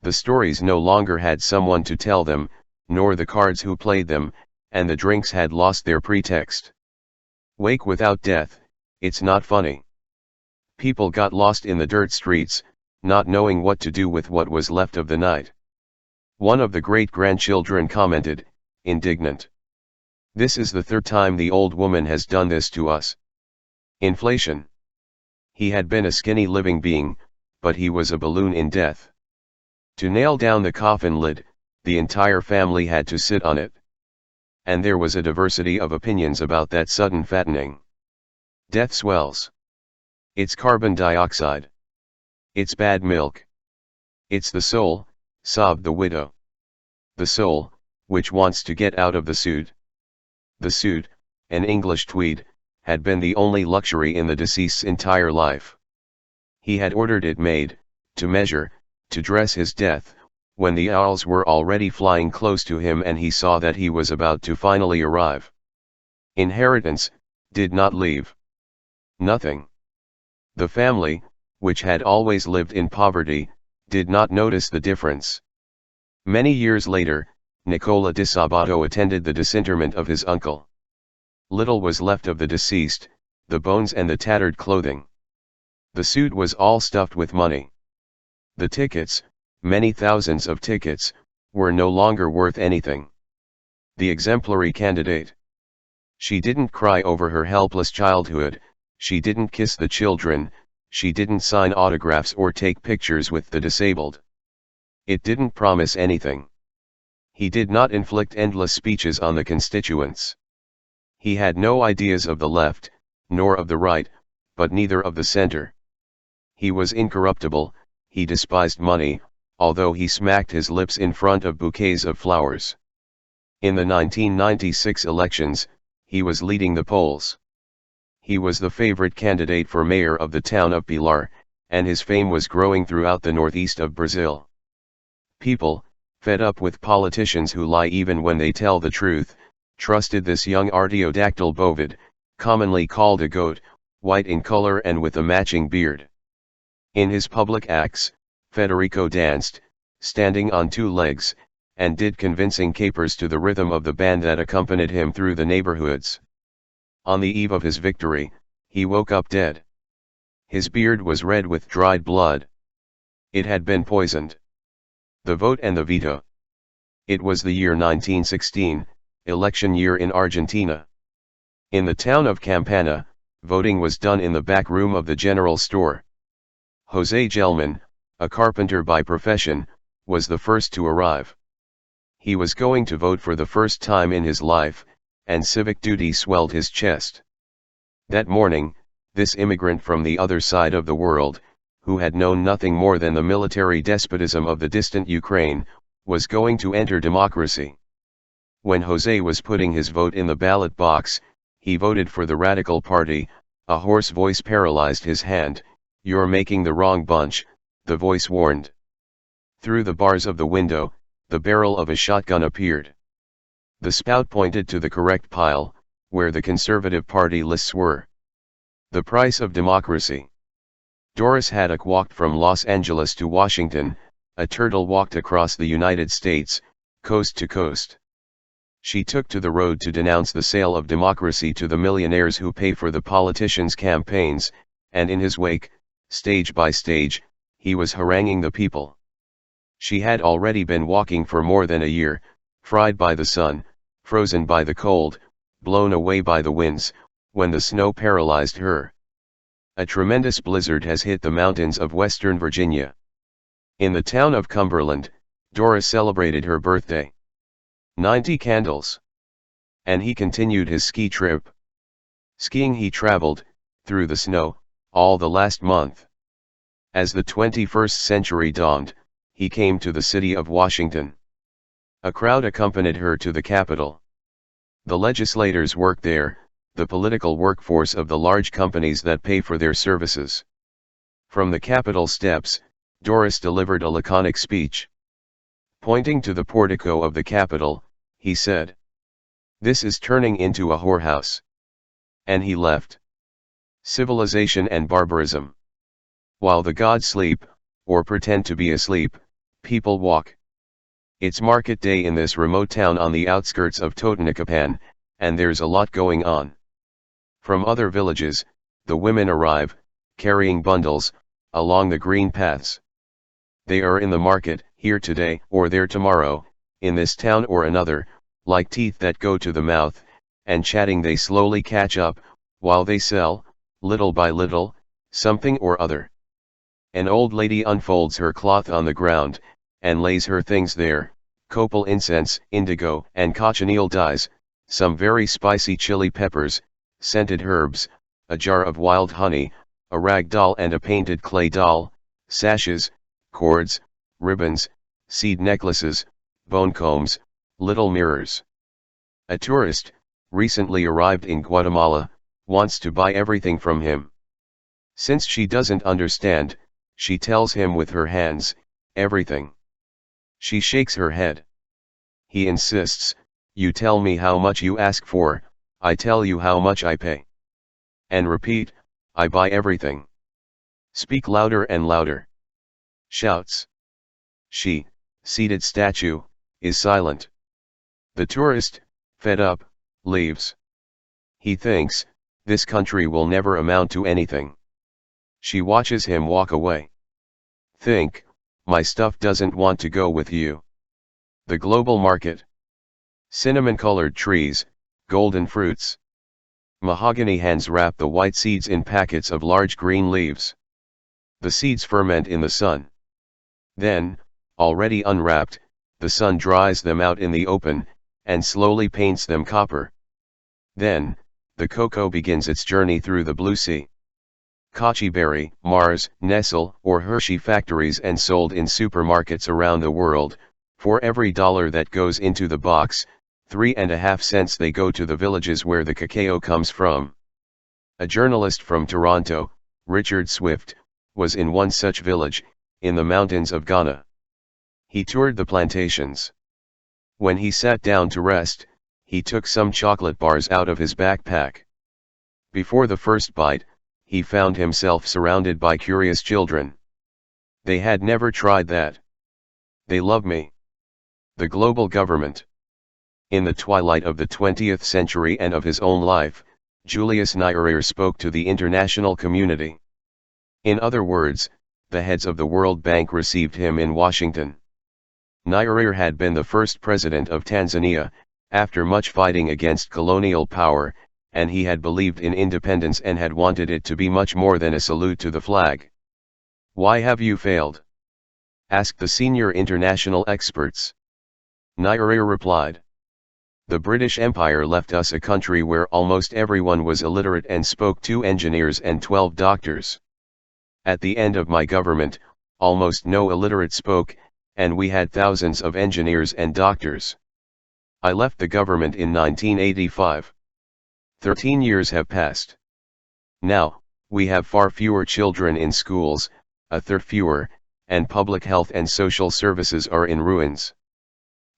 The stories no longer had someone to tell them, nor the cards who played them, and the drinks had lost their pretext. Wake without death, it's not funny. People got lost in the dirt streets, not knowing what to do with what was left of the night. One of the great-grandchildren commented, indignant. "This is the third time the old woman has done this to us. Inflation." He had been a skinny living being, but he was a balloon in death. To nail down the coffin lid, the entire family had to sit on it. And there was a diversity of opinions about that sudden fattening. Death swells. It's carbon dioxide. It's bad milk. It's the soul, sobbed the widow. The soul, which wants to get out of the suit. The suit, an English tweed, had been the only luxury in the deceased's entire life. He had ordered it made, to measure, to dress his death, when the owls were already flying close to him and he saw that he was about to finally arrive. Inheritance, did not leave. Nothing. The family, which had always lived in poverty, did not notice the difference. Many years later, Nicola di Sabato attended the disinterment of his uncle. Little was left of the deceased, the bones and the tattered clothing. The suit was all stuffed with money. The tickets, many thousands of tickets, were no longer worth anything. The exemplary candidate. She didn't cry over her helpless childhood, she didn't kiss the children, she didn't sign autographs or take pictures with the disabled. It didn't promise anything. He did not inflict endless speeches on the constituents. He had no ideas of the left, nor of the right, but neither of the center. He was incorruptible, he despised money, although he smacked his lips in front of bouquets of flowers. In the 1996 elections, he was leading the polls. He was the favorite candidate for mayor of the town of Pilar, and his fame was growing throughout the northeast of Brazil. People, fed up with politicians who lie even when they tell the truth, trusted this young artiodactyl bovid, commonly called a goat, white in color and with a matching beard. In his public acts, Federico danced, standing on two legs, and did convincing capers to the rhythm of the band that accompanied him through the neighborhoods. On the eve of his victory, he woke up dead. His beard was red with dried blood. It had been poisoned. The vote and the veto. It was the year 1916, election year in Argentina. In the town of Campana, voting was done in the back room of the general store. José Gelman, a carpenter by profession, was the first to arrive. He was going to vote for the first time in his life, and civic duty swelled his chest. That morning, this immigrant from the other side of the world, who had known nothing more than the military despotism of the distant Ukraine, was going to enter democracy. When José was putting his vote in the ballot box, he voted for the Radical Party. A hoarse voice paralyzed his hand. "You're making the wrong bunch," the voice warned. Through the bars of the window, the barrel of a shotgun appeared. The spout pointed to the correct pile, where the Conservative Party lists were. The price of democracy. Doris Haddock walked from Los Angeles to Washington, a turtle walked across the United States, coast to coast. She took to the road to denounce the sale of democracy to the millionaires who pay for the politicians' campaigns, and in his wake, stage by stage, he was haranguing the people. She had already been walking for more than a year, fried by the sun, frozen by the cold, blown away by the winds, when the snow paralyzed her. A tremendous blizzard has hit the mountains of western Virginia. In the town of Cumberland, Doris celebrated her birthday. 90 candles. And he continued his ski trip. Skiing he traveled, through the snow, all the last month. As the 21st century dawned, he came to the city of Washington. A crowd accompanied her to the Capitol. The legislators worked there, the political workforce of the large companies that pay for their services. From the Capitol steps, Doris delivered a laconic speech. Pointing to the portico of the Capitol, he said, "This is turning into a whorehouse." And he left. Civilization and barbarism. While the gods sleep, or pretend to be asleep, people walk. It's market day in this remote town on the outskirts of Totonicapán, and there's a lot going on. From other villages, the women arrive, carrying bundles, along the green paths. They are in the market, here today or there tomorrow, in this town or another, like teeth that go to the mouth, and chatting they slowly catch up, while they sell, little by little, something or other. An old lady unfolds her cloth on the ground, and lays her things there, copal incense, indigo and cochineal dyes, some very spicy chili peppers, scented herbs, a jar of wild honey, a rag doll and a painted clay doll, sashes, cords, ribbons, seed necklaces, bone combs, little mirrors. A tourist, recently arrived in Guatemala, wants to buy everything from him. Since she doesn't understand, she tells him with her hands, everything. She shakes her head. He insists, "You tell me how much you ask for, I tell you how much I pay." And repeat, "I buy everything." Speak louder and louder. Shouts. She, seated statue, is silent. The tourist, fed up, leaves. He thinks, this country will never amount to anything. She watches him walk away. Think, my stuff doesn't want to go with you. The global market. Cinnamon-colored trees, golden fruits. Mahogany hands wrap the white seeds in packets of large green leaves. The seeds ferment in the sun. Then, already unwrapped, the sun dries them out in the open, and slowly paints them copper. Then, the cocoa begins its journey through the blue sea. Kochi Berry, Mars, Nestle, or Hershey factories and sold in supermarkets around the world. For every $1 that goes into the box, 3.5 cents they go to the villages where the cacao comes from. A journalist from Toronto, Richard Swift, was in one such village, in the mountains of Ghana. He toured the plantations. When he sat down to rest, he took some chocolate bars out of his backpack. Before the first bite, he found himself surrounded by curious children. They had never tried that. They love me. The global government. In the twilight of the 20th century and of his own life, Julius Nyerere spoke to the international community. In other words, the heads of the World Bank received him in Washington. Nyerere had been the first president of Tanzania, after much fighting against colonial power, and he had believed in independence and had wanted it to be much more than a salute to the flag. "Why have you failed?" asked the senior international experts. Nyerere replied, "The British Empire left us a country where almost everyone was illiterate and spoke 2 engineers and 12 doctors. At the end of my government, almost no illiterate spoke, and we had thousands of engineers and doctors. I left the government in 1985. 13 years have passed. Now, we have far fewer children in schools, a third fewer, and public health and social services are in ruins.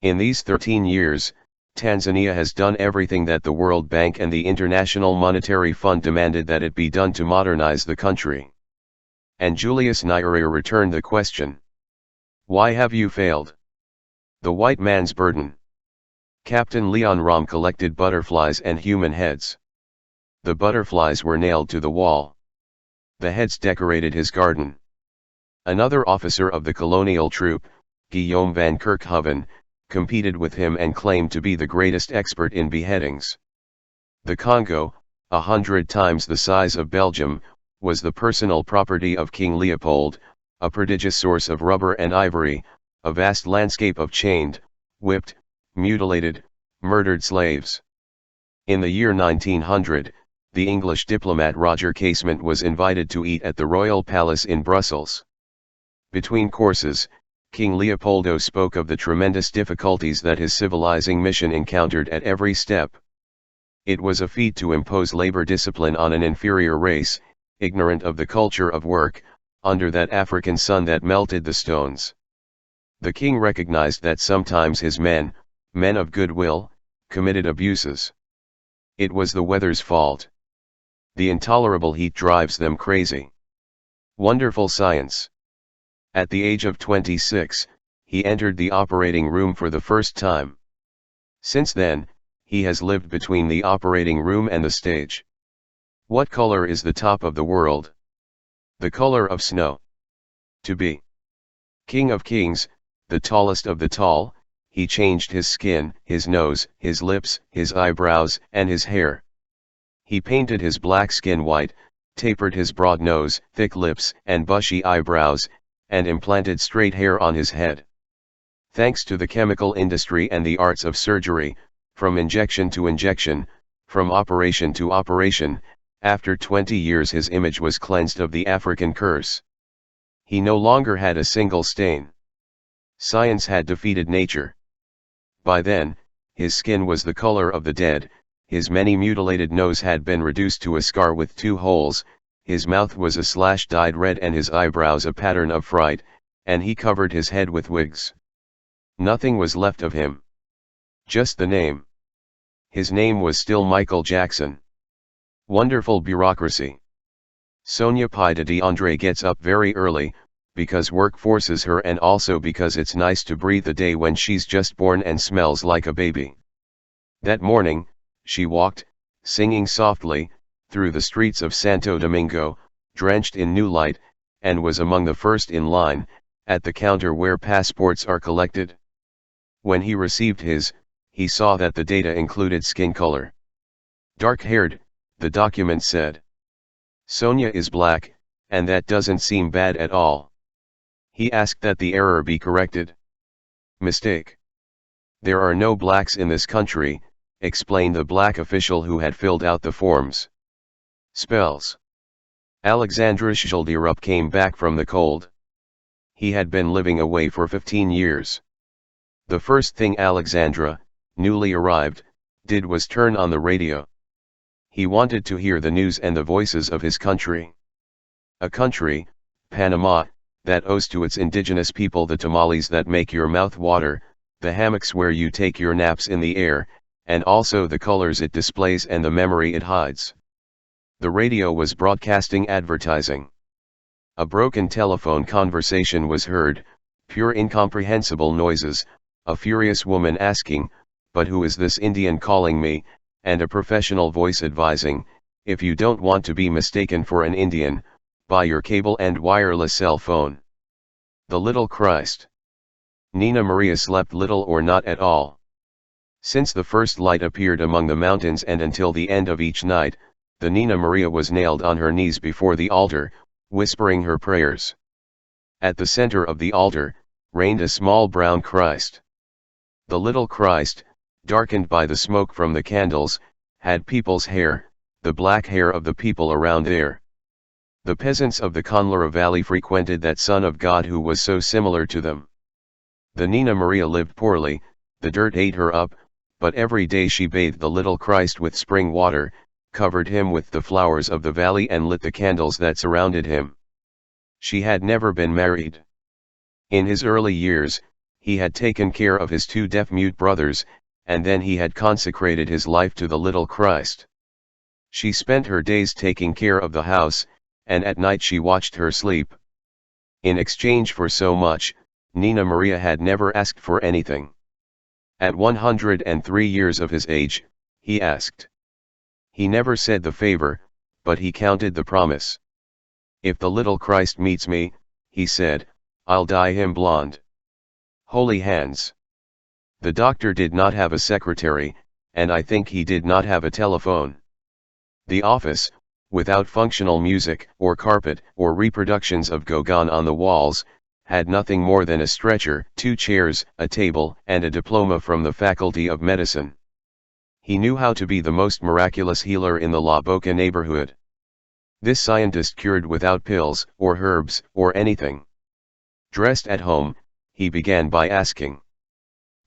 In these 13 years, Tanzania has done everything that the World Bank and the International Monetary Fund demanded that it be done to modernize the country." And Julius Nyerere returned the question. "Why have you failed?" The white man's burden. Captain Leon Rom collected butterflies and human heads. The butterflies were nailed to the wall. The heads decorated his garden. Another officer of the colonial troop, Guillaume van Kerkhoven, competed with him and claimed to be the greatest expert in beheadings. The Congo, 100 times the size of Belgium, was the personal property of King Leopold, a prodigious source of rubber and ivory, a vast landscape of chained, whipped, mutilated, murdered slaves. In the year 1900, the English diplomat Roger Casement was invited to eat at the Royal Palace in Brussels. Between courses, King Leopoldo spoke of the tremendous difficulties that his civilizing mission encountered at every step. It was a feat to impose labor discipline on an inferior race, ignorant of the culture of work, under that African sun that melted the stones. The king recognized that sometimes his men of goodwill, committed abuses. It was the weather's fault. The intolerable heat drives them crazy. Wonderful science. At the age of 26, he entered the operating room for the first time. Since then, he has lived between the operating room and the stage. What color is the top of the world? The color of snow. To be King of Kings, the tallest of the tall, he changed his skin, his nose, his lips, his eyebrows, and his hair. He painted his black skin white, tapered his broad nose, thick lips, and bushy eyebrows, and implanted straight hair on his head. Thanks to the chemical industry and the arts of surgery, from injection to injection, from operation to operation, after 20 years his image was cleansed of the African curse. He no longer had a single stain. Science had defeated nature. By then, his skin was the color of the dead, his many mutilated nose had been reduced to a scar with 2 holes, his mouth was a slash dyed red and his eyebrows a pattern of fright, and he covered his head with wigs. Nothing was left of him. Just the name. His name was still Michael Jackson. Wonderful bureaucracy. Sonia Pida d'Andre gets up very early, because work forces her and also because it's nice to breathe the day when she's just born and smells like a baby. That morning, she walked, singing softly, through the streets of Santo Domingo, drenched in new light, and was among the first in line, at the counter where passports are collected. When he received his, he saw that the data included skin color. Dark-haired, the document said. Sonia is black, and that doesn't seem bad at all. He asked that the error be corrected. Mistake. There are no blacks in this country, explained the black official who had filled out the forms. Spells. Alexandra Schilderup came back from the cold. He had been living away for 15 years. The first thing Alexandra, newly arrived, did was turn on the radio. He wanted to hear the news and the voices of his country. A country, Panama, that owes to its indigenous people the tamales that make your mouth water, the hammocks where you take your naps in the air, and also the colors it displays and the memory it hides. The radio was broadcasting advertising. A broken telephone conversation was heard, pure incomprehensible noises, a furious woman asking, "But who is this Indian calling me?" and a professional voice advising, "If you don't want to be mistaken for an Indian, buy your cable and wireless cell phone." The Little Christ. Nina Maria slept little or not at all. Since the first light appeared among the mountains and until the end of each night, the Nina Maria was nailed on her knees before the altar, whispering her prayers. At the center of the altar, reigned a small brown Christ. The little Christ, darkened by the smoke from the candles, had people's hair, the black hair of the people around there. The peasants of the Conlara Valley frequented that Son of God who was so similar to them. The Nina Maria lived poorly, the dirt ate her up, but every day she bathed the little Christ with spring water, covered him with the flowers of the valley and lit the candles that surrounded him. She had never been married. In his early years, he had taken care of his 2 deaf-mute brothers, and then he had consecrated his life to the little Christ. She spent her days taking care of the house, and at night she watched her sleep. In exchange for so much, Nina Maria had never asked for anything. At 103 years of his age, he asked. He never said the favor, but he counted the promise. "If the little Christ meets me," he said, "I'll dye him blonde." Holy hands. The doctor did not have a secretary, and I think he did not have a telephone. The office, without functional music, or carpet, or reproductions of Gauguin on the walls, had nothing more than a stretcher, 2 chairs, a table, and a diploma from the Faculty of Medicine. He knew how to be the most miraculous healer in the La Boca neighborhood. This scientist cured without pills, or herbs, or anything. Dressed at home, he began by asking,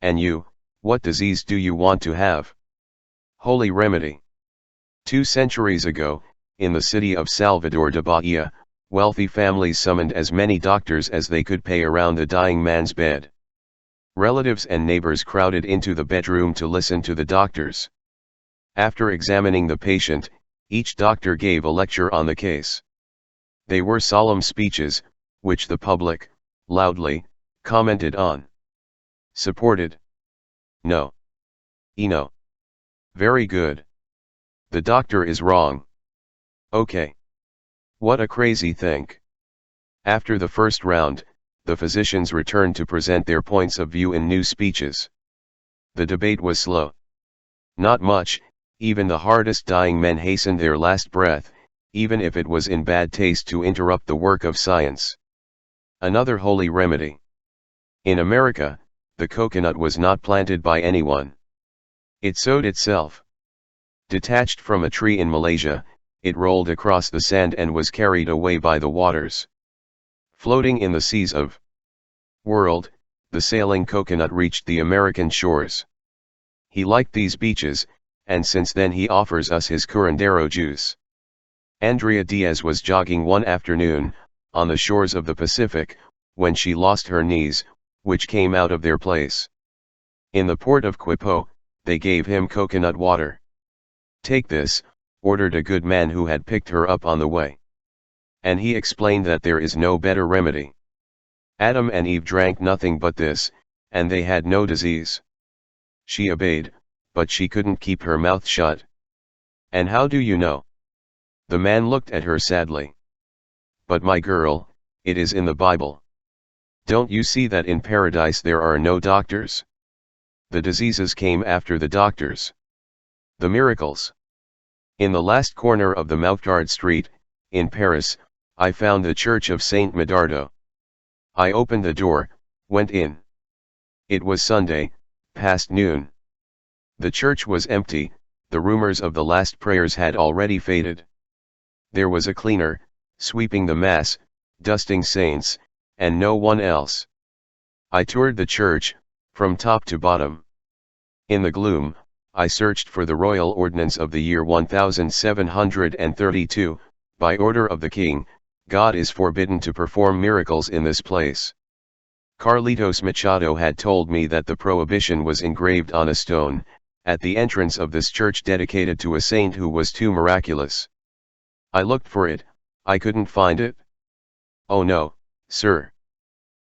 "And you, what disease do you want to have?" Holy remedy. 2 centuries ago, in the city of Salvador de Bahia, Wealthy families summoned as many doctors as they could pay around the dying man's bed. Relatives and neighbors crowded into the bedroom to listen to the doctors. After examining the patient, each doctor gave a lecture on the case. They were solemn speeches, which the public, loudly, commented on. Supported. No. No. Very good. The doctor is wrong. Okay. What a crazy think. After the first round, the physicians returned to present their points of view in new speeches. The debate was slow. Not much, even the hardest dying men hastened their last breath, even if it was in bad taste to interrupt the work of science. Another holy remedy. In America, the coconut was not planted by anyone. It sowed itself. Detached from a tree in Malaysia, it rolled across the sand and was carried away by the waters. Floating in the seas of world, the sailing coconut reached the American shores. He liked these beaches, and since then he offers us his curandero juice. Andrea Diaz was jogging one afternoon, on the shores of the Pacific, when she lost her knees, which came out of their place. In the port of Quipo, they gave him coconut water. Take this, ordered a good man who had picked her up on the way. And he explained that there is no better remedy. Adam and Eve drank nothing but this, and they had no disease. She obeyed, but she couldn't keep her mouth shut. And how do you know? The man looked at her sadly. But my girl, it is in the Bible. Don't you see that in paradise there are no doctors? The diseases came after the doctors. The miracles. In the last corner of the Moutgard Street, in Paris, I found the church of Saint Medardo. I opened the door, went in. It was Sunday, past noon. The church was empty, the rumors of the last prayers had already faded. There was a cleaner, sweeping the mass, dusting saints, and no one else. I toured the church, from top to bottom. In the gloom, I searched for the royal ordinance of the year 1732, by order of the king, God is forbidden to perform miracles in this place. Carlitos Machado had told me that the prohibition was engraved on a stone, at the entrance of this church dedicated to a saint who was too miraculous. I looked for it, I couldn't find it. Oh no, sir.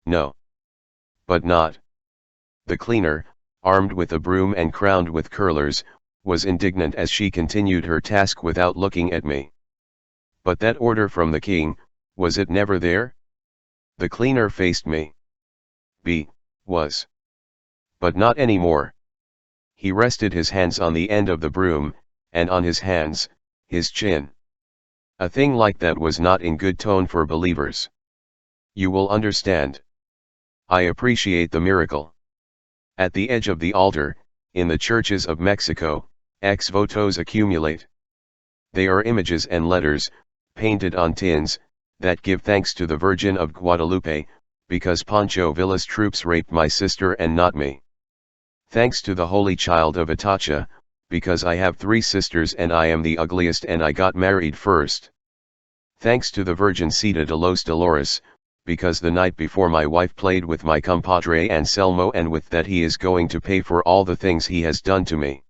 No. But not. The cleaner, armed with a broom and crowned with curlers, was indignant as she continued her task without looking at me. But that order from the king, was it never there? The cleaner faced me. Was. But not anymore. He rested his hands on the end of the broom, and on his hands, his chin. A thing like that was not in good tone for believers. You will understand. I appreciate the miracle. At the edge of the altar, in the churches of Mexico, ex-votos accumulate. They are images and letters, painted on tins, that give thanks to the Virgin of Guadalupe, because Pancho Villa's troops raped my sister and not me. Thanks to the Holy Child of Atocha, because I have 3 sisters and I am the ugliest and I got married first. Thanks to the Virgencita de los Dolores, because the night before my wife played with my compadre Anselmo and with that he is going to pay for all the things he has done to me.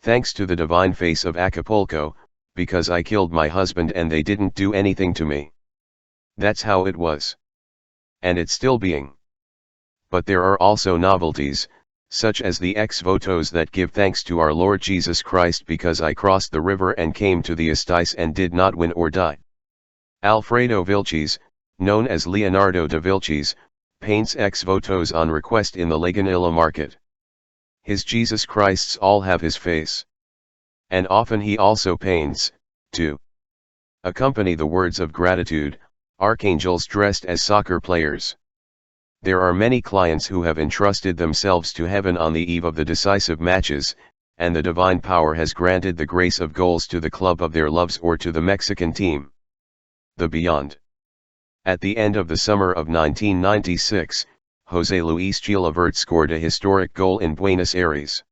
Thanks to the divine face of Acapulco, because I killed my husband and they didn't do anything to me. That's how it was. And it's still being. But there are also novelties, such as the ex-votos that give thanks to our Lord Jesus Christ because I crossed the river and came to the Estais and did not win or die. Alfredo Vilches, known as Leonardo da Vilches, paints ex-votos on request in the Lagunilla market. His Jesus Christs all have his face. And often he also paints, to accompany the words of gratitude, archangels dressed as soccer players. There are many clients who have entrusted themselves to heaven on the eve of the decisive matches, and the divine power has granted the grace of goals to the club of their loves or to the Mexican team. The Beyond. At the end of the summer of 1996, José Luis Chilavert scored a historic goal in Buenos Aires.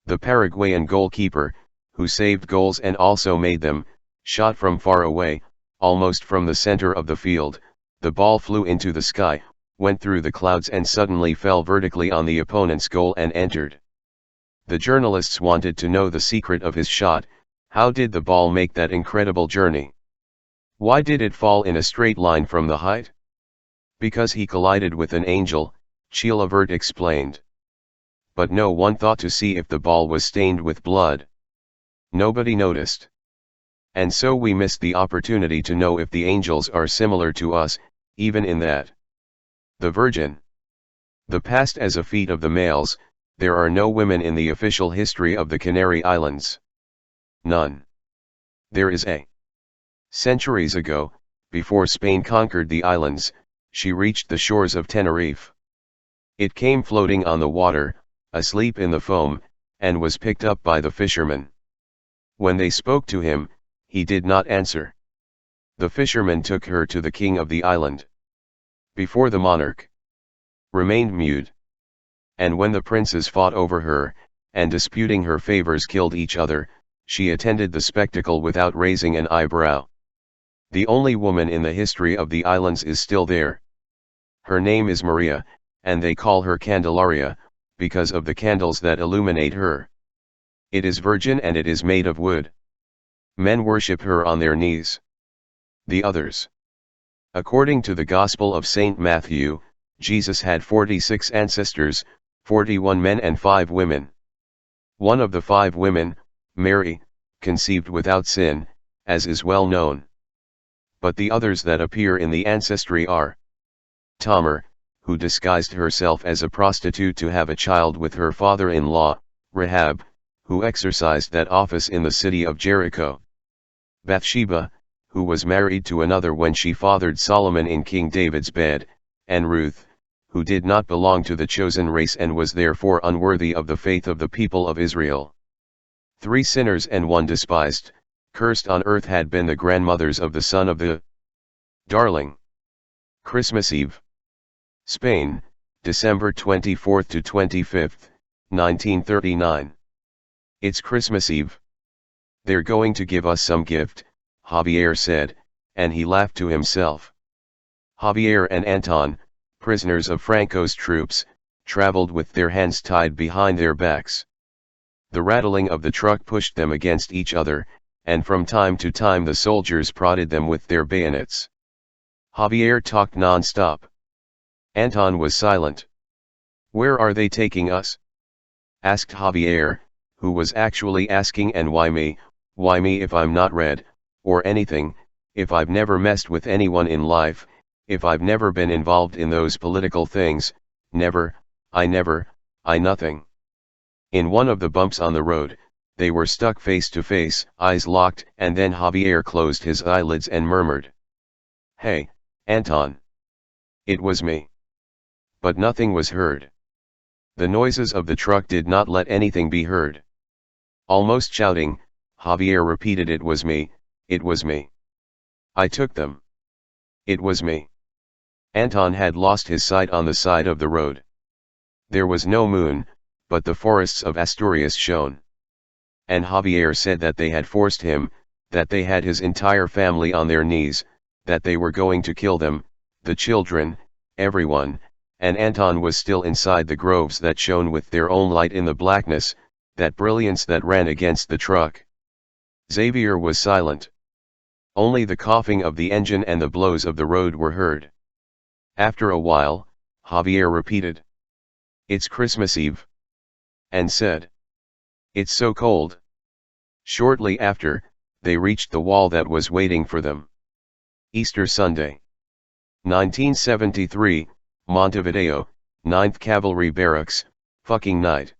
The Paraguayan goalkeeper, who saved goals and also made them, shot from far away, almost from the center of the field, the ball flew into the sky, went through the clouds and suddenly fell vertically on the opponent's goal and entered. The journalists wanted to know the secret of his shot. How did the ball make that incredible journey? Why did it fall in a straight line from the height? Because he collided with an angel, Chilavert explained. But no one thought to see if the ball was stained with blood. Nobody noticed. And so we missed the opportunity to know if the angels are similar to us, even in that. The Virgin. The past as a feat of the males. There are no women in the official history of the Canary Islands. None. There is a. Centuries ago, before Spain conquered the islands, she reached the shores of Tenerife. It came floating on the water, asleep in the foam, and was picked up by the fishermen. When they spoke to him, he did not answer. The fishermen took her to the king of the island. Before the monarch remained mute. And when the princes fought over her, and disputing her favors killed each other, she attended the spectacle without raising an eyebrow. The only woman in the history of the islands is still there. Her name is Maria, and they call her Candelaria, because of the candles that illuminate her. It is virgin and it is made of wood. Men worship her on their knees. The others. According to the Gospel of St. Matthew, Jesus had 46 ancestors, 41 men and 5 women. One of the 5 women, Mary, conceived without sin, as is well known. But the others that appear in the ancestry are Tamar, who disguised herself as a prostitute to have a child with her father-in-law, Rahab, who exercised that office in the city of Jericho. Bathsheba, who was married to another when she fathered Solomon in King David's bed, and Ruth, who did not belong to the chosen race and was therefore unworthy of the faith of the people of Israel. 3 sinners and 1 despised, cursed on earth had been the grandmothers of the son of the darling. Christmas Eve. Spain, December 24 to 25, 1939. It's Christmas Eve. They're going to give us some gift, Javier said, and he laughed to himself. Javier and Anton, prisoners of Franco's troops, traveled with their hands tied behind their backs. The rattling of the truck pushed them against each other, and from time to time the soldiers prodded them with their bayonets. Javier talked non-stop. Anton was silent. "Where are they taking us?" asked Javier, who was actually asking, "And why me if I'm not red, or anything, if I've never messed with anyone in life, if I've never been involved in those political things, I nothing." In one of the bumps on the road, they were stuck face to face, eyes locked, and then Javier closed his eyelids and murmured, "Hey, Anton." It was me. But nothing was heard. The noises of the truck did not let anything be heard. Almost shouting, Javier repeated, "It was me, it was me. I took them. It was me." Anton had lost his sight on the side of the road. There was no moon, but the forests of Asturias shone. And Javier said that they had forced him, that they had his entire family on their knees, that they were going to kill them, the children, everyone, and Anton was still inside the groves that shone with their own light in the blackness, that brilliance that ran against the truck. Xavier was silent. Only the coughing of the engine and the blows of the road were heard. After a while, Javier repeated, "It's Christmas Eve," and said, "It's so cold." Shortly after, they reached the wall that was waiting for them. Easter Sunday. 1973, Montevideo, 9th Cavalry Barracks, fucking night.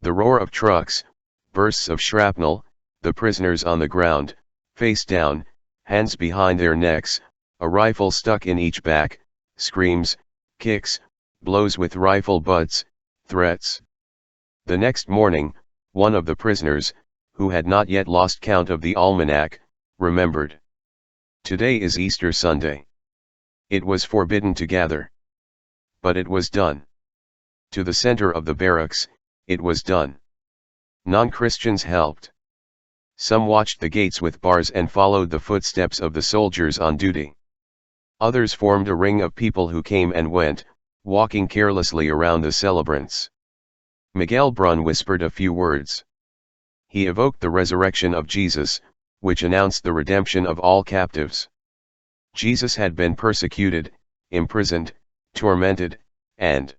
The roar of trucks, bursts of shrapnel, the prisoners on the ground, face down, hands behind their necks, a rifle stuck in each back, screams, kicks, blows with rifle butts, threats. The next morning, one of the prisoners, who had not yet lost count of the almanac, remembered. Today is Easter Sunday. It was forbidden to gather. But it was done. To the center of the barracks, it was done. Non-Christians helped. Some watched the gates with bars and followed the footsteps of the soldiers on duty. Others formed a ring of people who came and went, walking carelessly around the celebrants. Miguel Brun whispered a few words. He evoked the resurrection of Jesus, which announced the redemption of all captives. Jesus had been persecuted, imprisoned, tormented, and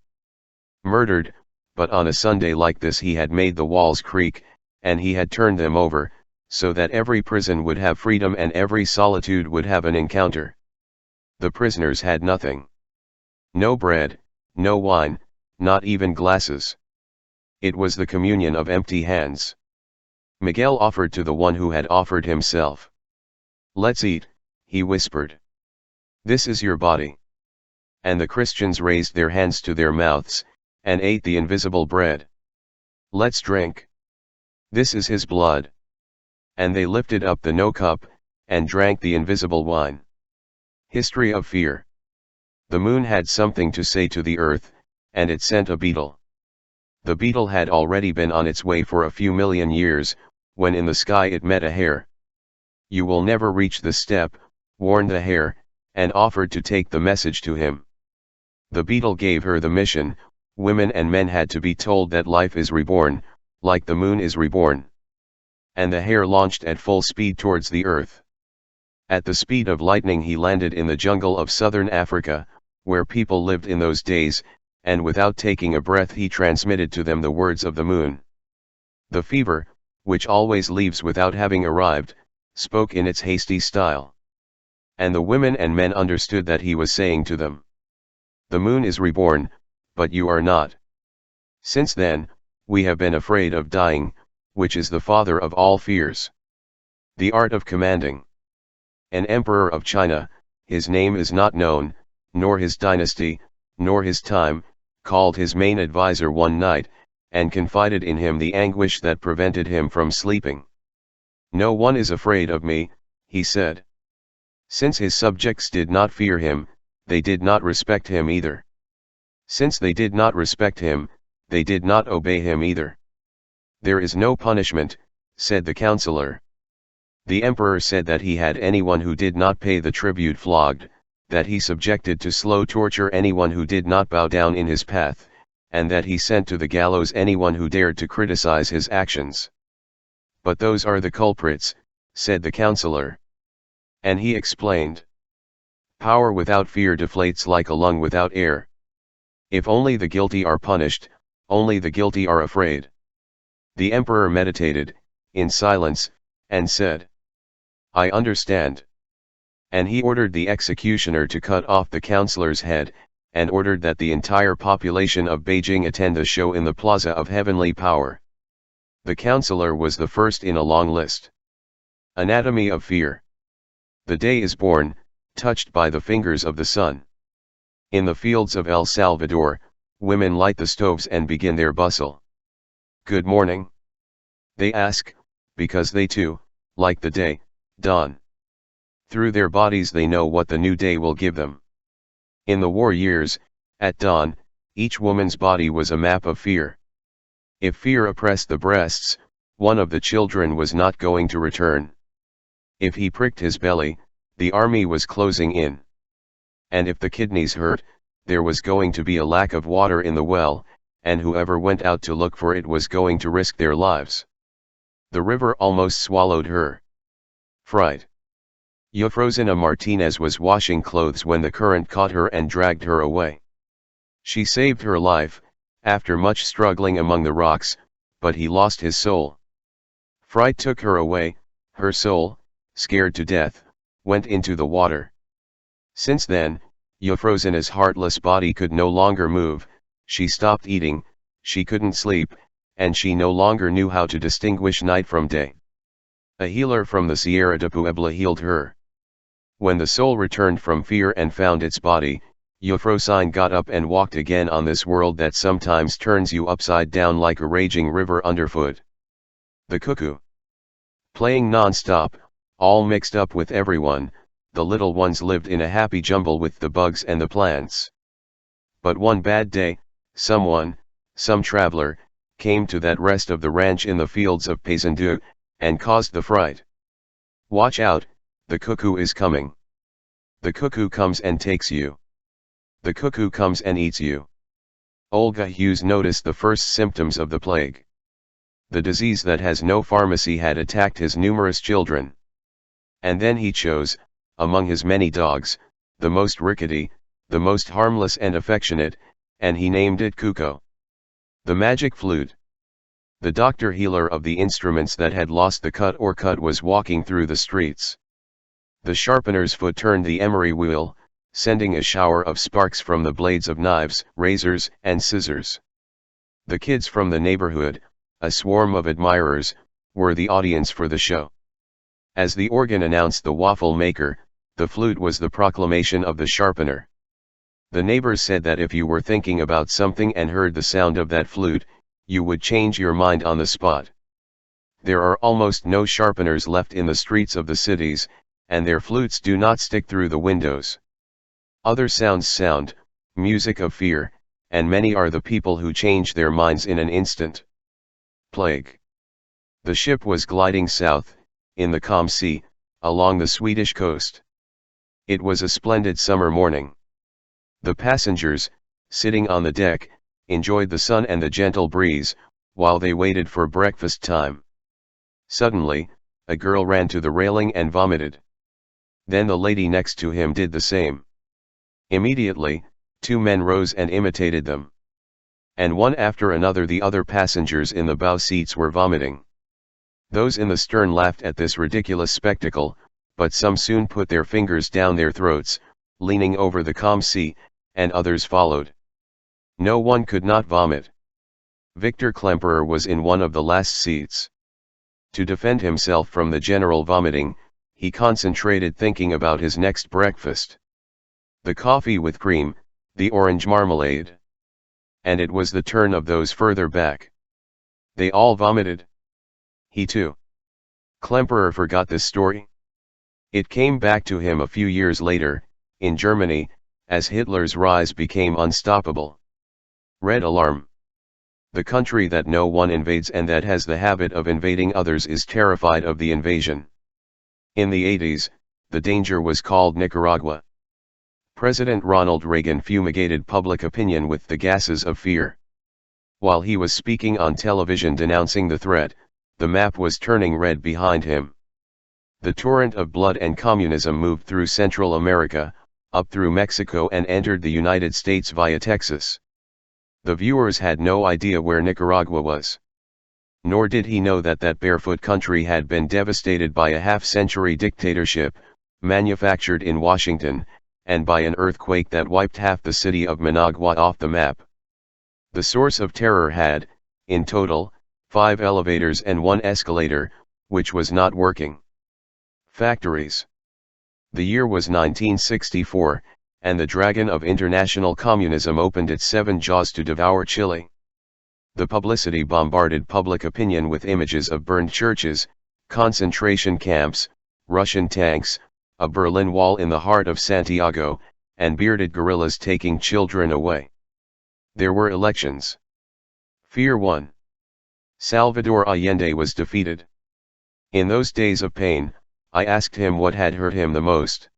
murdered, but on a Sunday like this he had made the walls creak, and he had turned them over, so that every prison would have freedom and every solitude would have an encounter. The prisoners had nothing. No bread, no wine, not even glasses. It was the communion of empty hands. Miguel offered to the one who had offered himself. "Let's eat," he whispered. "This is your body." And the Christians raised their hands to their mouths, and ate the invisible bread. "Let's drink. This is his blood." And they lifted up the no cup, and drank the invisible wine. History of fear. The moon had something to say to the earth, and it sent a beetle. The beetle had already been on its way for a few million years, when in the sky it met a hare. "You will never reach the steppe," warned the hare, and offered to take the message to him. The beetle gave her the mission: women and men had to be told that life is reborn, like the moon is reborn. And the hare launched at full speed towards the earth. At the speed of lightning he landed in the jungle of southern Africa, where people lived in those days, and without taking a breath he transmitted to them the words of the moon. The fever, which always leaves without having arrived, spoke in its hasty style. And the women and men understood that he was saying to them, "The moon is reborn, but you are not." Since then, we have been afraid of dying, which is the father of all fears. The art of commanding. An emperor of China, his name is not known, nor his dynasty, nor his time, called his main adviser one night, and confided in him the anguish that prevented him from sleeping. "No one is afraid of me," he said. Since his subjects did not fear him, they did not respect him either. Since they did not respect him, they did not obey him either. "There is no punishment," said the counselor. The emperor said that he had anyone who did not pay the tribute flogged, that he subjected to slow torture anyone who did not bow down in his path, and that he sent to the gallows anyone who dared to criticize his actions. "But those are the culprits," said the counselor. And he explained. "Power without fear deflates like a lung without air. If only the guilty are punished, only the guilty are afraid." The emperor meditated, in silence, and said, "I understand." And he ordered the executioner to cut off the counselor's head, and ordered that the entire population of Beijing attend the show in the Plaza of Heavenly Power. The counselor was the first in a long list. Anatomy of fear. The day is born, touched by the fingers of the sun. In the fields of El Salvador, women light the stoves and begin their bustle. "Good morning," they ask, because they too, like the day, dawn. Through their bodies they know what the new day will give them. In the war years, at dawn, each woman's body was a map of fear. If fear oppressed the breasts, one of the children was not going to return. If he pricked his belly, the army was closing in. And if the kidneys hurt, there was going to be a lack of water in the well, and whoever went out to look for it was going to risk their lives. The river almost swallowed her. Fright. Eufrosina Martinez was washing clothes when the current caught her and dragged her away. She saved her life, after much struggling among the rocks, but he lost his soul. Fright took her away, her soul, scared to death, went into the water. Since then, Eufrosina's heartless body could no longer move, she stopped eating, she couldn't sleep, and she no longer knew how to distinguish night from day. A healer from the Sierra de Puebla healed her. When the soul returned from fear and found its body, Eufrosine got up and walked again on this world that sometimes turns you upside down like a raging river underfoot. The cuckoo. Playing non-stop, all mixed up with everyone, the little ones lived in a happy jumble with the bugs and the plants. But one bad day, some traveler, came to that rest of the ranch in the fields of Paysandú, and caused the fright. Watch out, the cuckoo is coming. The cuckoo comes and takes you. The cuckoo comes and eats you. Olga Hughes noticed the first symptoms of the plague. The disease that has no pharmacy had attacked his numerous children. And then he chose, among his many dogs, the most rickety, the most harmless and affectionate, and he named it Cuco. The magic flute. The doctor healer of the instruments that had lost the cut was walking through the streets. The sharpener's foot turned the emery wheel, sending a shower of sparks from the blades of knives, razors, and scissors. The kids from the neighborhood, a swarm of admirers, were the audience for the show. As the organ announced the waffle maker, the flute was the proclamation of the sharpener. The neighbors said that if you were thinking about something and heard the sound of that flute, you would change your mind on the spot. There are almost no sharpeners left in the streets of the cities, and their flutes do not stick through the windows. Other sounds sound, music of fear, and many are the people who change their minds in an instant. Plague. The ship was gliding south, in the calm sea, along the Swedish coast. It was a splendid summer morning. The passengers, sitting on the deck, enjoyed the sun and the gentle breeze, while they waited for breakfast time. Suddenly, a girl ran to the railing and vomited. Then the lady next to him did the same. Immediately, 2 men rose and imitated them. And one after another the other passengers in the bow seats were vomiting. Those in the stern laughed at this ridiculous spectacle, but some soon put their fingers down their throats, leaning over the calm sea, and others followed. No one could not vomit. Victor Klemperer was in one of the last seats. To defend himself from the general vomiting, he concentrated thinking about his next breakfast. The coffee with cream, the orange marmalade. And it was the turn of those further back. They all vomited. He too. Klemperer forgot this story. It came back to him a few years later, in Germany, as Hitler's rise became unstoppable. Red alarm. The country that no one invades and that has the habit of invading others is terrified of the invasion. In the 80s, the danger was called Nicaragua. President Ronald Reagan fumigated public opinion with the gases of fear. While he was speaking on television denouncing the threat, the map was turning red behind him. The torrent of blood and communism moved through Central America, up through Mexico and entered the United States via Texas. The viewers had no idea where Nicaragua was. Nor did he know that that barefoot country had been devastated by a half-century dictatorship, manufactured in Washington, and by an earthquake that wiped half the city of Managua off the map. The source of terror had, in total, 5 elevators and 1 escalator, which was not working. Factories. The year was 1964, and the dragon of international communism opened its 7 jaws to devour Chile. The publicity bombarded public opinion with images of burned churches, concentration camps, Russian tanks, a Berlin Wall in the heart of Santiago, and bearded guerrillas taking children away. There were elections. Fear won. Salvador Allende was defeated. In those days of pain, I asked him what had hurt him the most.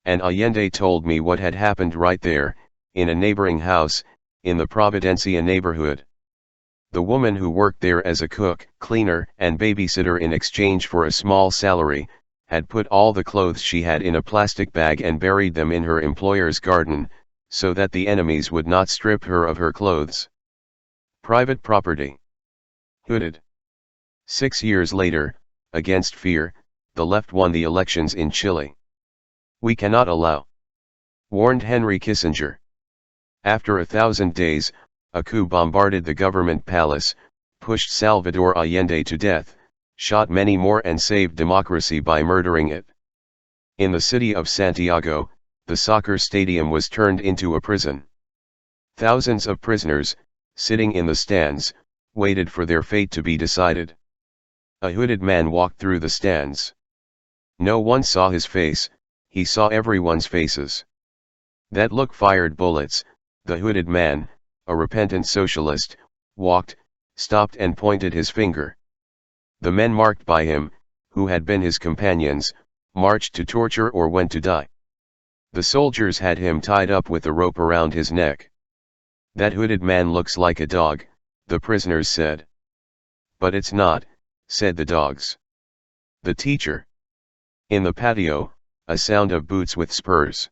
And Allende told me what had happened right there, in a neighboring house, in the Providencia neighborhood. The woman who worked there as a cook, cleaner, and babysitter in exchange for a small salary, had put all the clothes she had in a plastic bag and buried them in her employer's garden, so that the enemies would not strip her of her clothes. Private property. Hooded. 6 years later, against fear, the left won the elections in Chile. We cannot allow, warned Henry Kissinger. After 1,000 days, a coup bombarded the government palace, pushed Salvador Allende to death, shot many more and saved democracy by murdering it. In the city of Santiago, the soccer stadium was turned into a prison. Thousands of prisoners, sitting in the stands, waited for their fate to be decided. A hooded man walked through the stands. No one saw his face, he saw everyone's faces. That look fired bullets. The hooded man, a repentant socialist, walked, stopped and pointed his finger. The men marked by him, who had been his companions, marched to torture or went to die. The soldiers had him tied up with a rope around his neck. "That hooded man looks like a dog," the prisoners said. "But it's not," said the dogs. The teacher. In the patio, a sound of boots with spurs.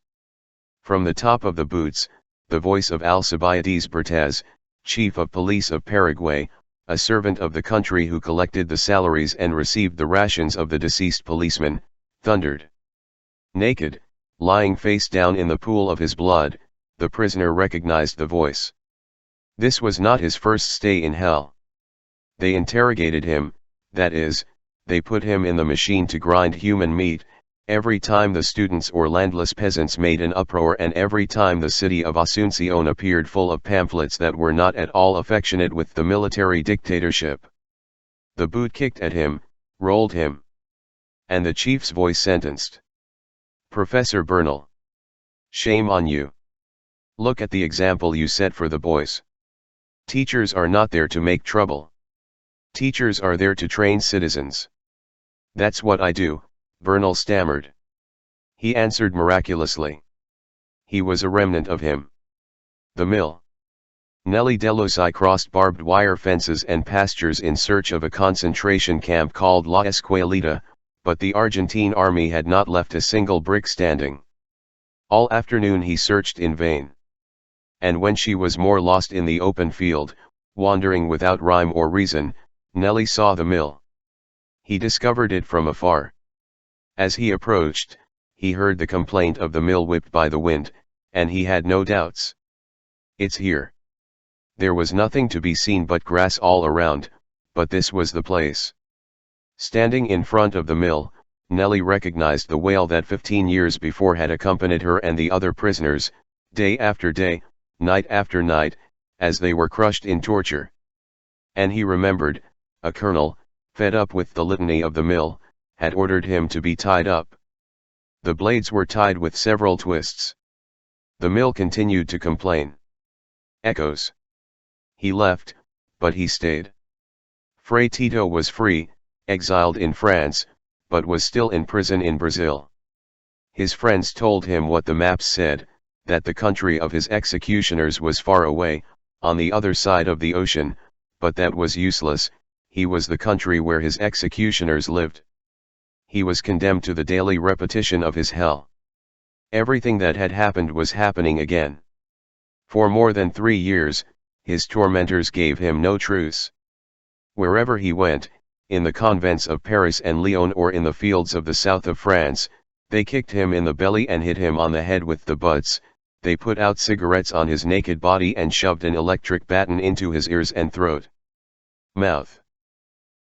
From the top of the boots, the voice of Alcibiades Bertez, chief of police of Paraguay, a servant of the country who collected the salaries and received the rations of the deceased policeman, thundered. Naked, lying face down in the pool of his blood, the prisoner recognized the voice. This was not his first stay in hell. They interrogated him, that is, they put him in the machine to grind human meat, every time the students or landless peasants made an uproar, and every time the city of Asuncion appeared full of pamphlets that were not at all affectionate with the military dictatorship. The boot kicked at him, rolled him. And the chief's voice sentenced. "Professor Bernal. Shame on you. Look at the example you set for the boys. Teachers are not there to make trouble. Teachers are there to train citizens." "That's what I do," Bernal stammered. He answered miraculously. He was a remnant of him. The mill. Nelly Delosi crossed barbed wire fences and pastures in search of a concentration camp called La Escuelita, but the Argentine army had not left a single brick standing. All afternoon he searched in vain. And when she was more lost in the open field, wandering without rhyme or reason, Nelly saw the mill. He discovered it from afar. As he approached, he heard the complaint of the mill whipped by the wind, and he had no doubts. "It's here." There was nothing to be seen but grass all around, but this was the place. Standing in front of the mill, Nelly recognized the wail that 15 years before had accompanied her and the other prisoners, day after day, night after night, as they were crushed in torture. And he remembered, a colonel, fed up with the litany of the mill, had ordered him to be tied up. The blades were tied with several twists. The mill continued to complain. Echoes. He left, but he stayed. Fray Tito was free, exiled in France, but was still in prison in Brazil. His friends told him what the maps said, that the country of his executioners was far away, on the other side of the ocean, but that was useless. He was the country where his executioners lived. He was condemned to the daily repetition of his hell. Everything that had happened was happening again. For more than 3 years, his tormentors gave him no truce. Wherever he went, in the convents of Paris and Lyon or in the fields of the south of France, they kicked him in the belly and hit him on the head with the butts, they put out cigarettes on his naked body and shoved an electric baton into his ears and throat. Mouth.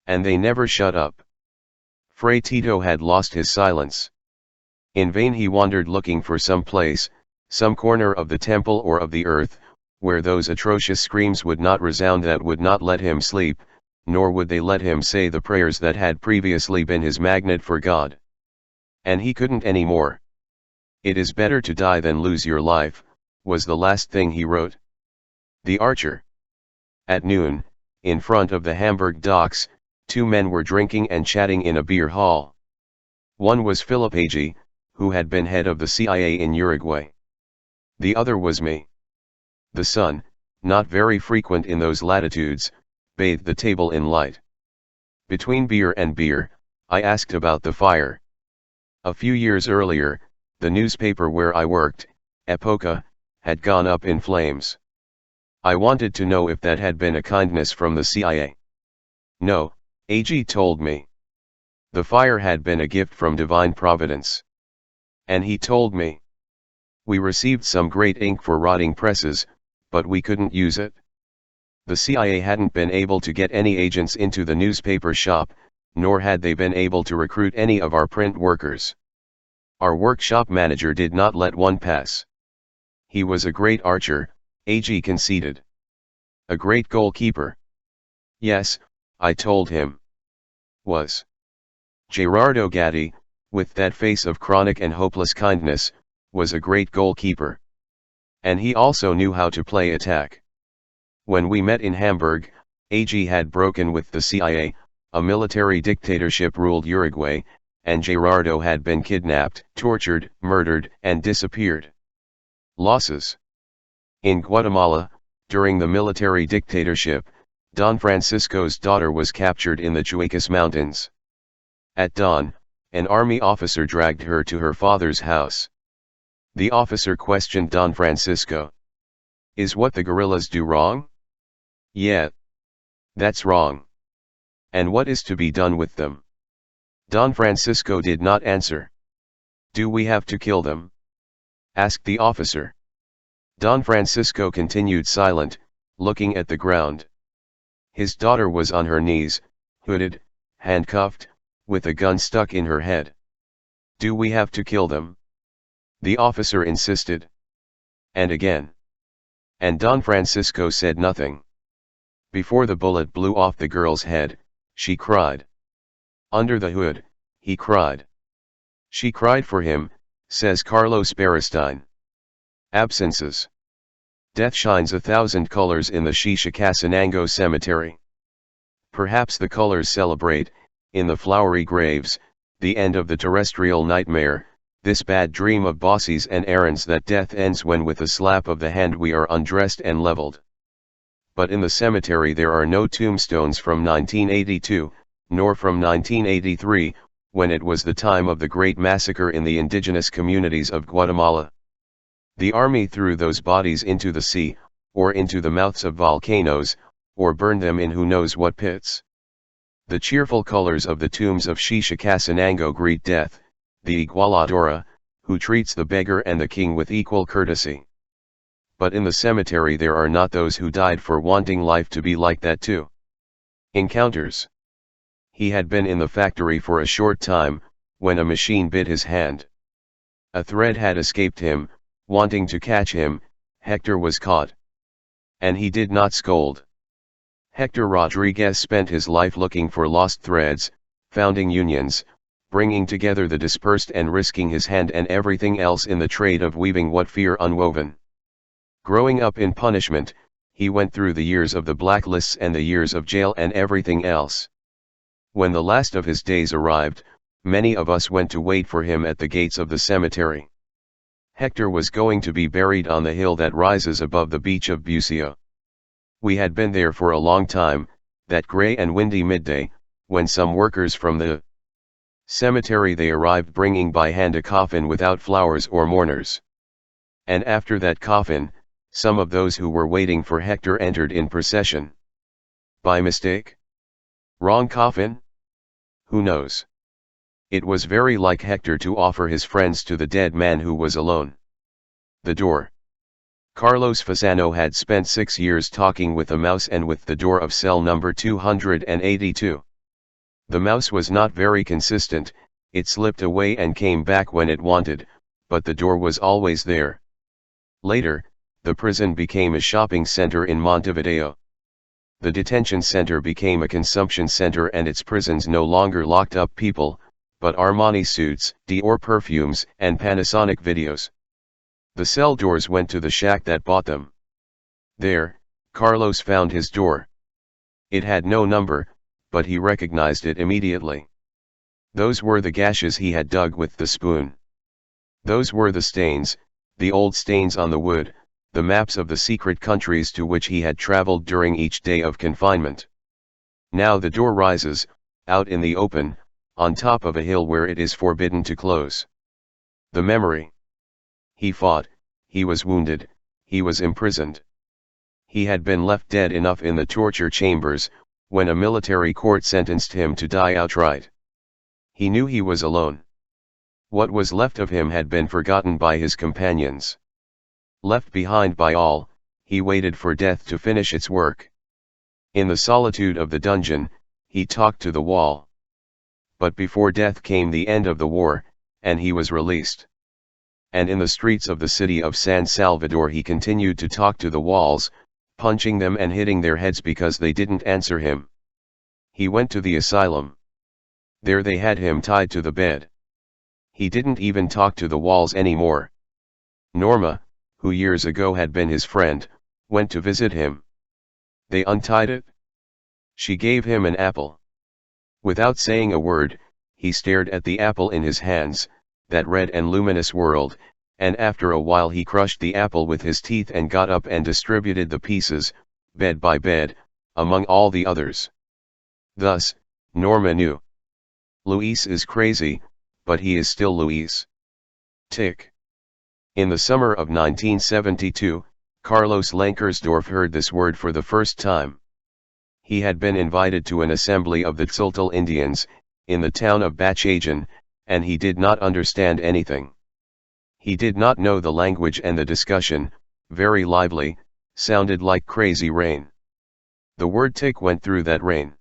And they never shut up. Fray Tito had lost his silence. In vain he wandered looking for some place, some corner of the temple or of the earth, where those atrocious screams would not resound, that would not let him sleep, nor would they let him say the prayers that had previously been his magnet for God. And he couldn't any more. "It is better to die than lose your life," was the last thing he wrote. The Archer. At noon, in front of the Hamburg docks, 2 men were drinking and chatting in a beer hall. One was Philip Agee, who had been head of the CIA in Uruguay. The other was me. The sun, not very frequent in those latitudes, bathed the table in light. Between beer and beer, I asked about the fire. A few years earlier, the newspaper where I worked, Epoca, had gone up in flames. I wanted to know if that had been a kindness from the CIA. No, Agee told me. The fire had been a gift from divine providence. And he told me. We received some great ink for rotting presses, but we couldn't use it. The CIA hadn't been able to get any agents into the newspaper shop, nor had they been able to recruit any of our print workers. Our workshop manager did not let one pass. He was a great archer, Agee conceded. A great goalkeeper. Yes, I told him. Was. Gerardo Gatti, with that face of chronic and hopeless kindness, was a great goalkeeper. And he also knew how to play attack. When we met in Hamburg, Agee had broken with the CIA, a military dictatorship ruled Uruguay, and Gerardo had been kidnapped, tortured, murdered, and disappeared. Losses. In Guatemala, during the military dictatorship, Don Francisco's daughter was captured in the Chuecas Mountains. At dawn, an army officer dragged her to her father's house. The officer questioned Don Francisco. "Is what the guerrillas do wrong?" "Yeah. That's wrong." "And what is to be done with them?" Don Francisco did not answer. "Do we have to kill them?" asked the officer. Don Francisco continued silent, looking at the ground. His daughter was on her knees, hooded, handcuffed, with a gun stuck in her head. "Do we have to kill them?" the officer insisted. And again. And Don Francisco said nothing. Before the bullet blew off the girl's head, she cried. "Under the hood," he cried. "She cried for him," says Carlos Beristain. Absences. Death shines 1,000 colors in the Chichicastenango cemetery. Perhaps the colors celebrate, in the flowery graves, the end of the terrestrial nightmare, this bad dream of bosses and errands that death ends when with a slap of the hand we are undressed and leveled. But in the cemetery there are no tombstones from 1982, nor from 1983, when it was the time of the great massacre in the indigenous communities of Guatemala. The army threw those bodies into the sea, or into the mouths of volcanoes, or burned them in who knows what pits. The cheerful colors of the tombs of Chichicastenango greet death, the igualadora, who treats the beggar and the king with equal courtesy. But in the cemetery there are not those who died for wanting life to be like that too. Encounters. He had been in the factory for a short time, when a machine bit his hand. A thread had escaped him, wanting to catch him, Hector was caught. And he did not scold. Hector Rodriguez spent his life looking for lost threads, founding unions, bringing together the dispersed and risking his hand and everything else in the trade of weaving what fear unwoven. Growing up in punishment, he went through the years of the blacklists and the years of jail and everything else. When the last of his days arrived, many of us went to wait for him at the gates of the cemetery. Hector was going to be buried on the hill that rises above the beach of Bucio. We had been there for a long time, that gray and windy midday, when some workers from the cemetery they arrived bringing by hand a coffin without flowers or mourners. And after that coffin, some of those who were waiting for Hector entered in procession. By mistake? Wrong coffin? Who knows? It was very like Hector to offer his friends to the dead man who was alone. The door. Carlos Fasano had spent 6 years talking with a mouse and with the door of cell number 282. The mouse was not very consistent, it slipped away and came back when it wanted, but the door was always there. Later, the prison became a shopping center in Montevideo. The detention center became a consumption center and its prisons no longer locked up people, but Armani suits, Dior perfumes, and Panasonic videos. The cell doors went to the shack that bought them. There, Carlos found his door. It had no number, but he recognized it immediately. Those were the gashes he had dug with the spoon. Those were the stains, the old stains on the wood, the maps of the secret countries to which he had traveled during each day of confinement. Now the door rises, out in the open, on top of a hill where it is forbidden to close. The memory. He fought, he was wounded, he was imprisoned. He had been left dead enough in the torture chambers, when a military court sentenced him to die outright. He knew he was alone. What was left of him had been forgotten by his companions. Left behind by all, he waited for death to finish its work. In the solitude of the dungeon, he talked to the wall. But before death came the end of the war, and he was released. And in the streets of the city of San Salvador he continued to talk to the walls, punching them and hitting their heads because they didn't answer him. He went to the asylum. There they had him tied to the bed. He didn't even talk to the walls anymore. Norma, who years ago had been his friend, went to visit him. They untied it. She gave him an apple. Without saying a word, he stared at the apple in his hands, that red and luminous world, and after a while he crushed the apple with his teeth and got up and distributed the pieces, bed by bed, among all the others. Thus, Norma knew. Luis is crazy, but he is still Luis. Tick. In the summer of 1972, Carlos Lankersdorf heard this word for the first time. He had been invited to an assembly of the Tzultal Indians, in the town of Bachajan, and he did not understand anything. He did not know the language, and the discussion, very lively, sounded like crazy rain. The word tick went through that rain.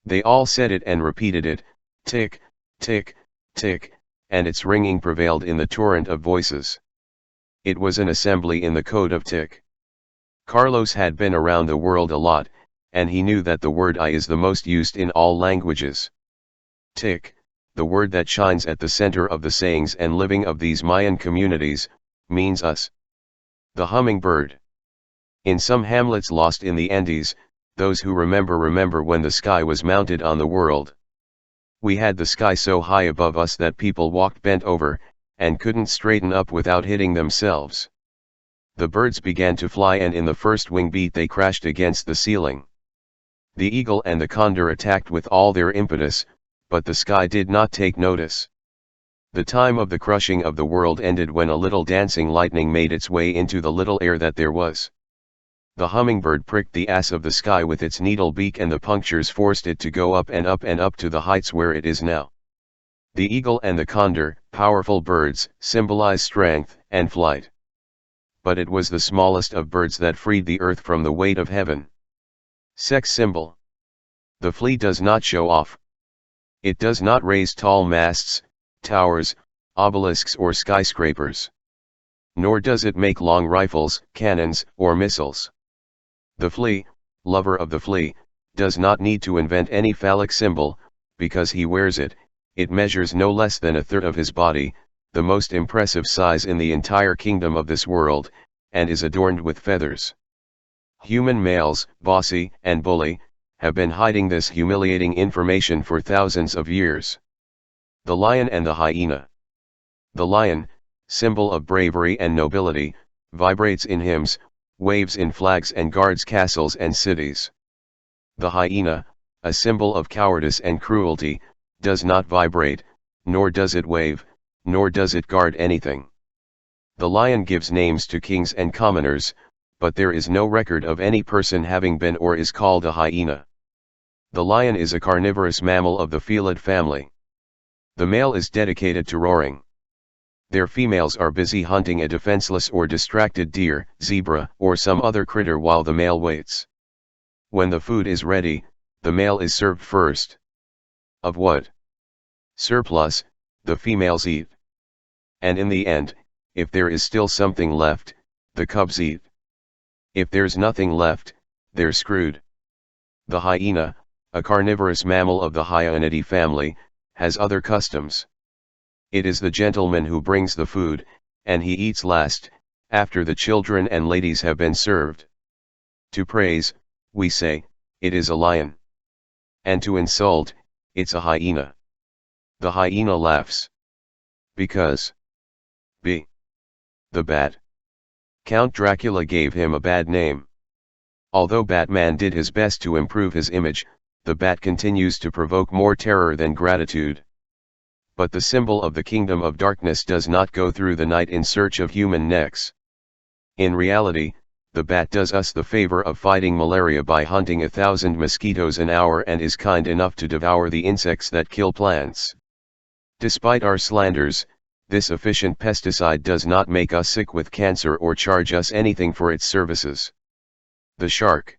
They all said it and repeated it, tick, tick, tick, and its ringing prevailed in the torrent of voices. It was an assembly in the code of tick. Carlos had been around the world a lot, and he knew that the word I is the most used in all languages. Tick, the word that shines at the center of the sayings and living of these Mayan communities, means us. The hummingbird. In some hamlets lost in the Andes, those who remember when the sky was mounted on the world. We had the sky so high above us that people walked bent over, and couldn't straighten up without hitting themselves. The birds began to fly, and in the first wing beat they crashed against the ceiling. The eagle and the condor attacked with all their impetus, but the sky did not take notice. The time of the crushing of the world ended when a little dancing lightning made its way into the little air that there was. The hummingbird pricked the ass of the sky with its needle beak, and the punctures forced it to go up and up and up to the heights where it is now. The eagle and the condor, powerful birds, symbolize strength and flight. But it was the smallest of birds that freed the earth from the weight of heaven. Sex symbol. The flea does not show off. It does not raise tall masts, towers, obelisks or skyscrapers. Nor does it make long rifles, cannons, or missiles. The flea, lover of the flea, does not need to invent any phallic symbol, because he wears it. It measures no less than a third of his body, the most impressive size in the entire kingdom of this world, and is adorned with feathers. Human males, bossy and bully, have been hiding this humiliating information for thousands of years. The lion and the hyena. The lion, symbol of bravery and nobility, vibrates in hymns, waves in flags and guards castles and cities. The hyena, a symbol of cowardice and cruelty, does not vibrate, nor does it wave, nor does it guard anything. The lion gives names to kings and commoners, but there is no record of any person having been or is called a hyena. The lion is a carnivorous mammal of the felid family. The male is dedicated to roaring. Their females are busy hunting a defenseless or distracted deer, zebra, or some other critter while the male waits. When the food is ready, the male is served first. Of what surplus, the females eat. And in the end, if there is still something left, the cubs eat. If there's nothing left, they're screwed. The hyena, a carnivorous mammal of the Hyenidae family, has other customs. It is the gentleman who brings the food, and he eats last, after the children and ladies have been served. To praise, we say, it is a lion. And to insult, it's a hyena. The hyena laughs. Because B. The bat. Count Dracula gave him a bad name. Although Batman did his best to improve his image, the bat continues to provoke more terror than gratitude. But the symbol of the kingdom of darkness does not go through the night in search of human necks. In reality, the bat does us the favor of fighting malaria by hunting 1,000 mosquitoes an hour and is kind enough to devour the insects that kill plants. Despite our slanders, this efficient pesticide does not make us sick with cancer or charge us anything for its services. The shark.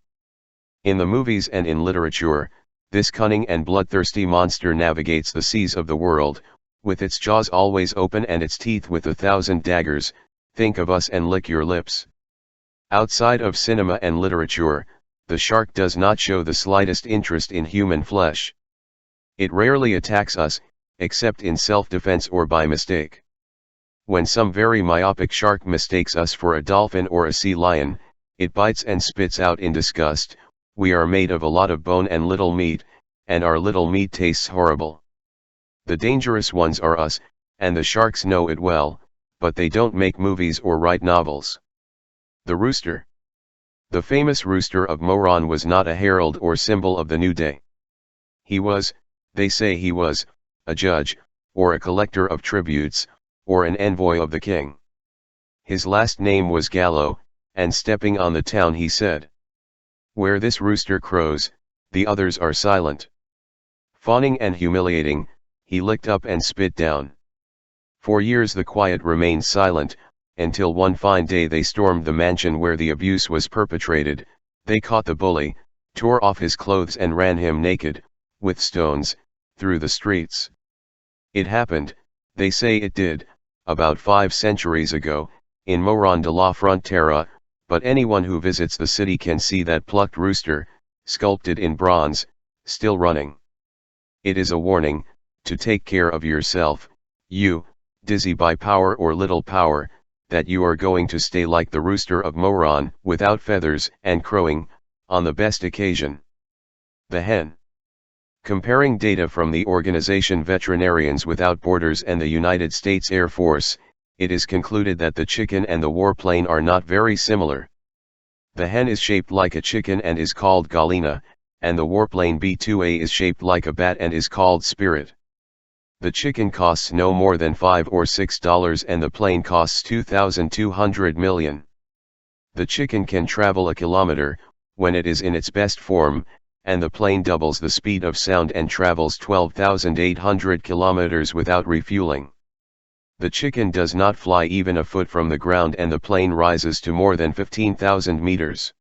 In the movies and in literature, this cunning and bloodthirsty monster navigates the seas of the world, with its jaws always open and its teeth with 1,000 daggers. Think of us and lick your lips. Outside of cinema and literature, the shark does not show the slightest interest in human flesh. It rarely attacks us, except in self-defense or by mistake. When some very myopic shark mistakes us for a dolphin or a sea lion, it bites and spits out in disgust, "We are made of a lot of bone and little meat, and our little meat tastes horrible. The dangerous ones are us, and the sharks know it well, but they don't make movies or write novels. The rooster. The famous rooster of Moron was not a herald or symbol of the new day. He was, they say he was, a judge, or a collector of tributes, or an envoy of the king. His last name was Gallo, and stepping on the town he said, "Where this rooster crows, the others are silent." Fawning and humiliating, he licked up and spit down. For years the quiet remained silent, until one fine day they stormed the mansion where the abuse was perpetrated. They caught the bully, tore off his clothes and ran him naked, with stones, through the streets. It happened, they say it did, about 5 centuries ago, in Moron de la Frontera, but anyone who visits the city can see that plucked rooster, sculpted in bronze, still running. It is a warning, to take care of yourself, you, dizzy by power or little power, that you are going to stay like the rooster of Moron, without feathers and crowing, on the best occasion. The hen. Comparing data from the organization Veterinarians Without Borders and the United States Air Force, it is concluded that the chicken and the warplane are not very similar. The hen is shaped like a chicken and is called gallina, and the warplane B-2A is shaped like a bat and is called spirit. The chicken costs no more than $5 or $6 and the plane costs 2,200 million. The chicken can travel a kilometer, when it is in its best form, and the plane doubles the speed of sound and travels 12,800 kilometers without refueling. The chicken does not fly even a foot from the ground and the plane rises to more than 15,000 meters.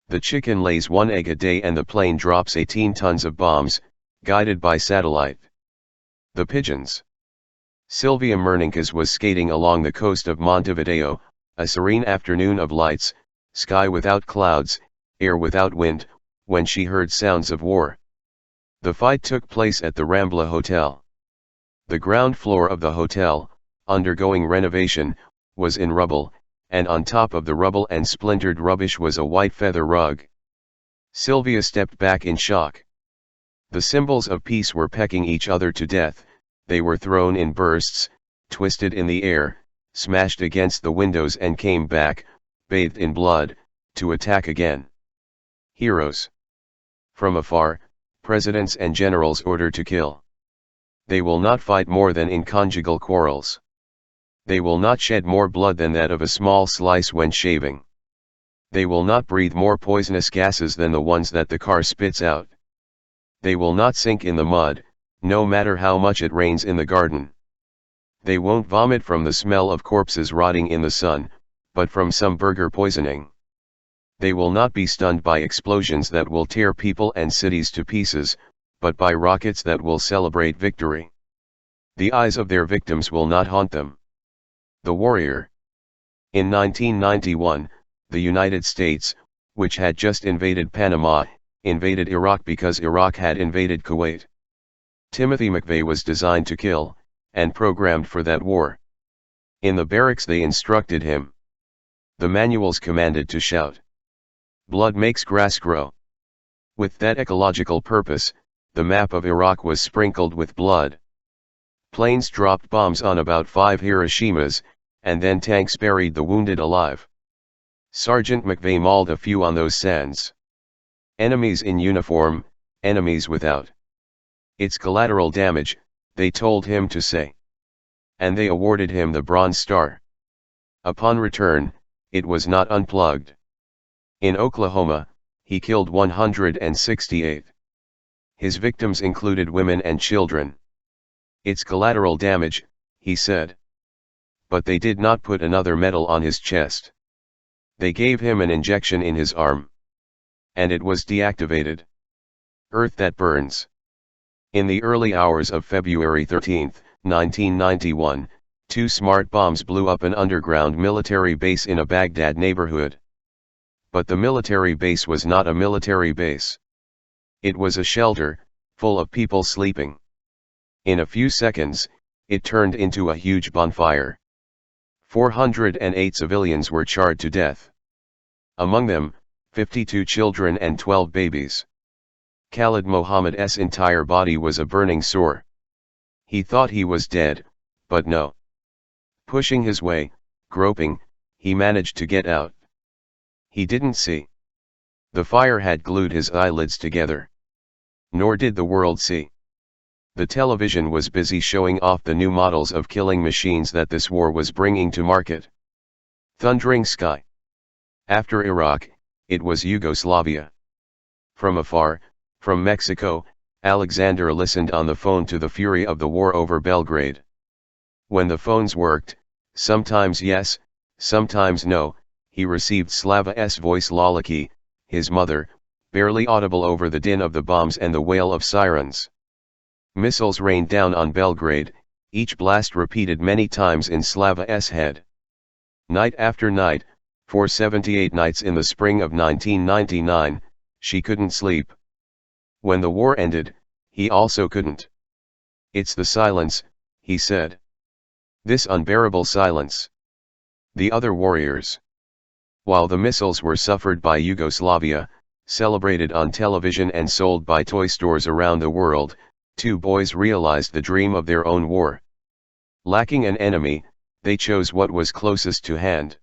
The chicken lays 1 egg a day and the plane drops 18 tons of bombs, guided by satellite. The pigeons. Sylvia Merninkas was skating along the coast of Montevideo, a serene afternoon of lights, sky without clouds, air without wind, when she heard sounds of war. The fight took place at the Rambla Hotel. The ground floor of the hotel, undergoing renovation, was in rubble, and on top of the rubble and splintered rubbish was a white feather rug. Sylvia stepped back in shock. The symbols of peace were pecking each other to death, they were thrown in bursts, twisted in the air, smashed against the windows and came back, bathed in blood, to attack again. Heroes. From afar, presidents and generals order to kill. They will not fight more than in conjugal quarrels. They will not shed more blood than that of a small slice when shaving. They will not breathe more poisonous gases than the ones that the car spits out. They will not sink in the mud, no matter how much it rains in the garden. They won't vomit from the smell of corpses rotting in the sun, but from some burger poisoning. They will not be stunned by explosions that will tear people and cities to pieces, but by rockets that will celebrate victory. The eyes of their victims will not haunt them. The warrior. In 1991, the United States, which had just invaded Panama, invaded Iraq because Iraq had invaded Kuwait. Timothy McVeigh was designed to kill, and programmed for that war. In the barracks they instructed him. The manuals commanded to shout. Blood makes grass grow. With that ecological purpose, the map of Iraq was sprinkled with blood. Planes dropped bombs on about 5 Hiroshimas, and then tanks buried the wounded alive. Sergeant McVeigh mauled a few on those sands. Enemies in uniform, enemies without. It's collateral damage, they told him to say. And they awarded him the Bronze Star. Upon return, it was not unplugged. In Oklahoma, he killed 168. His victims included women and children. It's collateral damage, he said. But they did not put another medal on his chest. They gave him an injection in his arm. And it was deactivated. Earth that burns. In the early hours of February 13, 1991, 2 smart bombs blew up an underground military base in a Baghdad neighborhood. But the military base was not a military base. It was a shelter, full of people sleeping. In a few seconds, it turned into a huge bonfire. 408 civilians were charred to death. Among them, 52 children and 12 babies. Khalid Mohammad's entire body was a burning sore. He thought he was dead, but no. Pushing his way, groping, he managed to get out. He didn't see. The fire had glued his eyelids together. Nor did the world see. The television was busy showing off the new models of killing machines that this war was bringing to market. Thundering sky. After Iraq, it was Yugoslavia. From afar, from Mexico, Alexander listened on the phone to the fury of the war over Belgrade. When the phones worked, sometimes yes, sometimes no, he received Slava's voice Lalaki, his mother, barely audible over the din of the bombs and the wail of sirens. Missiles rained down on Belgrade, each blast repeated many times in Slava's head. Night after night, for 78 nights in the spring of 1999, she couldn't sleep. When the war ended, he also couldn't. "It's the silence," he said. "This unbearable silence." The other warriors. While the missiles were suffered by Yugoslavia, celebrated on television and sold by toy stores around the world, two boys realized the dream of their own war. Lacking an enemy, they chose what was closest to hand.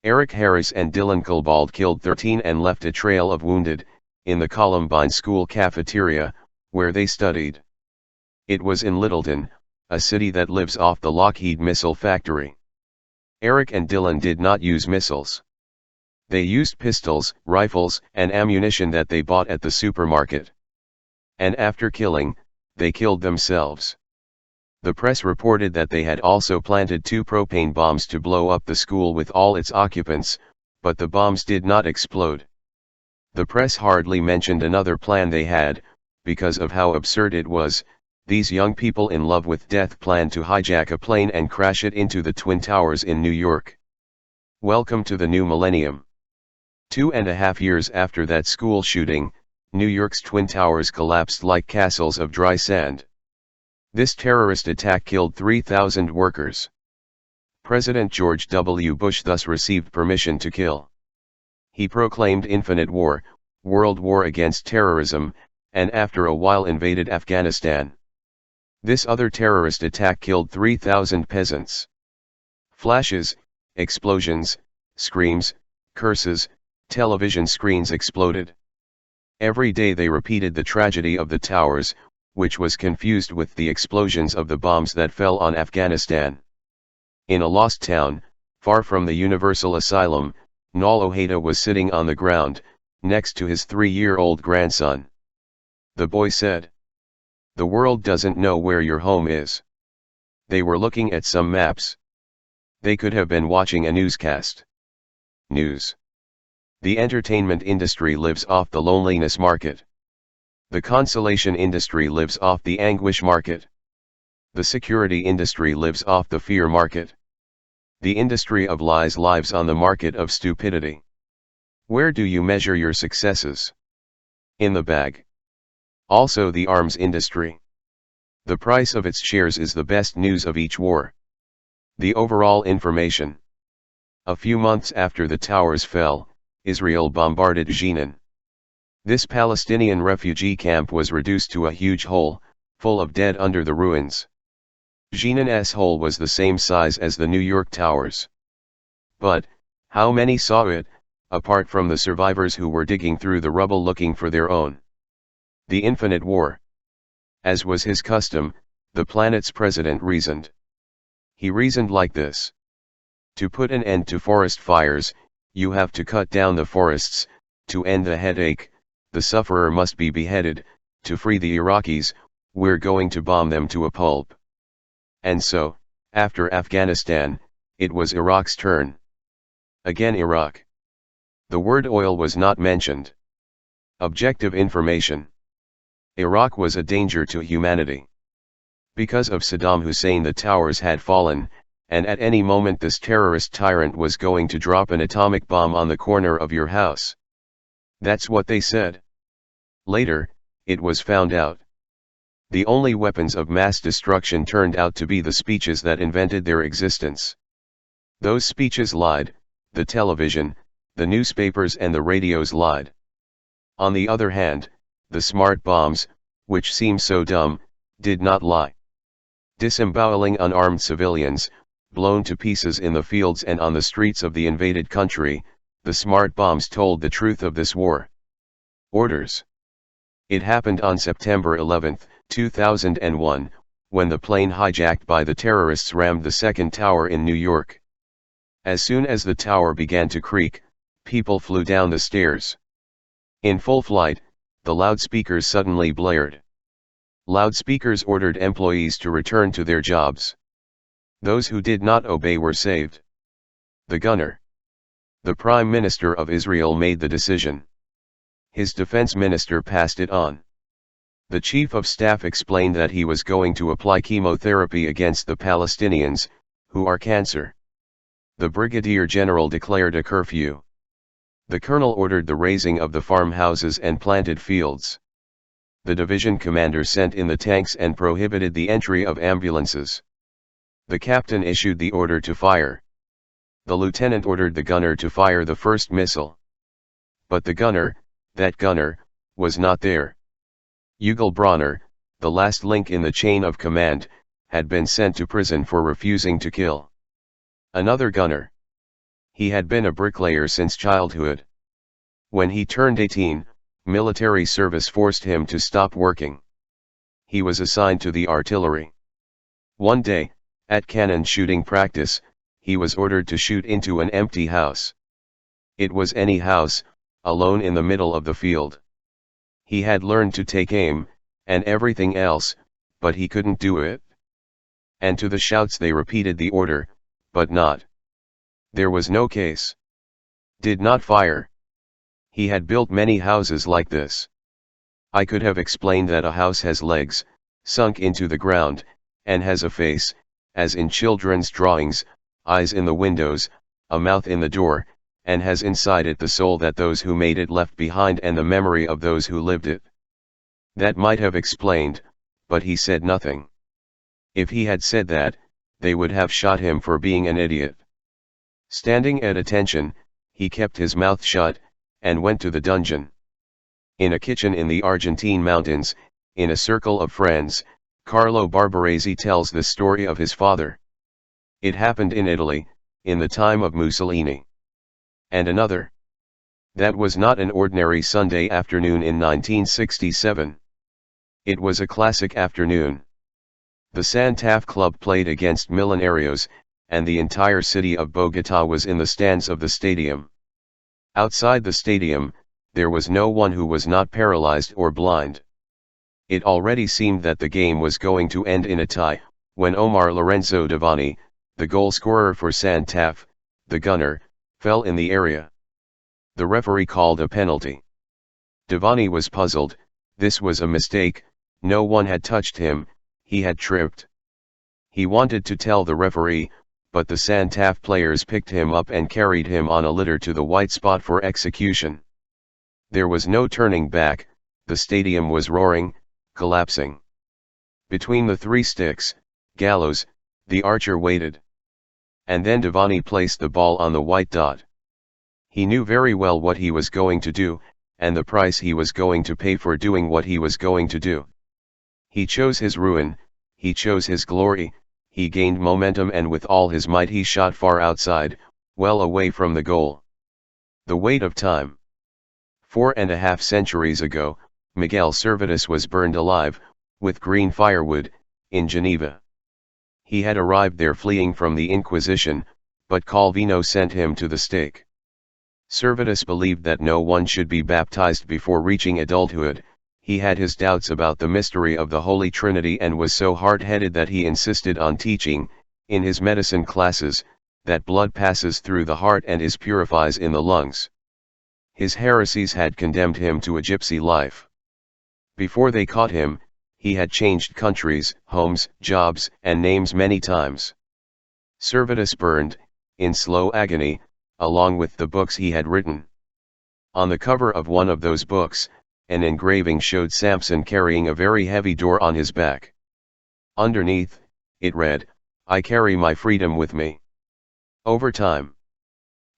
Eric Harris and Dylan Klebold killed 13 and left a trail of wounded, in the Columbine School cafeteria, where they studied. It was in Littleton, a city that lives off the Lockheed missile factory. Eric and Dylan did not use missiles. They used pistols, rifles, and ammunition that they bought at the supermarket. And after killing, they killed themselves. The press reported that they had also planted 2 propane bombs to blow up the school with all its occupants, but the bombs did not explode. The press hardly mentioned another plan they had, because of how absurd it was. These young people in love with death planned to hijack a plane and crash it into the Twin Towers in New York. Welcome to the new millennium. 2.5 years after that school shooting, New York's Twin Towers collapsed like castles of dry sand. This terrorist attack killed 3,000 workers. President George W. Bush thus received permission to kill. He proclaimed infinite war, world war against terrorism, and after a while invaded Afghanistan. This other terrorist attack killed 3,000 peasants. Flashes, explosions, screams, curses, television screens exploded. Every day they repeated the tragedy of the towers, which was confused with the explosions of the bombs that fell on Afghanistan. In a lost town, far from the Universal Asylum, Nal Ojeda was sitting on the ground, next to his 3-year-old grandson. The boy said, "The world doesn't know where your home is." They were looking at some maps. They could have been watching a newscast. News. The entertainment industry lives off the loneliness market. The consolation industry lives off the anguish market. The security industry lives off the fear market. The industry of lies lives on the market of stupidity. Where do you measure your successes? In the bag. Also the arms industry. The price of its shares is the best news of each war. The overall information. A few months after the towers fell, Israel bombarded Jenin. This Palestinian refugee camp was reduced to a huge hole, full of dead under the ruins. Jenin's hole was the same size as the New York Towers. But, how many saw it, apart from the survivors who were digging through the rubble looking for their own? The infinite war. As was his custom, the planet's president reasoned. He reasoned like this. To put an end to forest fires, you have to cut down the forests. To end the headache, the sufferer must be beheaded. To free the Iraqis, we're going to bomb them to a pulp. And so, after Afghanistan, it was Iraq's turn. Again Iraq. The word oil was not mentioned. Objective information. Iraq was a danger to humanity. Because of Saddam Hussein the towers had fallen, and at any moment this terrorist tyrant was going to drop an atomic bomb on the corner of your house. That's what they said. Later, it was found out. The only weapons of mass destruction turned out to be the speeches that invented their existence. Those speeches lied, the television, the newspapers and the radios lied. On the other hand, the smart bombs, which seem so dumb, did not lie. Disemboweling unarmed civilians, blown to pieces in the fields and on the streets of the invaded country, the smart bombs told the truth of this war. Orders. It happened on September 11, 2001, when the plane hijacked by the terrorists rammed the second tower in New York. As soon as the tower began to creak, people flew down the stairs. In full flight, the loudspeakers suddenly blared. Loudspeakers ordered employees to return to their jobs. Those who did not obey were saved. The gunner. The Prime Minister of Israel made the decision. His defense minister passed it on. The Chief of Staff explained that he was going to apply chemotherapy against the Palestinians, who are cancer. The Brigadier General declared a curfew. The Colonel ordered the razing of the farmhouses and planted fields. The division commander sent in the tanks and prohibited the entry of ambulances. The captain issued the order to fire. The lieutenant ordered the gunner to fire the first missile. But the gunner, that gunner, was not there. Ugal Bronner, the last link in the chain of command, had been sent to prison for refusing to kill. Another gunner. He had been a bricklayer since childhood. When he turned 18, military service forced him to stop working. He was assigned to the artillery. One day, at cannon shooting practice, he was ordered to shoot into an empty house. It was any house, alone in the middle of the field. He had learned to take aim, and everything else, but he couldn't do it. And to the shouts they repeated the order, but not. There was no case. Did not fire. He had built many houses like this. I could have explained that a house has legs, sunk into the ground, and has a face, as in children's drawings, eyes in the windows, a mouth in the door, and has inside it the soul that those who made it left behind and the memory of those who lived it. That might have explained, but he said nothing. If he had said that, they would have shot him for being an idiot. Standing at attention, he kept his mouth shut, and went to the dungeon. In a kitchen in the Argentine mountains, in a circle of friends, Carlo Barbaresi tells the story of his father. It happened in Italy, in the time of Mussolini. And another. That was not an ordinary Sunday afternoon in 1967. It was a classic afternoon. The Santa Fe Club played against Millonarios, and the entire city of Bogotá was in the stands of the stadium. Outside the stadium, there was no one who was not paralyzed or blind. It already seemed that the game was going to end in a tie, when Omar Lorenzo Devani, the goal scorer for Santa Fe, the gunner, fell in the area. The referee called a penalty. Devani was puzzled. This was a mistake, no one had touched him, he had tripped. He wanted to tell the referee, but the Santa Fe players picked him up and carried him on a litter to the white spot for execution. There was no turning back, the stadium was roaring, collapsing. Between the three sticks, gallows, the archer waited. And then Devani placed the ball on the white dot. He knew very well what he was going to do, and the price he was going to pay for doing what he was going to do. He chose his ruin, he chose his glory, he gained momentum, and with all his might he shot far outside, well away from the goal. The weight of time. 4.5 centuries ago, Miguel Servetus was burned alive, with green firewood, in Geneva. He had arrived there fleeing from the Inquisition, but Calvino sent him to the stake. Servetus believed that no one should be baptized before reaching adulthood. He had his doubts about the mystery of the Holy Trinity and was so hard-headed that he insisted on teaching, in his medicine classes, that blood passes through the heart and is purifies in the lungs. His heresies had condemned him to a gypsy life. Before they caught him, he had changed countries, homes, jobs, and names many times. Servetus burned, in slow agony, along with the books he had written. On the cover of one of those books, an engraving showed Samson carrying a very heavy door on his back. Underneath, it read, "I carry my freedom with me." Over time.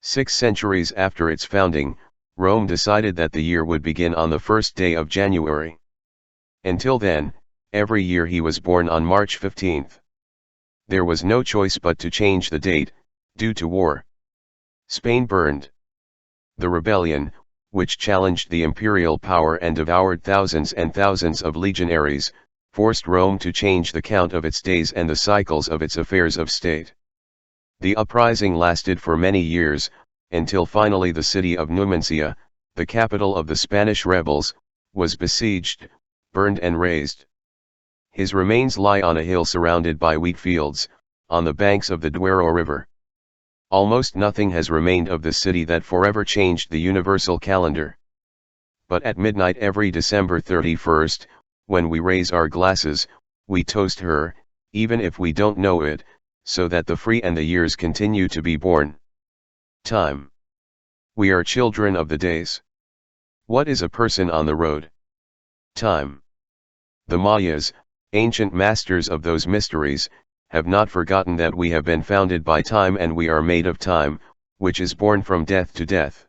6 centuries after its founding, Rome decided that the year would begin on the first day of January. Until then, every year he was born on March 15th. There was no choice but to change the date, due to war. Spain burned. The rebellion, which challenged the imperial power and devoured thousands and thousands of legionaries, forced Rome to change the count of its days and the cycles of its affairs of state. The uprising lasted for many years, until finally the city of Numancia, the capital of the Spanish rebels, was besieged, burned and razed. His remains lie on a hill surrounded by wheat fields, on the banks of the Duero River. Almost nothing has remained of the city that forever changed the universal calendar. But at midnight every December 31st, when we raise our glasses, we toast her, even if we don't know it, so that the free and the years continue to be born. Time. We are children of the days. What is a person on the road? Time. The Mayas, ancient masters of those mysteries, have not forgotten that we have been founded by time and we are made of time, which is born from death to death.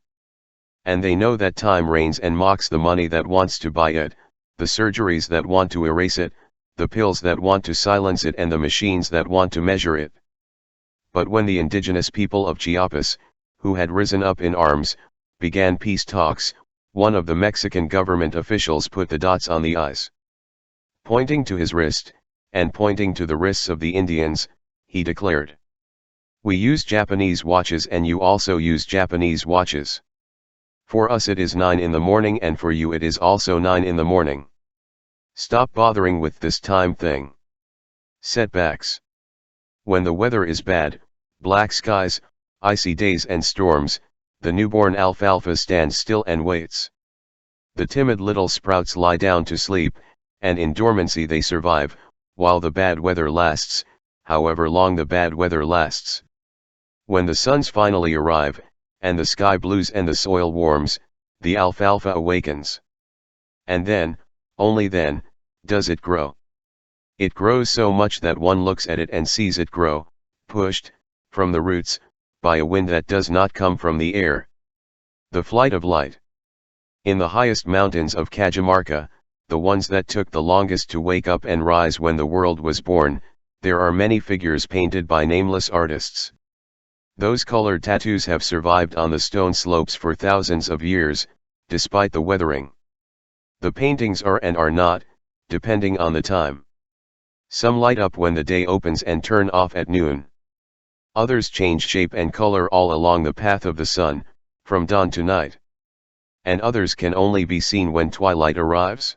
And they know that time reigns and mocks the money that wants to buy it, the surgeries that want to erase it, the pills that want to silence it and the machines that want to measure it. But when the indigenous people of Chiapas, who had risen up in arms, began peace talks, one of the Mexican government officials put the dots on the i's. Pointing to his wrist, and pointing to the wrists of the Indians, he declared, "We use Japanese watches and you also use Japanese watches. For us it is 9 in the morning and for you it is also 9 in the morning. Stop bothering with this time thing." Setbacks. When the weather is bad, black skies, icy days and storms, the newborn alfalfa stands still and waits. The timid little sprouts lie down to sleep, and in dormancy they survive, while the bad weather lasts, however long the bad weather lasts. When the suns finally arrive, and the sky blues and the soil warms, the alfalfa awakens. And then, only then, does it grow. It grows so much that one looks at it and sees it grow, pushed, from the roots, by a wind that does not come from the air. The flight of light. In the highest mountains of Cajamarca, the ones that took the longest to wake up and rise when the world was born, there are many figures painted by nameless artists. Those colored tattoos have survived on the stone slopes for thousands of years, despite the weathering. The paintings are and are not, depending on the time. Some light up when the day opens and turn off at noon. Others change shape and color all along the path of the sun, from dawn to night. And others can only be seen when twilight arrives.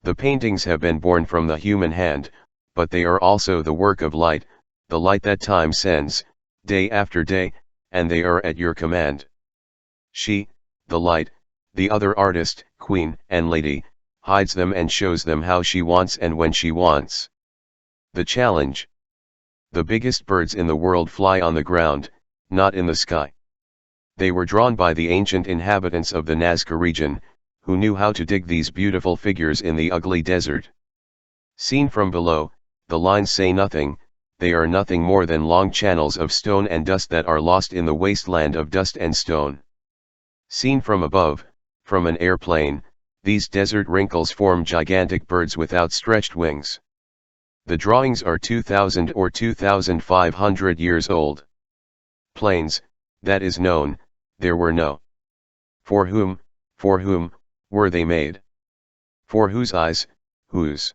The paintings have been born from the human hand, but they are also the work of light, the light that time sends, day after day, and they are at your command. She, the light, the other artist, queen and lady, hides them and shows them how she wants and when she wants. The challenge. The biggest birds in the world fly on the ground, not in the sky. They were drawn by the ancient inhabitants of the Nazca region, who knew how to dig these beautiful figures in the ugly desert. Seen from below, the lines say nothing, they are nothing more than long channels of stone and dust that are lost in the wasteland of dust and stone. Seen from above, from an airplane, these desert wrinkles form gigantic birds with outstretched wings. The drawings are 2,000 or 2,500 years old. Planes, that is known, there were no. For whom, were they made? For whose eyes, whose?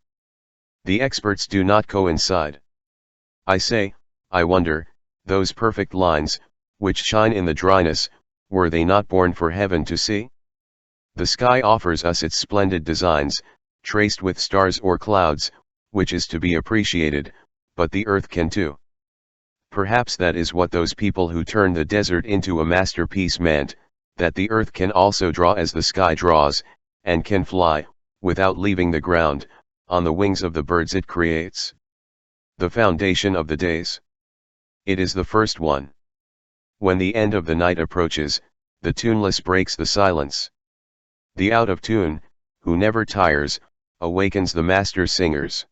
The experts do not coincide. I say, I wonder, those perfect lines, which shine in the dryness, were they not born for heaven to see? The sky offers us its splendid designs, traced with stars or clouds, which is to be appreciated, but the earth can too. Perhaps that is what those people who turned the desert into a masterpiece meant, that the earth can also draw as the sky draws, and can fly, without leaving the ground, on the wings of the birds it creates. The foundation of the days. It is the first one. When the end of the night approaches, the tuneless breaks the silence. The out of tune, who never tires, awakens the master singers.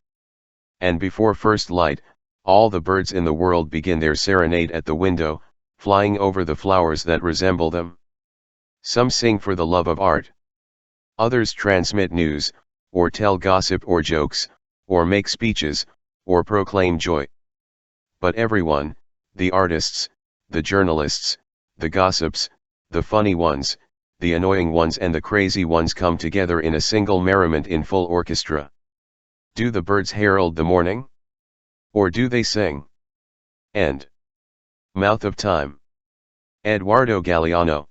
And before first light, all the birds in the world begin their serenade at the window, flying over the flowers that resemble them. Some sing for the love of art. Others transmit news, or tell gossip or jokes, or make speeches, or proclaim joy. But everyone, the artists, the journalists, the gossips, the funny ones, the annoying ones and the crazy ones come together in a single merriment in full orchestra. Do the birds herald the morning? Or do they sing? End. Mouth of Time. Eduardo Galeano.